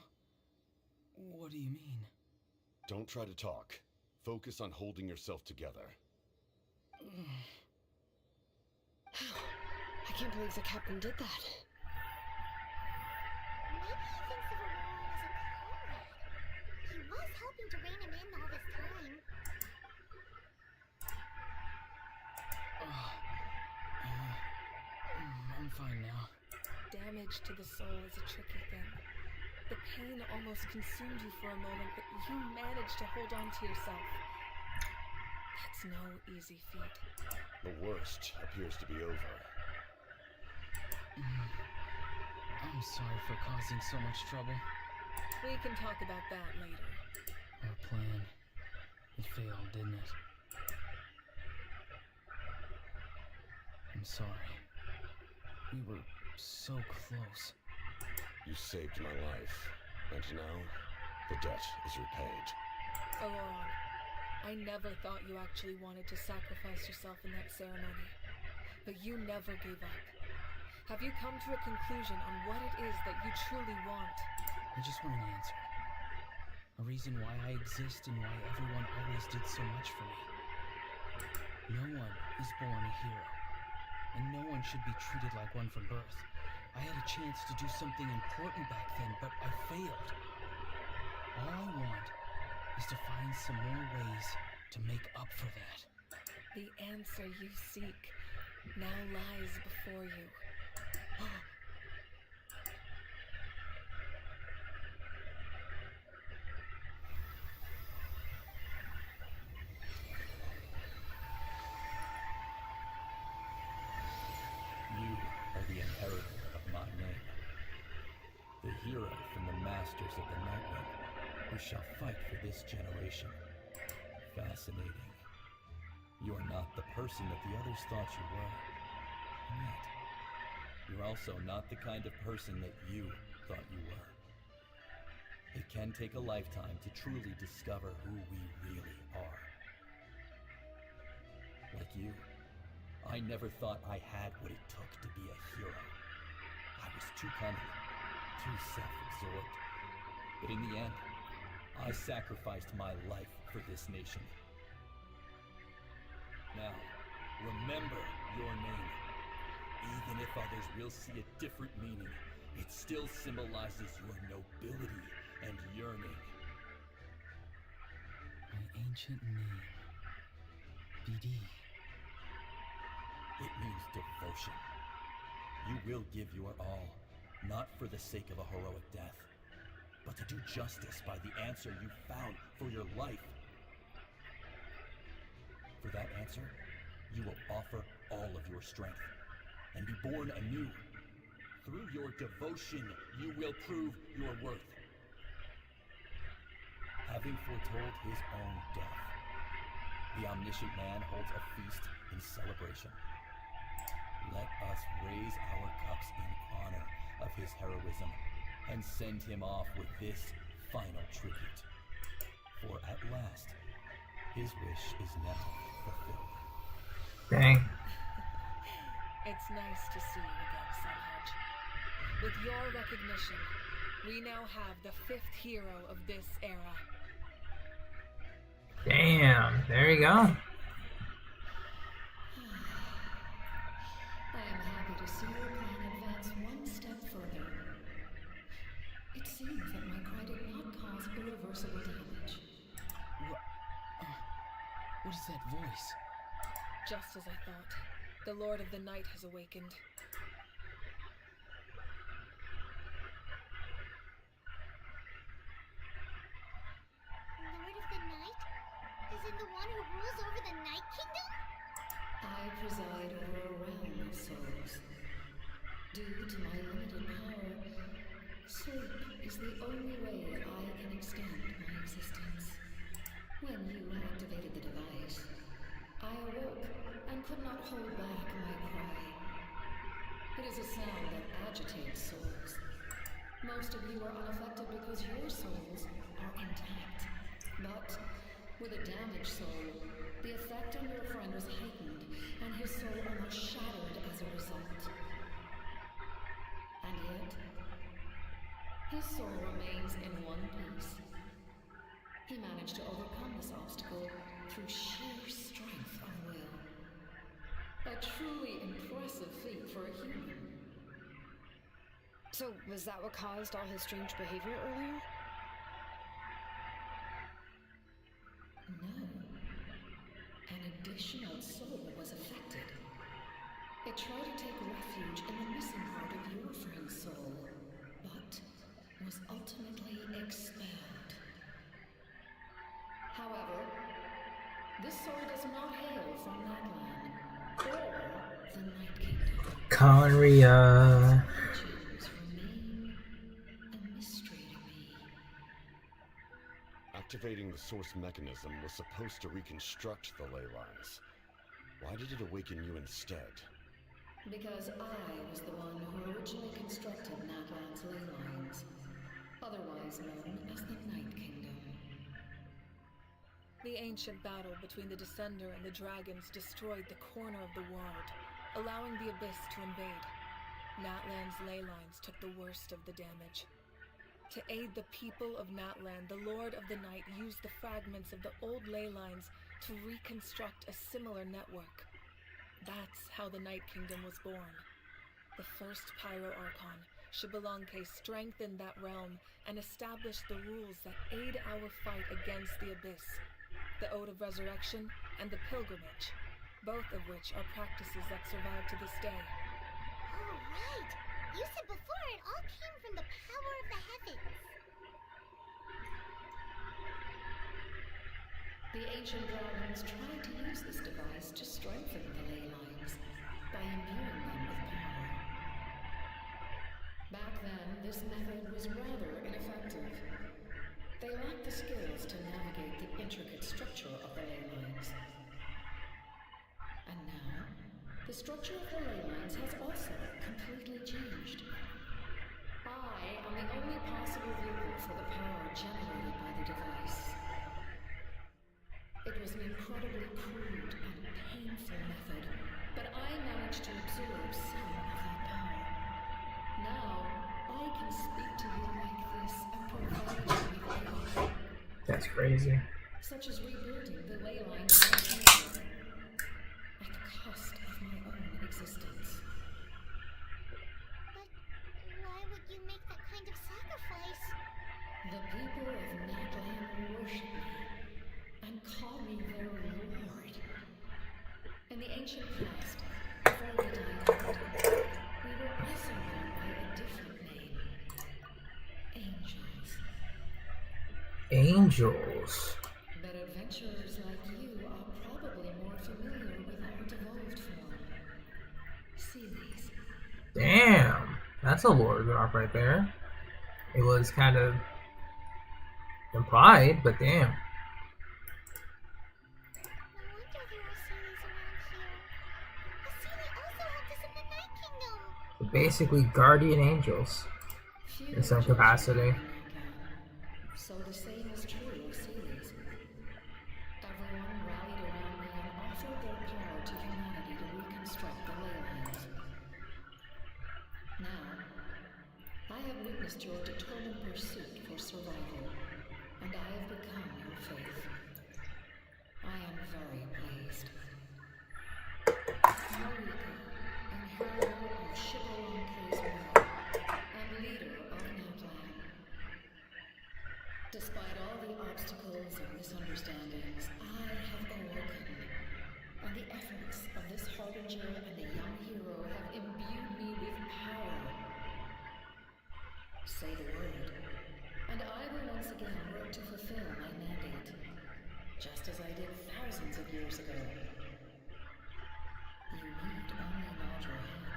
What do you mean? Don't try to talk. Focus on holding yourself together. I can't believe the captain did that. Maybe he thinks of Aurora as a comrade. He was helping to rein him in all this time. I'm fine now. Damage to the soul is a tricky thing. The pain almost consumed you for a moment, but you managed to hold on to yourself. That's no easy feat. The worst appears to be over. I'm sorry for causing so much trouble. We can talk about that later. Our plan, it failed, didn't it? I'm sorry. We were so close. You saved my life, and now the debt is repaid. Aurora, I never thought you actually wanted to sacrifice yourself in that ceremony. But you never gave up. Have you come to a conclusion on what it is that you truly want? I just want an answer. A reason why I exist and why everyone always did so much for me. No one is born a hero. And no one should be treated like one from birth. I had a chance to do something important back then, but I failed. All I want is to find some more ways to make up for that. The answer you seek now lies before you. You are the inheritor of my name. The hero from the masters of the Natlan, who shall fight for this generation. Fascinating. You are not the person that the others thought you were. And yet, you're also not the kind of person that you thought you were. It can take a lifetime to truly discover who we really are. Like you, I never thought I had what it took to be a hero. I was too cunning, too self-absorbed. But in the end, I sacrificed my life for this nation. Now, remember your name. Even if others will see a different meaning, it still symbolizes your nobility and yearning. My ancient name. BD. It means devotion. You will give your all, not for the sake of a heroic death, but to do justice by the answer you found for your life. For that answer, you will offer all of your strength and be born anew. Through your devotion, you will prove your worth. Having foretold his own death, the omniscient man holds a feast in celebration. Let us raise our cups in honor of his heroism and send him off with this final tribute. For at last, his wish is now fulfilled. Dang. It's nice to see you again, Sunhedge. With your recognition, we now have the 5th hero of this era. Damn, there you go. I am happy to see your plan advance one step further. It seems that my cry did not cause irreversible damage. What is that voice? Just as I thought, the Lord of the Night has awakened. Lord of the Night? Is it the one who rules over the Night Kingdom? I preside over a realm of souls. Due to my limited power, sleep is the only way that I can extend my existence. When you activated the device, I awoke and could not hold back my cry. It is a sound that agitates souls. Most of you are unaffected because your souls are intact. But With a damaged soul, the effect on your friend was heightened, and his soul almost shattered as a result. And yet, his soul remains in one piece. He managed to overcome this obstacle through sheer strength of will. A truly impressive feat for a human. So, was that what caused all his strange behavior earlier? No. An additional soul was affected. It tried to take refuge in the missing part of your friend's soul, but was ultimately expelled. However, this soul does not hail from Natlan or the Night Kingdom. Conria. Activating the source mechanism was supposed to reconstruct the ley lines. Why did it awaken you instead? Because I was the one who originally constructed Natlan's ley lines, otherwise known as the Night Kingdom. The ancient battle between the Descender and the dragons destroyed the corner of the world, allowing the Abyss to invade. Natlan's ley lines took the worst of the damage. To aid the people of Natlan, the Lord of the Night used the fragments of the old ley lines to reconstruct a similar network. That's how the Night Kingdom was born. The first Pyro Archon, Xilonen, strengthened that realm and established the rules that aid our fight against the Abyss. The Ode of Resurrection and the Pilgrimage, both of which are practices that survive to this day. Oh, right! You said before it all came from the power of the heavens. The ancient dragons tried to use this device to strengthen the ley lines by imbuing them with power. Back then, this method was rather ineffective. They lacked the skills to navigate the intricate structure of the ley lines. And now, the structure of the ley lines has also completely changed. I am the only possible vehicle for the power generated by the device. It was an incredibly crude and painful method, but I managed to absorb some of that power. Now, I can speak to you like this and provide you with aid. That's crazy. Such as rebuilding the ley lines once more, at the cost of my own existence. But why would you make that kind of sacrifice? The people of Natlan worship me and call me their lord. In the ancient past, before we died out, we were also known by a different name. Angels. Angels. But adventurers like you are probably more familiar with our devolved form. Sealies. Damn. That's a lore drop right there. It was kind of implied, but damn. Basically guardian angels in some capacity. So the same is true of Sealies. Everyone rallied around me and offered their power to humanity to reconstruct the ley lines. Now, I have witnessed your determined pursuit for survival, and I have become your faith. I am very pleased. Marika, inheritor of Xilolen's will, and leader of Natlan. Despite all the obstacles and misunderstandings, I have awoken, and the efforts of this harbinger and the young hero have imbued me with power. Say the word, and I will once again work to fulfill my mandate, just as I did thousands of years ago. You need only nod your head.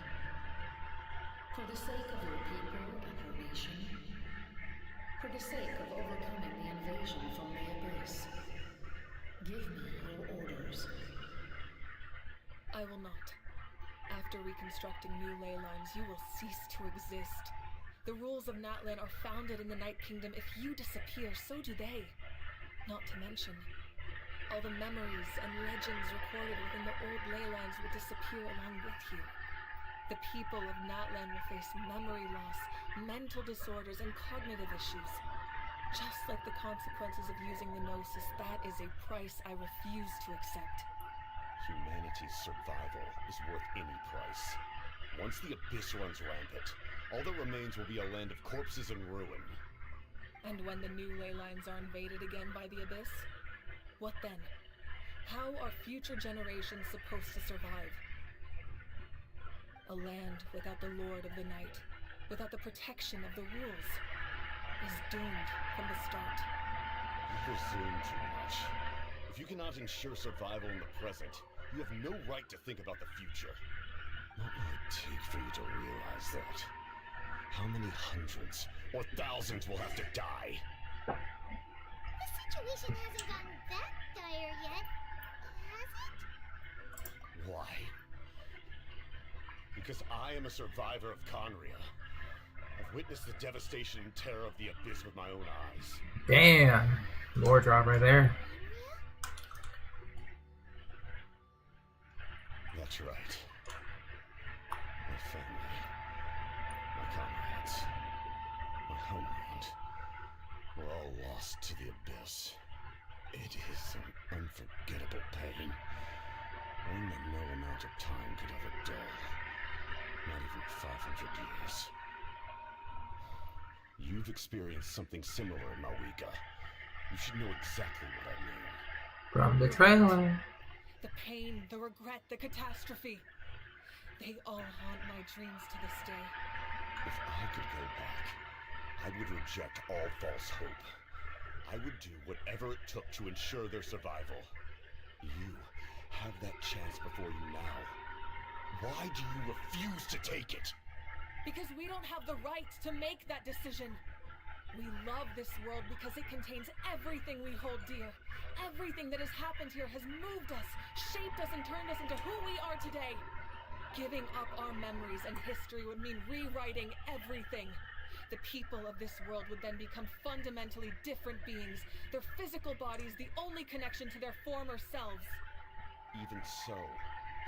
For the sake of your people and your nation, for the sake of overcoming the invasion from the Abyss, give me your orders. I will not. After reconstructing new ley lines, you will cease to exist. The rules of Natlan are founded in the Night Kingdom. If you disappear, so do they. Not to mention, all the memories and legends recorded within the old ley lines will disappear along with you. The people of Natlan will face memory loss, mental disorders, and cognitive issues. Just like the consequences of using the Gnosis, that is a price I refuse to accept. Humanity's survival is worth any price. Once the Abyss runs rampant, all that remains will be a land of corpses and ruin. And when the new ley lines are invaded again by the Abyss, what then? How are future generations supposed to survive? A land without the Lord of the Night, without the protection of the rules, is doomed from the start. You presume too much. If you cannot ensure survival in the present, you have no right to think about the future. What will it take for you to realize that? How many hundreds or thousands will have to die? The situation hasn't gotten that dire yet, has it? Why? Because I am a survivor of Conria. I've witnessed the devastation and terror of the Abyss with my own eyes. Damn. Lore drop right there. That's right. My family, my comrades, my homeland, were all lost to the Abyss. It is an unforgettable pain. One that no amount of time could ever dull. Not even 500 years. You've experienced something similar in Mawika. You should know exactly what I mean. From the trailer. The pain, the regret, the catastrophe. They all haunt my dreams to this day. If I could go back, I would reject all false hope. I would do whatever it took to ensure their survival. You have that chance before you now. Why do you refuse to take it? Because we don't have the right to make that decision. We love this world because it contains everything we hold dear. Everything that has happened here has moved us, shaped us, and turned us into who we are today. Giving up our memories and history would mean rewriting everything. The people of this world would then become fundamentally different beings, their physical bodies the only connection to their former selves. Even so,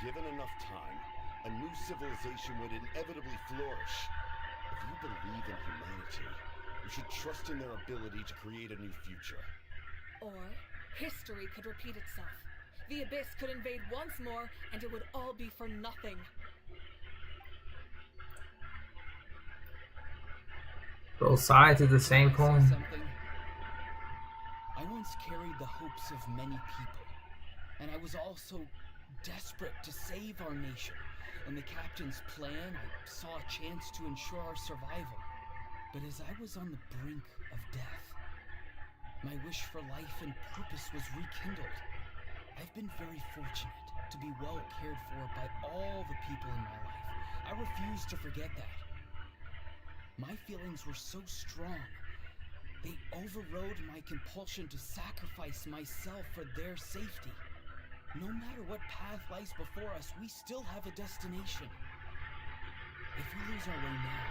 given enough time, a new civilization would inevitably flourish. If you believe in humanity, you should trust in their ability to create a new future. Or history could repeat itself. The Abyss could invade once more, and it would all be for nothing. Both sides of the same coin. I once carried the hopes of many people, and I was also desperate to save our nation. In the captain's plan, I saw a chance to ensure our survival. But as I was on the brink of death, my wish for life and purpose was rekindled. I've been very fortunate to be well cared for by all the people in my life. I refuse to forget that. My feelings were so strong, they overrode my compulsion to sacrifice myself for their safety. No matter what path lies before us, we still have a destination. If we lose our way now,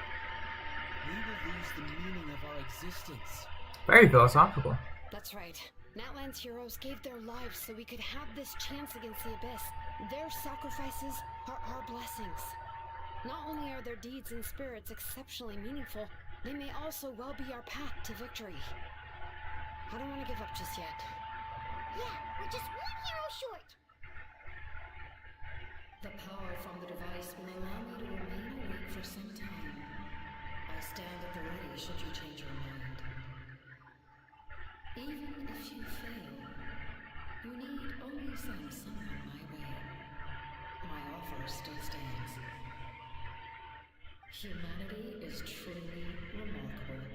we will lose the meaning of our existence. Very philosophical. That's right. Natlan's heroes gave their lives so we could have this chance against the Abyss. Their sacrifices are our blessings. Not only are their deeds and spirits exceptionally meaningful, they may also well be our path to victory. I don't want to give up just yet. Yeah, we're just one hero short. The power from the device will allow me to remain awake for some time. I stand at the ready should you change your mind. Even if you fail, you need only send someone my way. My offer still stands. Humanity is truly remarkable.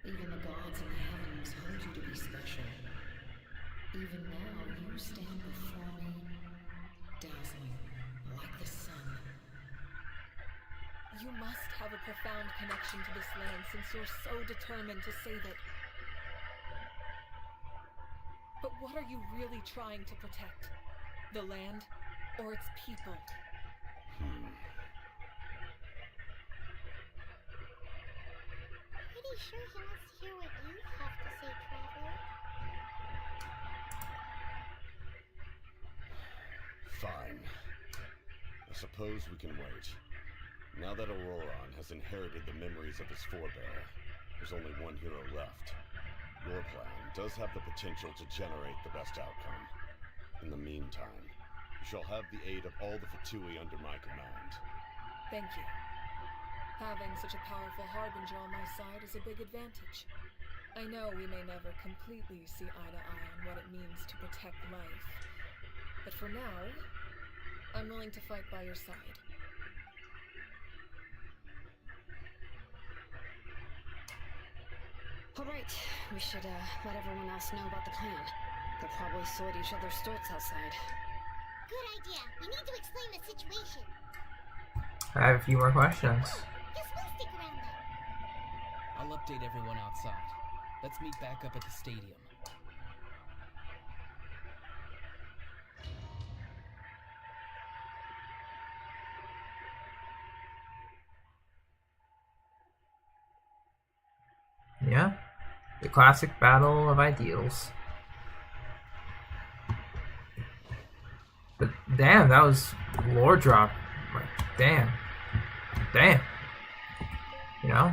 Even the gods in the heavens hold you to be special. Even now, you stand before me, dazzling like the sun. You must have a profound connection to this land since you're so determined to save it. But what are you really trying to protect? The land or its people? Pretty sure he wants to hear what you have to say, Traveler. Fine. I suppose we can wait. Now that Auroron has inherited the memories of his forebear, there's only one hero left. Your plan does have the potential to generate the best outcome. In the meantime, you shall have the aid of all the Fatui under my command. Thank you. Having such a powerful harbinger on my side is a big advantage. I know we may never completely see eye to eye on what it means to protect life, but for now, I'm willing to fight by your side. Alright, we should let everyone else know about the plan. They'll probably still at each other's throats outside. Good idea. We need to explain the situation. I have a few more questions. Guess we'll stick around then. I'll update everyone outside. Let's meet back up at the stadium. Yeah, the classic battle of ideals. But damn, that was lore drop. Like, damn. You know?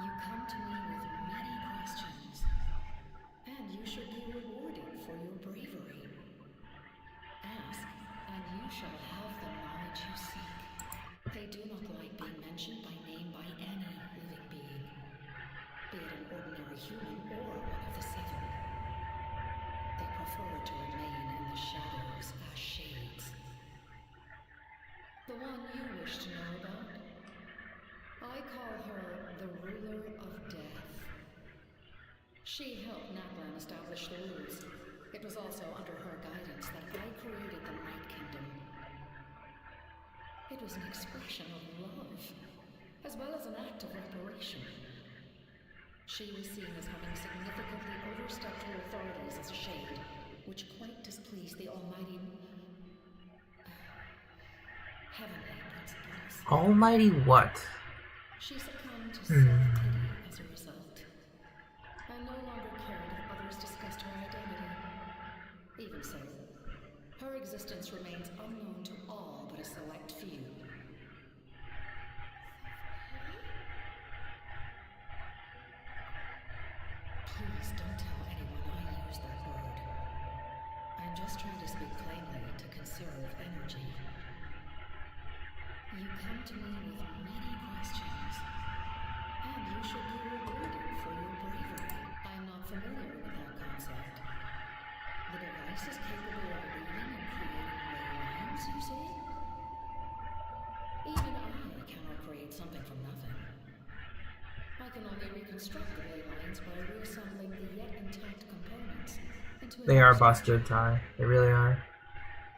You come to me with many questions, and you should be rewarded for your bravery. Ask, and you shall have the knowledge you seek. They do not like being mentioned by name by any living being, be it an ordinary human or one of the seven. They prefer to remain in the shadows as shades. The one you wish to know about? I call her the ruler of death. She helped Natlan establish the rules. It was also under her guidance that I created the Night Kingdom. It was an expression of love, as well as an act of reparation. She was seen as having significantly overstepped her authorities as a shade, which quite displeased the almighty heavenly principles. Almighty what? She succumbed to self-pity as a result. I no longer cared if others discussed her identity. Even so, her existence remains unknown to all but a select few. Please don't tell anyone I use that word. I'm just trying to speak plainly to conserve energy. You come to me with many questions, and you should be rewarded for your bravery. I'm not familiar with that concept. The device is capable of reading and creating ley lines, you say? Even I cannot create something from nothing. I can only reconstruct the ley lines by reassembling the yet intact components into a They are busted, Ty. They really are.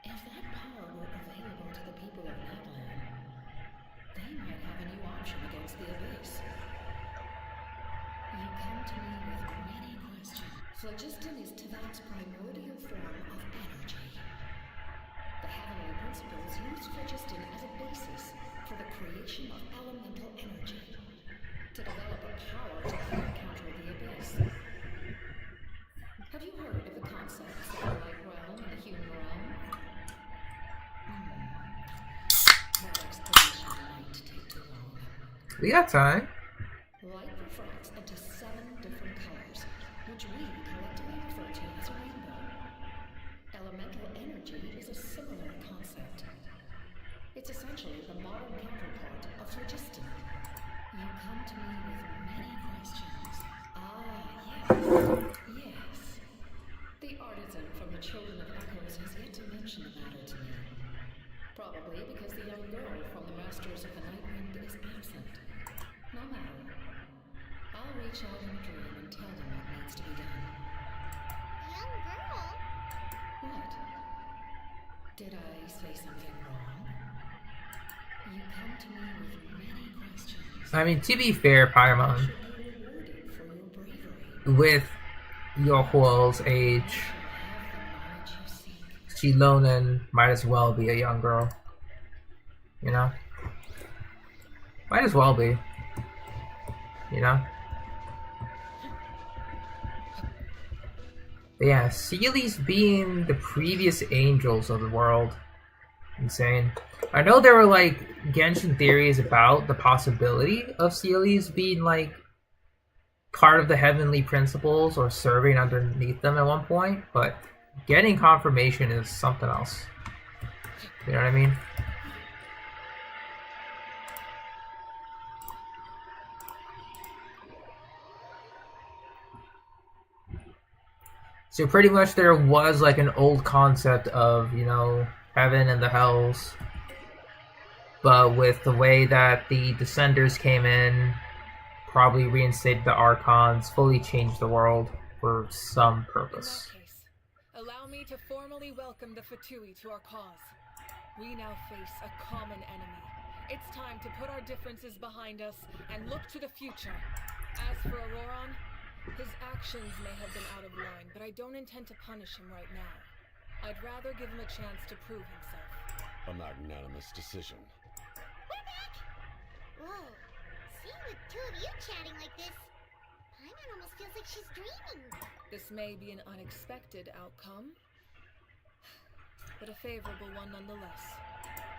If that power were available to the people of Natlan, they might have a new option against the Abyss. You come to me with many questions. Phlogiston is Tivat's primordial form of energy. The heavenly principles use phlogiston as a basis for the creation of elemental energy, to develop a power to counter the Abyss. Have you heard of the concepts of the light realm and the human realm? That explanation might take too long. We got time. Light refracts into 7 different colors, which we collectively refer to as a rainbow. Elemental energy is a similar concept. It's essentially the modern counterpart of phlogiston. You come to me with many questions. Yes. The artisan from the Children of Echoes has yet to mention the matter to me. Probably because the young girl from the Masters of the Night Wind is absent. No matter. I'll reach out in a dream and tell them what needs to be done. Young girl? What? Did I say something wrong? You come to me with many questions. I mean, to be fair, Paimon, with Yohuel's age, Xilonen might as well be a young girl. You know? Might as well be. You know? Yeah, Seelies being the previous angels of the world. Insane. I know there were like Genshin theories about the possibility of Seelies being like part of the heavenly principles or serving underneath them at one point, but getting confirmation is something else. You know what I mean? So pretty much there was like an old concept of, you know, heaven and the hells. But with the way that the Descenders came in, probably reinstated the Archons, fully changed the world for some purpose. In that case, allow me to formally welcome the Fatui to our cause. We now face a common enemy. It's time to put our differences behind us and look to the future. As for Auroron, his actions may have been out of line, but I don't intend to punish him right now. I'd rather give him a chance to prove himself. A magnanimous decision. We're back! Whoa. Seeing the two of you chatting like this, Paimon almost feels like she's dreaming. This may be an unexpected outcome, but a favorable one nonetheless.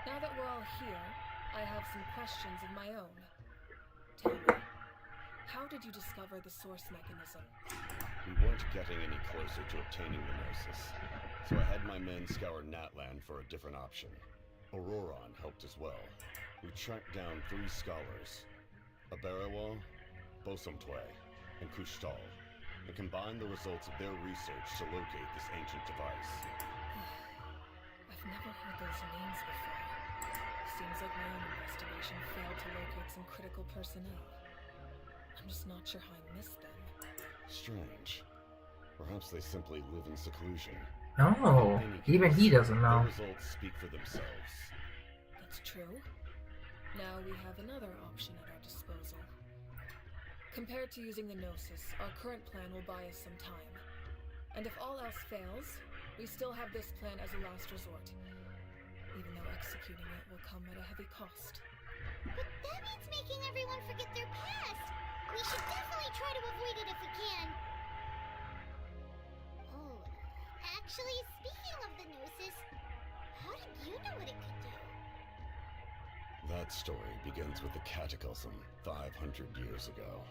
Now that we're all here, I have some questions of my own. Tell me, how did you discover the source mechanism? We weren't getting any closer to obtaining the Gnosis, so I had my men scour Natlan for a different option. Auroron helped as well. We tracked down 3 scholars, Aberawa, Bosomtwe, and Kushtal, and combined the results of their research to locate this ancient device. I've never heard those names before. Seems like my own investigation failed to locate some critical personnel. I'm just not sure how I missed them. Strange. Perhaps they simply live in seclusion. No, even he doesn't know. The results speak for themselves. That's true. Now we have another option at our disposal. Compared to using the Gnosis, our current plan will buy us some time. And if all else fails, we still have this plan as a last resort. Even though executing it will come at a heavy cost. But that means making everyone forget their past! We should definitely try to avoid it if we can. Oh, actually, speaking of the Gnosis, how did you know what it could do? That story begins with the Cataclysm 500 years ago.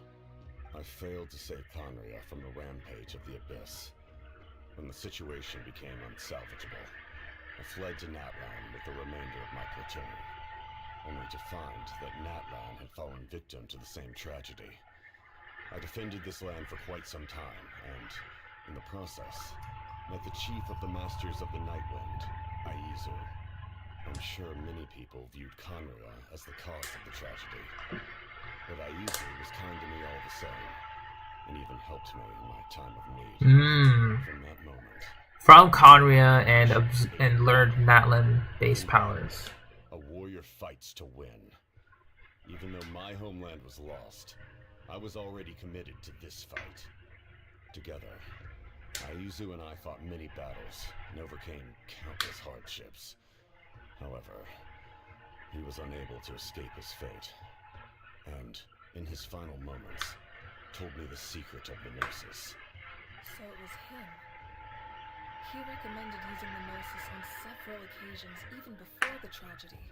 I failed to save Conria from the rampage of the Abyss. When the situation became unsalvageable, I fled to Natlan with the remainder of my platoon, only to find that Natlan had fallen victim to the same tragedy. I defended this land for quite some time, and, in the process, met the chief of the Masters of the Nightwind, Aizu. I'm sure many people viewed Conria as the cause of the tragedy, but Aizu was kind to me all the same, and even helped me in my time of need. From that moment, from Conria and learned Natlan base powers. A warrior fights to win. Even though my homeland was lost, I was already committed to this fight. Together, Aizu and I fought many battles and overcame countless hardships. However, he was unable to escape his fate, and, in his final moments, told me the secret of the Gnosis. So it was him. He recommended using the Gnosis on several occasions, even before the tragedy.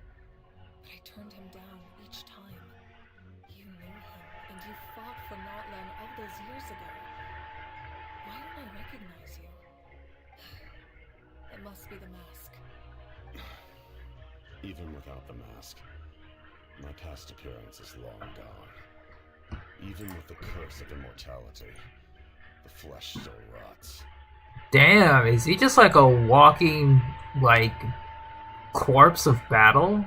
But I turned him down each time. You knew him, and you fought for Natlan all those years ago. Why don't I recognize you? It must be the mask. Even without the mask, my past appearance is long gone. Even with the curse of immortality, the flesh still rots. Damn, is he just like a walking, like, corpse of battle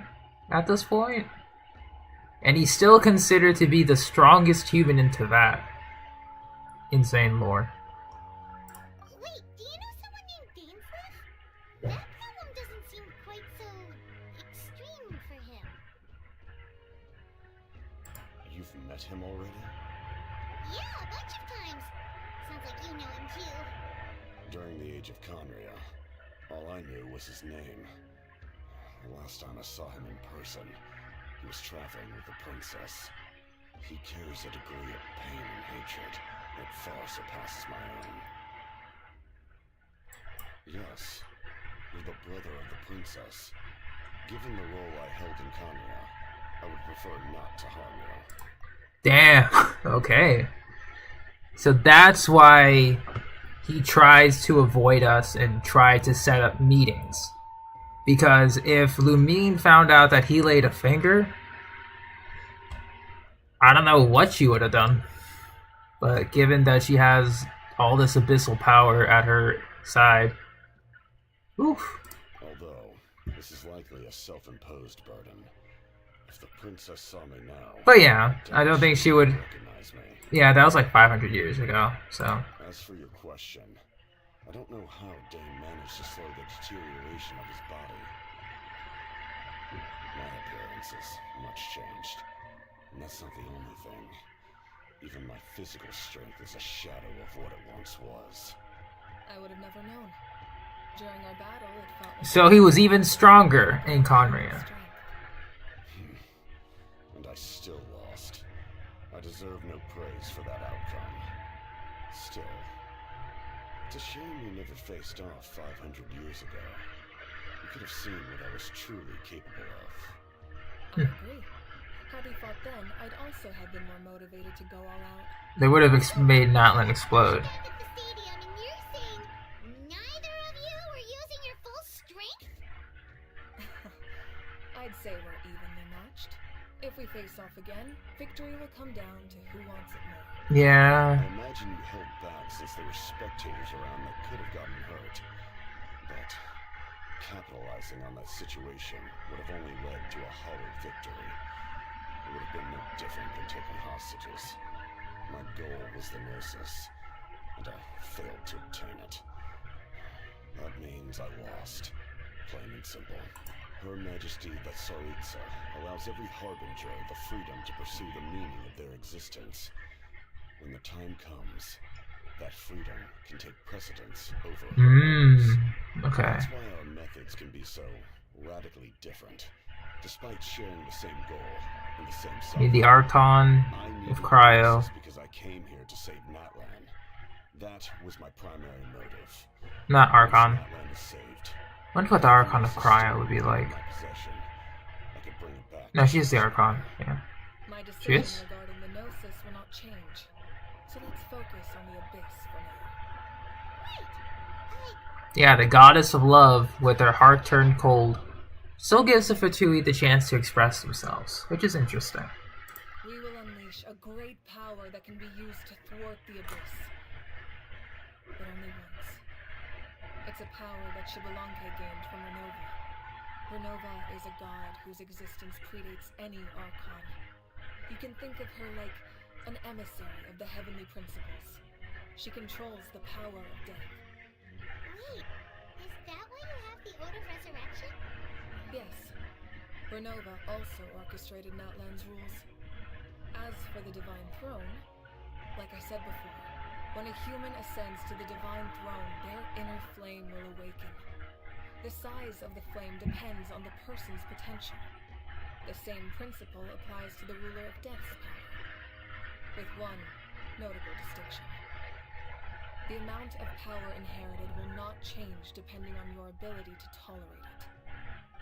at this point? And he's still considered to be the strongest human in Teyvat. Insane lore. Wait, do you know someone named Dainsleif? That problem doesn't seem quite so extreme for him. You've met him already? Yeah, a bunch of times. Sounds like you know him too. During the age of Conria, all I knew was his name. The last time I saw him in person, he was traveling with the princess. He carries a degree of pain and hatred that far surpasses my own. Yes. You're the brother of the princess. Given the role I held in Conria, I would prefer not to harm you. Damn. Okay. So that's why he tries to avoid us and try to set up meetings. Because if Lumine found out that he laid a finger, I don't know what she would have done. But given that she has all this abyssal power at her side, oof. Although, this is likely a self-imposed burden. If the princess saw me now... But yeah, I don't think she would... recognize me. Yeah, that was like 500 years ago, so... As for your question, I don't know how Dane managed to slow the deterioration of his body. My appearance is much changed, and that's not the only thing. Even my physical strength is a shadow of what it once was. I would have never known. During our battle, it felt like... So he was even stronger in Conria. And I still lost. I deserve no praise for that outcome. Still, it's a shame we never faced off 500 years ago. You could have seen what I was truly capable of. I agree. Had we fought then, I'd also have been more motivated to go all out. They would have made Natlan explode. At the stadium, and you're saying neither of you were using your full strength? I'd say we're evenly matched. If we face off again, victory will come down to who wants it more. Yeah. I imagine you held back since there were spectators around that could have gotten hurt. But capitalizing on that situation would have only led to a hollow victory. It would have been no different than taking hostages. My goal was the Gnosis, and I failed to obtain it. That means I lost, plain and simple. Her Majesty the Tsaritsa allows every Harbinger the freedom to pursue the meaning of their existence. When the time comes, that freedom can take precedence over others. Okay. That's why our methods can be so radically different, despite sharing the same goal and the same Need the Archon with Cryo. because I came here to save Natlan. That was my primary motive. Not Archon. Natlan is saved. I wonder what the Archon of Cryo would be like. I could bring it back. No, she's the Archon. Yeah. My She decision is? regarding the Gnosis will not change. So let's focus on the Abyss for now. Yeah, the goddess of love, with her heart turned cold, still gives the Fatui the chance to express themselves, which is interesting. We will unleash a great power that can be used to thwart the Abyss. But only once. It's a power that Xilonen gained from Renova. Renova is a god whose existence predates any Archon. You can think of her like an emissary of the heavenly principles. She controls the power of death. Wait, is that why you have the Ode of Resurrection? Yes. Renova also orchestrated Natlan's rules. As for the Divine Throne, like I said before, when a human ascends to the Divine Throne, their inner flame will awaken. The size of the flame depends on the person's potential. The same principle applies to the ruler of Death's power, with one notable distinction. The amount of power inherited will not change depending on your ability to tolerate it.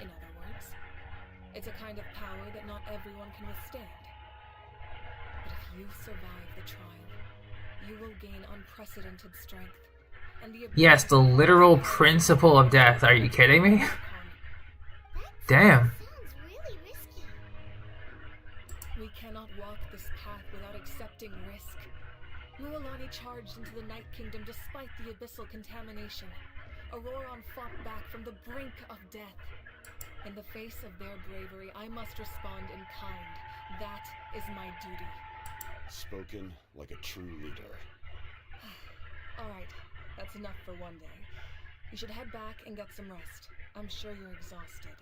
In other words, it's a kind of power that not everyone can withstand. But if you survive the trial, you will gain unprecedented strength. And the Yes, the literal principle of death. Are you kidding me? Damn. Sounds really risky. We cannot walk this path without accepting risk. Mualani charged into the Night Kingdom despite the abyssal contamination. Auroron fought back from the brink of death. In the face of their bravery, I must respond in kind. That is my duty. Spoken like a true leader. Alright, that's enough for one day. You should head back and get some rest. I'm sure you're exhausted.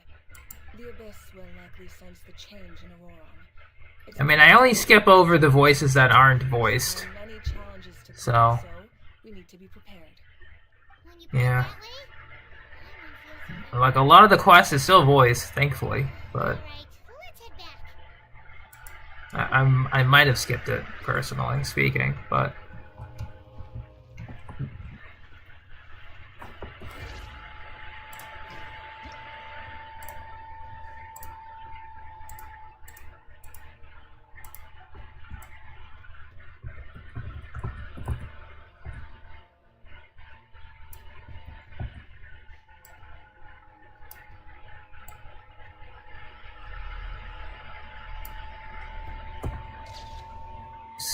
The Abyss will likely sense the change in Auroron. I mean, I only skip over the voices that aren't voiced. Many challenges to So, come, so we need to be prepared. yeah. Like, a lot of the quest is still voiced, thankfully, but I might have skipped it, personally speaking, but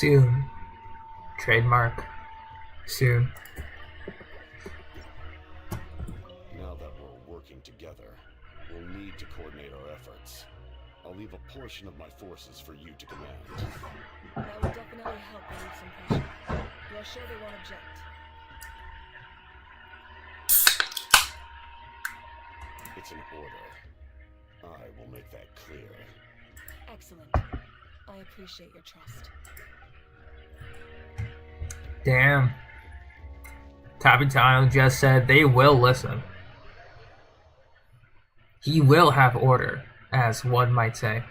Soon. Trademark. Soon. Now that we're working together, we'll need to coordinate our efforts. I'll leave a portion of my forces for you to command. That would definitely help relieve some pressure. You're sure they won't object? It's an order. I will make that clear. Excellent. I appreciate your trust. Damn. Capitano just said they will listen. He will have order, as one might say.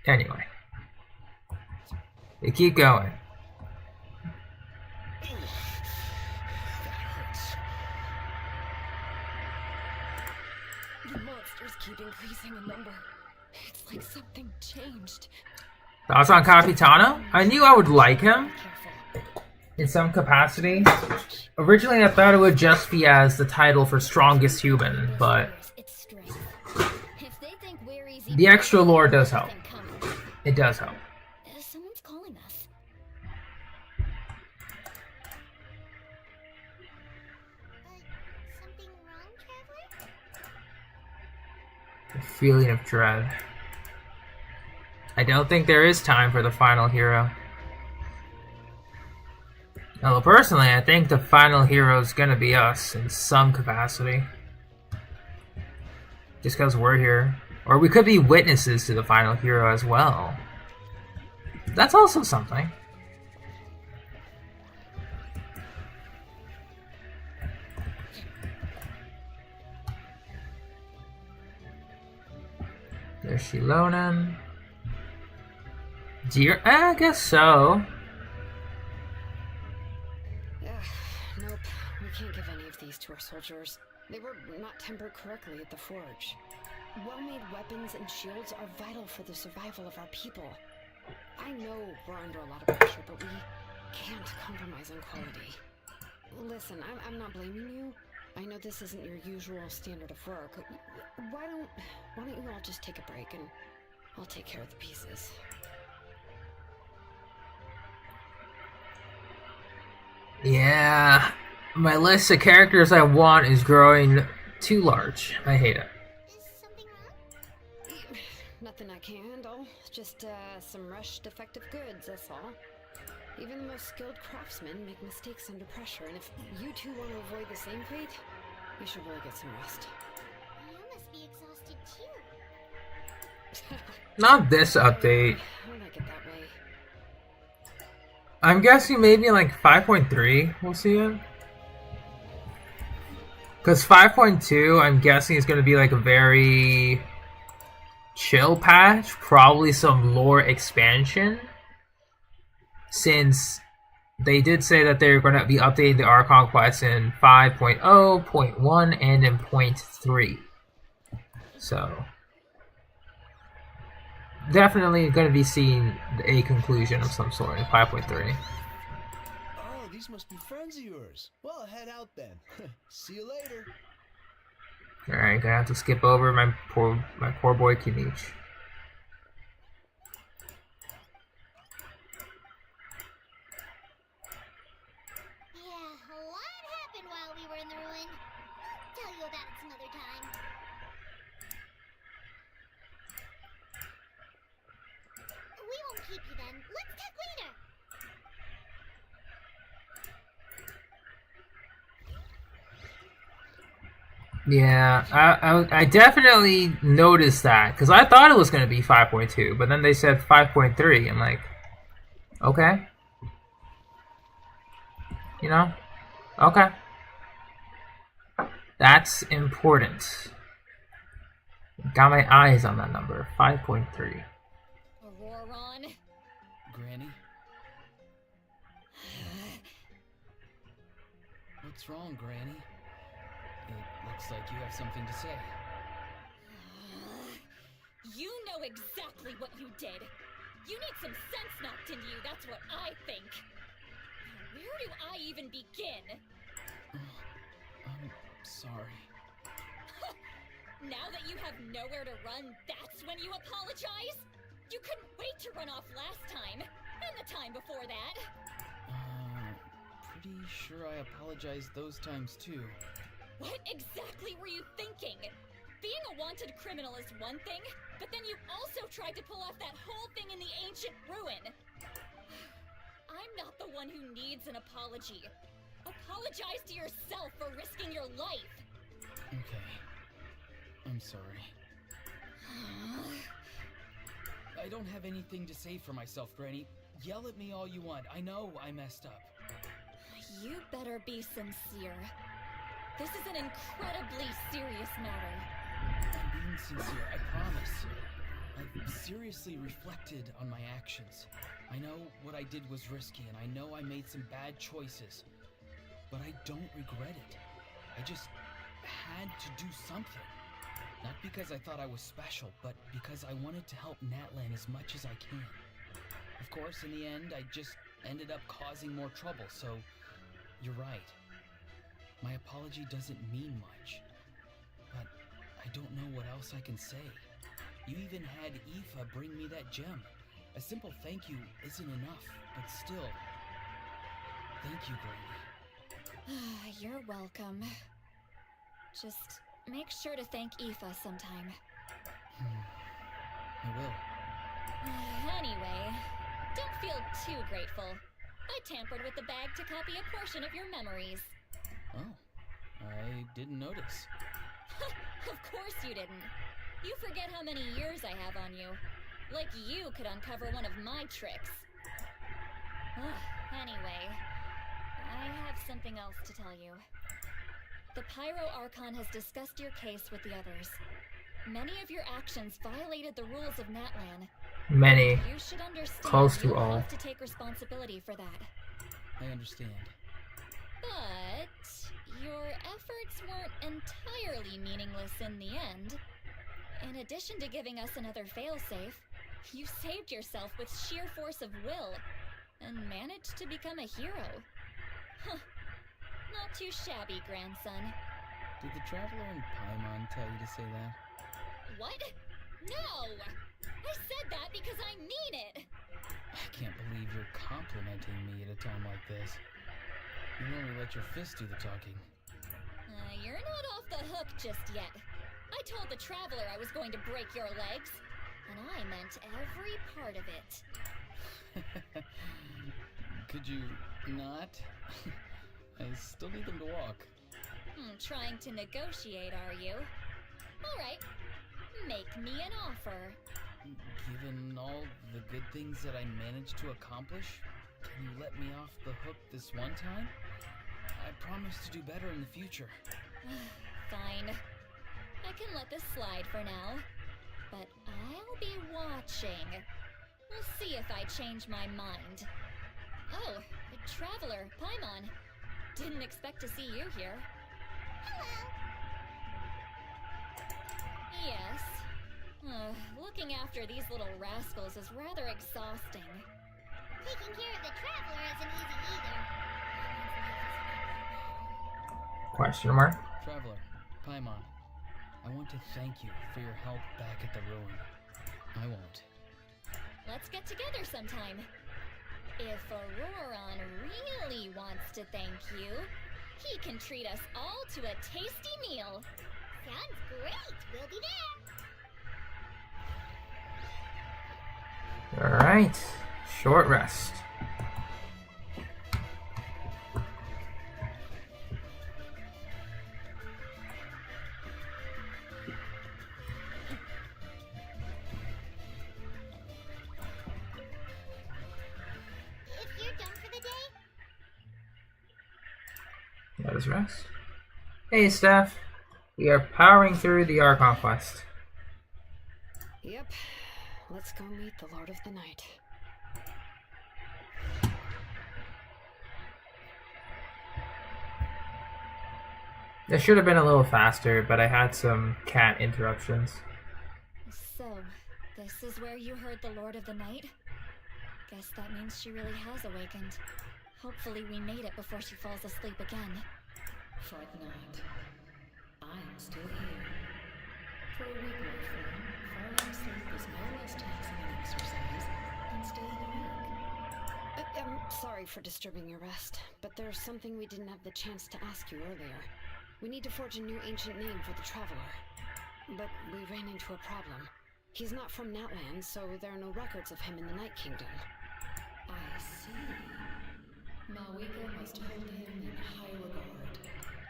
Anyway. They keep going. The monsters keep increasing in number. It's like something changed. Thoughts on Capitano? I knew I would like him in some capacity. Originally, I thought it would just be as the title for strongest human, but the extra lore does help. It does help. Someone's calling us. Something wrong, Traveler? A feeling of dread. I don't think there is time for the final hero. Although personally, I think the final hero is gonna be us in some capacity. Just because we're here. Or we could be witnesses to the final hero as well. That's also something. There's Xilonen. Dear, I guess so. Nope, we can't give any of these to our soldiers. They were not tempered correctly at the forge. Well-made weapons and shields are vital for the survival of our people. I know we're under a lot of pressure, but we can't compromise on quality. Listen, I'm not blaming you. I know this isn't your usual standard of work. Why don't you all just take a break and I'll take care of the pieces. Yeah, my list of characters I want is growing too large. I hate it. Nothing I can handle. Just some rushed defective goods, that's all. Even the most skilled craftsmen make mistakes under pressure, and if you two want to avoid the same fate, you should really get some rest. You must be exhausted too. Not this update. I like it that way. I'm guessing maybe like 5.3 we'll see it. Because 5.2 I'm guessing is going to be like a very chill patch. Probably some lore expansion. Since they did say that they're going to be updating the Archon quest in 5.0, 0.1, and in 0.3. So definitely going to be seeing a conclusion of some sort in 5.3. Oh, these must be friends of yours. Well, head out then. See you later. Alright, gonna have to skip over my poor boy Kinich. Yeah, a lot happened while we were in the ruin. I'll tell you about it some other time. We won't keep you then. Let's talk later. Yeah, I definitely noticed that, because I thought it was going to be 5.2, but then they said 5.3. I'm like, okay. You know? Okay. That's important. Got my eyes on that number, 5.3. Auroron. Granny? What's wrong, Granny? It looks like you have something to say. You know exactly what you did. You need some sense knocked into you, that's what I think. Where do I even begin? I'm sorry. Now that you have nowhere to run, that's when you apologize? You couldn't wait to run off last time, and the time before that. Pretty sure I apologized those times too. What exactly were you thinking? Being a wanted criminal is one thing, but then you also tried to pull off that whole thing in the ancient ruin. I'm not the one who needs an apology. Apologize to yourself for risking your life. Okay. I'm sorry. I don't have anything to say for myself, Granny. Yell at me all you want. I know I messed up. You better be sincere. This is an incredibly serious matter. I'm being sincere, I promise. I've seriously reflected on my actions. I know what I did was risky, and I know I made some bad choices. But I don't regret it. I just had to do something. Not because I thought I was special, but because I wanted to help Natlan as much as I can. Of course, in the end, I just ended up causing more trouble, so you're right. My apology doesn't mean much, but I don't know what else I can say. You even had Aoife bring me that gem. A simple thank you isn't enough, but still, thank you, Granny. You're welcome. Just make sure to thank Aoife sometime. I will. Anyway, don't feel too grateful. I tampered with the bag to copy a portion of your memories. Oh, I didn't notice. Of course you didn't. You forget how many years I have on you. Like you could uncover one of my tricks. Anyway, I have something else to tell you. The Pyro Archon has discussed your case with the others. Many of your actions violated the rules of Natlan. Many. You should understand Close to you'll all. have to take responsibility for that. I understand. But your efforts weren't entirely meaningless in the end. In addition to giving us another failsafe, you saved yourself with sheer force of will and managed to become a hero. Huh. Not too shabby, grandson. Did the Traveler in Paimon tell you to say that? What? No! I said that because I mean it! I can't believe you're complimenting me at a time like this. You normally let your fist do the talking. You're not off the hook just yet. I told the Traveler I was going to break your legs, and I meant every part of it. Could you not? I still need them to walk. Trying to negotiate, are you? Alright, make me an offer. Given all the good things that I managed to accomplish, can you let me off the hook this one time? I promise to do better in the future. Fine. I can let this slide for now, but I'll be watching. We'll see if I change my mind. Oh, the Traveler, Paimon. Didn't expect to see you here. Hello. Yes. Looking after these little rascals is rather exhausting. Taking care of the Traveler isn't easy either. Question mark? Traveler, Paimon, I want to thank you for your help back at the ruin. I won't. Let's get together sometime. If Auroron really wants to thank you, he can treat us all to a tasty meal. Sounds great. We'll be there. Alright. Short rest. If you're done for the day, Let us rest. Hey, Steph. We are powering through the Archon quest. Yep. Let's go meet the Lord of the Night. This should have been a little faster, but I had some cat interruptions. So, this is where you heard the Lord of the Night? Guess that means she really has awakened. Hopefully we made it before she falls asleep again. Fret not. I am still here. For a weak life form, falling asleep is no less taxing an exercise than staying awake. I'm sorry for disturbing your rest, but there's something we didn't have the chance to ask you earlier. We need to forge a new ancient name for the Traveler. But we ran into a problem. He's not from Natlan, so there are no records of him in the Night Kingdom. I see. Mawika must hold him in high regard.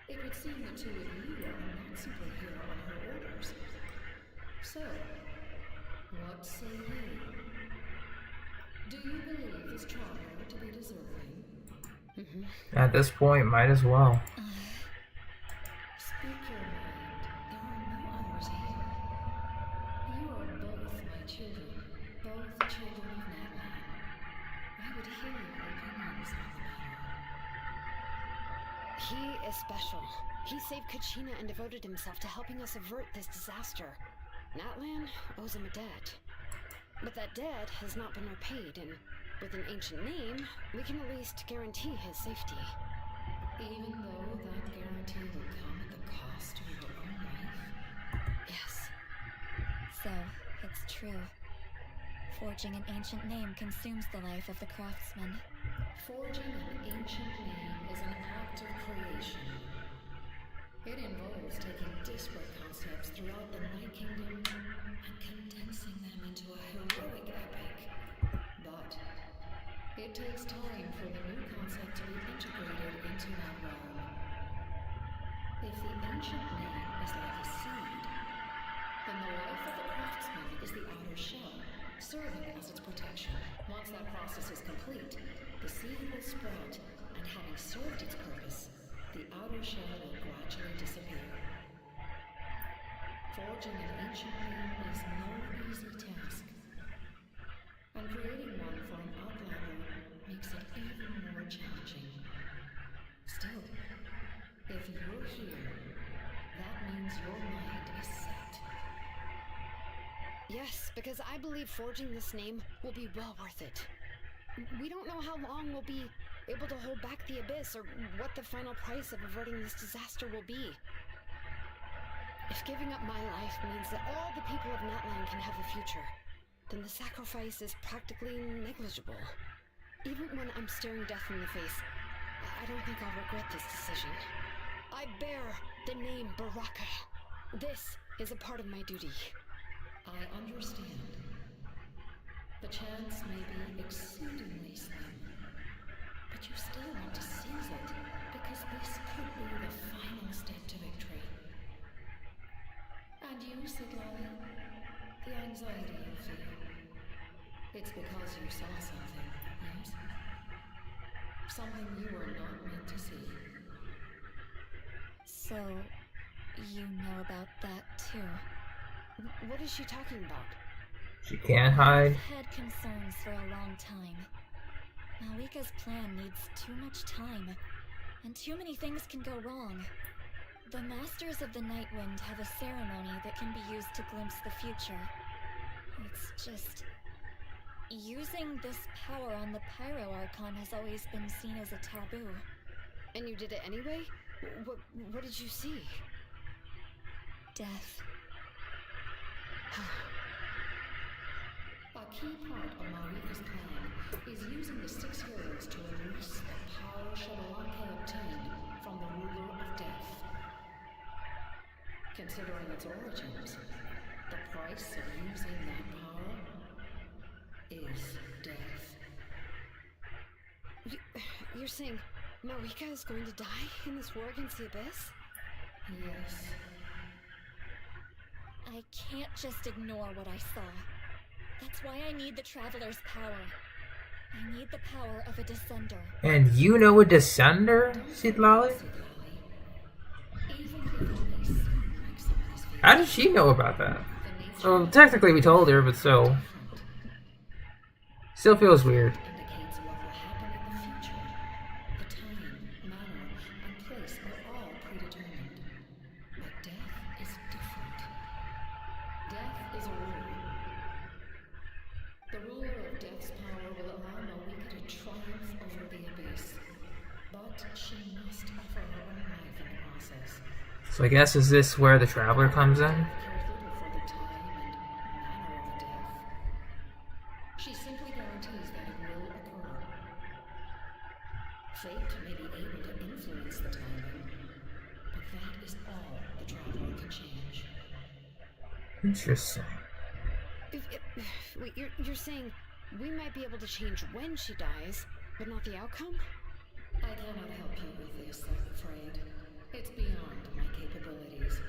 It would seem the two of you are not simply here on her orders. So, what say you? Do you believe this traveler to be deserving? At this point, might as well. Speak your mind. There are no others here. You are both my children, both children of Natlan. I would hear your opinions on the matter. He is special. He saved Kachina and devoted himself to helping us avert this disaster. Natlan owes him a debt. But that debt has not been repaid, and with an ancient name, we can at least guarantee his safety. Even though that guarantee will come at the cost of your own life? Yes. So, it's true. Forging an ancient name consumes the life of the craftsman. Forging an ancient name is an act of creation. It involves taking disparate concepts throughout the Night Kingdom and condensing them into a heroic epic. But it takes time for the new concept to be integrated into that realm. If the ancient name is like a seed, then the life of the craftsman is the outer shell, serving as its protection. Once that process is complete, the seed will sprout, and having served its purpose, the outer shell will gradually disappear. Forging an ancient name is no easy task, and creating one for an outlander makes it even more challenging. Still, if you're here, that means your mind is set. Yes, because I believe forging this name will be well worth it. We don't know how long we'll be able to hold back the Abyss, or what the final price of averting this disaster will be. If giving up my life means that all the people of Natlan can have a future, then the sacrifice is practically negligible. Even when I'm staring death in the face, I don't think I'll regret this decision. I bear the name Baraka. This is a part of my duty. I understand. The chance may be exceedingly slim, but you still want to seize it, because this could be the final step to victory. And you, Xilonen, the anxiety you feel, it's because you saw something, yes? Something you were not meant to see. So, you know about that too? What is she talking about? She can't hide. I've had concerns for a long time. Mawika's plan needs too much time, and too many things can go wrong. The Masters of the Nightwind have a ceremony that can be used to glimpse the future. It's just... using this power on the Pyro Archon has always been seen as a taboo. And you did it anyway? What did you see? Death. A key part of Mawika's plan is using the 6 heroes to release the power Xilonen obtained from the ruler of death. Considering its origins, the price of using that power is death. You're saying Mawika is going to die in this war against the Abyss? Yes. I can't just ignore what I saw. That's why I need the Traveler's power. I need the power of a Descender. And you know a Descender, Xilonen? How did she know about that? Well, technically we told her, but still. Still feels weird. Indicates what will happen in the future. The time, manner, and place are all predetermined. But death is different. Death is a rule. The ruler of death's power will allow Mawika to triumph over the Abyss. But she must offer her own life in the process. So I guess is this where the Traveler comes in? Cares little for Fate may be able to influence the timing, but that is all the Traveler can change. Interesting. Wait, you're saying we might be able to change when she dies, but not the outcome? I cannot help you with this, I'm afraid. It's beyond my capabilities.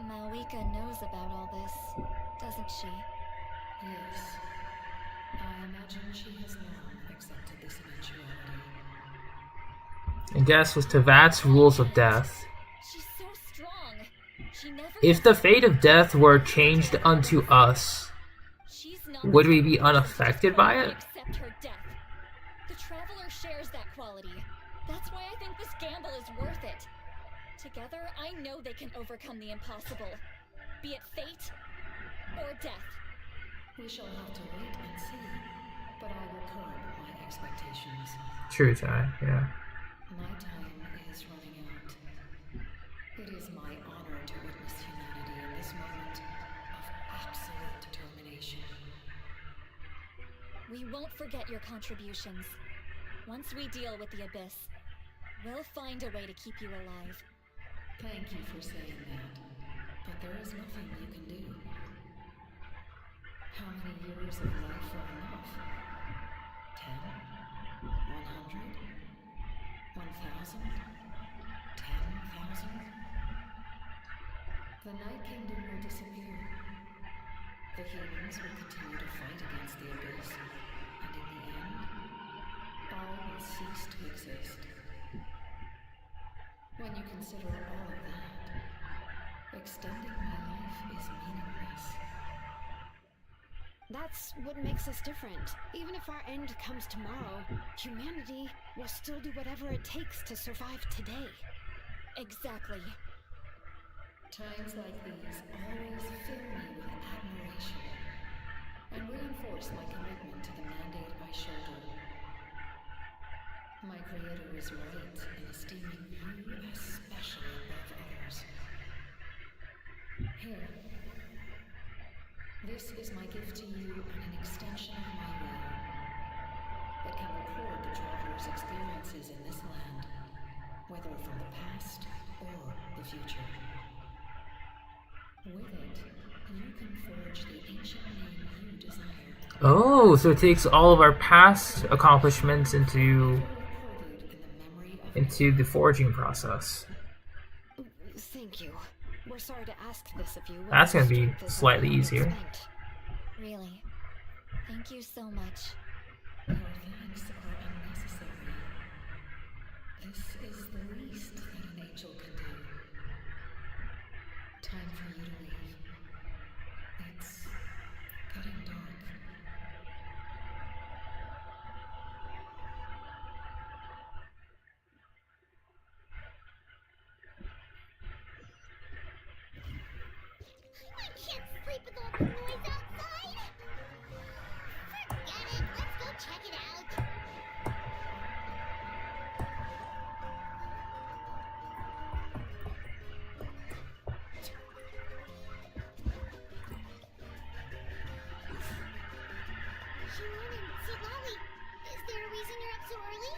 Malika knows about all this, doesn't she? Yes. I imagine she has long accepted this eventuality. I guess with Tevat's rules of death, She's so strong. She never if the fate of death were changed unto us, would we be unaffected by it? accept her death. The Traveler shares that quality. That's why I think this gamble is worth it. Together, I know they can overcome the impossible. Be it fate or death. We shall have to wait and see, but I will curb my expectations. True, Ty, yeah. My time is running out. It is my honor to witness humanity in this moment of absolute determination. We won't forget your contributions. Once we deal with the Abyss, we'll find a way to keep you alive. Thank you for saying that, but there is nothing you can do. How many years of life are enough? 10? 100? 1,000? 10,000? The Night Kingdom will disappear. The humans will continue to fight against the Abyss, and in the end, all will cease to exist. When you consider all of that, extending my life is meaningless. That's what makes us different. Even if our end comes tomorrow, humanity will still do whatever it takes to survive today. Exactly. Times like these always fill me with admiration and reinforce my commitment to the mandate I shoulder. My Creator is right in esteeming you as special above others. Here. This is my gift to you and an extension of my will. It can record the Traveler's experiences in this land, whether from the past or the future. With it, you can forge the ancient name you desire. Oh, so it takes all of our past accomplishments into the forging process. Thank you. We're sorry to ask this of you. That's gonna be slightly easier. Really. Thank you so much. Your thanks are unnecessary. This is the least that an angel can do. Time for you to leave. It's getting dark. I can't sleep with all the noise outside! Forget it, let's go check it out! Xilonen, Silali, is there a reason you're up so early?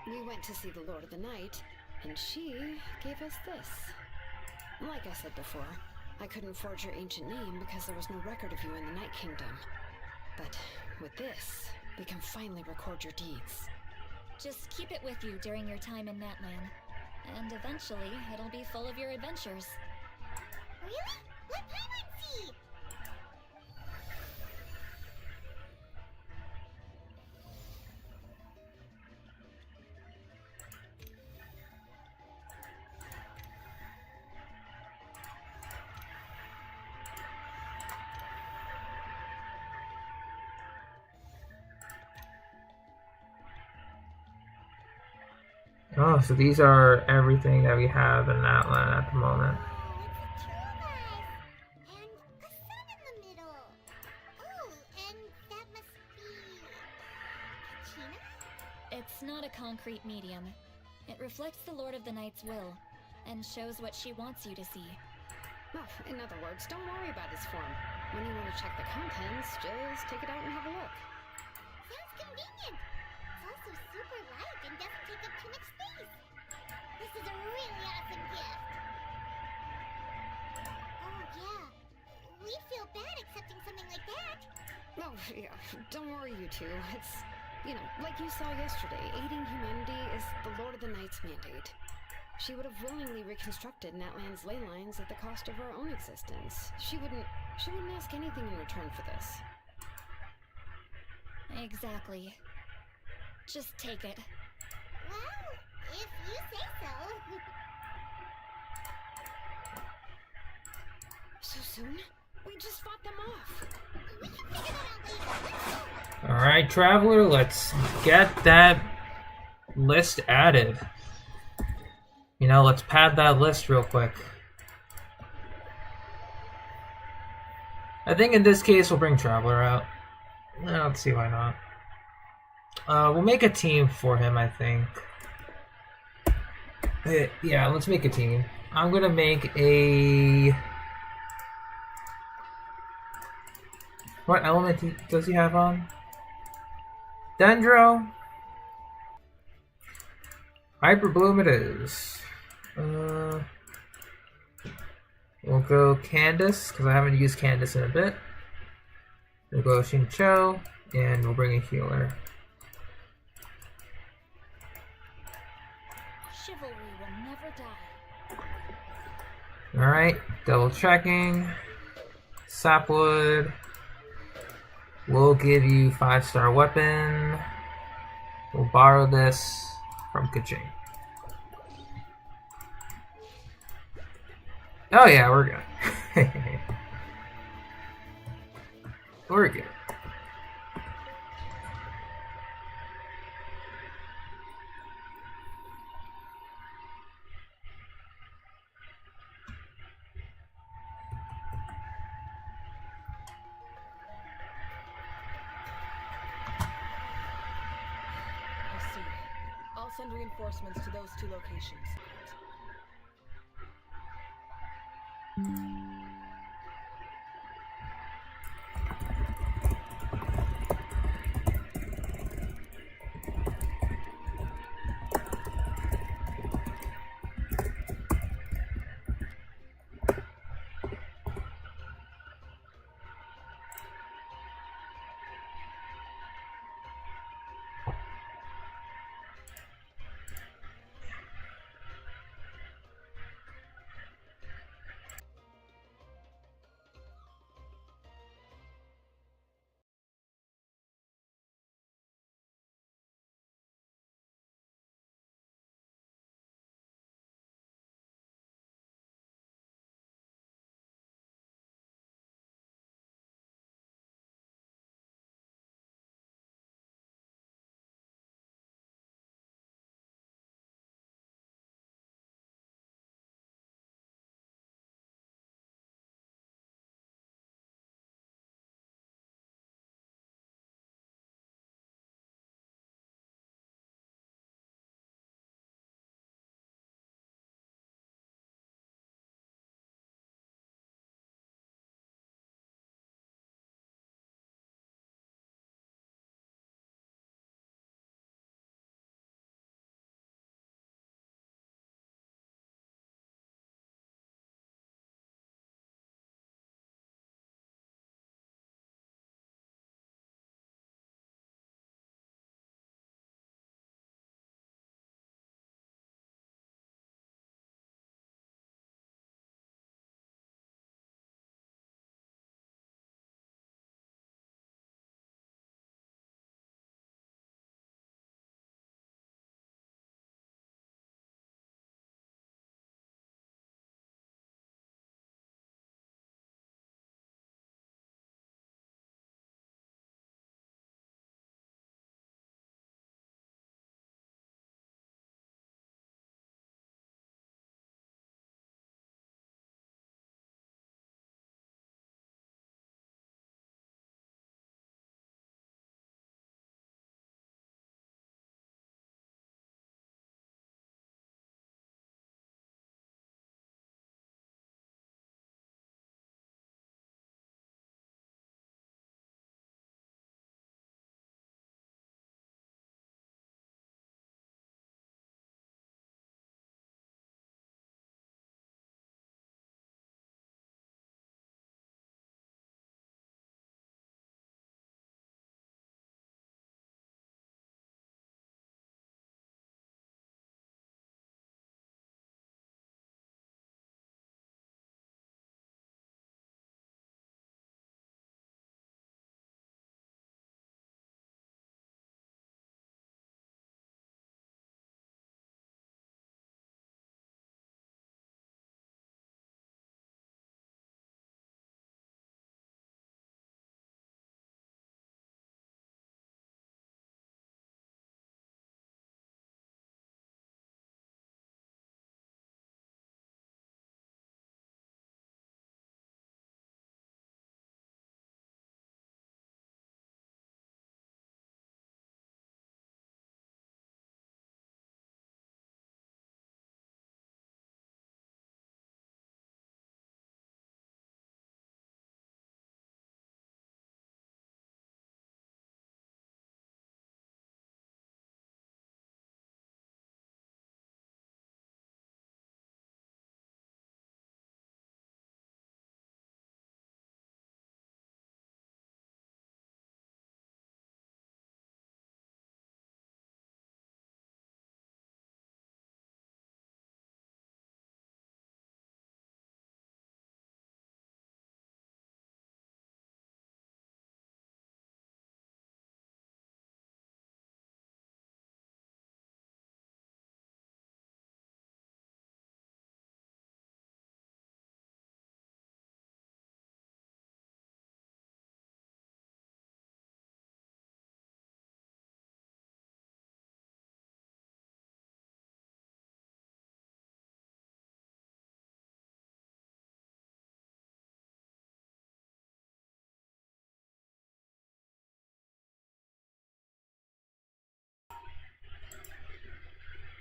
We went to see the Lord of the Night, and she gave us this. Like I said before, I couldn't forge your ancient name because there was no record of you in the Night Kingdom. But with this, we can finally record your deeds. Just keep it with you during your time in Natlan. And eventually, it'll be full of your adventures. Really? Let Paimon see! Oh, so these are everything that we have in Natlan at the moment. It's not a concrete medium. It reflects the Lord of the Night's will, and shows what she wants you to see. Well, in other words, don't worry about his form. When you want to check the contents, just take it out and have a look. Sounds convenient! It's also super super light and doesn't take up too much space. This is a really awesome gift. Oh yeah, we'd feel bad accepting something like that. Oh, yeah, don't worry, you two. It's, you know, like you saw yesterday, aiding humanity is the Lord of the Night's mandate. She would have willingly reconstructed Natlan's ley lines at the cost of her own existence. She wouldn't ask anything in return for this. Exactly. Just take it. Well, if you say so. So soon? We just fought them off. We can figure that out later. Let's go. Alright, Traveler, let's get that list added. You know, let's pad that list real quick. I think in this case we'll bring Traveler out. Let's see why not. We'll make a team for him, I think. Yeah, let's make a team. I'm gonna make a... What element does he have on? Dendro? Hyper Bloom it is. We'll go Candace, because I haven't used Candace in a bit. We'll go Xinqiu, and we'll bring a healer. Chivalry will never die. Alright, double checking. Sapwood. We'll give you 5-star weapon. We'll borrow this from Kaching. Oh yeah, we're good. We're good. I see. I'll send reinforcements to those 2 locations.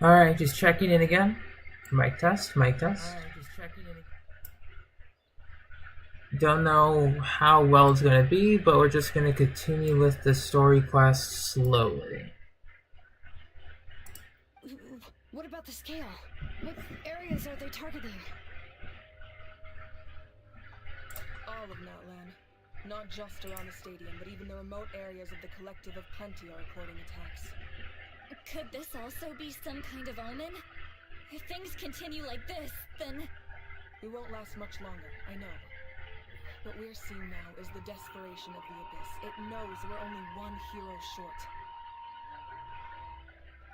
Alright, just checking in again. Mic test, mic test. Don't know how well it's gonna be, but we're just gonna continue with the story quest slowly. What about the scale? What areas are they targeting? All of Natlan. Not just around the stadium, but even the remote areas of the Collective of Plenty are reporting attacks. Could this also be some kind of omen? If things continue like this, then... We won't last much longer, I know. What we're seeing now is the desperation of the Abyss. It knows we're only one hero short.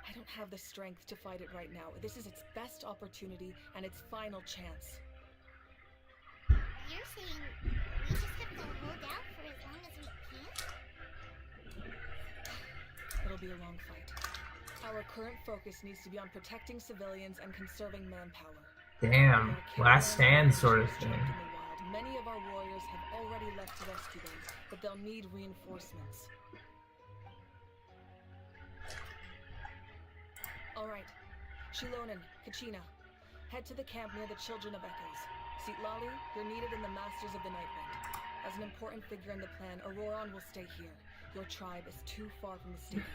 I don't have the strength to fight it right now. This is its best opportunity and its final chance. You're saying we just have to hold out for as long as we can? It'll be a long fight. Our current focus needs to be on protecting civilians and conserving manpower. Damn, last stand sort of thing. Many of our warriors have already left to rescue them, but they'll need reinforcements. Alright, Xilonen, Kachina, head to the camp near the Children of Echoes. Xilonen, you're needed in the Masters of the Nightwind. As an important figure in the plan, Auroron will stay here. Your tribe is too far from the stadium.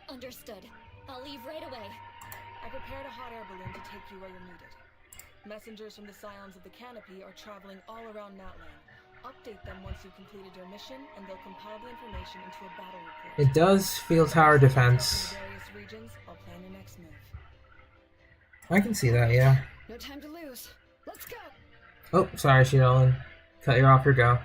Understood. I'll leave right away. I prepared a hot air balloon to take you where you're needed. Messengers from the Scions of the Canopy are traveling all around Natlan. Update them once you've completed your mission, and they'll compile the information into a battle report. It does feel tower defense. In various regions, I'll plan your next move. I can see that, yeah. No time to lose. Let's go. Oh, sorry, Xilonen. Cut you off your go.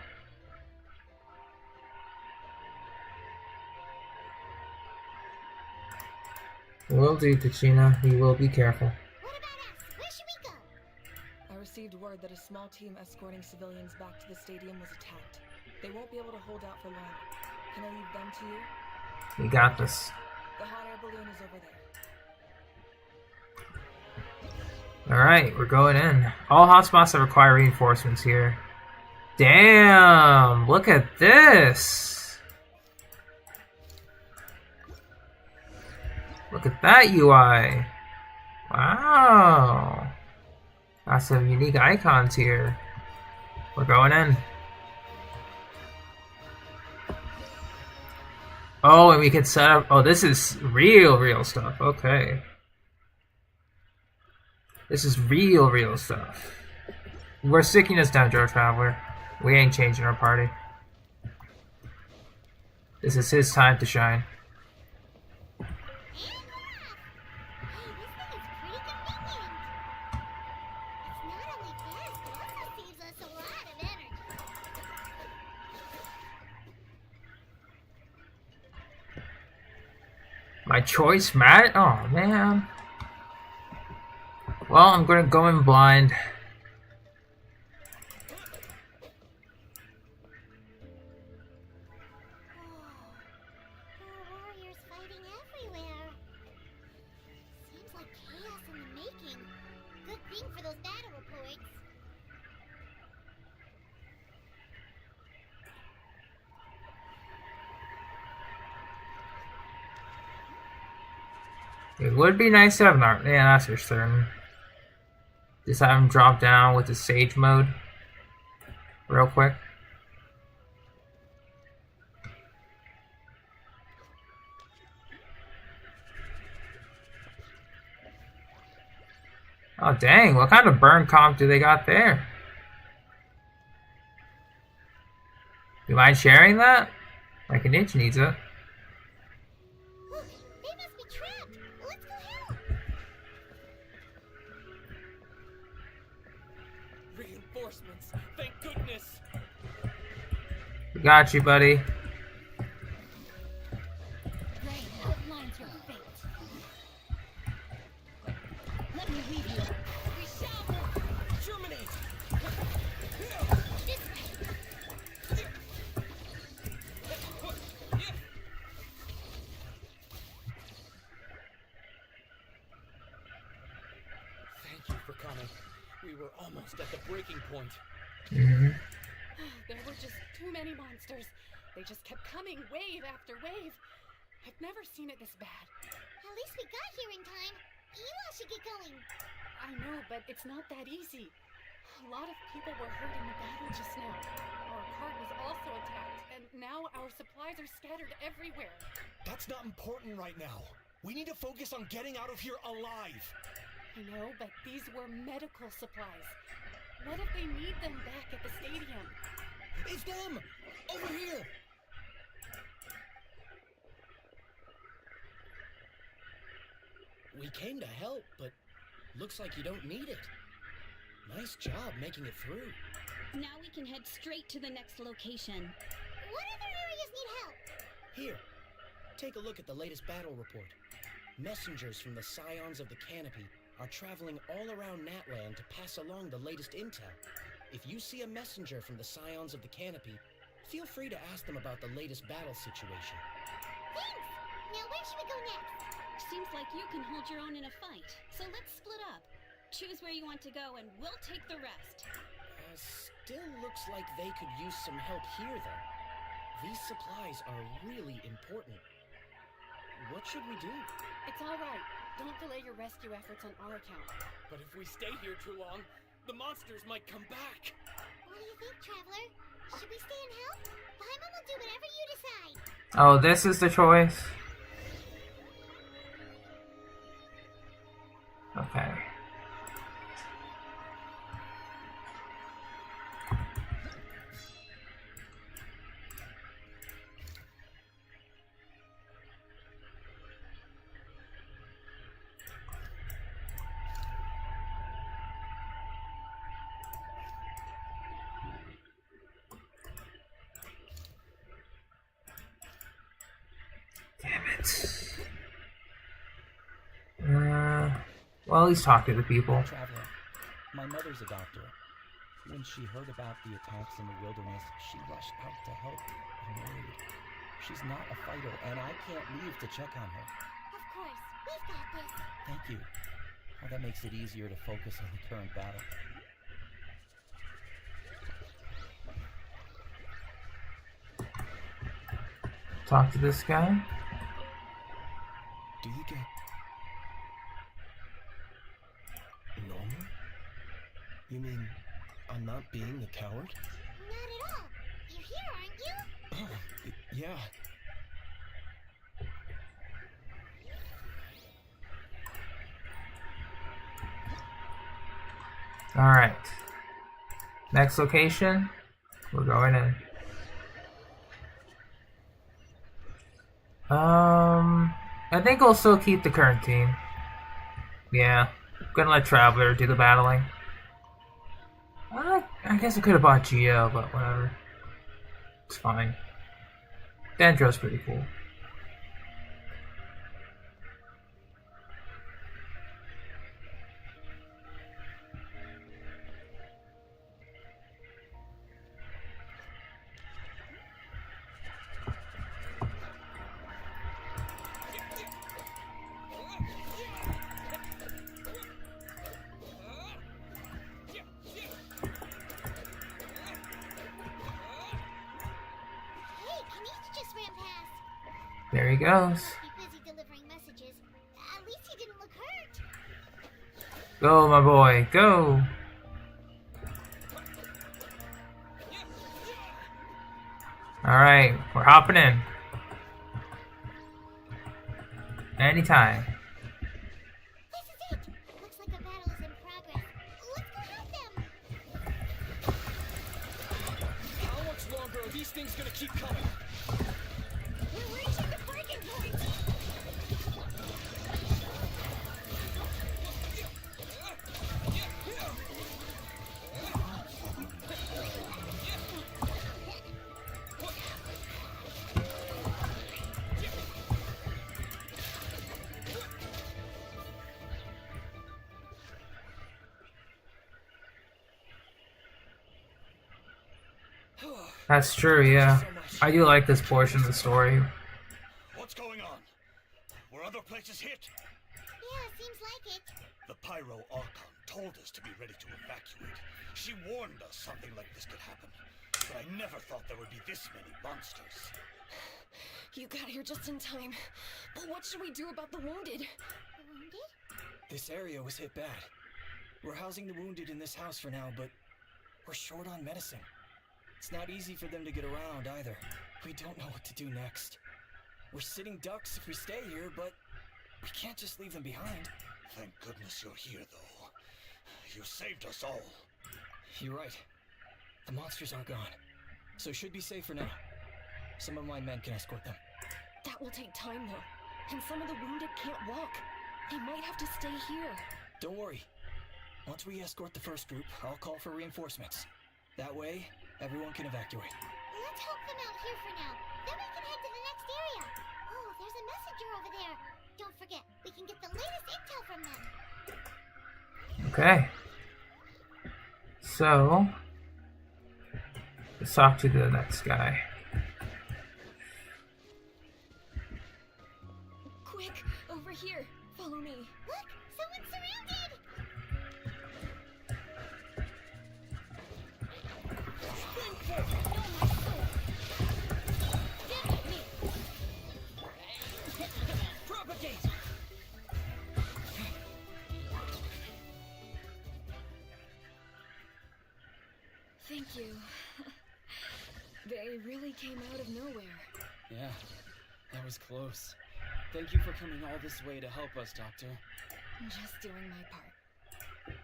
Will do, Kachina. We will be careful. What about us? Where should we go? I received word that a small team escorting civilians back to the stadium was attacked. They won't be able to hold out for long. Can I leave them to you? We got this. The hot air balloon is over there. Alright, we're going in. All hotspots that require reinforcements here. Damn! Look at this! Look at that UI! Wow! Got some unique icons here. We're going in. Oh, and we can set up... Oh, this is real stuff. Okay. This is real stuff. We're sticking this down, Joe Traveler. We ain't changing our party. This is his time to shine. My choice, Matt? Oh, man. Well, I'm gonna go in blind. Warriors fighting everywhere. Seems like chaos in the making. Good thing for those battle reports. It would be nice to have an art. Yeah, that's for certain. Just have him drop down with the sage mode. Real quick. Oh dang, what kind of burn comp do they got there? You mind sharing that? Like an itch needs it. Look, they must be trapped. Let's go help. Reinforcements, thank goodness. We got you, buddy. Let me leave you. We shall germinate. This way. Thank you for coming. We were almost at the breaking point. Mm-hmm. There were just too many monsters. They just kept coming, wave after wave. I've never seen it this bad. At least we got here in time. You all should get going. I know, but it's not that easy. A lot of people were hurt in the battle just now. Our cart was also attacked, and now our supplies are scattered everywhere. That's not important right now. We need to focus on getting out of here alive. I know, but these were medical supplies. What if they need them back at the stadium? It's them! Over here! We came to help, but looks like you don't need it. Nice job making it through. Now we can head straight to the next location. What other areas need help? Here, take a look at the latest battle report. Messengers from the Scions of the Canopy are traveling all around Natlan to pass along the latest intel. If you see a messenger from the Scions of the Canopy, feel free to ask them about the latest battle situation. Thanks! Now where should we go next? Seems like you can hold your own in a fight, so let's split up. Choose where you want to go and we'll take the rest. Still looks like they could use some help here, though. These supplies are really important. What should we do? It's all right. Don't delay your rescue efforts on our account. But if we stay here too long, the monsters might come back. What do you think, Traveler? Should we stay and help? Paimon will do whatever you decide. Oh, this is the choice? Okay. Damn it. Well, he's talking to people. Traveler, my mother's a doctor. When she heard about the attacks in the wilderness, she rushed out to help. I'm worried. She's not a fighter, and I can't leave to check on her. Of course, we've got this. Thank you. Well, that makes it easier to focus on the current battle. Talk to this guy. Do you get normal? You mean I'm not being the coward? Not at all. You're here, aren't you? Oh, yeah. Alright. Next location. We're going in. I think we'll still keep the current team. Yeah. Gonna let Traveler do the battling. I guess I could have bought Geo, but whatever. It's fine. Dendro's pretty cool. There he goes. Be busy delivering messages. At least he didn't look hurt. Go, my boy, go. Alright, we're hopping in. Anytime. This is it. Looks like a battle is in progress. Let's go help them. How much longer are these things gonna keep coming? We're reaching the breaking point. That's true, yeah. I do like this portion of the story. What's going on? Were other places hit? Yeah, seems like it. The Pyro Archon told us to be ready to evacuate. She warned us something like this could happen. But I never thought there would be this many monsters. You got here just in time. But what should we do about the wounded? The wounded? This area was hit bad. We're housing the wounded in this house for now, but we're short on medicine. It's not easy for them to get around either. We don't know what to do next. We're sitting ducks if we stay here, but we can't just leave them behind. Thank goodness you're here, though. You saved us all. You're right. The monsters are gone, so should be safe for now. Some of my men can escort them. That will take time, though. And some of the wounded can't walk. They might have to stay here. Don't worry. Once we escort the first group, I'll call for reinforcements. That way, everyone can evacuate. Let's help them out here for now. Then we can head to the next area. Oh, there's a messenger over there. Don't forget, we can get the latest intel from them. Okay. So, let's talk to the next guy. Quick, over here. Follow me. Look, someone's surrounded. Propagate! Thank you. They really came out of nowhere. Yeah, that was close. Thank you for coming all this way to help us, Doctor. Just doing my part.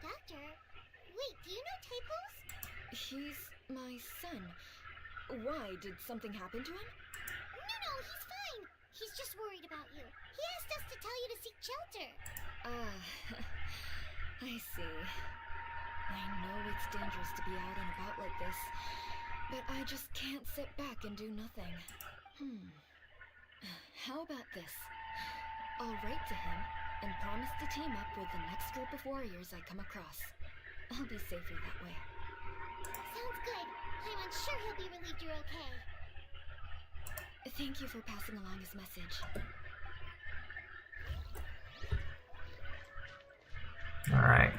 Doctor, wait, do you know Tapos? He's my son. Why? Did something happen to him? No, he's fine. He's just worried about you. He asked us to tell you to seek shelter. I see. I know it's dangerous to be out and about like this, but I just can't sit back and do nothing. How about this? I'll write to him and promise to team up with the next group of warriors I come across. I'll be safer that way. Sounds good. I'm sure he'll be relieved you're okay. Thank you for passing along his message. All right.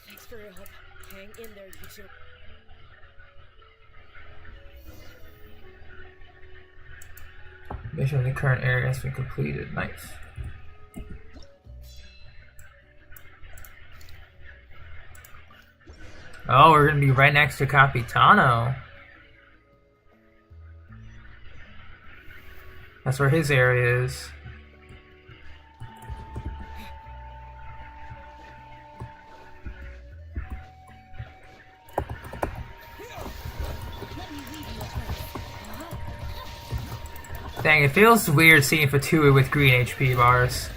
Thanks for your help. Hang in there, you two. Mission in the current area has been completed. Nice. Oh, we're gonna be right next to Capitano. That's where his area is. Dang, it feels weird seeing Fatui with green HP bars.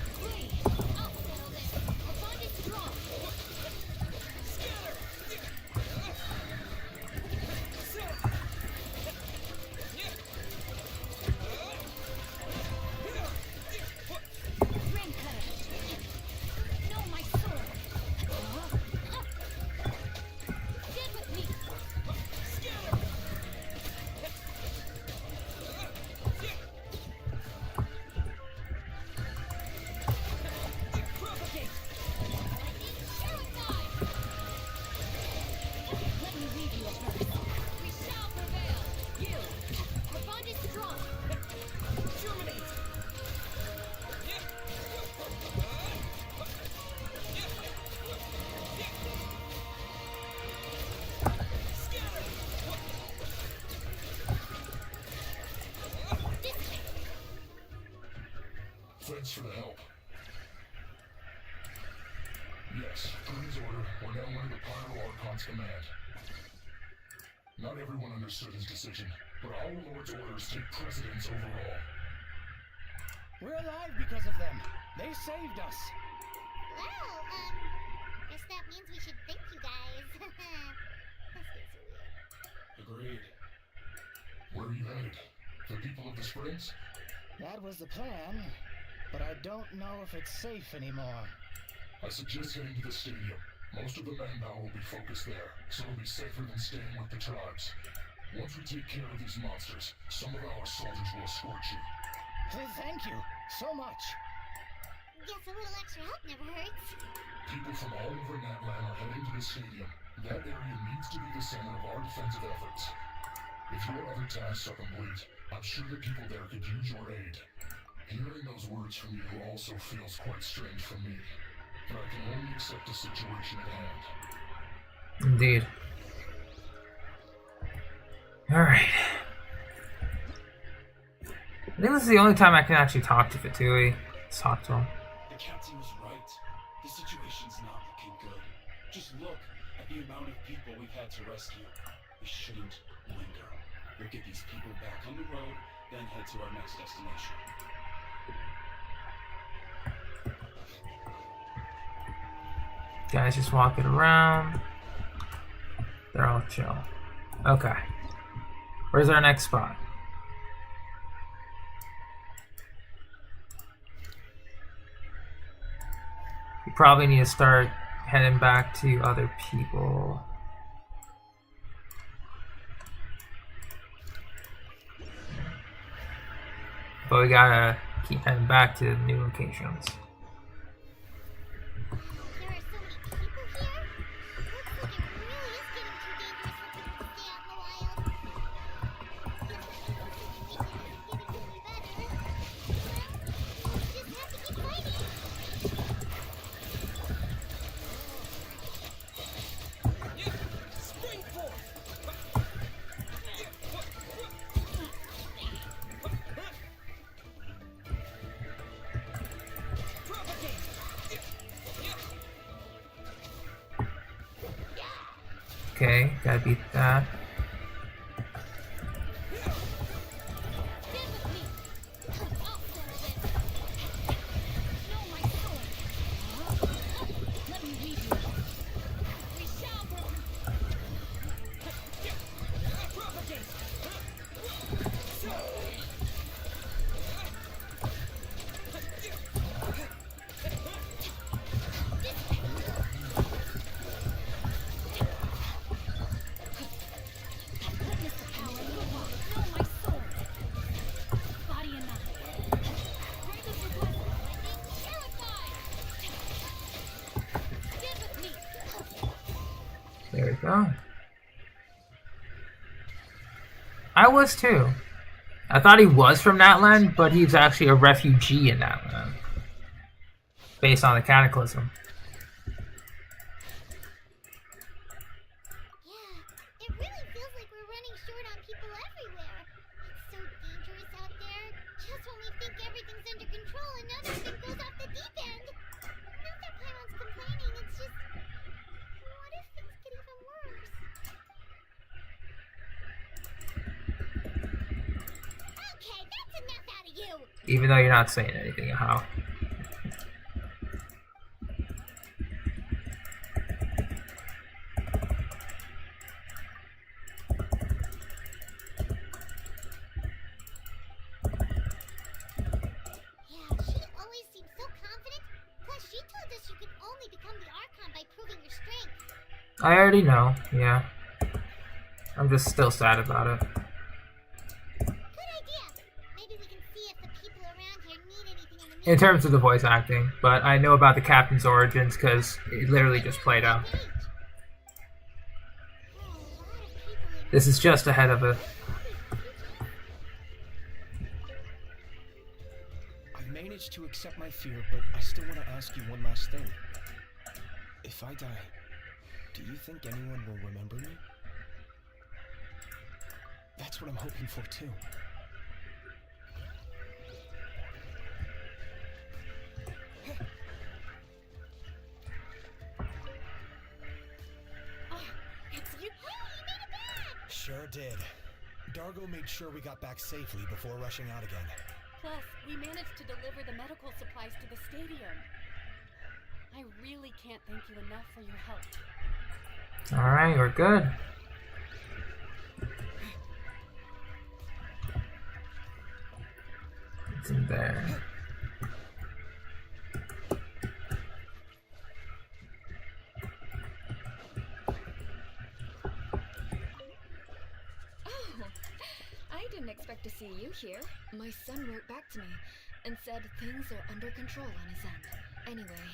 Thanks for the help. Yes, per his order, we're now under the Pyro Archon's command. Not everyone understood his decision, but our Lord's orders take precedence over all. We're alive because of them. They saved us. Well, guess that means we should thank you guys. This gets weird. Agreed. Where are you headed? The people of the Springs? That was the plan, but I don't know if it's safe anymore. I suggest heading to the stadium. Most of the manpower will be focused there, so it'll be safer than staying with the tribes. Once we take care of these monsters, some of our soldiers will escort you. Thank you so much. Guess a little extra help never hurts. People from all over Natlan are heading to the stadium. That area needs to be the center of our defensive efforts. If your other tasks are complete, I'm sure the people there could use your aid. Hearing those words from you also feels quite strange for me, but I can only accept the situation at hand. Indeed. Alright. I think this is the only time I can actually talk to Fatui. Let's talk to him. The captain was right. The situation's not looking good. Just look at the amount of people we've had to rescue. We shouldn't linger. We'll get these people back on the road, then head to our next destination. Guys just walking around. They're all chill. Okay. Where's our next spot? We probably need to start heading back to other people. But we gotta keep heading back to new locations. Okay, gotta beat that. There we go. I was too. I thought he was from Natlan, but he's actually a refugee in Natlan. Based on the Cataclysm. Yeah, it really feels like we're running short on people everywhere. It's so dangerous out there. Just when we think everything's under control, another thing goes off the deep end. Not that Paimon's complaining, it's just... What if things get even worse? Okay, that's enough out of you! Even though you're not saying anything, how? I already know, yeah. I'm just still sad about it. In terms of the voice acting, but I know about the captain's origins because it literally just played out. This is just ahead of it. I've managed to accept my fear, but I still want to ask you one last thing. If I die, do you think anyone will remember me? That's what I'm hoping for, too. It's you! Oh, you made it back! Sure did. Dargo made sure we got back safely before rushing out again. Plus, we managed to deliver the medical supplies to the stadium. I really can't thank you enough for your help. Alright, we're good. It's in there. Oh, I didn't expect to see you here. My son wrote back to me, and said things are under control on his end. Anyway,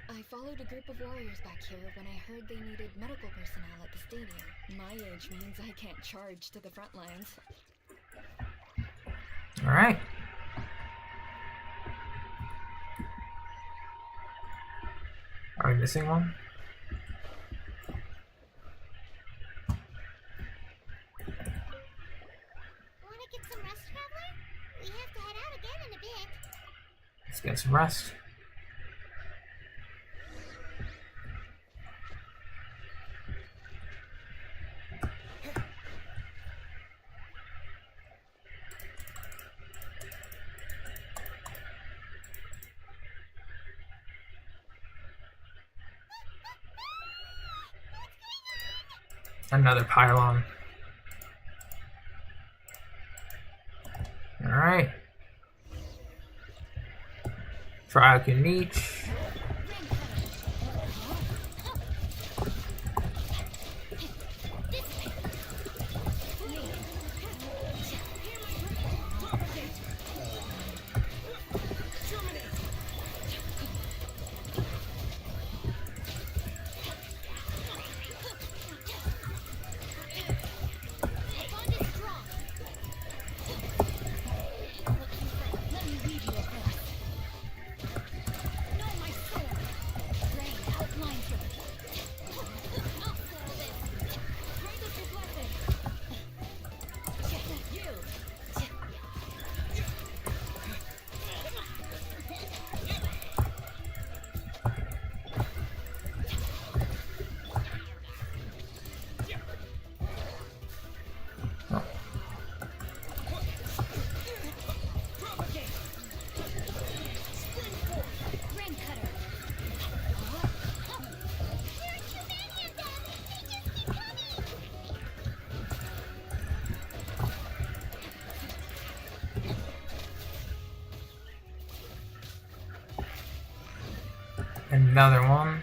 I followed a group of warriors back here when I heard they needed medical personnel at the stadium. My age means I can't charge to the front lines. Alright. Are we missing one? Wanna get some rest, Traveler? We have to head out again in a bit. Let's get some rest. Another pylon. Alright. Trial can reach. Another one.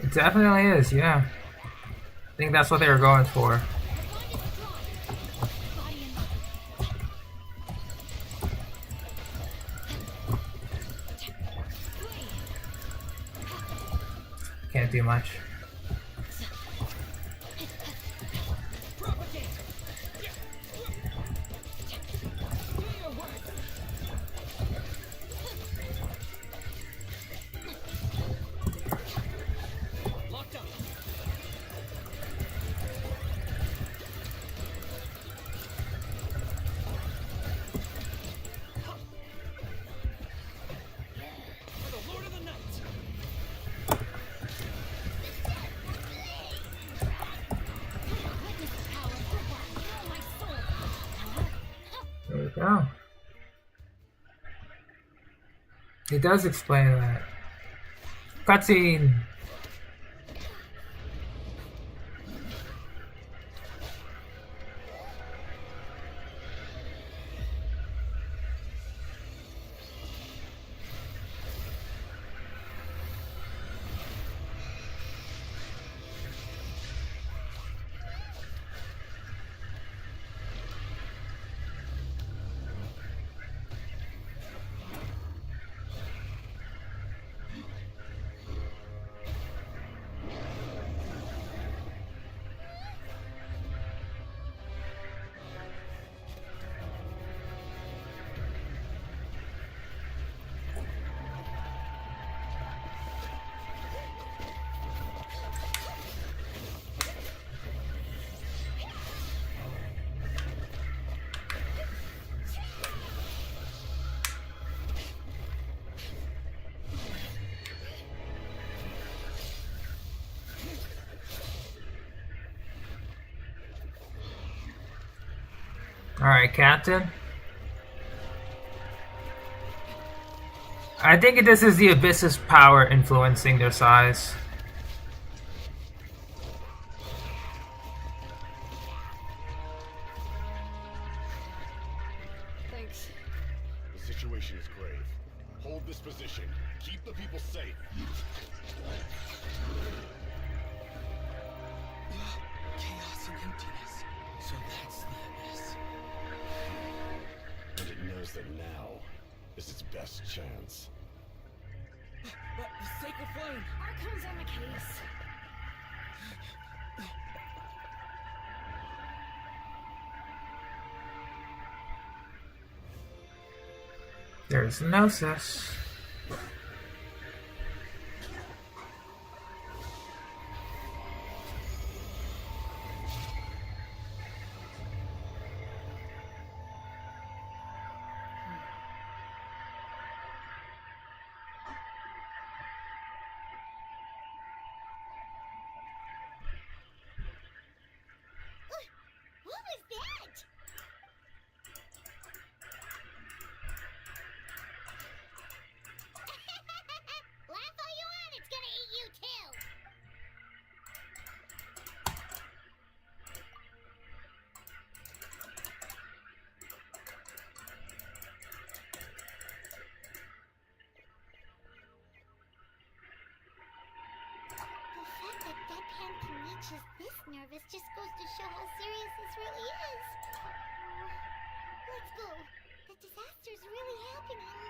It definitely is, yeah. I think that's what they were going for. Can't do much. There we go. It does explain that. Cutscene! Alright, Captain. I think this is the Abyss's power influencing their size. Thanks. The situation is grave. Hold this position. Keep the people safe. Chaos and emptiness. So that's the abyss. And it knows that now is its best chance. The sacred flame! Archon's on the case. There's Gnosis. What was that? Laugh all you want, it's gonna eat you too. The fact that Deadpan can reach us this nervous just goes to show how serious this really is. Let's go. The disaster's really happening.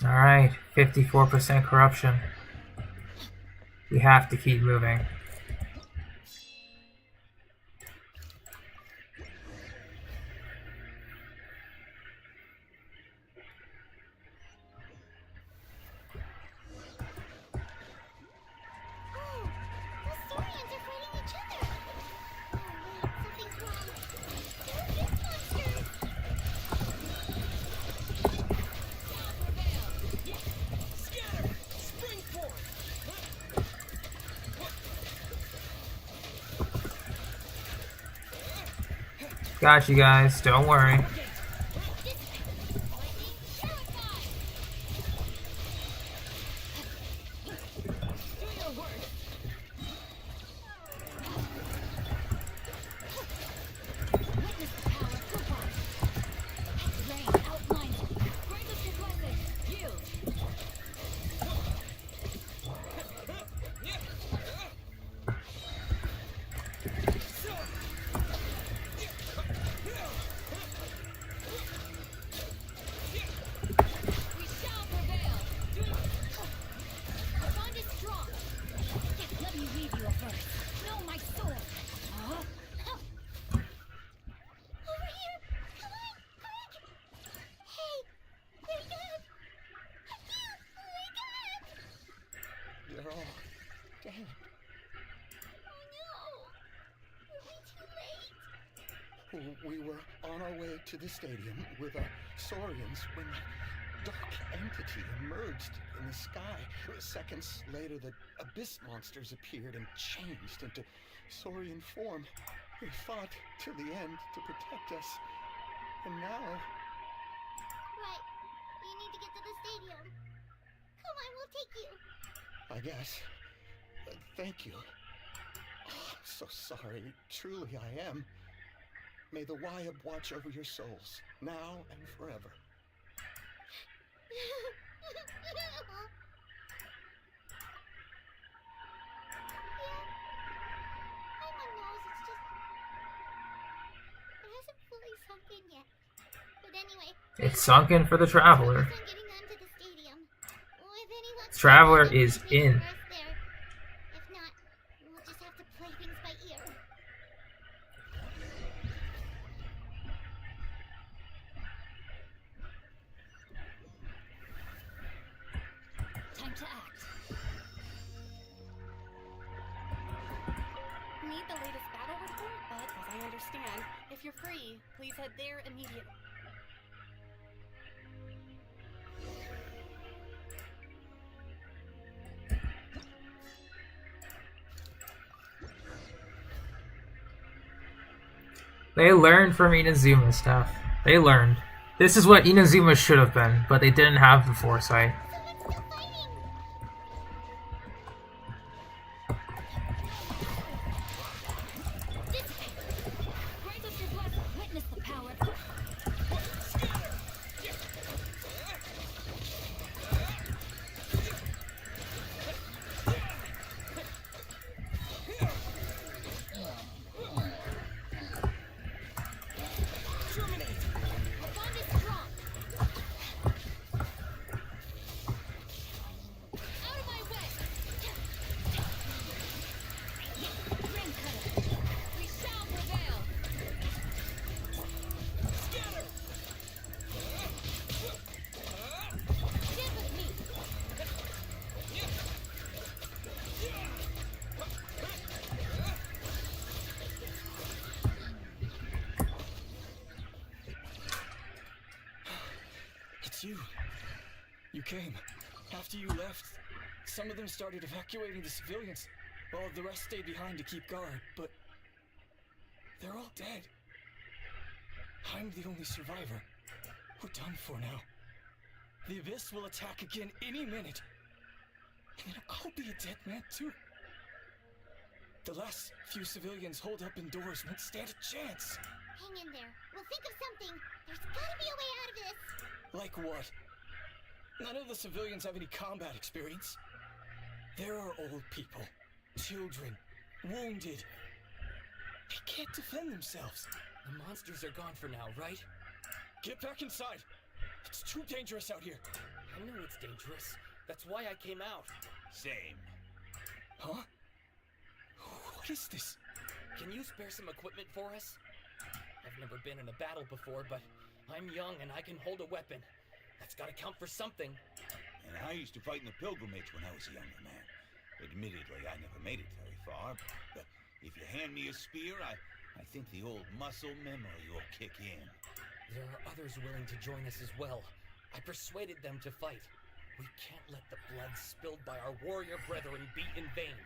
Alright, 54% corruption. We have to keep moving. Oh, the Saurians are fighting each other. Oh wait, something's wrong. They're abyss monsters. Scatter! Spring forth! Got you guys, don't worry. They're all dead. We were on our way to the stadium with our Saurians when that dark entity emerged in the sky. Seconds later, the abyss monsters appeared and changed into Saurian form. We fought till the end to protect us. And now... Right. You need to get to the stadium. Come on, we'll take you. I guess. Thank you. Oh, I'm so sorry. Truly I am. May the Wyab watch over your souls, now and forever. Paimon knows, it's just... It hasn't fully sunk in yet. But anyway... It's sunken for the Traveler. focus on getting them to the stadium. With any luck, Traveler is in. there. If not, we'll just have to play things by ear. Time to act. Need the latest battle report, but as I understand, if you're free, please head there immediately. They learned from Inazuma stuff. They learned. This is what Inazuma should have been, but they didn't have the foresight. You came. After you left, some of them started evacuating the civilians, while the rest stayed behind to keep guard, but they're all dead. I'm the only survivor. We're done for now. The Abyss will attack again any minute. And then I'll be a dead man too. The last few civilians holed up indoors won't stand a chance. Hang in there. We'll think of something. There's gotta be a way out of this. Like what? None of the civilians have any combat experience. There are old people, children, wounded. They can't defend themselves. The monsters are gone for now, right? Get back inside. It's too dangerous out here. I know it's dangerous. That's why I came out. Same. Huh? What is this? Can you spare some equipment for us? I've never been in a battle before, but I'm young and I can hold a weapon. That's gotta count for something. And I used to fight in the pilgrimage when I was a younger man. Admittedly, I never made it very far, but if you hand me a spear, I think the old muscle memory will kick in. There are others willing to join us as well. I persuaded them to fight. We can't let the blood spilled by our warrior brethren be in vain.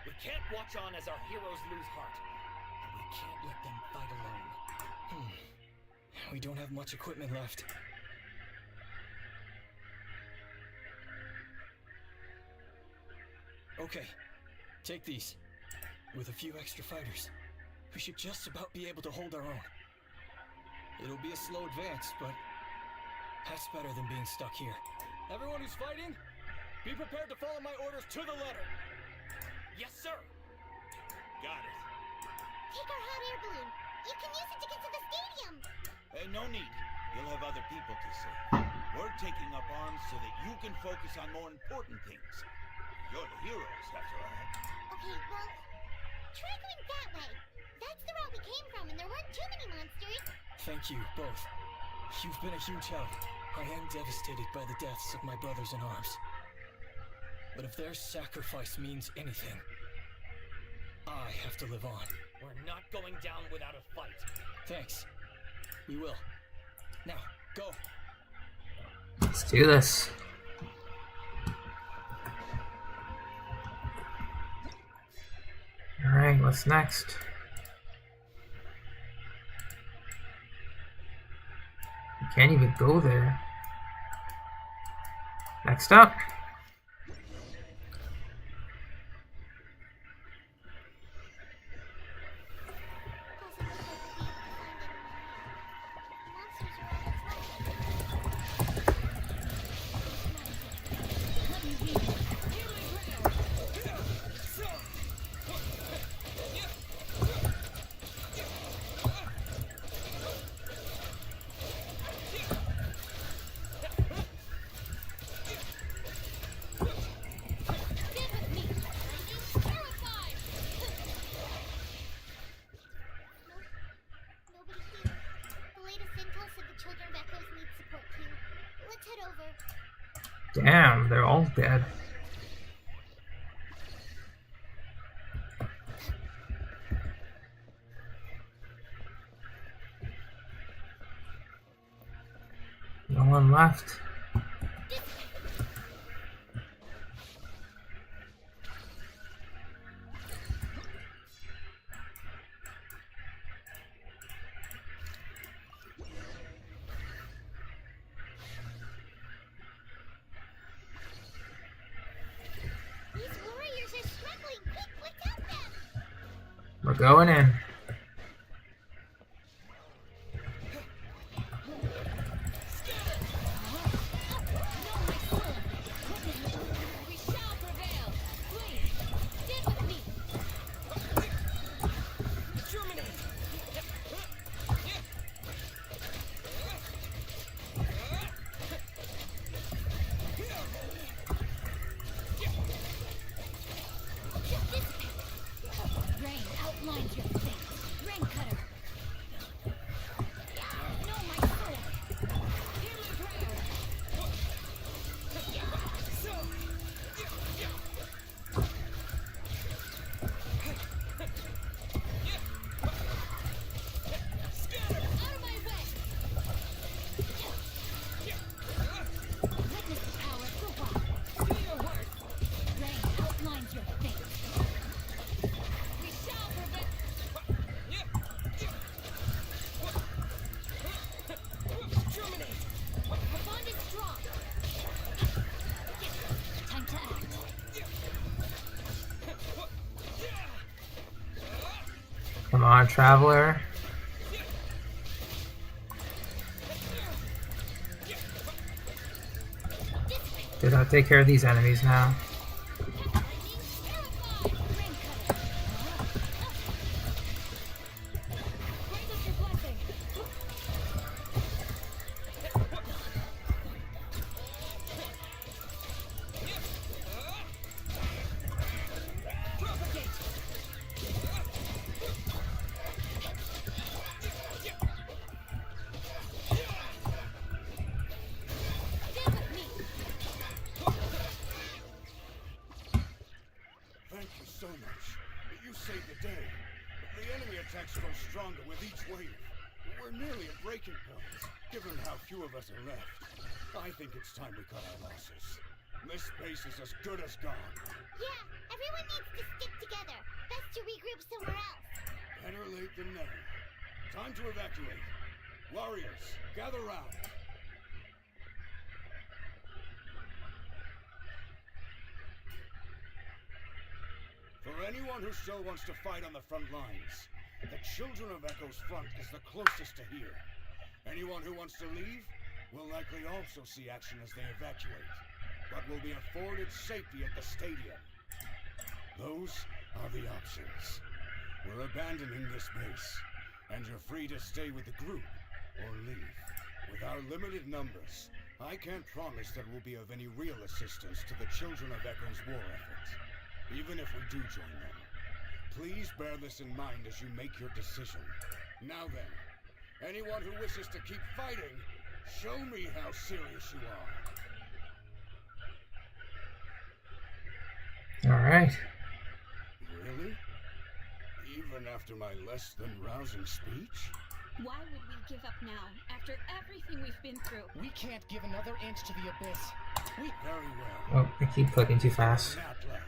We can't watch on as our heroes lose heart. And we can't let them fight alone. We don't have much equipment left. Okay, take these. With a few extra fighters, we should just about be able to hold our own. It'll be a slow advance, but that's better than being stuck here. Everyone who's fighting, be prepared to follow my orders to the letter. Yes, sir. Got it. Take our hot air balloon. You can use it to get to the stadium. No need. You'll have other people to save. We're taking up arms so that you can focus on more important things. You're the heroes, after all. Okay, well, try going that way. That's the route we came from, and there weren't too many monsters. Thank you, both. You've been a huge help. I am devastated by the deaths of my brothers in arms. But if their sacrifice means anything, I have to live on. We're not going down without a fight. Thanks. We will. Now, go. Let's do this. Alright, what's next? You can't even go there. Next up. Damn, they're all dead. No one left. We're going in. Come on, Traveler. Dude, I'll take care of these enemies now. I think it's time we cut our losses. This base is as good as gone. Yeah, everyone needs to stick together. Best to regroup somewhere else. Better late than never. Time to evacuate. Warriors, gather round. For anyone who still wants to fight on the front lines, the Children of Echo's front is the closest to here. Anyone who wants to leave will likely also see action as they evacuate, but will be afforded safety at the stadium. Those are the options. We're abandoning this base, and you're free to stay with the group, or leave. With our limited numbers, I can't promise that we'll be of any real assistance to the Children of Echo's war effort. Even if we do join them, please bear this in mind as you make your decision. Now then, anyone who wishes to keep fighting, show me how serious you are. Alright. Really? Even after my less than rousing speech? Why would we give up now, after everything we've been through? We can't give another inch to the abyss. We very well. Oh, I keep clicking too fast. Natlan.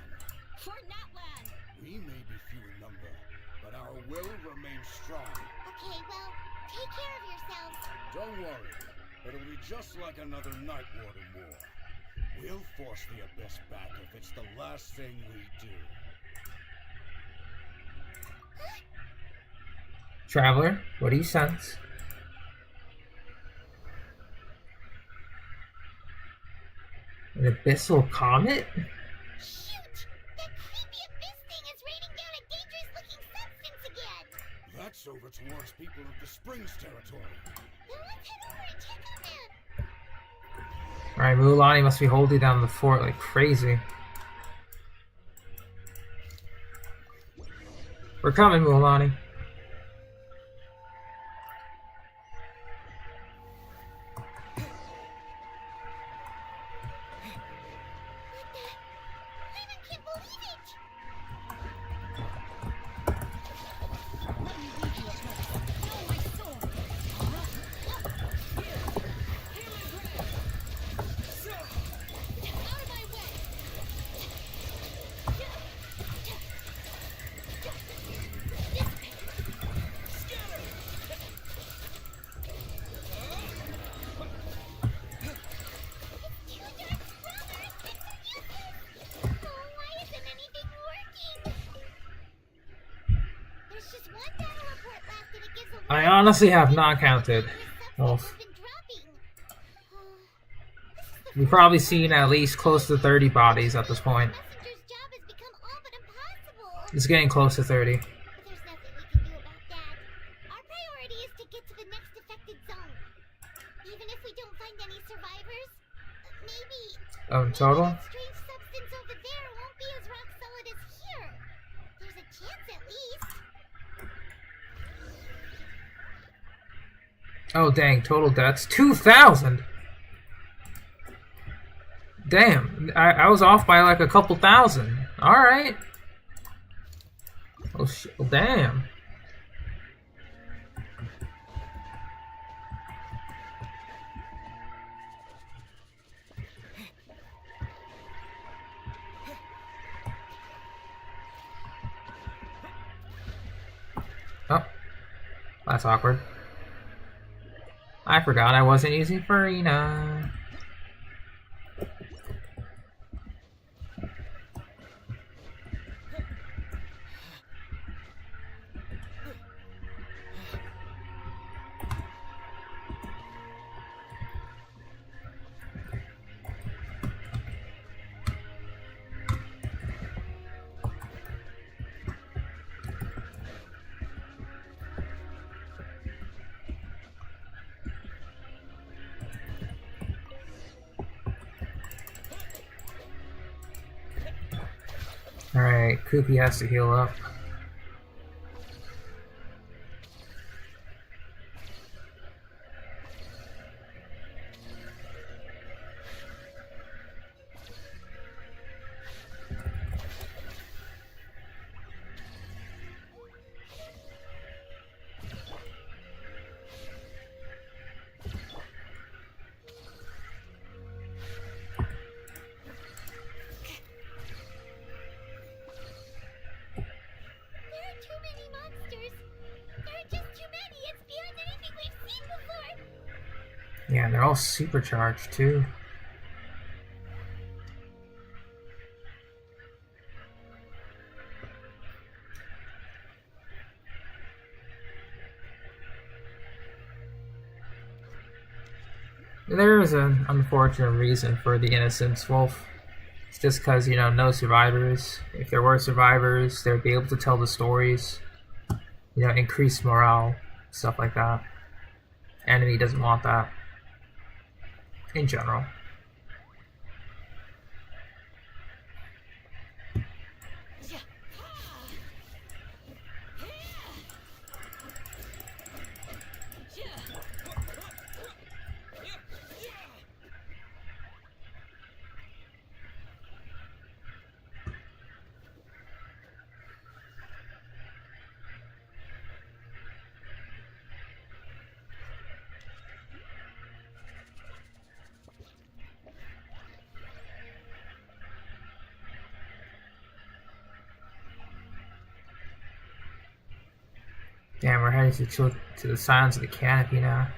For Natlan! We may be few in number, but our will remains strong. Okay, well, take care of yourselves. Don't worry. It'll be just like another Night Warden war. We'll force the Abyss back if it's the last thing we do. Traveler, what do you sense? An abyssal comet? Shoot! That creepy abyss thing is raining down a dangerous-looking substance again! That's over towards people of the Springs territory. Then let's head over and check on them! Alright, Mulan must be holding down the fort like crazy. We're coming, Mulan. I honestly have not counted. Well, we've probably seen at least close to 30 bodies at this point. It's getting close to 30. But there's nothing we can do about that. Our priority is to get to the next affected zone. Even if we don't find any survivors, maybe Total? that strange substance over there won't be as rock solid as here. There's a chance at least. Oh dang, total deaths. 2,000! Damn, I was off by like a couple thousand. Alright. Oh shit, well, damn. Oh, that's awkward. I forgot I wasn't using Farina. Alright, Koopy has to heal up. Yeah, and they're all supercharged too. There is an unfortunate reason for the innocence, Wolf. It's just because, you know, no survivors. If there were survivors, they'd be able to tell the stories. You know, increase morale, stuff like that. Enemy doesn't want that. In general. Damn, we're heading to the Silence of the Canopy now.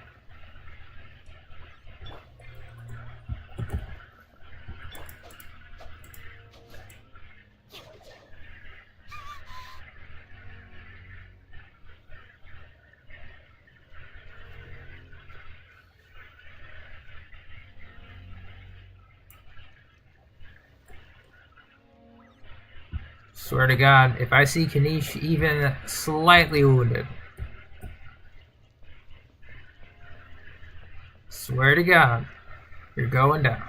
Swear to God, if I see Kanish even slightly wounded, swear to God, you're going down.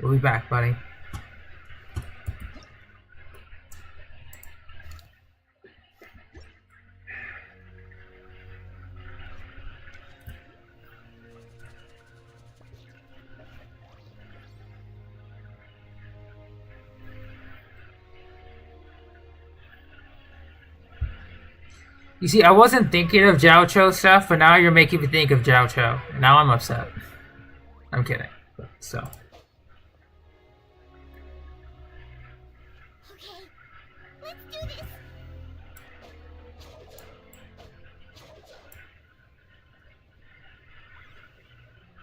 We'll be back, buddy. You see, I wasn't thinking of Jiao Cho stuff, but now you're making me think of Jiao Cho. Now I'm upset. I'm kidding. So. Okay, let's do this.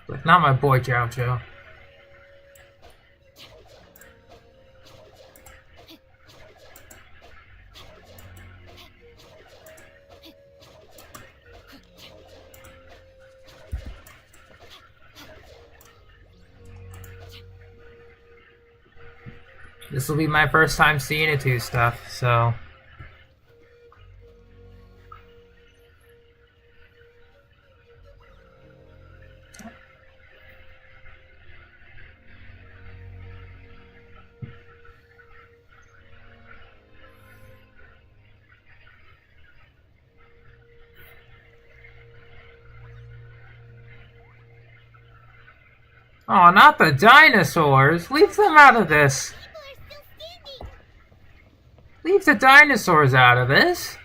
But not my boy Jiao Cho. This will be my first time seeing A2 stuff, so... Oh, not the dinosaurs! Leave them out of this! Leave the dinosaurs out of this!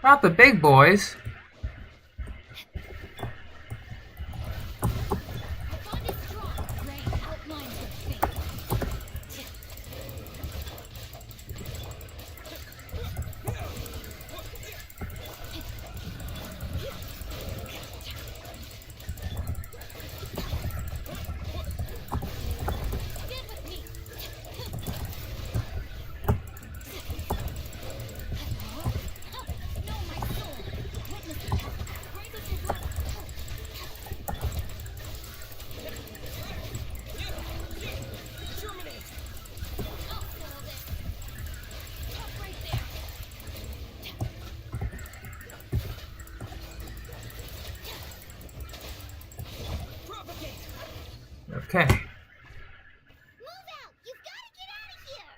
Not the big boys. Okay. Move out! You've got to get out of here!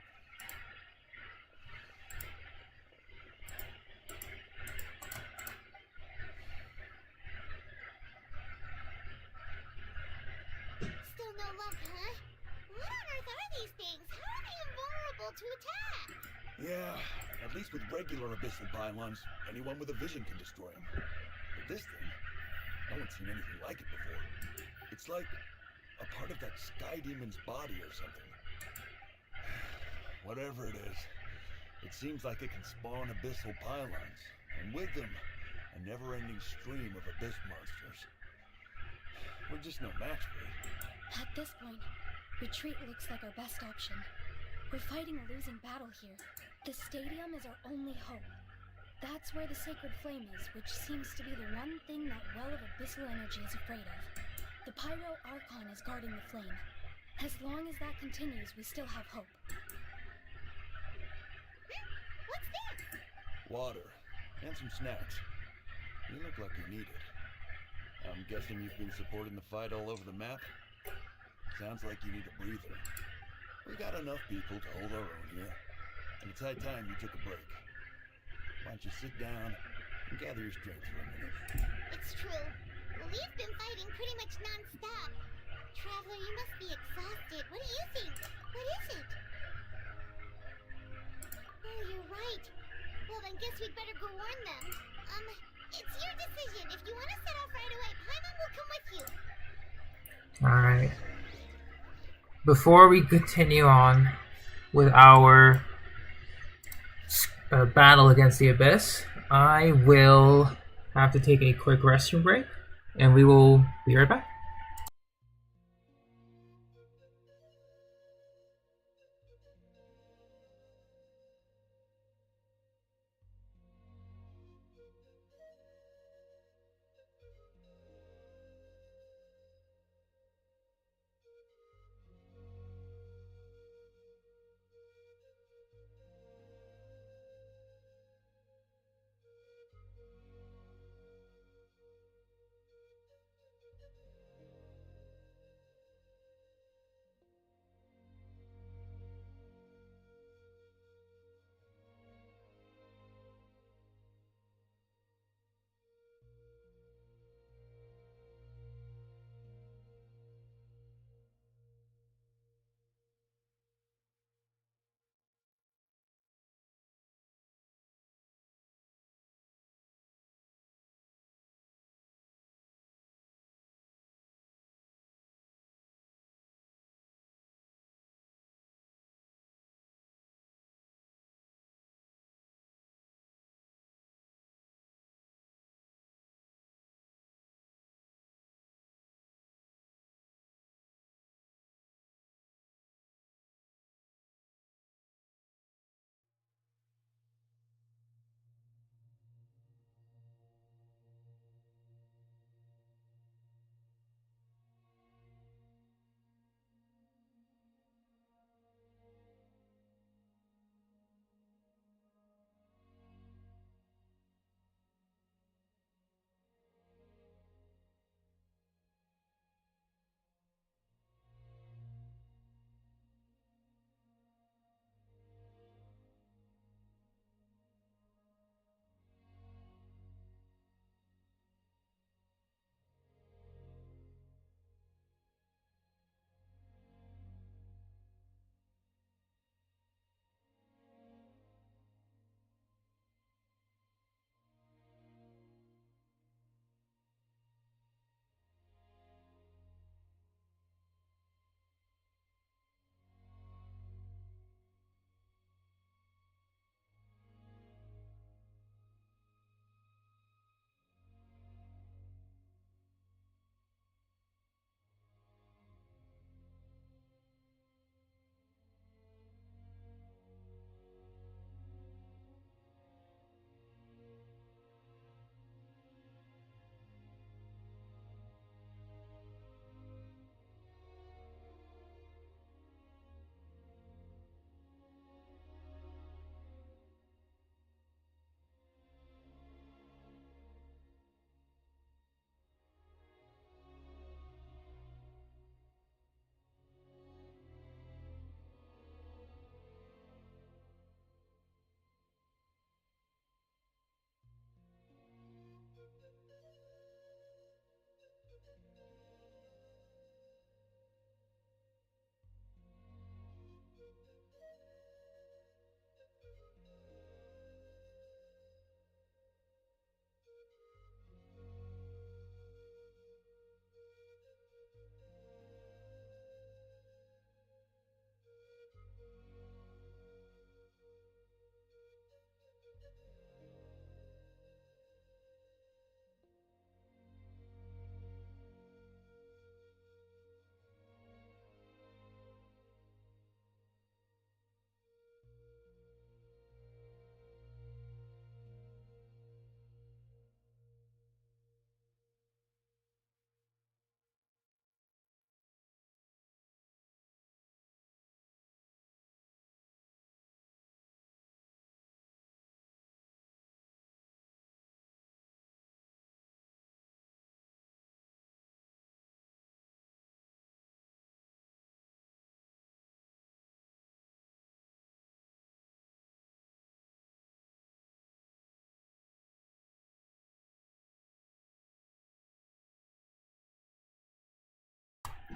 Still no luck, huh? What on earth are these things? How are they invulnerable to attack? Yeah, at least with regular abyssal pylons, anyone with a vision can destroy them. But this thing, no one's seen anything like it before. It's like a part of that sky demon's body or something. Whatever it is, it seems like it can spawn abyssal pylons, and with them, a never-ending stream of abyss monsters. We're just no match for it. At this point, retreat looks like our best option. We're fighting a losing battle here. The stadium is our only hope. That's where the sacred flame is, which seems to be the one thing that well of abyssal energy is afraid of. The Pyro Archon is guarding the flame. As long as that continues, we still have hope. What's this? Water. And some snacks. You look like you need it. I'm guessing you've been supporting the fight all over the map? Sounds like you need a breather. We got enough people to hold our own here. And it's high time you took a break. Why don't you sit down and gather your strength for a minute? It's true. We've been fighting pretty much non-stop. Traveler, you must be exhausted. What do you think? What is it? Oh, you're right. Well, then guess we'd better go warn them. It's your decision. If you want to set off right away, Paimon will come with you. Alright. Before we continue on with our battle against the Abyss, I will have to take a quick restroom break, and we will be right back.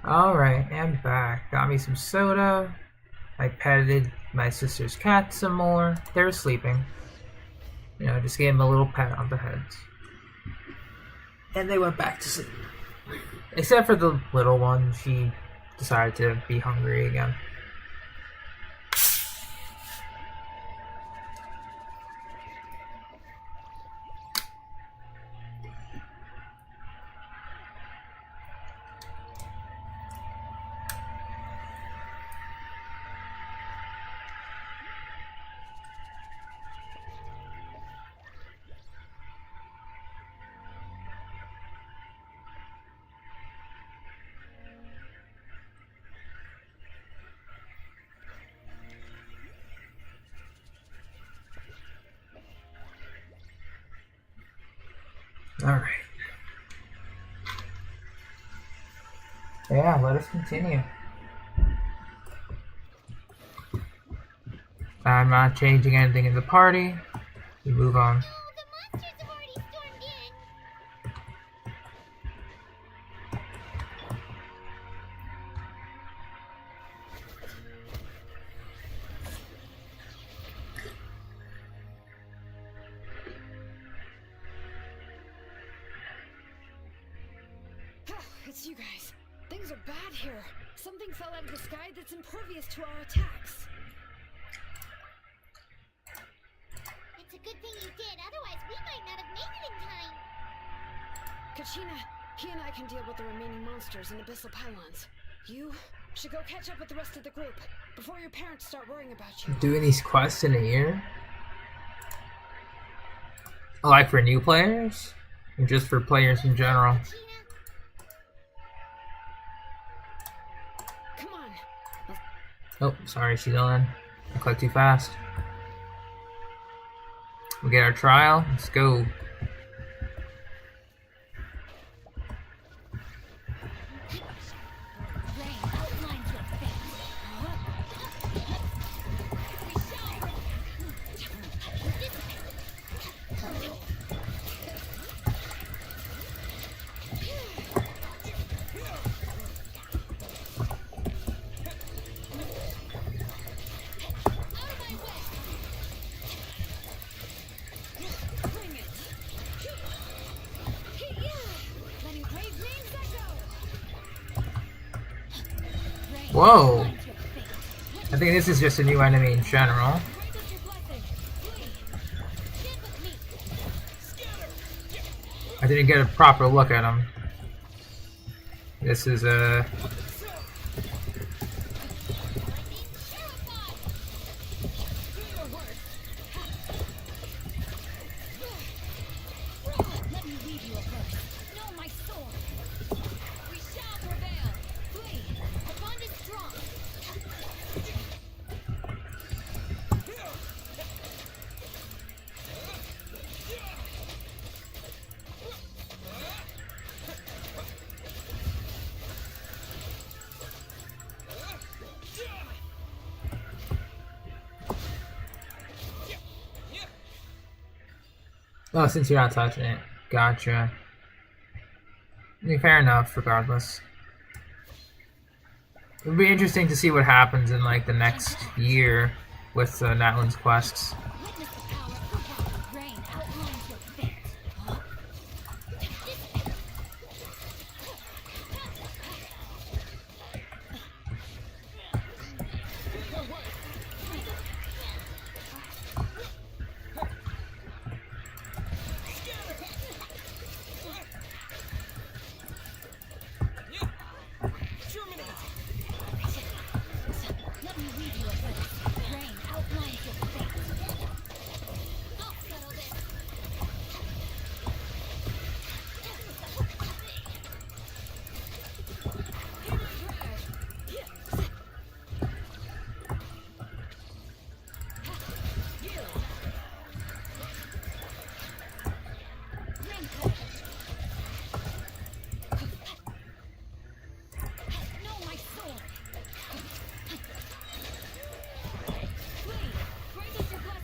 Alright, and back. Got me some soda. I petted my sister's cat some more. They were sleeping. You know, just gave them a little pat on the heads. And they went back to sleep. Except for the little one, she decided to be hungry again. Alright. Yeah, let us continue. I'm not changing anything in the party. We move on. It's you guys. Things are bad here. Something fell out of the sky that's impervious to our attacks. It's a good thing you did, otherwise we might not have made it in time. Kachina, he and I can deal with the remaining monsters and abyssal pylons. You should go catch up with the rest of the group before your parents start worrying about you. Doing these quests in a year? Like for new players? Or just for players in general? Come on. Oh, sorry, Xilonen. I clicked too fast. We get our trial. Let's go. Whoa! I think this is just a new enemy in general. I didn't get a proper look at him. This is a... Oh, since you're not touching it. Gotcha. I mean, fair enough, regardless. It would be interesting to see what happens in, like, the next year with Natlan's quests.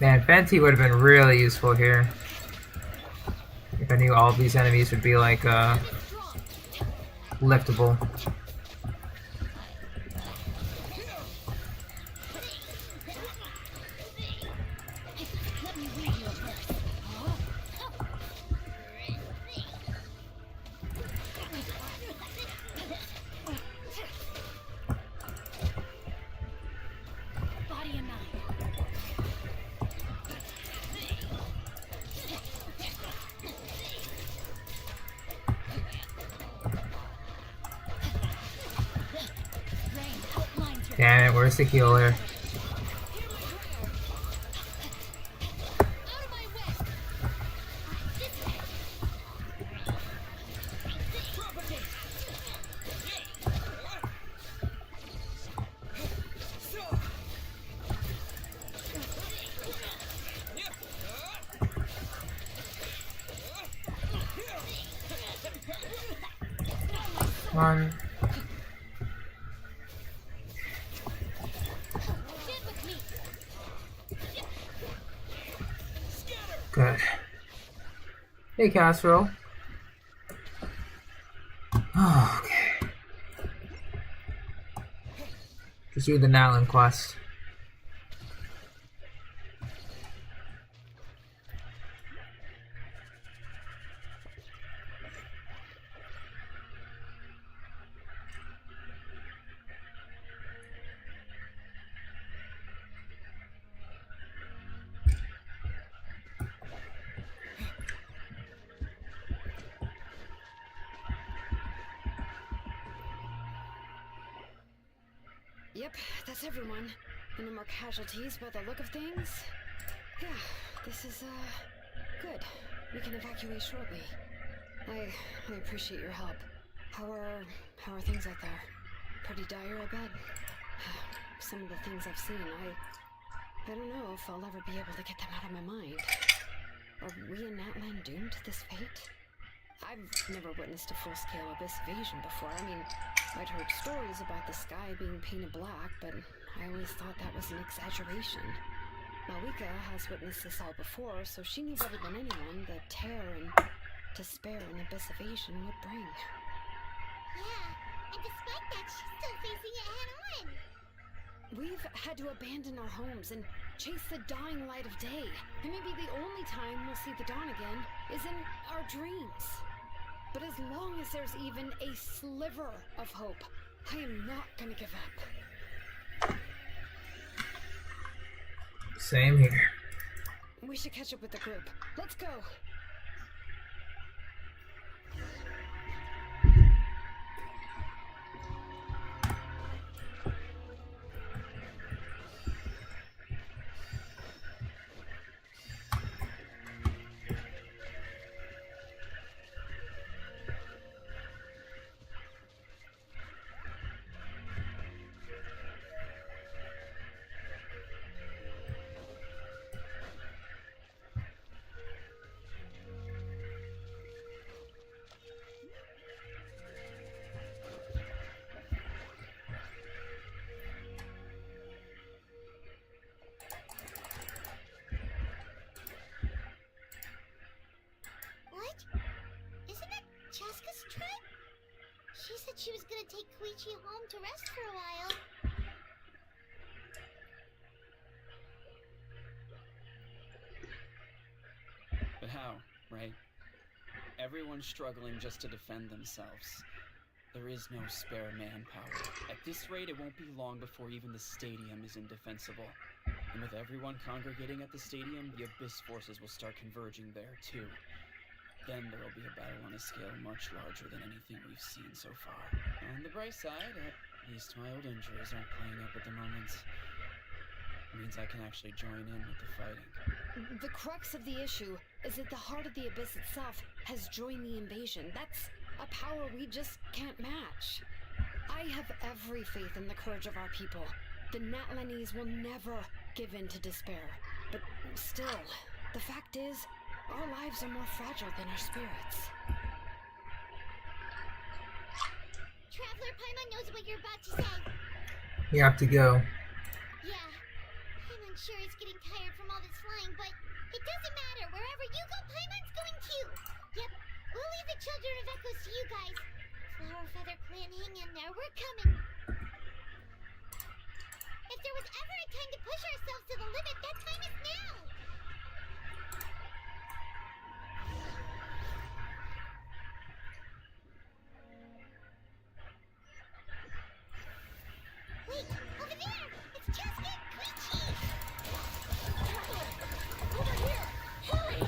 Man, Fenty would have been really useful here. If I knew all of these enemies would be like, liftable. Damn it, where's the healer? Come on. Good. Hey, Casserole. Oh, okay. Just do the Natlan quest. Yep, that's everyone. And no more casualties by the look of things. Yeah, this is, good. We can evacuate shortly. I appreciate your help. How are things out there? Pretty dire, I bet. Some of the things I've seen, I don't know if I'll ever be able to get them out of my mind. Are we in Natlan doomed to this fate? I've never witnessed a full-scale abyss invasion before. I mean, I'd heard stories about the sky being painted black, but I always thought that was an exaggeration. Malika has witnessed this all before, so she knew better than anyone the terror and despair an abyss invasion would bring. Yeah, and despite that, she's still facing it head-on. We've had to abandon our homes and chase the dying light of day. And maybe the only time we'll see the dawn again is in our dreams. But as long as there's even a sliver of hope, I am not gonna give up. Same here. We should catch up with the group. Let's go! She said she was gonna take Koichi home to rest for a while. But how, right? Everyone's struggling just to defend themselves. There is no spare manpower. At this rate, it won't be long before even the stadium is indefensible. And with everyone congregating at the stadium, the Abyss forces will start converging there, too. Then there will be a battle on a scale much larger than anything we've seen so far. On the bright side, at least my old injuries aren't playing up at the moment. It means I can actually join in with the fighting. The crux of the issue is that the heart of the Abyss itself has joined the invasion. That's a power we just can't match. I have every faith in the courage of our people. The Natlanese will never give in to despair. But still, the fact is, our lives are more fragile than our spirits. Traveler Paimon knows what you're about to say. We have to go. Yeah, Paimon's sure is getting tired from all this flying, but it doesn't matter. Wherever you go, Paimon's going too. Yep, we'll leave the Children of Echoes to you guys. Flower Feather Clan, hang in there. We're coming. If there was ever a time to push ourselves to the limit, that time is now. Wait, over there! It's Cheska and Koichi! Over here! Hurry!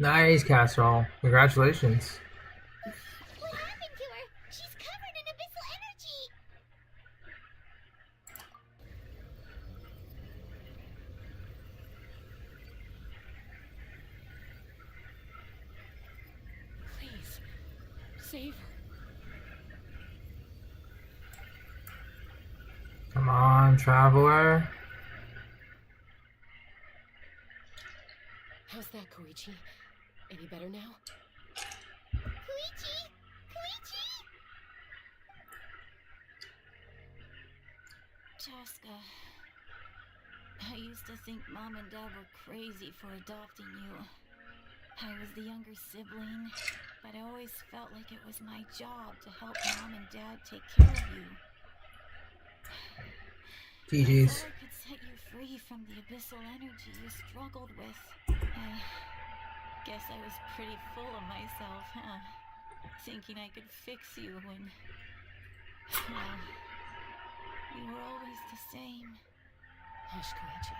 Nice, Casserole. Congratulations. What happened to her? She's covered in abyssal energy! Please, save her. Come on, Traveler. How's that, Koichi? Any better now? Koichi! Koichi! Chaska, I used to think Mom and Dad were crazy for adopting you. I was the younger sibling, but I always felt like it was my job to help Mom and Dad take care of you. GG's. I thought I could set you free from the abyssal energy you struggled with. I guess I was pretty full of myself, huh? Thinking I could fix you when... well, you were always the same. Hush, Koichi.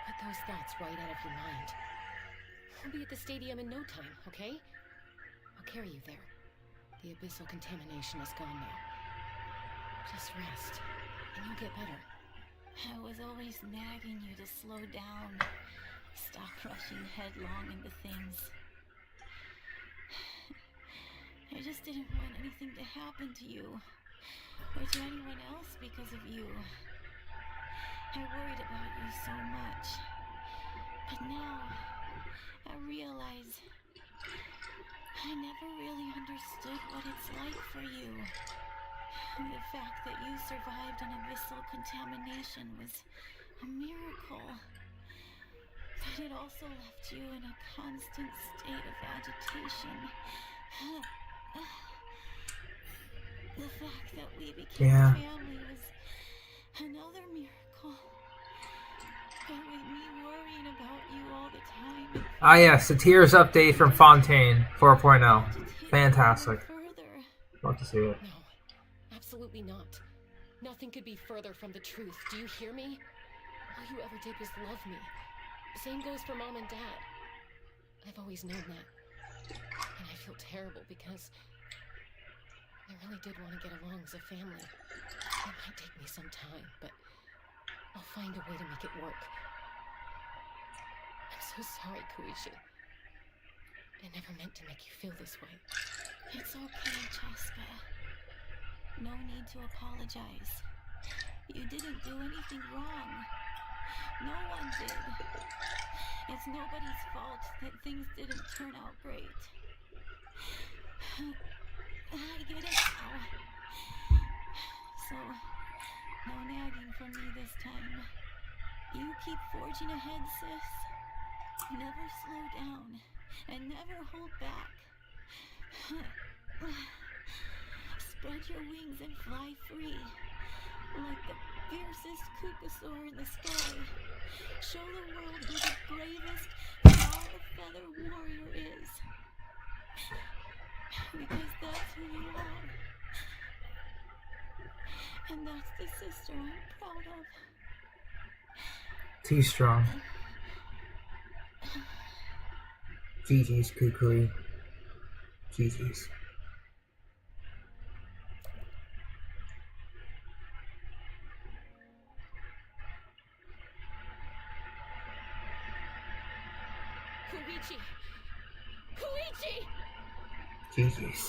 Put those thoughts right out of your mind. We'll be at the stadium in no time, okay? I'll carry you there. The abyssal contamination is gone now. Just rest, and you'll get better. I was always nagging you to slow down. Stop rushing headlong into things. I just didn't want anything to happen to you, or to anyone else because of you. I worried about you so much. But now, I realize I never really understood what it's like for you. The fact that you survived an abyssal contamination was a miracle. But it also left you in a constant state of agitation. The fact that we became a family was another miracle. But with me worrying about you all the time. Ah yes, the Tears update from Fontaine 4.0. Fantastic. Love to see it. No, absolutely not. Nothing could be further from the truth. Do you hear me? All you ever did was love me. Same goes for Mom and Dad. I've always known that. And I feel terrible because I really did want to get along as a family. It might take me some time, but I'll find a way to make it work. I'm so sorry, Koichi. I never meant to make you feel this way. It's okay, Chaska. No need to apologize. You didn't do anything wrong. No one did. It's nobody's fault that things didn't turn out great. I get it now. So, no nagging from me this time. You keep forging ahead, sis. Never slow down, and never hold back. Spread your wings and fly free, like the fiercest Kukasaur in the sky. Show the world who the bravest flower-feather warrior is. Because that's who you are. And that's the sister I'm proud of. Too strong. GG's, Kukui. GG's. Koichi! Koichi! GG's.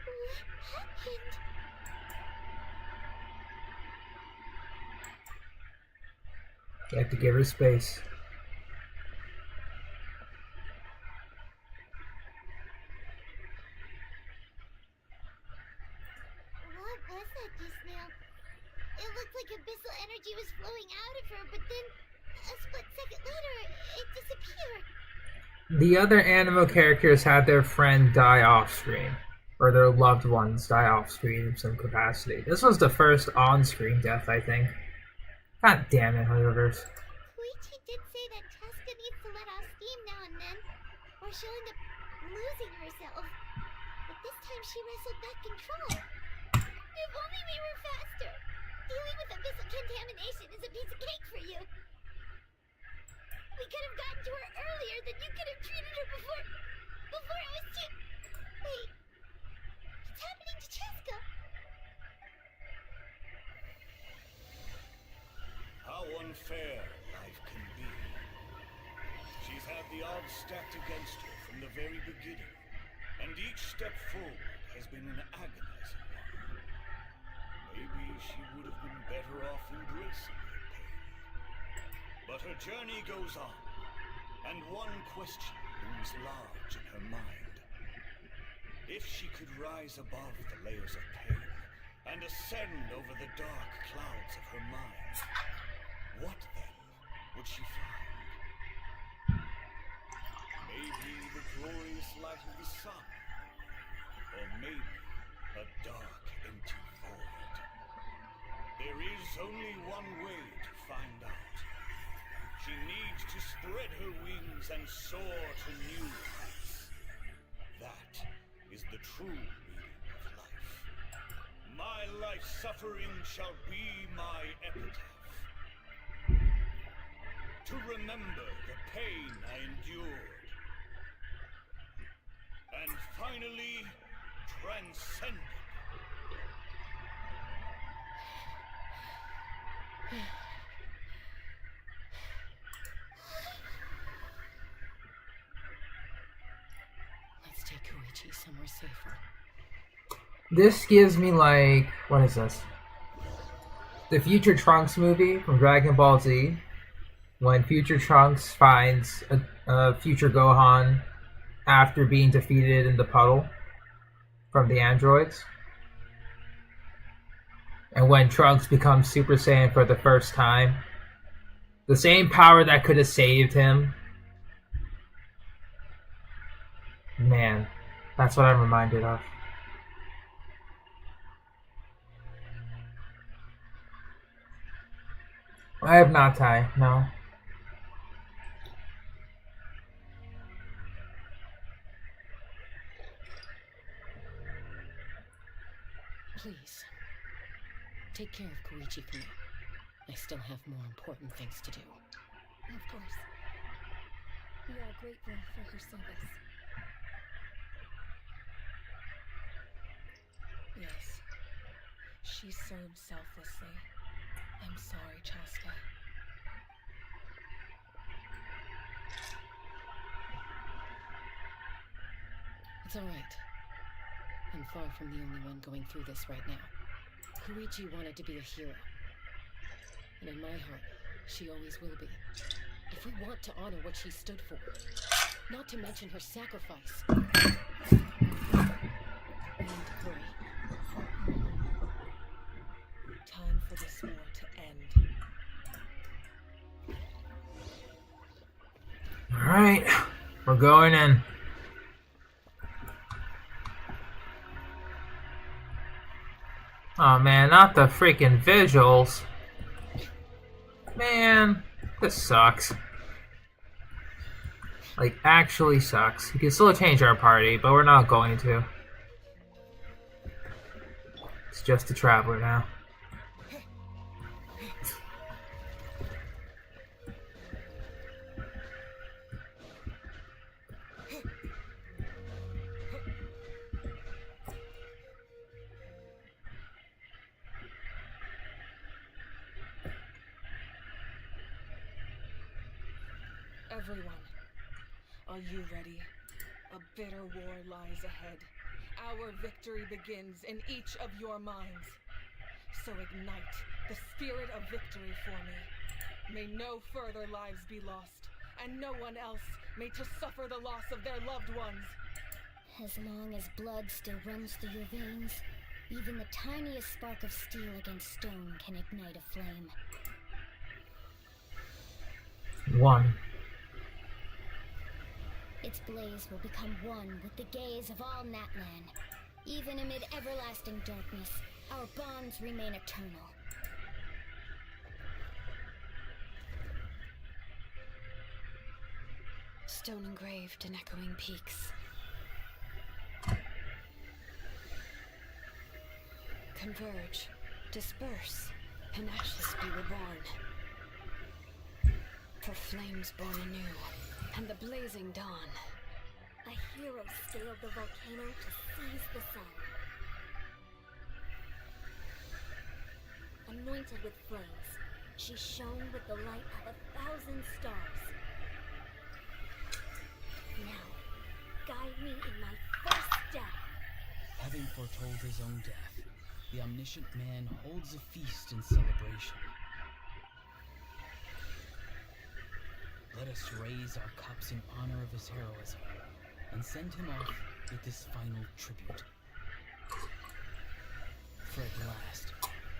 What happened? You have to give her space. What was that just now? It looked like abyssal energy was flowing out of her, but then a split second later, it disappeared. The other Animo characters had their friend die off screen, or their loved ones die off screen in some capacity. This was the first on-screen death, I think. God damn it, Hoyoverse. Koichi did say that Cheska needs to let off steam now and then, or she'll end up losing herself. But this time she wrestled back control. If only we were faster! Dealing with abyssal contamination is a piece of cake for you. We could have gotten to her earlier, then you could have treated her before it was too... Wait. What's happening to Cheska? How unfair life can be. She's had the odds stacked against her from the very beginning, and each step forward has been an agonizing one. Maybe she would have been better off embracing her pain. But her journey goes on, and one question looms large in her mind. If she could rise above the layers of pain and ascend over the dark clouds of her mind, what then would she find? Maybe the glorious light of the sun, or maybe a dark, empty void. There is only one way to find out. She needs to spread her wings and soar to new heights. That is the true meaning of life. My life suffering shall be my epitaph. To remember the pain I endured. And finally, transcended. Let's take Koichi somewhere safer. This gives me like... what is this? The Future Trunks movie from Dragon Ball Z. When Future Trunks finds a future Gohan after being defeated in the puddle from the androids. And when Trunks becomes Super Saiyan for the first time. The same power that could have saved him. Man, that's what I'm reminded of. I have not Thai, no. Please, take care of Koichi for me. I still have more important things to do. Of course. We are grateful for her service. Yes. She served selflessly. I'm sorry, Cheska. It's all right. I'm far from the only one going through this right now. Koichi wanted to be a hero. And in my heart, she always will be. If we want to honor what she stood for, not to mention her sacrifice, we need to hurry. Time for this war to end. Alright, we're going in. Oh man, not the freaking visuals. Man, this sucks. Like, actually sucks. We can still change our party, but we're not going to. It's just a traveler now. Everyone, are you ready? A bitter war lies ahead. Our victory begins in each of your minds. So ignite the spirit of victory for me. May no further lives be lost, and no one else may to suffer the loss of their loved ones. As long as blood still runs through your veins, even the tiniest spark of steel against stone can ignite a flame. 1. Its blaze will become one with the gaze of all Natlan. Even amid everlasting darkness, our bonds remain eternal. Stone engraved in echoing peaks. Converge, disperse, and ashes be reborn. For flames born anew, and the blazing dawn. A hero scaled the volcano to seize the sun. Anointed with flames, she shone with the light of 1,000 stars. Now, guide me in my first step. Having foretold his own death, the omniscient man holds a feast in celebration. Let us raise our cups in honor of his heroism and send him off with this final tribute. For at last,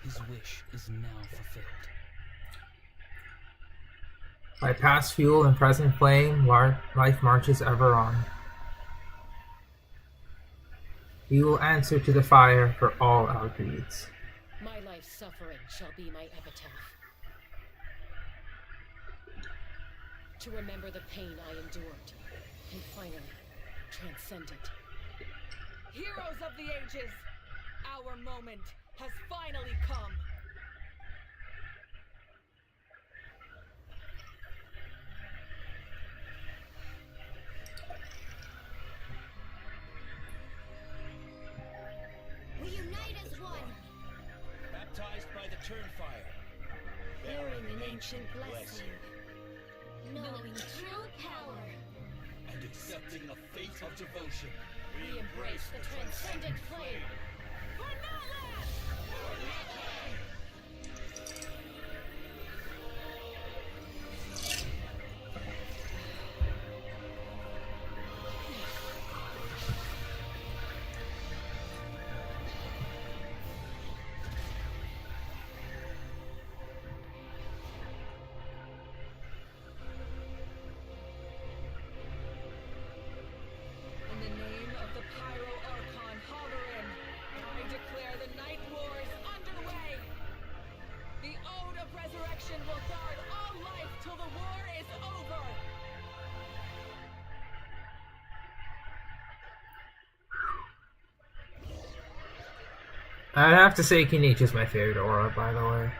his wish is now fulfilled. By past fuel and present flame, life marches ever on. We will answer to the fire for all our deeds. My life's suffering shall be my epitaph. To remember the pain I endured, and finally transcend it. Heroes of the ages, our moment has finally come. We unite as one. Baptized by the Turnfire. Bearing an ancient blessing. Knowing true power. And accepting a fate of devotion. We embrace the transcendent flame. For Natlan! For Natlan! In the name of the Pyro Archon Xilonen, I declare the Night Wars underway! The Ode of Resurrection will guard all life till the war is over! I'd have to say Kinichi's my favorite aura, by the way.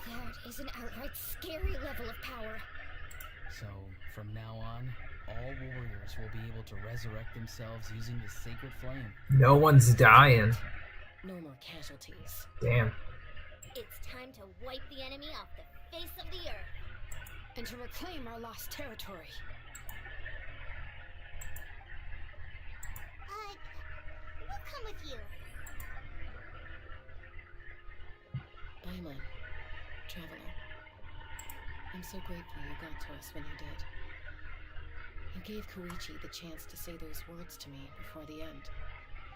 That is an outright scary level of power. So, from now on, all warriors will be able to resurrect themselves using the sacred flame. No one's dying. No more casualties. Damn. It's time to wipe the enemy off the face of the earth. And to reclaim our lost territory. We'll come with you. Paimon, traveler. I'm so grateful you got to us when you did. You gave Koichi the chance to say those words to me before the end.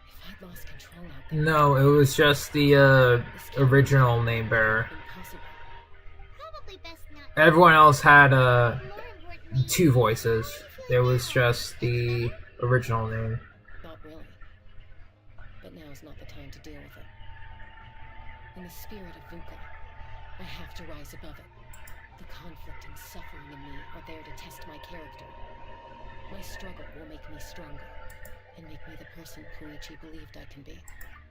If I'd lost control out there... No, it was just the original name bearer. Probably best not. Everyone else had 2 voices. There was just the original name. Not really. But now's not the time to deal with it. In the spirit of VUCA, I have to rise above it. The conflict and suffering in me are there to test my character. My struggle will make me stronger, and make me the person Koichi believed I can be.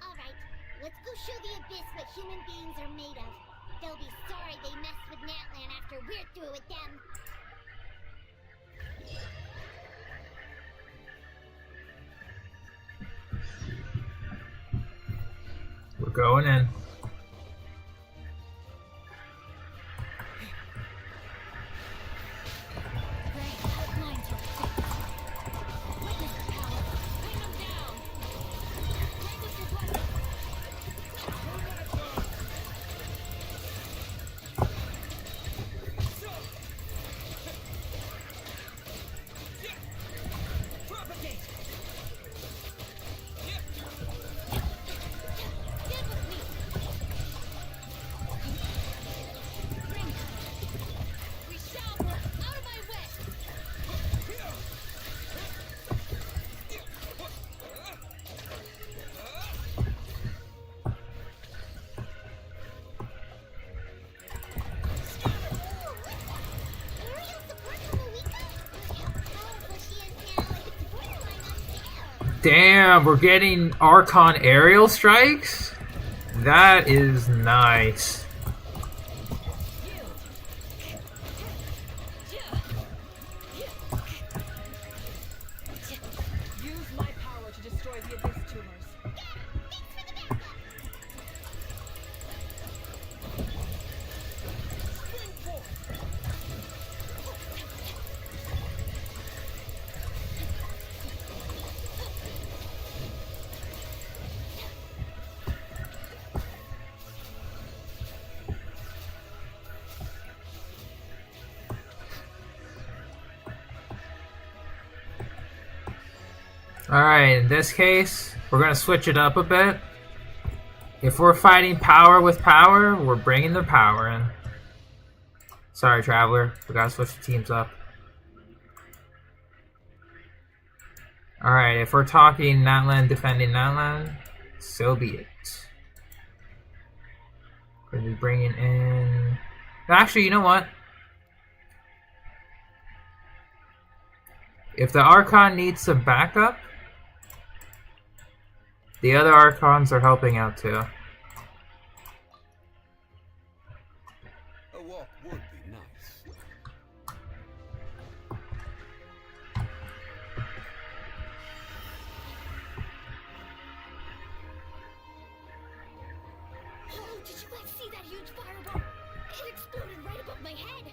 Alright, let's go show the Abyss what human beings are made of. They'll be sorry they messed with Natlan after we're through with them. We're going in. Witness the power. Bring them down. Damn, we're getting Archon aerial strikes? That is nice. Use my power to destroy the abyss tumors. Alright, in this case, we're gonna switch it up a bit. If we're fighting power with power, we're bringing the power in. Sorry, Traveler. We gotta switch the teams up. Alright, if we're talking Natlan defending Natlan, so be it. Gonna be bringing in... Actually, you know what? If the Archon needs some backup, the other Archons are helping out too. A walk would be nice. Oh, did you guys see that huge fireball? It exploded right above my head.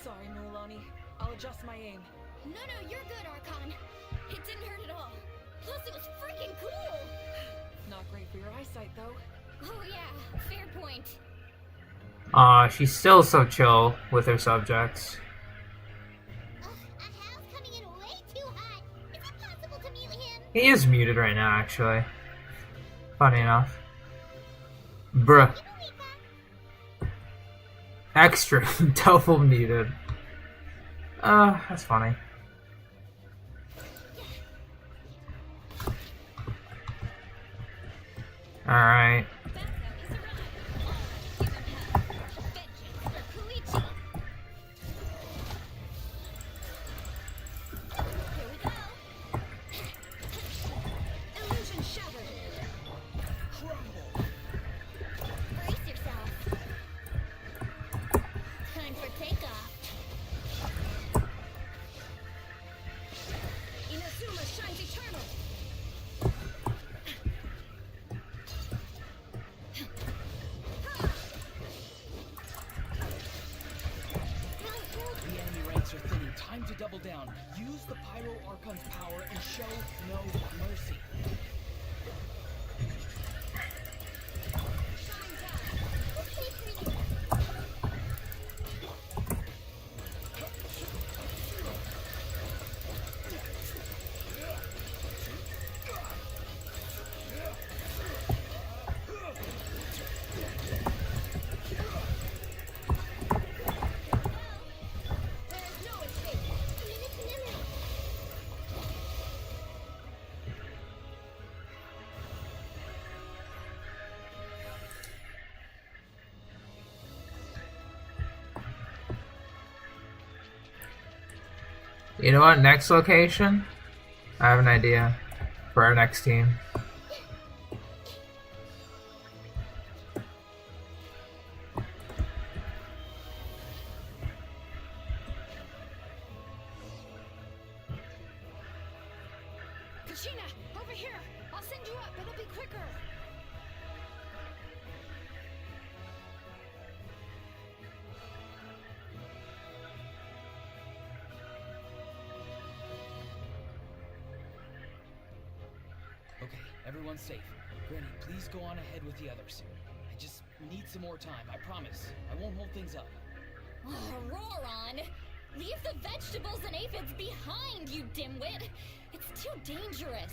Sorry, Milani. I'll adjust my aim. No, you're good, Archon. It didn't hurt at all. Plus, it was freaking cool. Not great for your eyesight, though. Oh yeah, fair point. Aw, she's still so chill with her subjects. A house coming in way too hot. Is it possible to mute him? He is muted right now, actually. Funny enough. Bruh. Extra double muted. That's funny. Alright. Illusion shattered. Crumble. Brace yourself. Time for takeoff. Inazuma shines eternal. The enemy ranks are thinning. Time to double down. Use the Pyro Archon's power and show no mercy. You know what? Next location? I have an idea for our next team. Kachina, over here. I'll send you up. It'll be quicker. Okay, everyone's safe. Granny, please go on ahead with the others. I just need some more time, I promise. I won't hold things up. Oh, Roron! Leave the vegetables and aphids behind, you dimwit! It's too dangerous!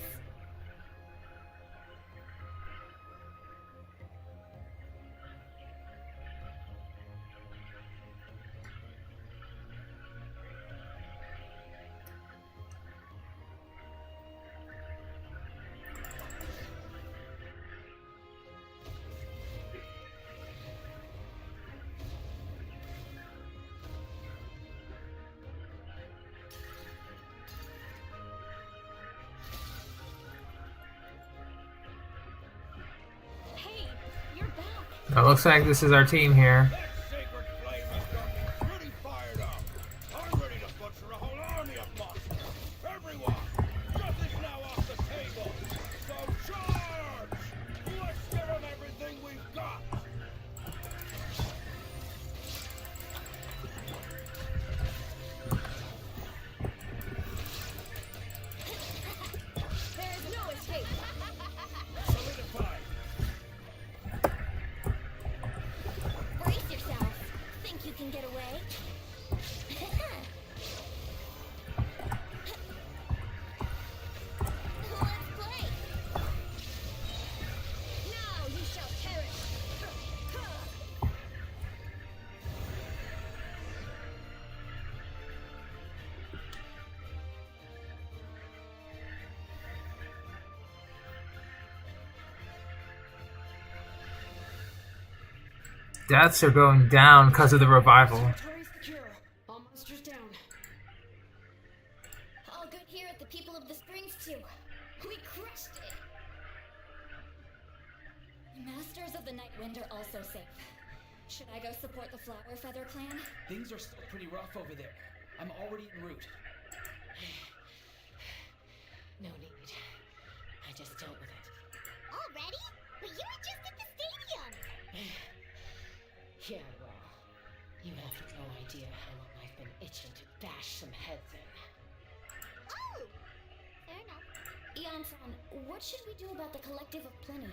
It looks like this is our team here. Sacred flame has got me pretty fired up. I'm ready to butcher a whole army of monsters. Everyone, nothing's now off the table. So charge! Let's give them everything we've got. There is no escape. Solidify. Brace yourself. Think you can get away? Let's play. Now you shall perish. Deaths are going down because of the revival. Territory secure. All monsters down. All good here at the People of the Springs too. We crushed it. Masters of the Night Wind are also safe. Should I go support the Flower Feather clan? Things are still pretty rough over there. I'm already en route. No need. I just dealt with it. Already? But you were just at the stadium. Yeah, well, you have no idea how long I've been itching to bash some heads in. Oh! Fair enough. Ian-san, what should we do about the Collective of Plenty?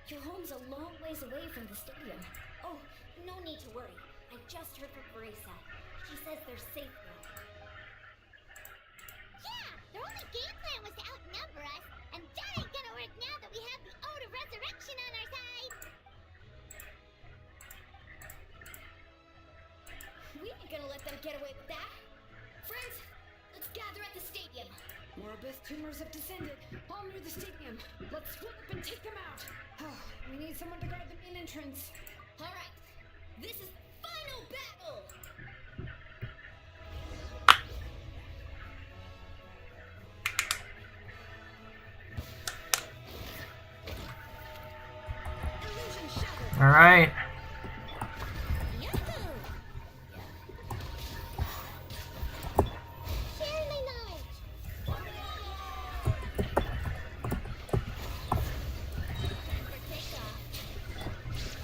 Your home's a long ways away from the stadium. Oh, no need to worry. I just heard from Marisa. She says they're safe now. Yeah! Their only game plan was to outnumber us, and that ain't gonna work now that we have the Ode of Resurrection on our side! We ain't gonna let them get away with that. Friends, let's gather at the stadium. More abyss tumors have descended, all near the stadium. Let's split up and take them out. Oh, we need someone to guard the main entrance. All right, this is the final battle. Illusion shattered. All right. Share my knowledge!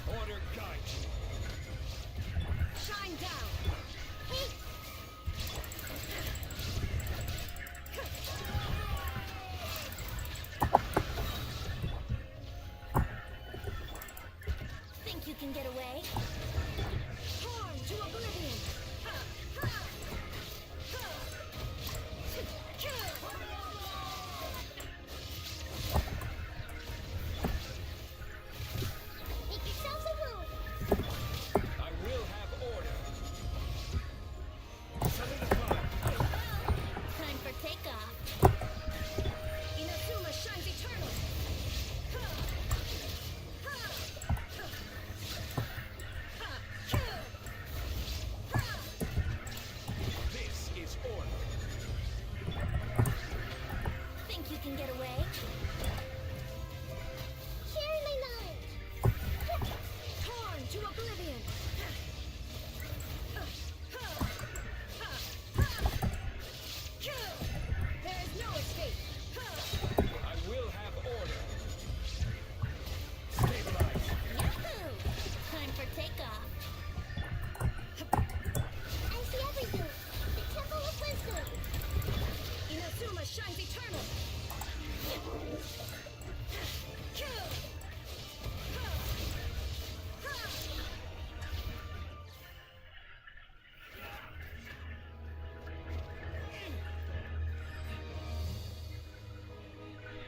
Order guide you. Shine down. Hey! Think you can get away? Torn to oblivion. Make yourselves a room! I will have order. Solidify. Time for takeoff. Inazuma shines eternal. This is order. Think you can get away? Share my knowledge! Torn to oblivion. There is no escape. I will have order. Stabilize. Yahoo! Time for takeoff. I see everything! The Temple of Wisdom! Inazuma shines eternal.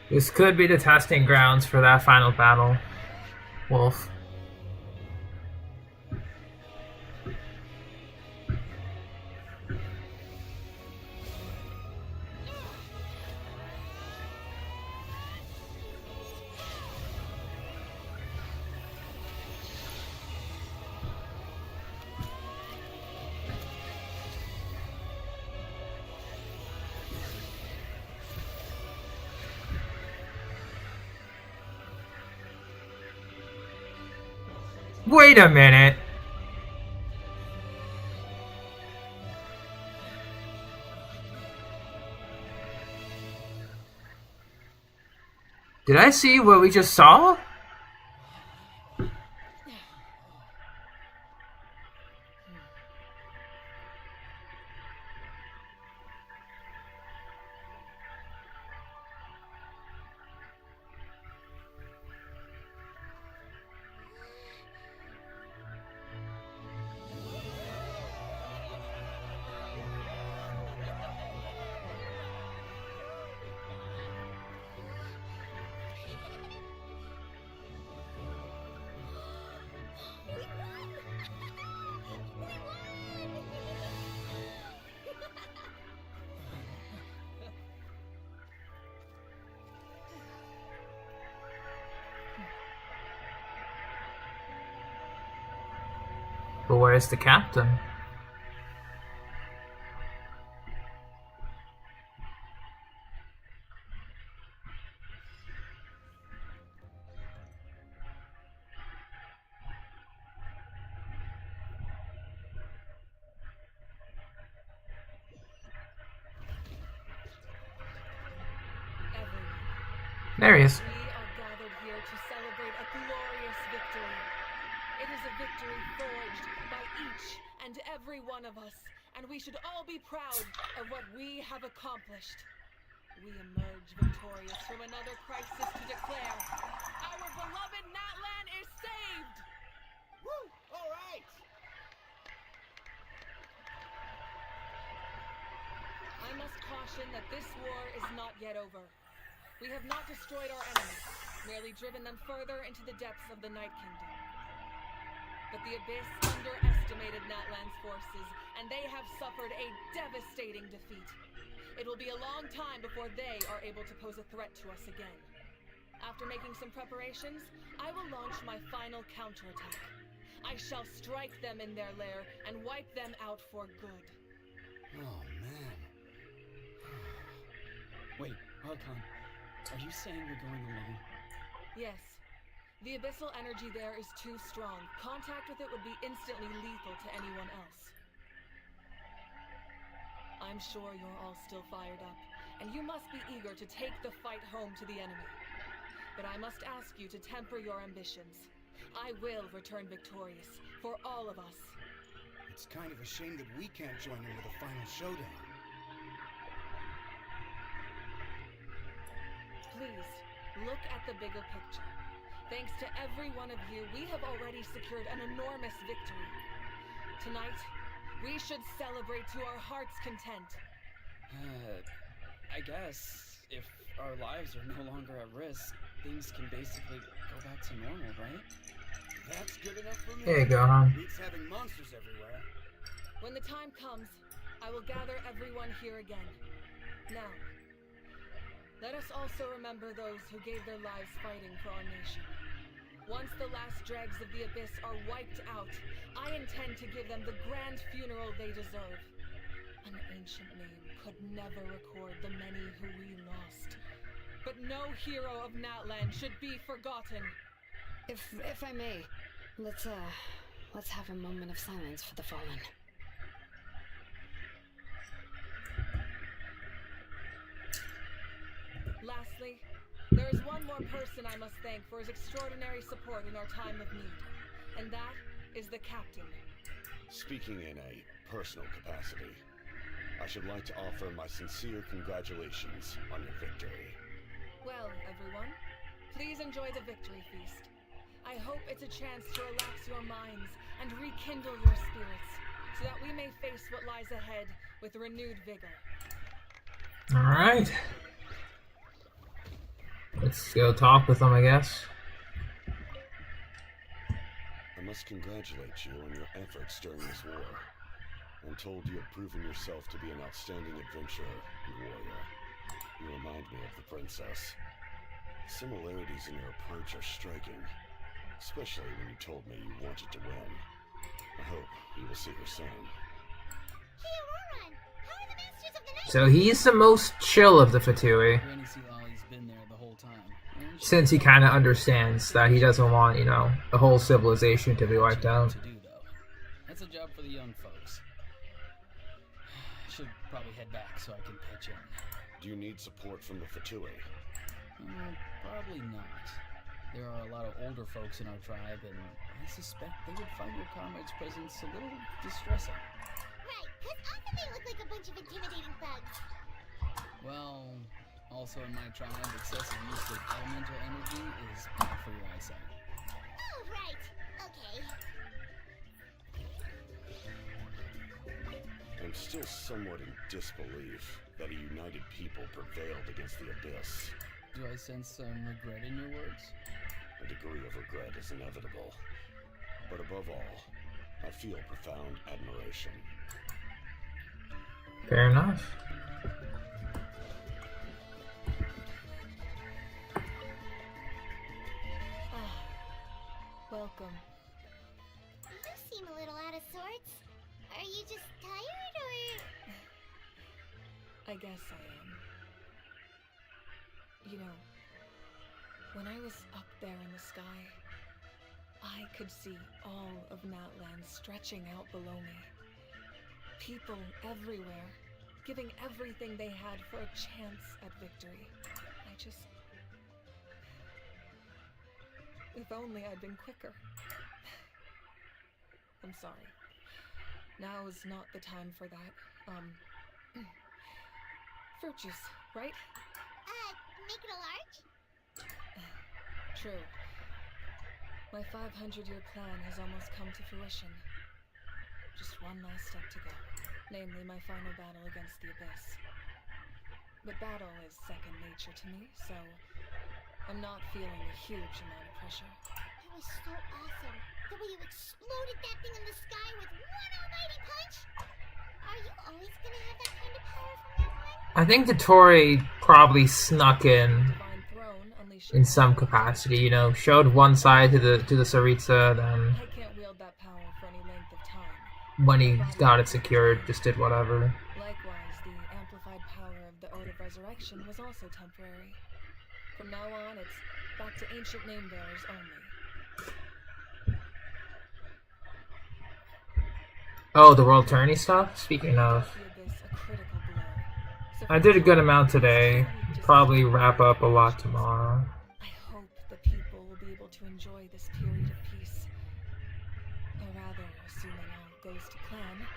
This could be the testing grounds for that final battle, Wolf. Wait a minute. Did I see what we just saw? But where's the captain? There he is. We are gathered here to celebrate a glorious victory. It is a victory forged by each and every one of us, and we should all be proud of what we have accomplished. We emerge victorious from another crisis to declare our beloved Natlan is saved! Woo! All right! I must caution that this war is not yet over. We have not destroyed our enemies, merely driven them further into the depths of the Night Kingdom. But the Abyss underestimated Natlan's forces, and they have suffered a devastating defeat. It will be a long time before they are able to pose a threat to us again. After making some preparations, I will launch my final counterattack. I shall strike them in their lair and wipe them out for good. Oh, man. Wait, Archon, are you saying you're going alone? Yes. The abyssal energy there is too strong. Contact with it would be instantly lethal to anyone else. I'm sure you're all still fired up, and you must be eager to take the fight home to the enemy. But I must ask you to temper your ambitions. I will return victorious, for all of us. It's kind of a shame that we can't join in with a final showdown. Please, look at the bigger picture. Thanks to every one of you, we have already secured an enormous victory. Tonight, we should celebrate to our heart's content. I guess if our lives are no longer at risk, things can basically go back to normal, right? That's good enough for me. There you go, huh? Beats having monsters everywhere. When the time comes, I will gather everyone here again. Now, let us also remember those who gave their lives fighting for our nation. Once the last dregs of the Abyss are wiped out, I intend to give them the grand funeral they deserve. An ancient name could never record the many who we lost. But no hero of Natlan should be forgotten. If I may, let's have a moment of silence for the fallen. Lastly, there is one more person I must thank for his extraordinary support in our time of need, and that is the captain. Speaking in a personal capacity, I should like to offer my sincere congratulations on your victory. Well, everyone, please enjoy the victory feast. I hope it's a chance to relax your minds and rekindle your spirits, so that we may face what lies ahead with renewed vigor. Alright. Let's go talk with them, I guess. I must congratulate you on your efforts during this war. I'm told you have proven yourself to be an outstanding adventurer and warrior. You remind me of the princess. Similarities in your approach are striking, especially when you told me you wanted to win. I hope you will see her soon. Hey, Auroran! How are the Masters of the Night? So he's the most chill of the Fatui. Granny Xilolen's been there the whole time. Since he kind of understands that he doesn't want, you know, the whole civilization to be wiped out. That's a job for the young folks. Should probably head back so I can pitch in. Do you need support from the F2P? Probably not. There are a lot of older folks in our tribe, and I suspect they would find your comrade's presence a little distressing. Right, because often they look like a bunch of intimidating thugs. Well, also in my tribe, excessive use of elemental energy is bad for your eyesight. Oh, right. Okay. I'm still somewhat in disbelief that a united people prevailed against the Abyss. Do I sense some regret in your words? A degree of regret is inevitable. But above all, I feel profound admiration. Fair enough. Welcome. You seem a little out of sorts. Are you just tired, or...? I guess I am. You know, when I was up there in the sky, I could see all of Natlan stretching out below me. People everywhere, giving everything they had for a chance at victory. If only I'd been quicker. I'm sorry. Now is not the time for that. Fruit juice, right? Make it a large? True. My 500-year plan has almost come to fruition. Just one last step to go. Namely, my final battle against the Abyss. But battle is second nature to me, so I'm not feeling a huge amount of pressure. It was so awesome. The way you exploded that thing in the sky with one almighty punch. Are you always gonna have that kind of power from now on? I think the Tory probably snuck in some capacity, you know, showed one side to the Saritsa, then I can't wield that power for any length of time. when he got it secured, just did whatever. Likewise, the amplified power of the Ode of Resurrection was also temporary. From now on, it's back to ancient name bearers only. Oh, the World Tourney stuff? Speaking of, I did a good amount today. Probably wrap up a lot tomorrow. I hope the people will be able to enjoy this period of peace. Or rather, assuming all goes to plan,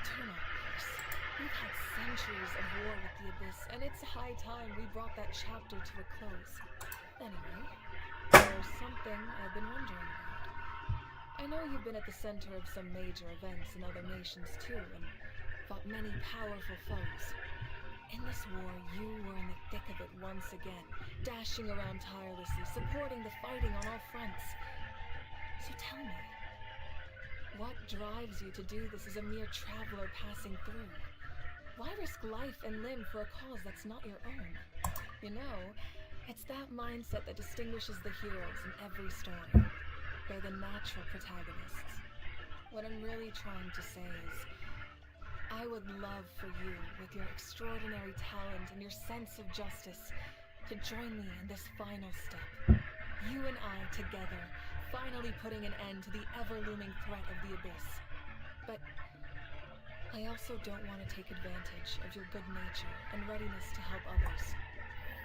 eternal peace. We've had centuries of war with the Abyss, and it's high time we brought that chapter to a close. Anyway, there's something I've been wondering about. I know you've been at the center of some major events in other nations too, and fought many powerful foes. In this war, you were in the thick of it once again, dashing around tirelessly, supporting the fighting on all fronts. So tell me, what drives you to do this as a mere traveler passing through? Why risk life and limb for a cause that's not your own? You know, it's that mindset that distinguishes the heroes in every story. They're the natural protagonists. What I'm really trying to say is, I would love for you, with your extraordinary talent and your sense of justice, to join me in this final step. You and I together, finally putting an end to the ever-looming threat of the Abyss. But I also don't want to take advantage of your good nature and readiness to help others.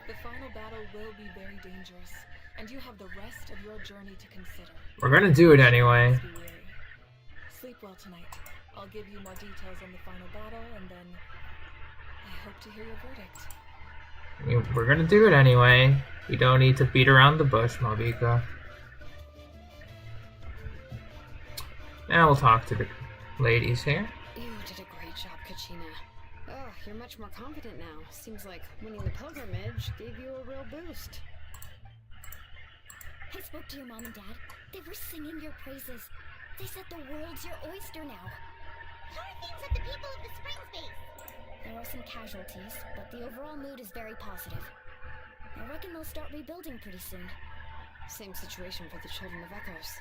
The final battle will be very dangerous, and you have the rest of your journey to consider. We're gonna do it anyway. Sleep well tonight. I'll give you more details on the final battle, and then I hope to hear your verdict. I mean, we're gonna do it anyway. You don't need to beat around the bush, Malvika. Now we'll talk to the ladies here. You did a great job, Kachina. Oh, you're much more confident now. Seems like winning the pilgrimage gave you a real boost. I spoke to your mom and dad. They were singing your praises. They said the world's your oyster now. How are things at the people of the Springs base? There are some casualties, but the overall mood is very positive. I reckon they'll start rebuilding pretty soon. Same situation for the Children of Echoes.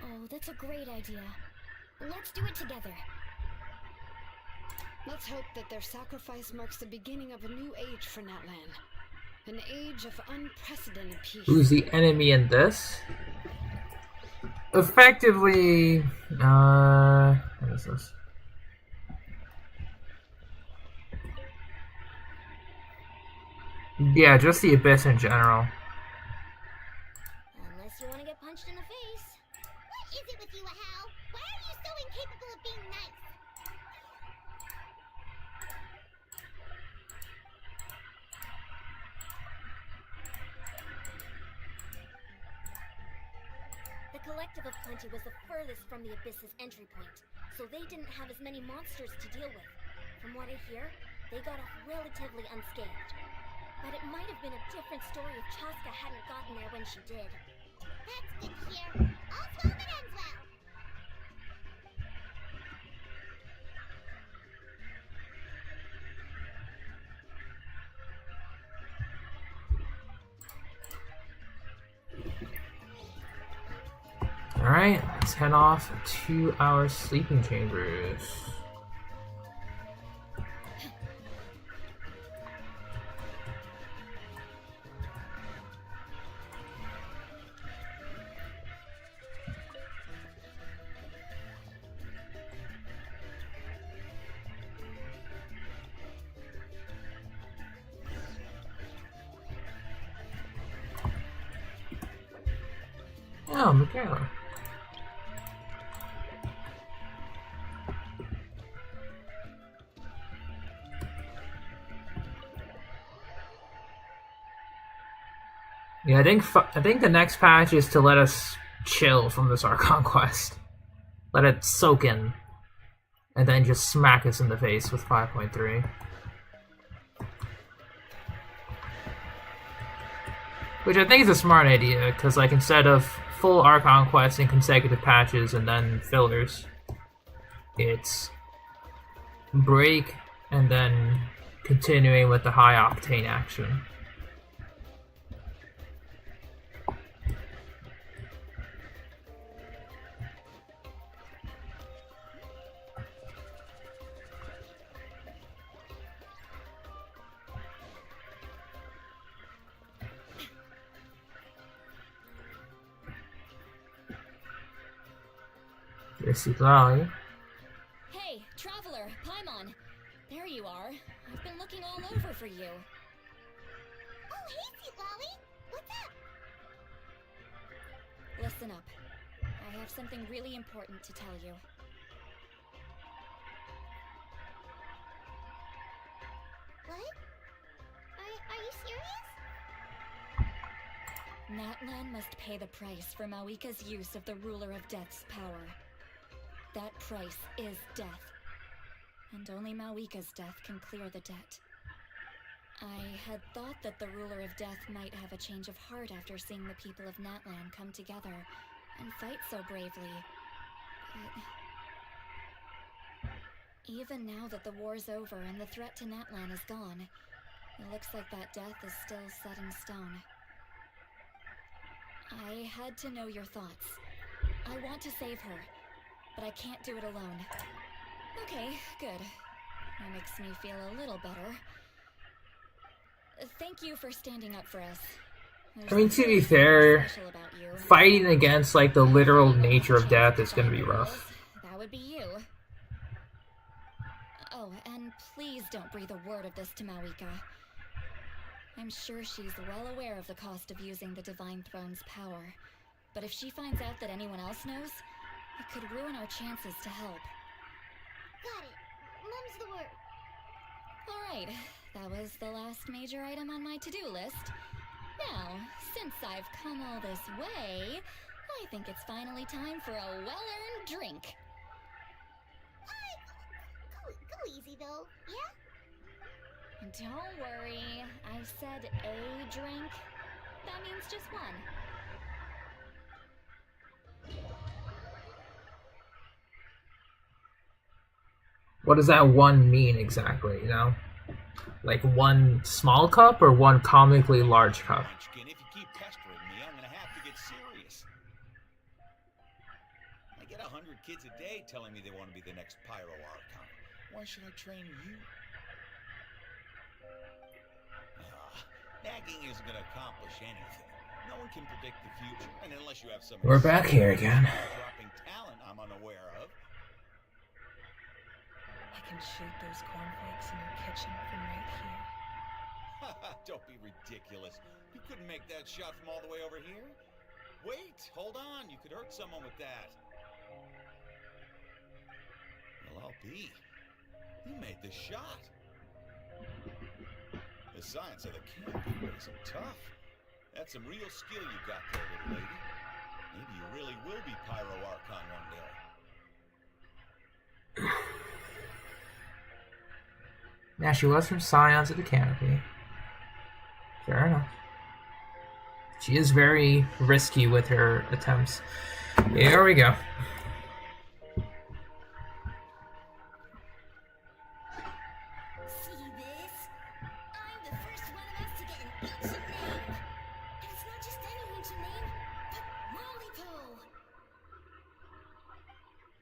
Oh, that's a great idea. Let's do it together. Let's hope that their sacrifice marks the beginning of a new age for Natlan. An age of unprecedented peace. Who's the enemy in this? Effectively, what is this? Yeah, just the Abyss in general. Unless you want to get punched in the face. What is it with you, Hal? Why are you so incapable of being nice? The Collective of Plenty was the furthest from the Abyss's entry point, so they didn't have as many monsters to deal with. From what I hear, they got off relatively unscathed. But it might have been a different story if Chaska hadn't gotten there when she did. That's good to hear. All's well that ends well. Alright, let's head off to our sleeping chambers. Oh, Michaela. Yeah, I think the next patch is to let us chill from this Archon quest. Let it soak in. And then just smack us in the face with 5.3. Which I think is a smart idea, because like instead of full Archon quests in consecutive patches and then fillers, it's break and then continuing with the high octane action. Hey, Traveler, Paimon. There you are. I've been looking all over for you. Oh, hey, Sweet Lolly. What's up? Listen up. I have something really important to tell you. What? Are you serious? Natlan must pay the price for Mawika's use of the Ruler of Death's power. That price is death. And only Mawika's death can clear the debt. I had thought that the Ruler of Death might have a change of heart after seeing the people of Natlan come together and fight so bravely. But even now that the war's over and the threat to Natlan is gone, it looks like that death is still set in stone. I had to know your thoughts. I want to save her, but I can't do it alone. Okay, good. That makes me feel a little better. Thank you for standing up for us. I mean, to be fair, fighting against like the literal nature of death is gonna be rough. That would be you. Oh, and please don't breathe a word of this to Mawika. I'm sure she's well aware of the cost of using the Divine Throne's power. But if she finds out that anyone else knows, it could ruin our chances to help. Got it. Mum's the word. Alright, that was the last major item on my to-do list. Now, since I've come all this way, I think it's finally time for a well-earned drink. Go easy, though, yeah? Don't worry, I said a drink. That means just one. What does that one mean exactly, you know? Like one small cup or one comically large cup? If you keep pestering me, I'm gonna have to get serious. I get 100 kids a day telling me they want to be the next Pyro Archon. Why should I train you? Nagging isn't going to accomplish anything. No one can predict the future, and unless you have some... We're back here again. ...dropping talent I'm unaware of. I can shoot those cornflakes in your kitchen from right here. Don't be ridiculous. You couldn't make that shot from all the way over here. Wait, hold on. You could hurt someone with that. Well, I'll be. You made the shot. The science of the canopy is tough. That's some real skill you got there, little lady. Maybe you really will be Pyro Archon one day. Yeah, she was from Scions of the Canopy. Fair enough. She is very risky with her attempts. Here we go. See this? I'm the first one of us to get an ancient name. And it's not just any ancient name, but Mollypo.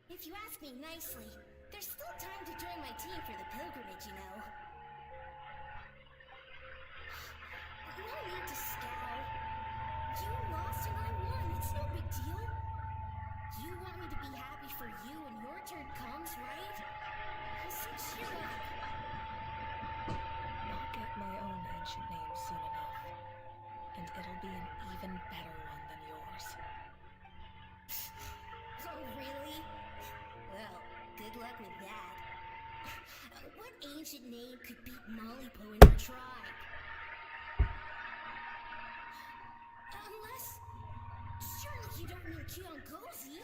If you ask me nicely, there's still time to join my team for the pilgrimage, you know. No need to scowl. You lost and I won. It's no big deal. You want me to be happy for you when your turn comes, right? So cheer up. I'll get my own ancient name soon enough. And it'll be an even better one than yours. Oh, really? Well, good luck with that. What ancient name could beat Mollypo in the tribe? Unless... surely you don't mean Kiongozi?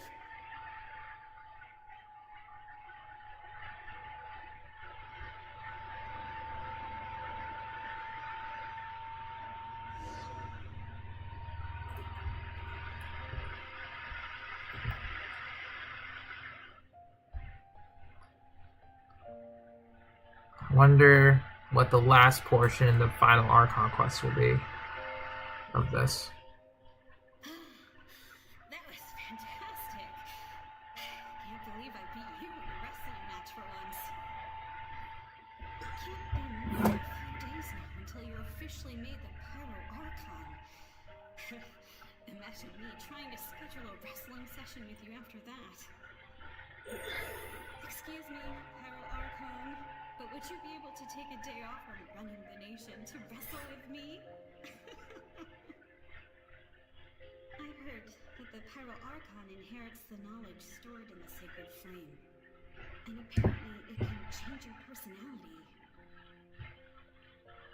Wonder what the last portion, the final Archon quest will be of this. That was fantastic. Can't believe I beat you in a wrestling match for once. Can't be more than a few days now until you're officially made the Pyro Archon. Imagine me trying to schedule a wrestling session with you after that. Excuse me, Pyro Archon, but would you be able to take a day off from running the nation to wrestle with me? I heard that the Pyro Archon inherits the knowledge stored in the sacred flame. And apparently it can change your personality.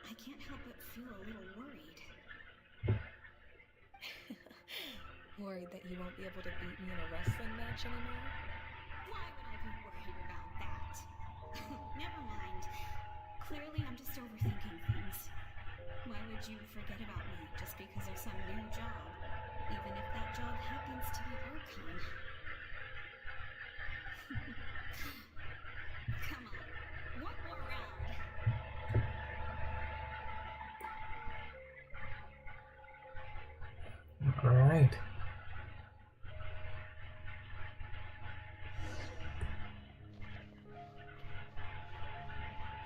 I can't help but feel a little worried. Worried that you won't be able to beat me in a wrestling match anymore? Why would I be worried about that? Never mind. Clearly I'm just overthinking things. Why would you forget about me just because of some new job? Even if that job happens to be Archon. Come on, one more round. Alright.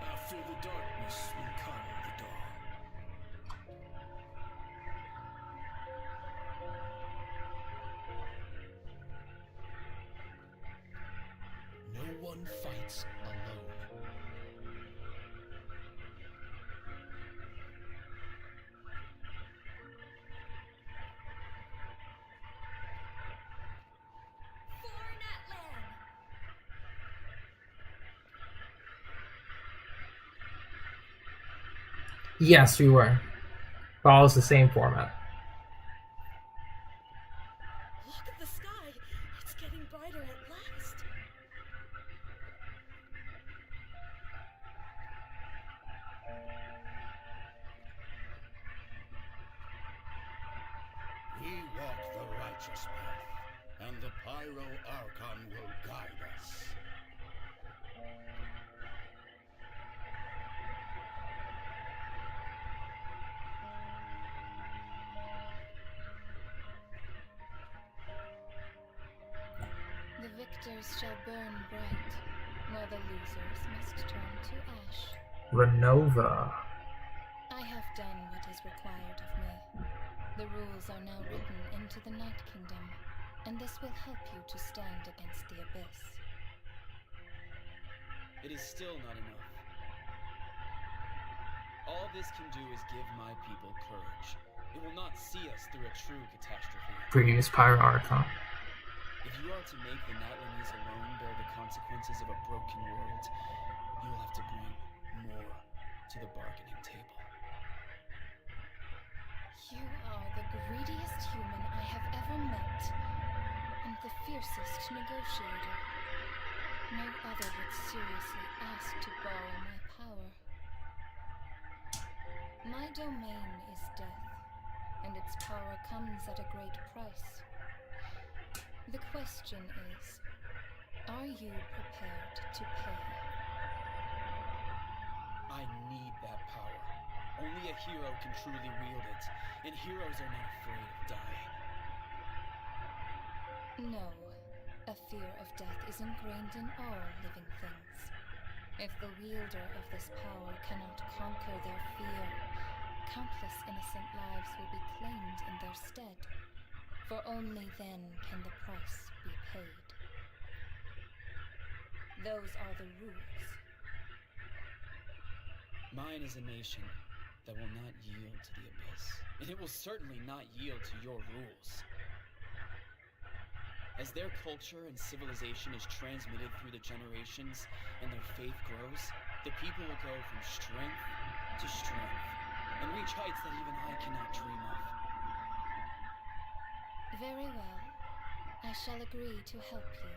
After the darkness will come the dawn. No one fights alone. For Natlan! Yes, we were. Follows the same format. Look at the sky. It's getting brighter at last. We walk the righteous path, and the Pyro Archon will guide us. The victors shall burn bright, Now the losers must turn to ash. Renova. I have done what is required of me. The rules are now written into the Night Kingdom, and this will help you to stand against the Abyss. It is still not enough. All this can do is give my people courage. It will not see us through a true catastrophe. Previous Pyro Archon. If you are to make the Natlanese alone bear the consequences of a broken world, you will have to bring more to the bargaining table. You are the greediest human I have ever met, and the fiercest negotiator. No other would seriously ask to borrow my power. My domain is death, and its power comes at a great price. The question is, are you prepared to pay? I need that power. Only a hero can truly wield it, and heroes are not afraid of dying. No, a fear of death is ingrained in all living things. If the wielder of this power cannot conquer their fear, countless innocent lives will be claimed in their stead, for only then can the price be paid. Those are the rules. Mine is a nation that will not yield to the Abyss, and it will certainly not yield to your rules. As their culture and civilization is transmitted through the generations and their faith grows, the people will go from strength to strength and reach heights that even I cannot dream of. Very well. I shall agree to help you.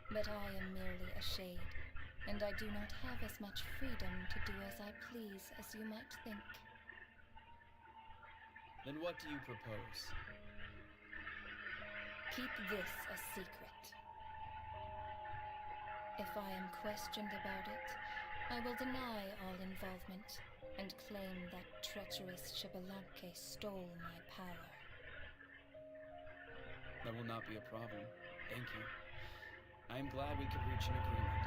But I am merely a shade, and I do not have as much freedom to do as I please as you might think. Then what do you propose? Keep this a secret. If I am questioned about it, I will deny all involvement and claim that treacherous Xilonen stole my power. That will not be a problem. Thank you. I am glad we could reach an agreement.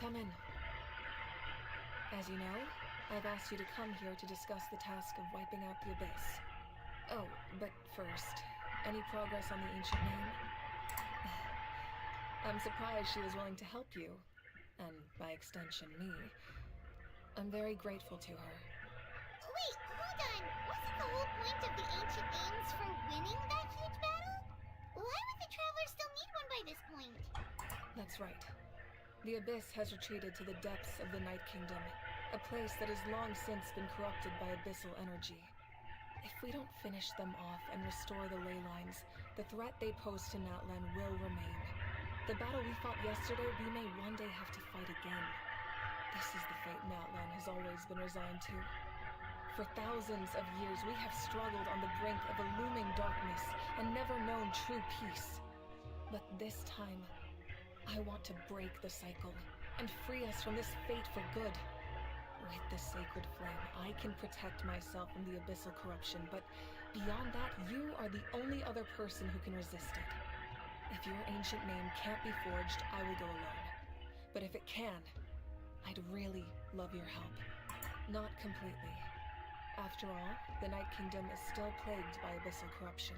Come in. As you know, I've asked you to come here to discuss the task of wiping out the Abyss. Oh, but first, any progress on the ancient name? I'm surprised she was willing to help you, and by extension me. I'm very grateful to her. Wait, hold on. Wasn't the whole point of the ancient names for winning that huge battle? Why would the Traveler still need one by this point? That's right. The Abyss has retreated to the depths of the Night Kingdom, a place that has long since been corrupted by abyssal energy. If we don't finish them off and restore the ley lines, the threat they pose to Natlan will remain. The battle we fought yesterday, we may one day have to fight again. This is the fate Natlan has always been resigned to. For thousands of years, we have struggled on the brink of a looming darkness and never known true peace. But this time, I want to break the cycle and free us from this fate for good. With the sacred flame, I can protect myself from the abyssal corruption, but beyond that, you are the only other person who can resist it. If your ancient name can't be forged, I will go alone. But if it can, I'd really love your help. Not completely. After all, the Night Kingdom is still plagued by abyssal corruption.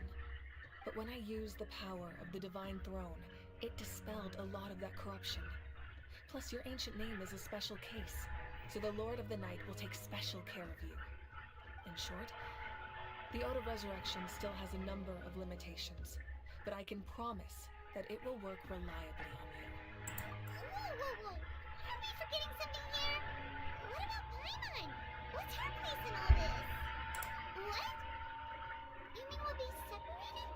But when I used the power of the Divine Throne, it dispelled a lot of that corruption. Plus, your ancient name is a special case, so the Lord of the Night will take special care of you. In short, the Ode of Resurrection still has a number of limitations, but I can promise that it will work reliably on you. Whoa. Are we forgetting something here? What about Paimon? What's her place in all this? What? You mean we'll be separated?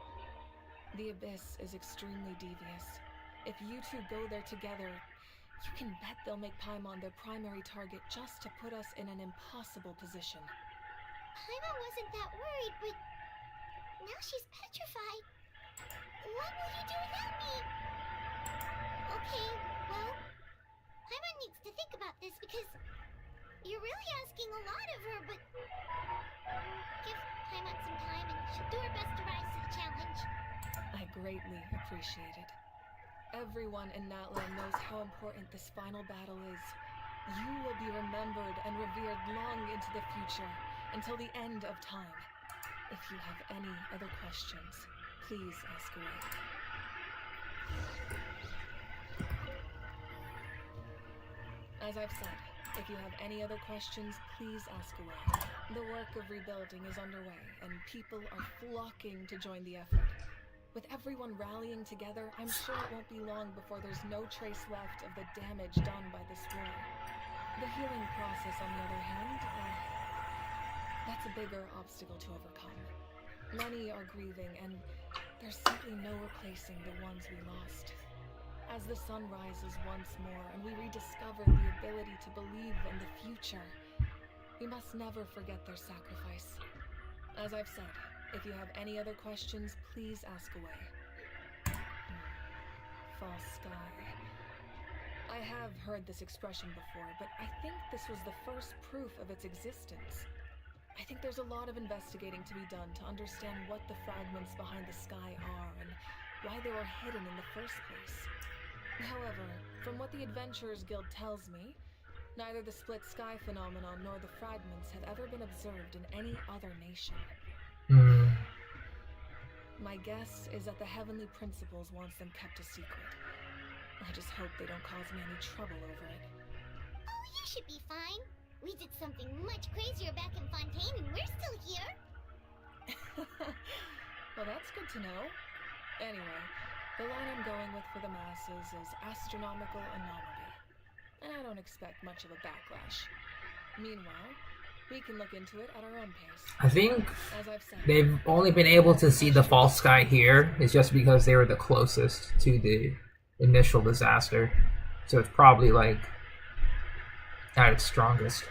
The Abyss is extremely devious. If you two go there together, you can bet they'll make Paimon their primary target just to put us in an impossible position. Paimon wasn't that worried, but now she's petrified. What will you do without me? Okay, well, Paimon needs to think about this because you're really asking a lot of her, but give Paimon some time and she'll do her best to rise to the challenge. I greatly appreciate it. Everyone in Natlan knows how important this final battle is. You will be remembered and revered long into the future, until the end of time. If you have any other questions, please ask away. As I've said, if you have any other questions, please ask away. The work of rebuilding is underway, and people are flocking to join the effort. With everyone rallying together, I'm sure it won't be long before there's no trace left of the damage done by this war. The healing process, on the other hand, that's a bigger obstacle to overcome. Many are grieving, and there's simply no replacing the ones we lost. As the sun rises once more and we rediscover the ability to believe in the future, we must never forget their sacrifice. As I've said, if you have any other questions, please ask away. False sky. I have heard this expression before, but I think this was the first proof of its existence. I think there's a lot of investigating to be done to understand what the fragments behind the sky are and why they were hidden in the first place. However, from what the Adventurers Guild tells me, neither the split sky phenomenon nor the fragments have ever been observed in any other nation. My guess is that the Heavenly Principles wants them kept a secret. I just hope they don't cause me any trouble over it. Oh, you should be fine. We did something much crazier back in Fontaine and we're still here. Well, that's good to know. Anyway, the line I'm going with for the masses is astronomical anomaly. And I don't expect much of a backlash. Meanwhile, we can look into it at our own pace. I think As I've said, they've only been able to see the false sky here is just because they were the closest to the initial disaster. So it's probably like at its strongest.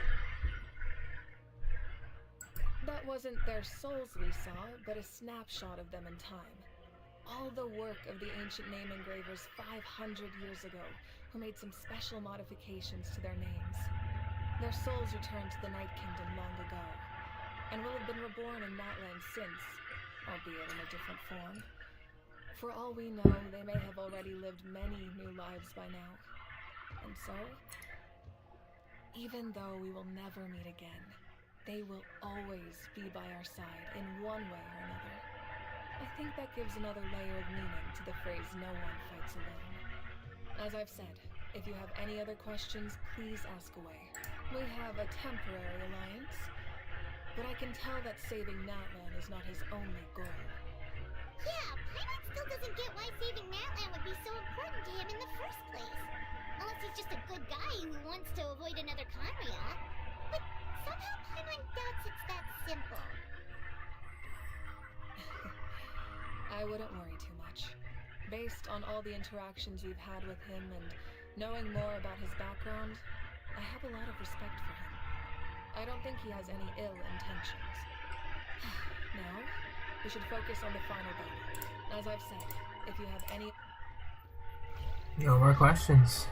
that wasn't their souls we saw, but a snapshot of them in time. All the work of the ancient name engravers 500 years ago, who made some special modifications to their names. Their souls returned to the Night Kingdom long ago, and will have been reborn in Natlan since, albeit in a different form. For all we know, they may have already lived many new lives by now. And so, even though we will never meet again, they will always be by our side in one way or another. I think that gives another layer of meaning to the phrase "no one fights alone." As I've said, if you have any other questions, please ask away. We have a temporary alliance, but I can tell that saving Natlan is not his only goal. Yeah, Paimon still doesn't get why saving Natlan would be so important to him in the first place. Unless he's just a good guy who wants to avoid another Conria. But somehow Paimon doubts it's that simple. I wouldn't worry too much. Based on all the interactions we've had with him and knowing more about his background, I have a lot of respect for him. I don't think he has any ill intentions. Now, we should focus on the final battle. As I've said, if you have any... No more questions.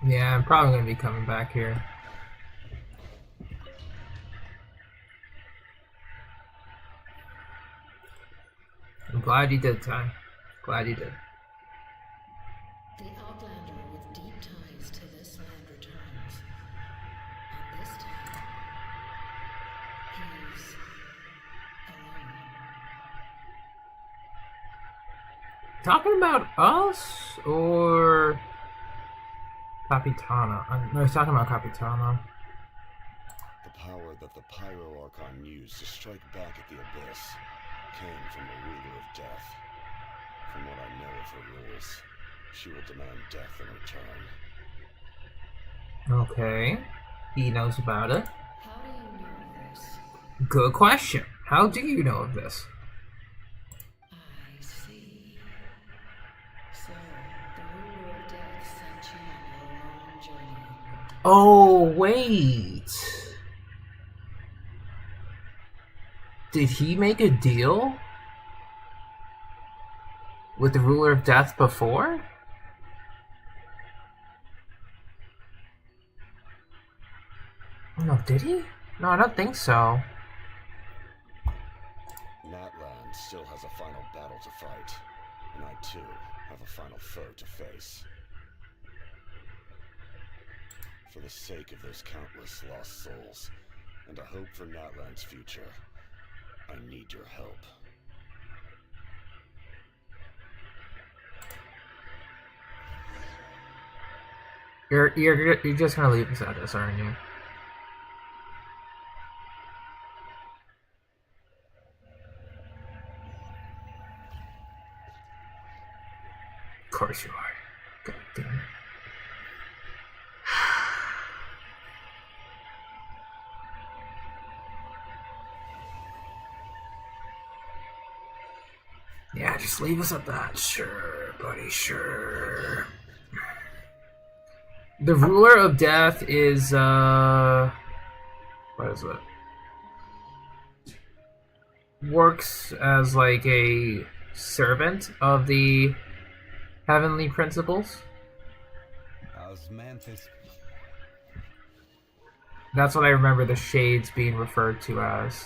Yeah, I'm probably gonna be coming back here. I'm glad you did, Ty. Glad you did. The Outlander with deep ties to this land returns. And this time, he's alone. Talking about us or Capitana? No, he's talking about Capitana. The power that the Pyro Archon used to strike back at the Abyss came from the ruler of death. From what I know of her rules, she will demand death in return. Okay. He knows about it. How do you know this? Good question. How do you know of this? I see. So, the ruler of death sent you on your long journey. Oh, wait. Did he make a deal with the ruler of death before? No, did he? No, I don't think so. Natlan still has a final battle to fight, and I too have a final foe to face. For the sake of those countless lost souls, and a hope for Natlan's future, I need your help. You're just gonna leave us at this, aren't you? Of course you are. God damn it. Yeah, just leave us at that. Sure, buddy, sure. The ruler of death is, what is it? Works as like a servant of the heavenly principles. That's what I remember the shades being referred to as.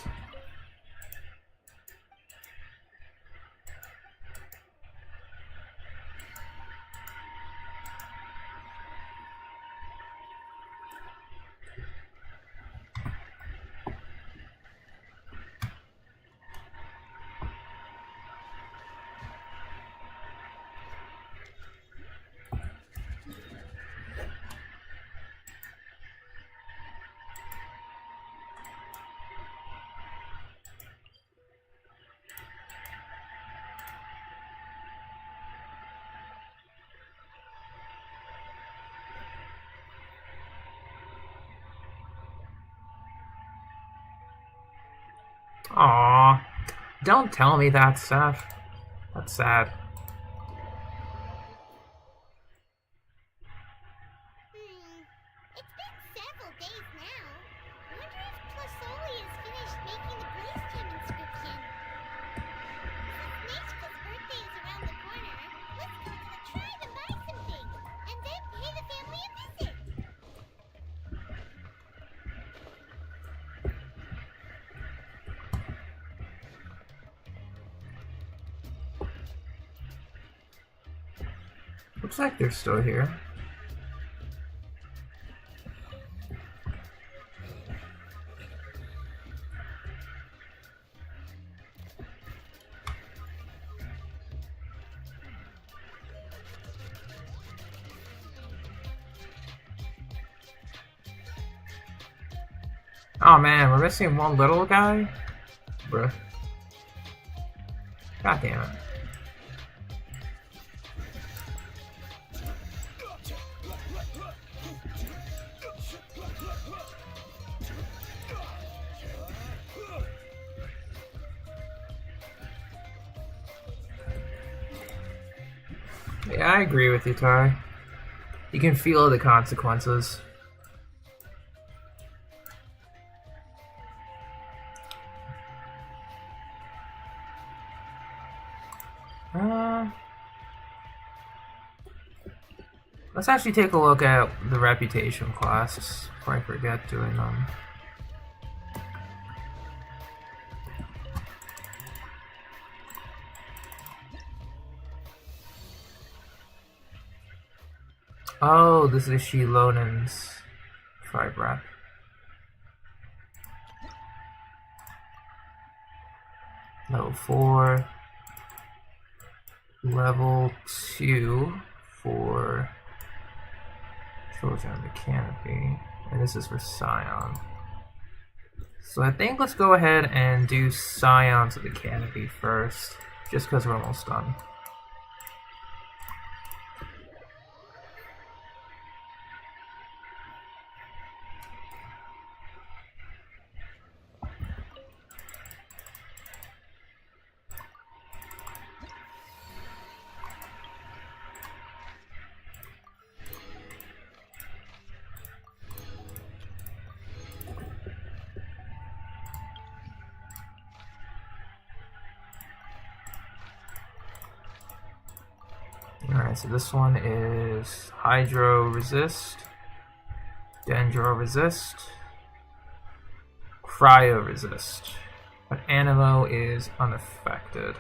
Aww. Don't tell me that stuff. That's sad. It's been several days now. Wonder if Plasoli has finished making the police team inscription. Since Nishka's birthday is around the corner, let's go to the tribe and buy some things, and then pay the family a visit. Looks like they're still here. Oh man, we're missing one little guy? Bruh. God damn it. Yeah, I agree with you, Ty. You can feel the consequences. Let's actually take a look at the reputation classes before I forget doing them. Oh, this is Xilonen's tribe rep. Level 4. Level 2 for Children of the Canopy. And this is for Scion. So I think let's go ahead and do Scions of the Canopy first, just because we're almost done. Alright, so this one is Hydro Resist, Dendro Resist, Cryo Resist, but Animo is unaffected.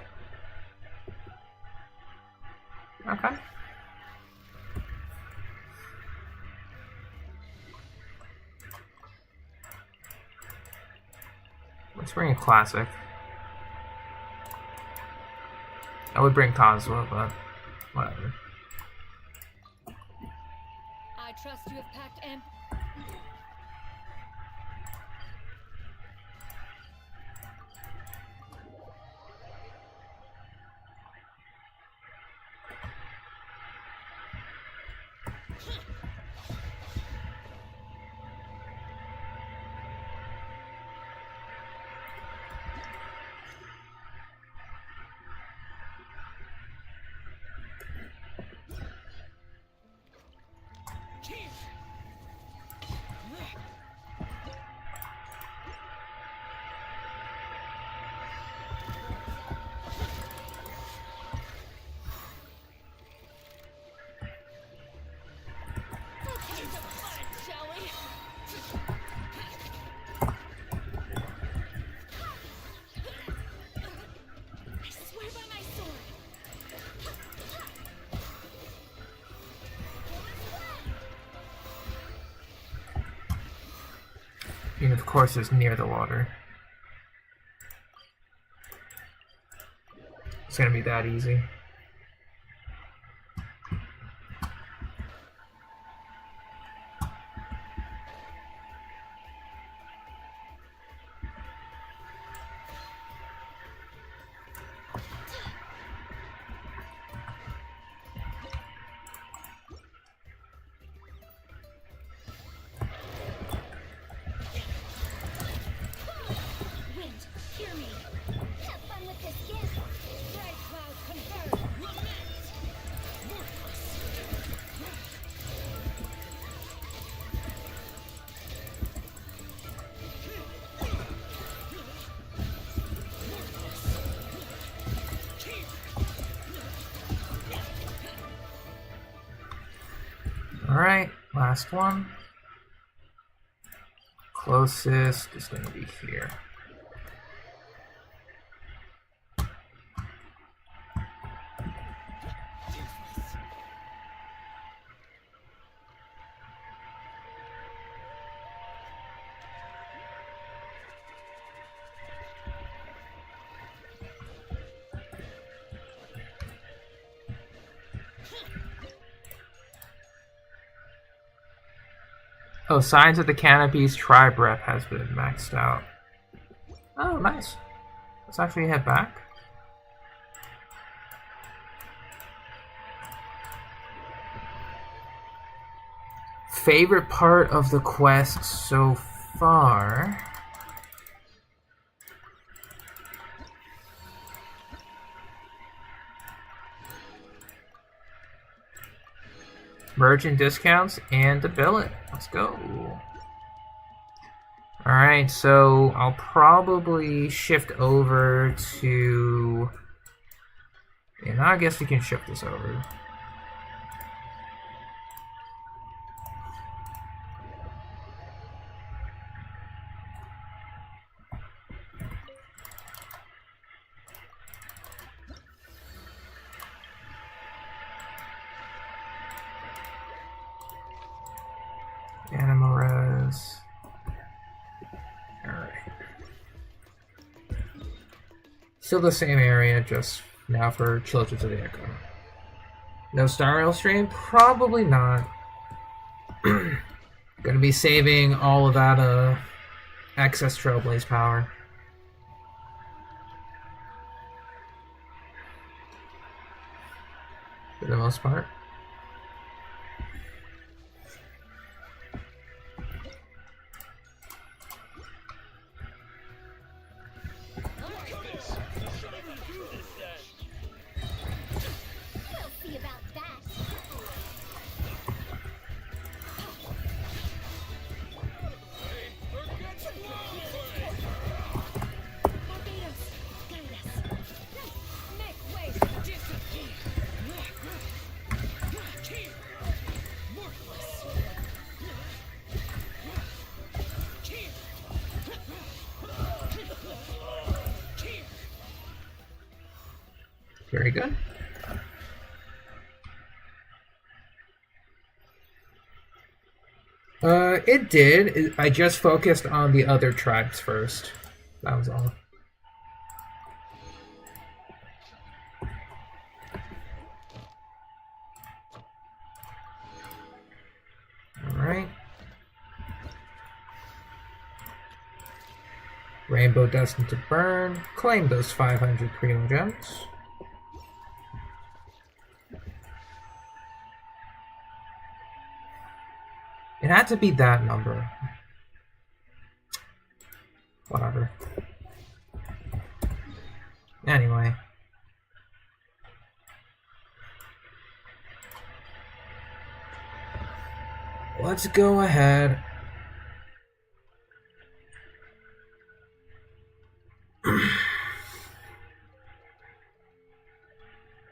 Okay. Let's bring a classic. I would bring Kazuha, but whatever. I trust you have packed amp. And of course it's near the water. It's gonna be that easy. Alright, last one. Closest is going to be here. Oh, Signs of the Canopies Tribe Rep has been maxed out. Oh, nice. Let's actually head back. Favorite part of the quest so far? Merchant discounts and the billet. Let's go. Alright, so I'll probably shift over to... And I guess we can shift this over. Animal res. Alright. Still the same area, just now for Children of the Echo. No Star Rail stream? Probably not. Gonna be saving all of that excess Trailblaze power. For the most part. Very good. It did. I just focused on the other tribes first. That was all. Alright. Rainbow destined to burn. Claim those 500 Primo Gems. It had to be that number. Whatever. Anyway. Let's go ahead.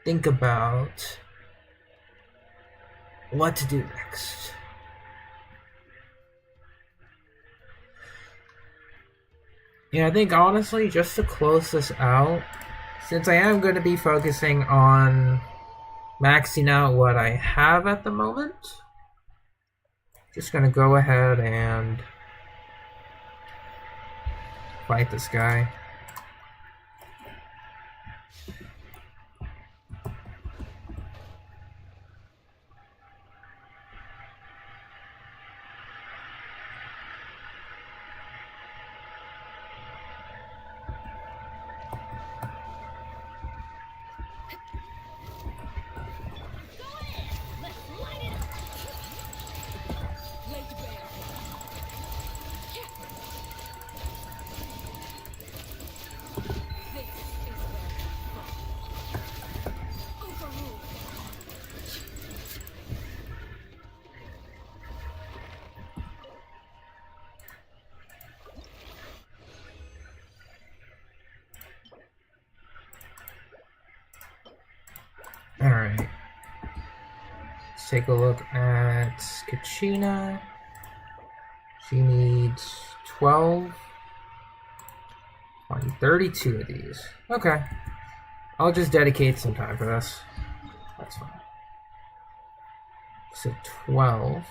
Think about what to do next. Yeah, I think honestly, just to close this out, since I am going to be focusing on maxing out what I have at the moment, just going to go ahead and fight this guy. Alright. Let's take a look at Kachina. She needs 12, 20, 32 of these. Okay. I'll just dedicate some time for this. That's fine. So 12.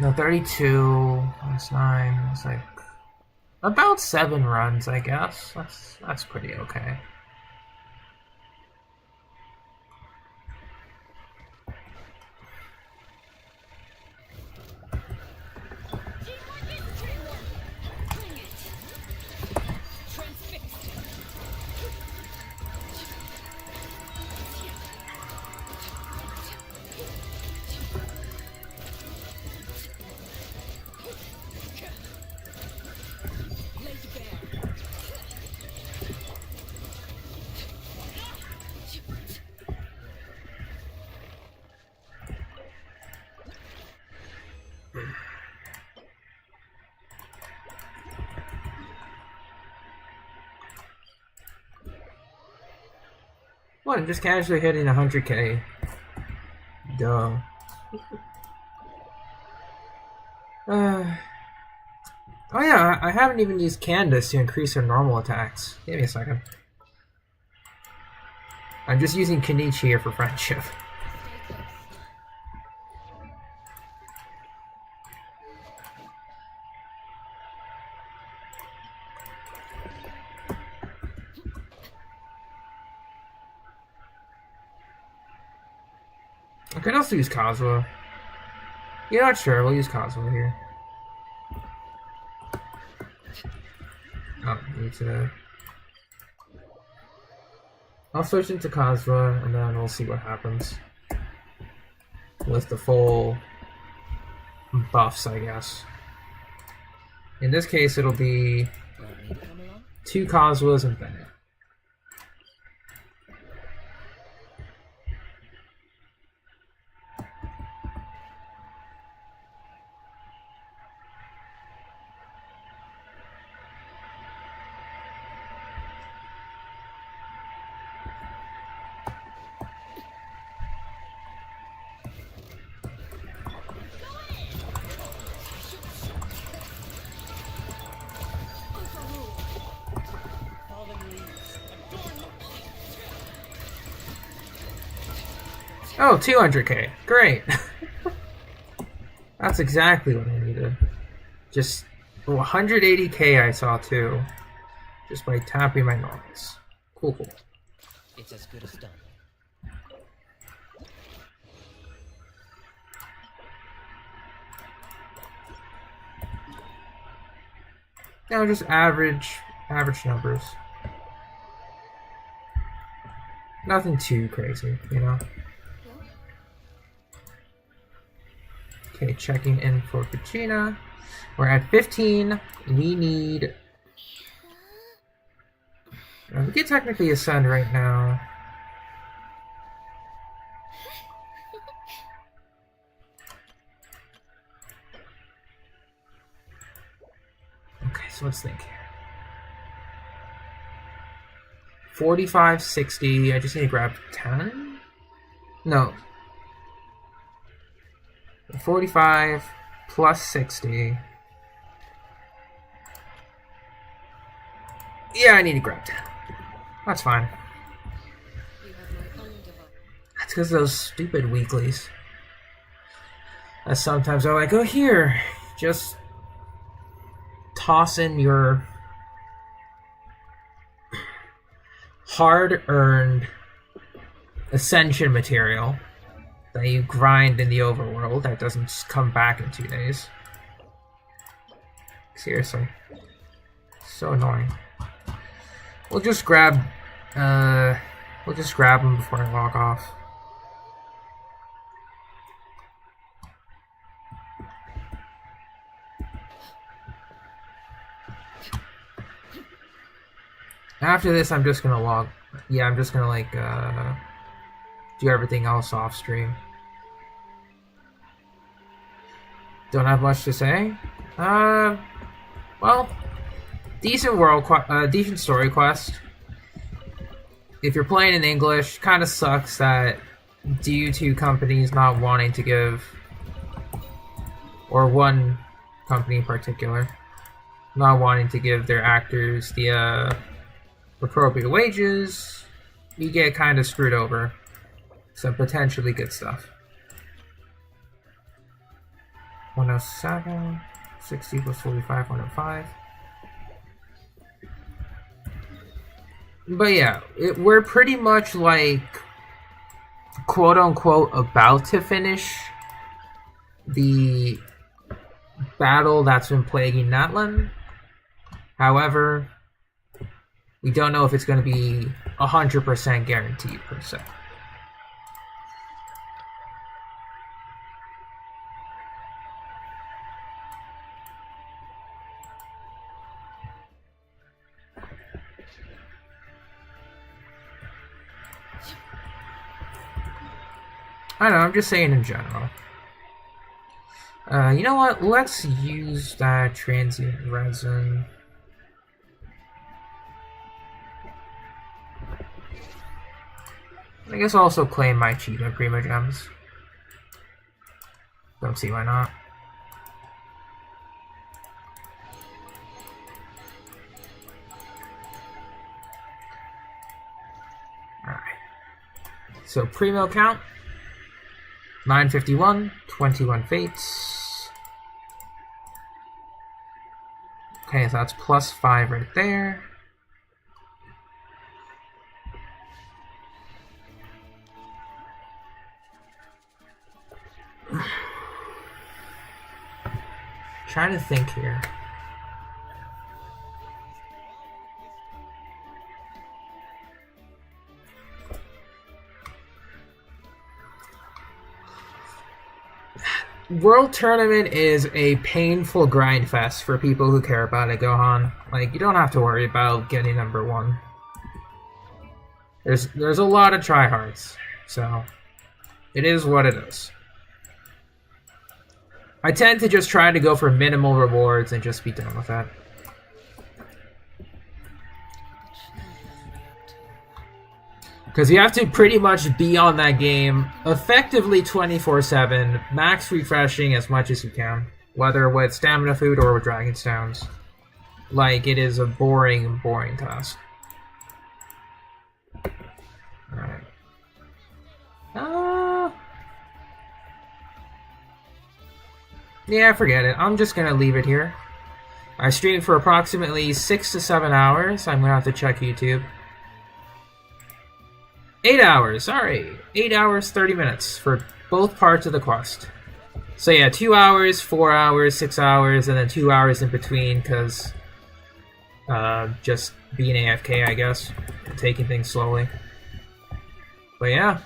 No, 32 plus 9 is like about 7 runs, I guess. That's pretty okay. What? I'm just casually hitting 100k. Duh. Oh yeah, I haven't even used Candace to increase her normal attacks. Give me a second. I'm just using Kenichi here for friendship. I could also use Kazuha. You're not sure, we'll use Kazuha here. Oh, need to... I'll switch into Kazuha, and then we'll see what happens. With the full buffs, I guess. In this case, it'll be 2 Kazuhas and Bennett. Oh, 200k. Great. That's exactly what I needed. Just 180k I saw too. Just by tapping my normals. Cool. It's as good as done. No, just average numbers. Nothing too crazy, you know. Okay, checking in for Kachina. We're at 15. We need... we could technically ascend right now. Okay, so let's think here. 45, 60. I just need to grab 10? No. 45 plus 60. Yeah, I need to grab 10. That's fine. That's because of those stupid weeklies. That sometimes are like, oh here, just toss in your hard-earned ascension material that you grind in the overworld that doesn't come back in 2 days. Seriously. So annoying. We'll just grab them before I log off. After this, I'm just gonna log. Yeah, I'm just gonna like do everything else off stream. Don't have much to say. Well, decent story quest. If you're playing in English, kind of sucks that due to companies not wanting to give, or one company in particular, not wanting to give their actors the appropriate wages, you get kind of screwed over. Some potentially good stuff. 107, 60 plus 45, 105. But yeah, we're pretty much like, quote unquote, about to finish the battle that's been plaguing Natlan. However, we don't know if it's going to be 100% guaranteed per se. I don't know, I'm just saying in general. You know what? Let's use that transient resin. I guess I'll also claim my cheetah prima gems. Don't see why not. Alright. So primo count. 951, 21 fates. Okay, so that's plus 5 right there. Trying to think here. World Tournament is a painful grind fest for people who care about it, Gohan. Like, you don't have to worry about getting number 1. There's a lot of tryhards, so it is what it is. I tend to just try to go for minimal rewards and just be done with that. Because you have to pretty much be on that game effectively 24/7, max refreshing as much as you can, whether with stamina food or with dragon stones. Like, it is a boring task. Alright. Yeah, forget it. I'm just gonna leave it here. I streamed for approximately 6 to 7 hours. I'm gonna have to check YouTube. 8 hours, sorry. 8 hours, 30 minutes for both parts of the quest. So yeah, 2 hours, 4 hours, 6 hours, and then 2 hours in between, because just being AFK, I guess, and taking things slowly. But yeah,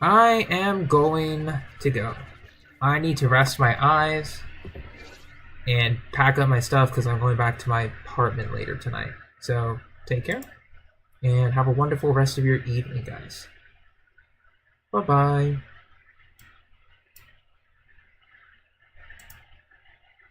I am going to go. I need to rest my eyes and pack up my stuff because I'm going back to my apartment later tonight. So take care and have a wonderful rest of your evening, guys. Bye-bye.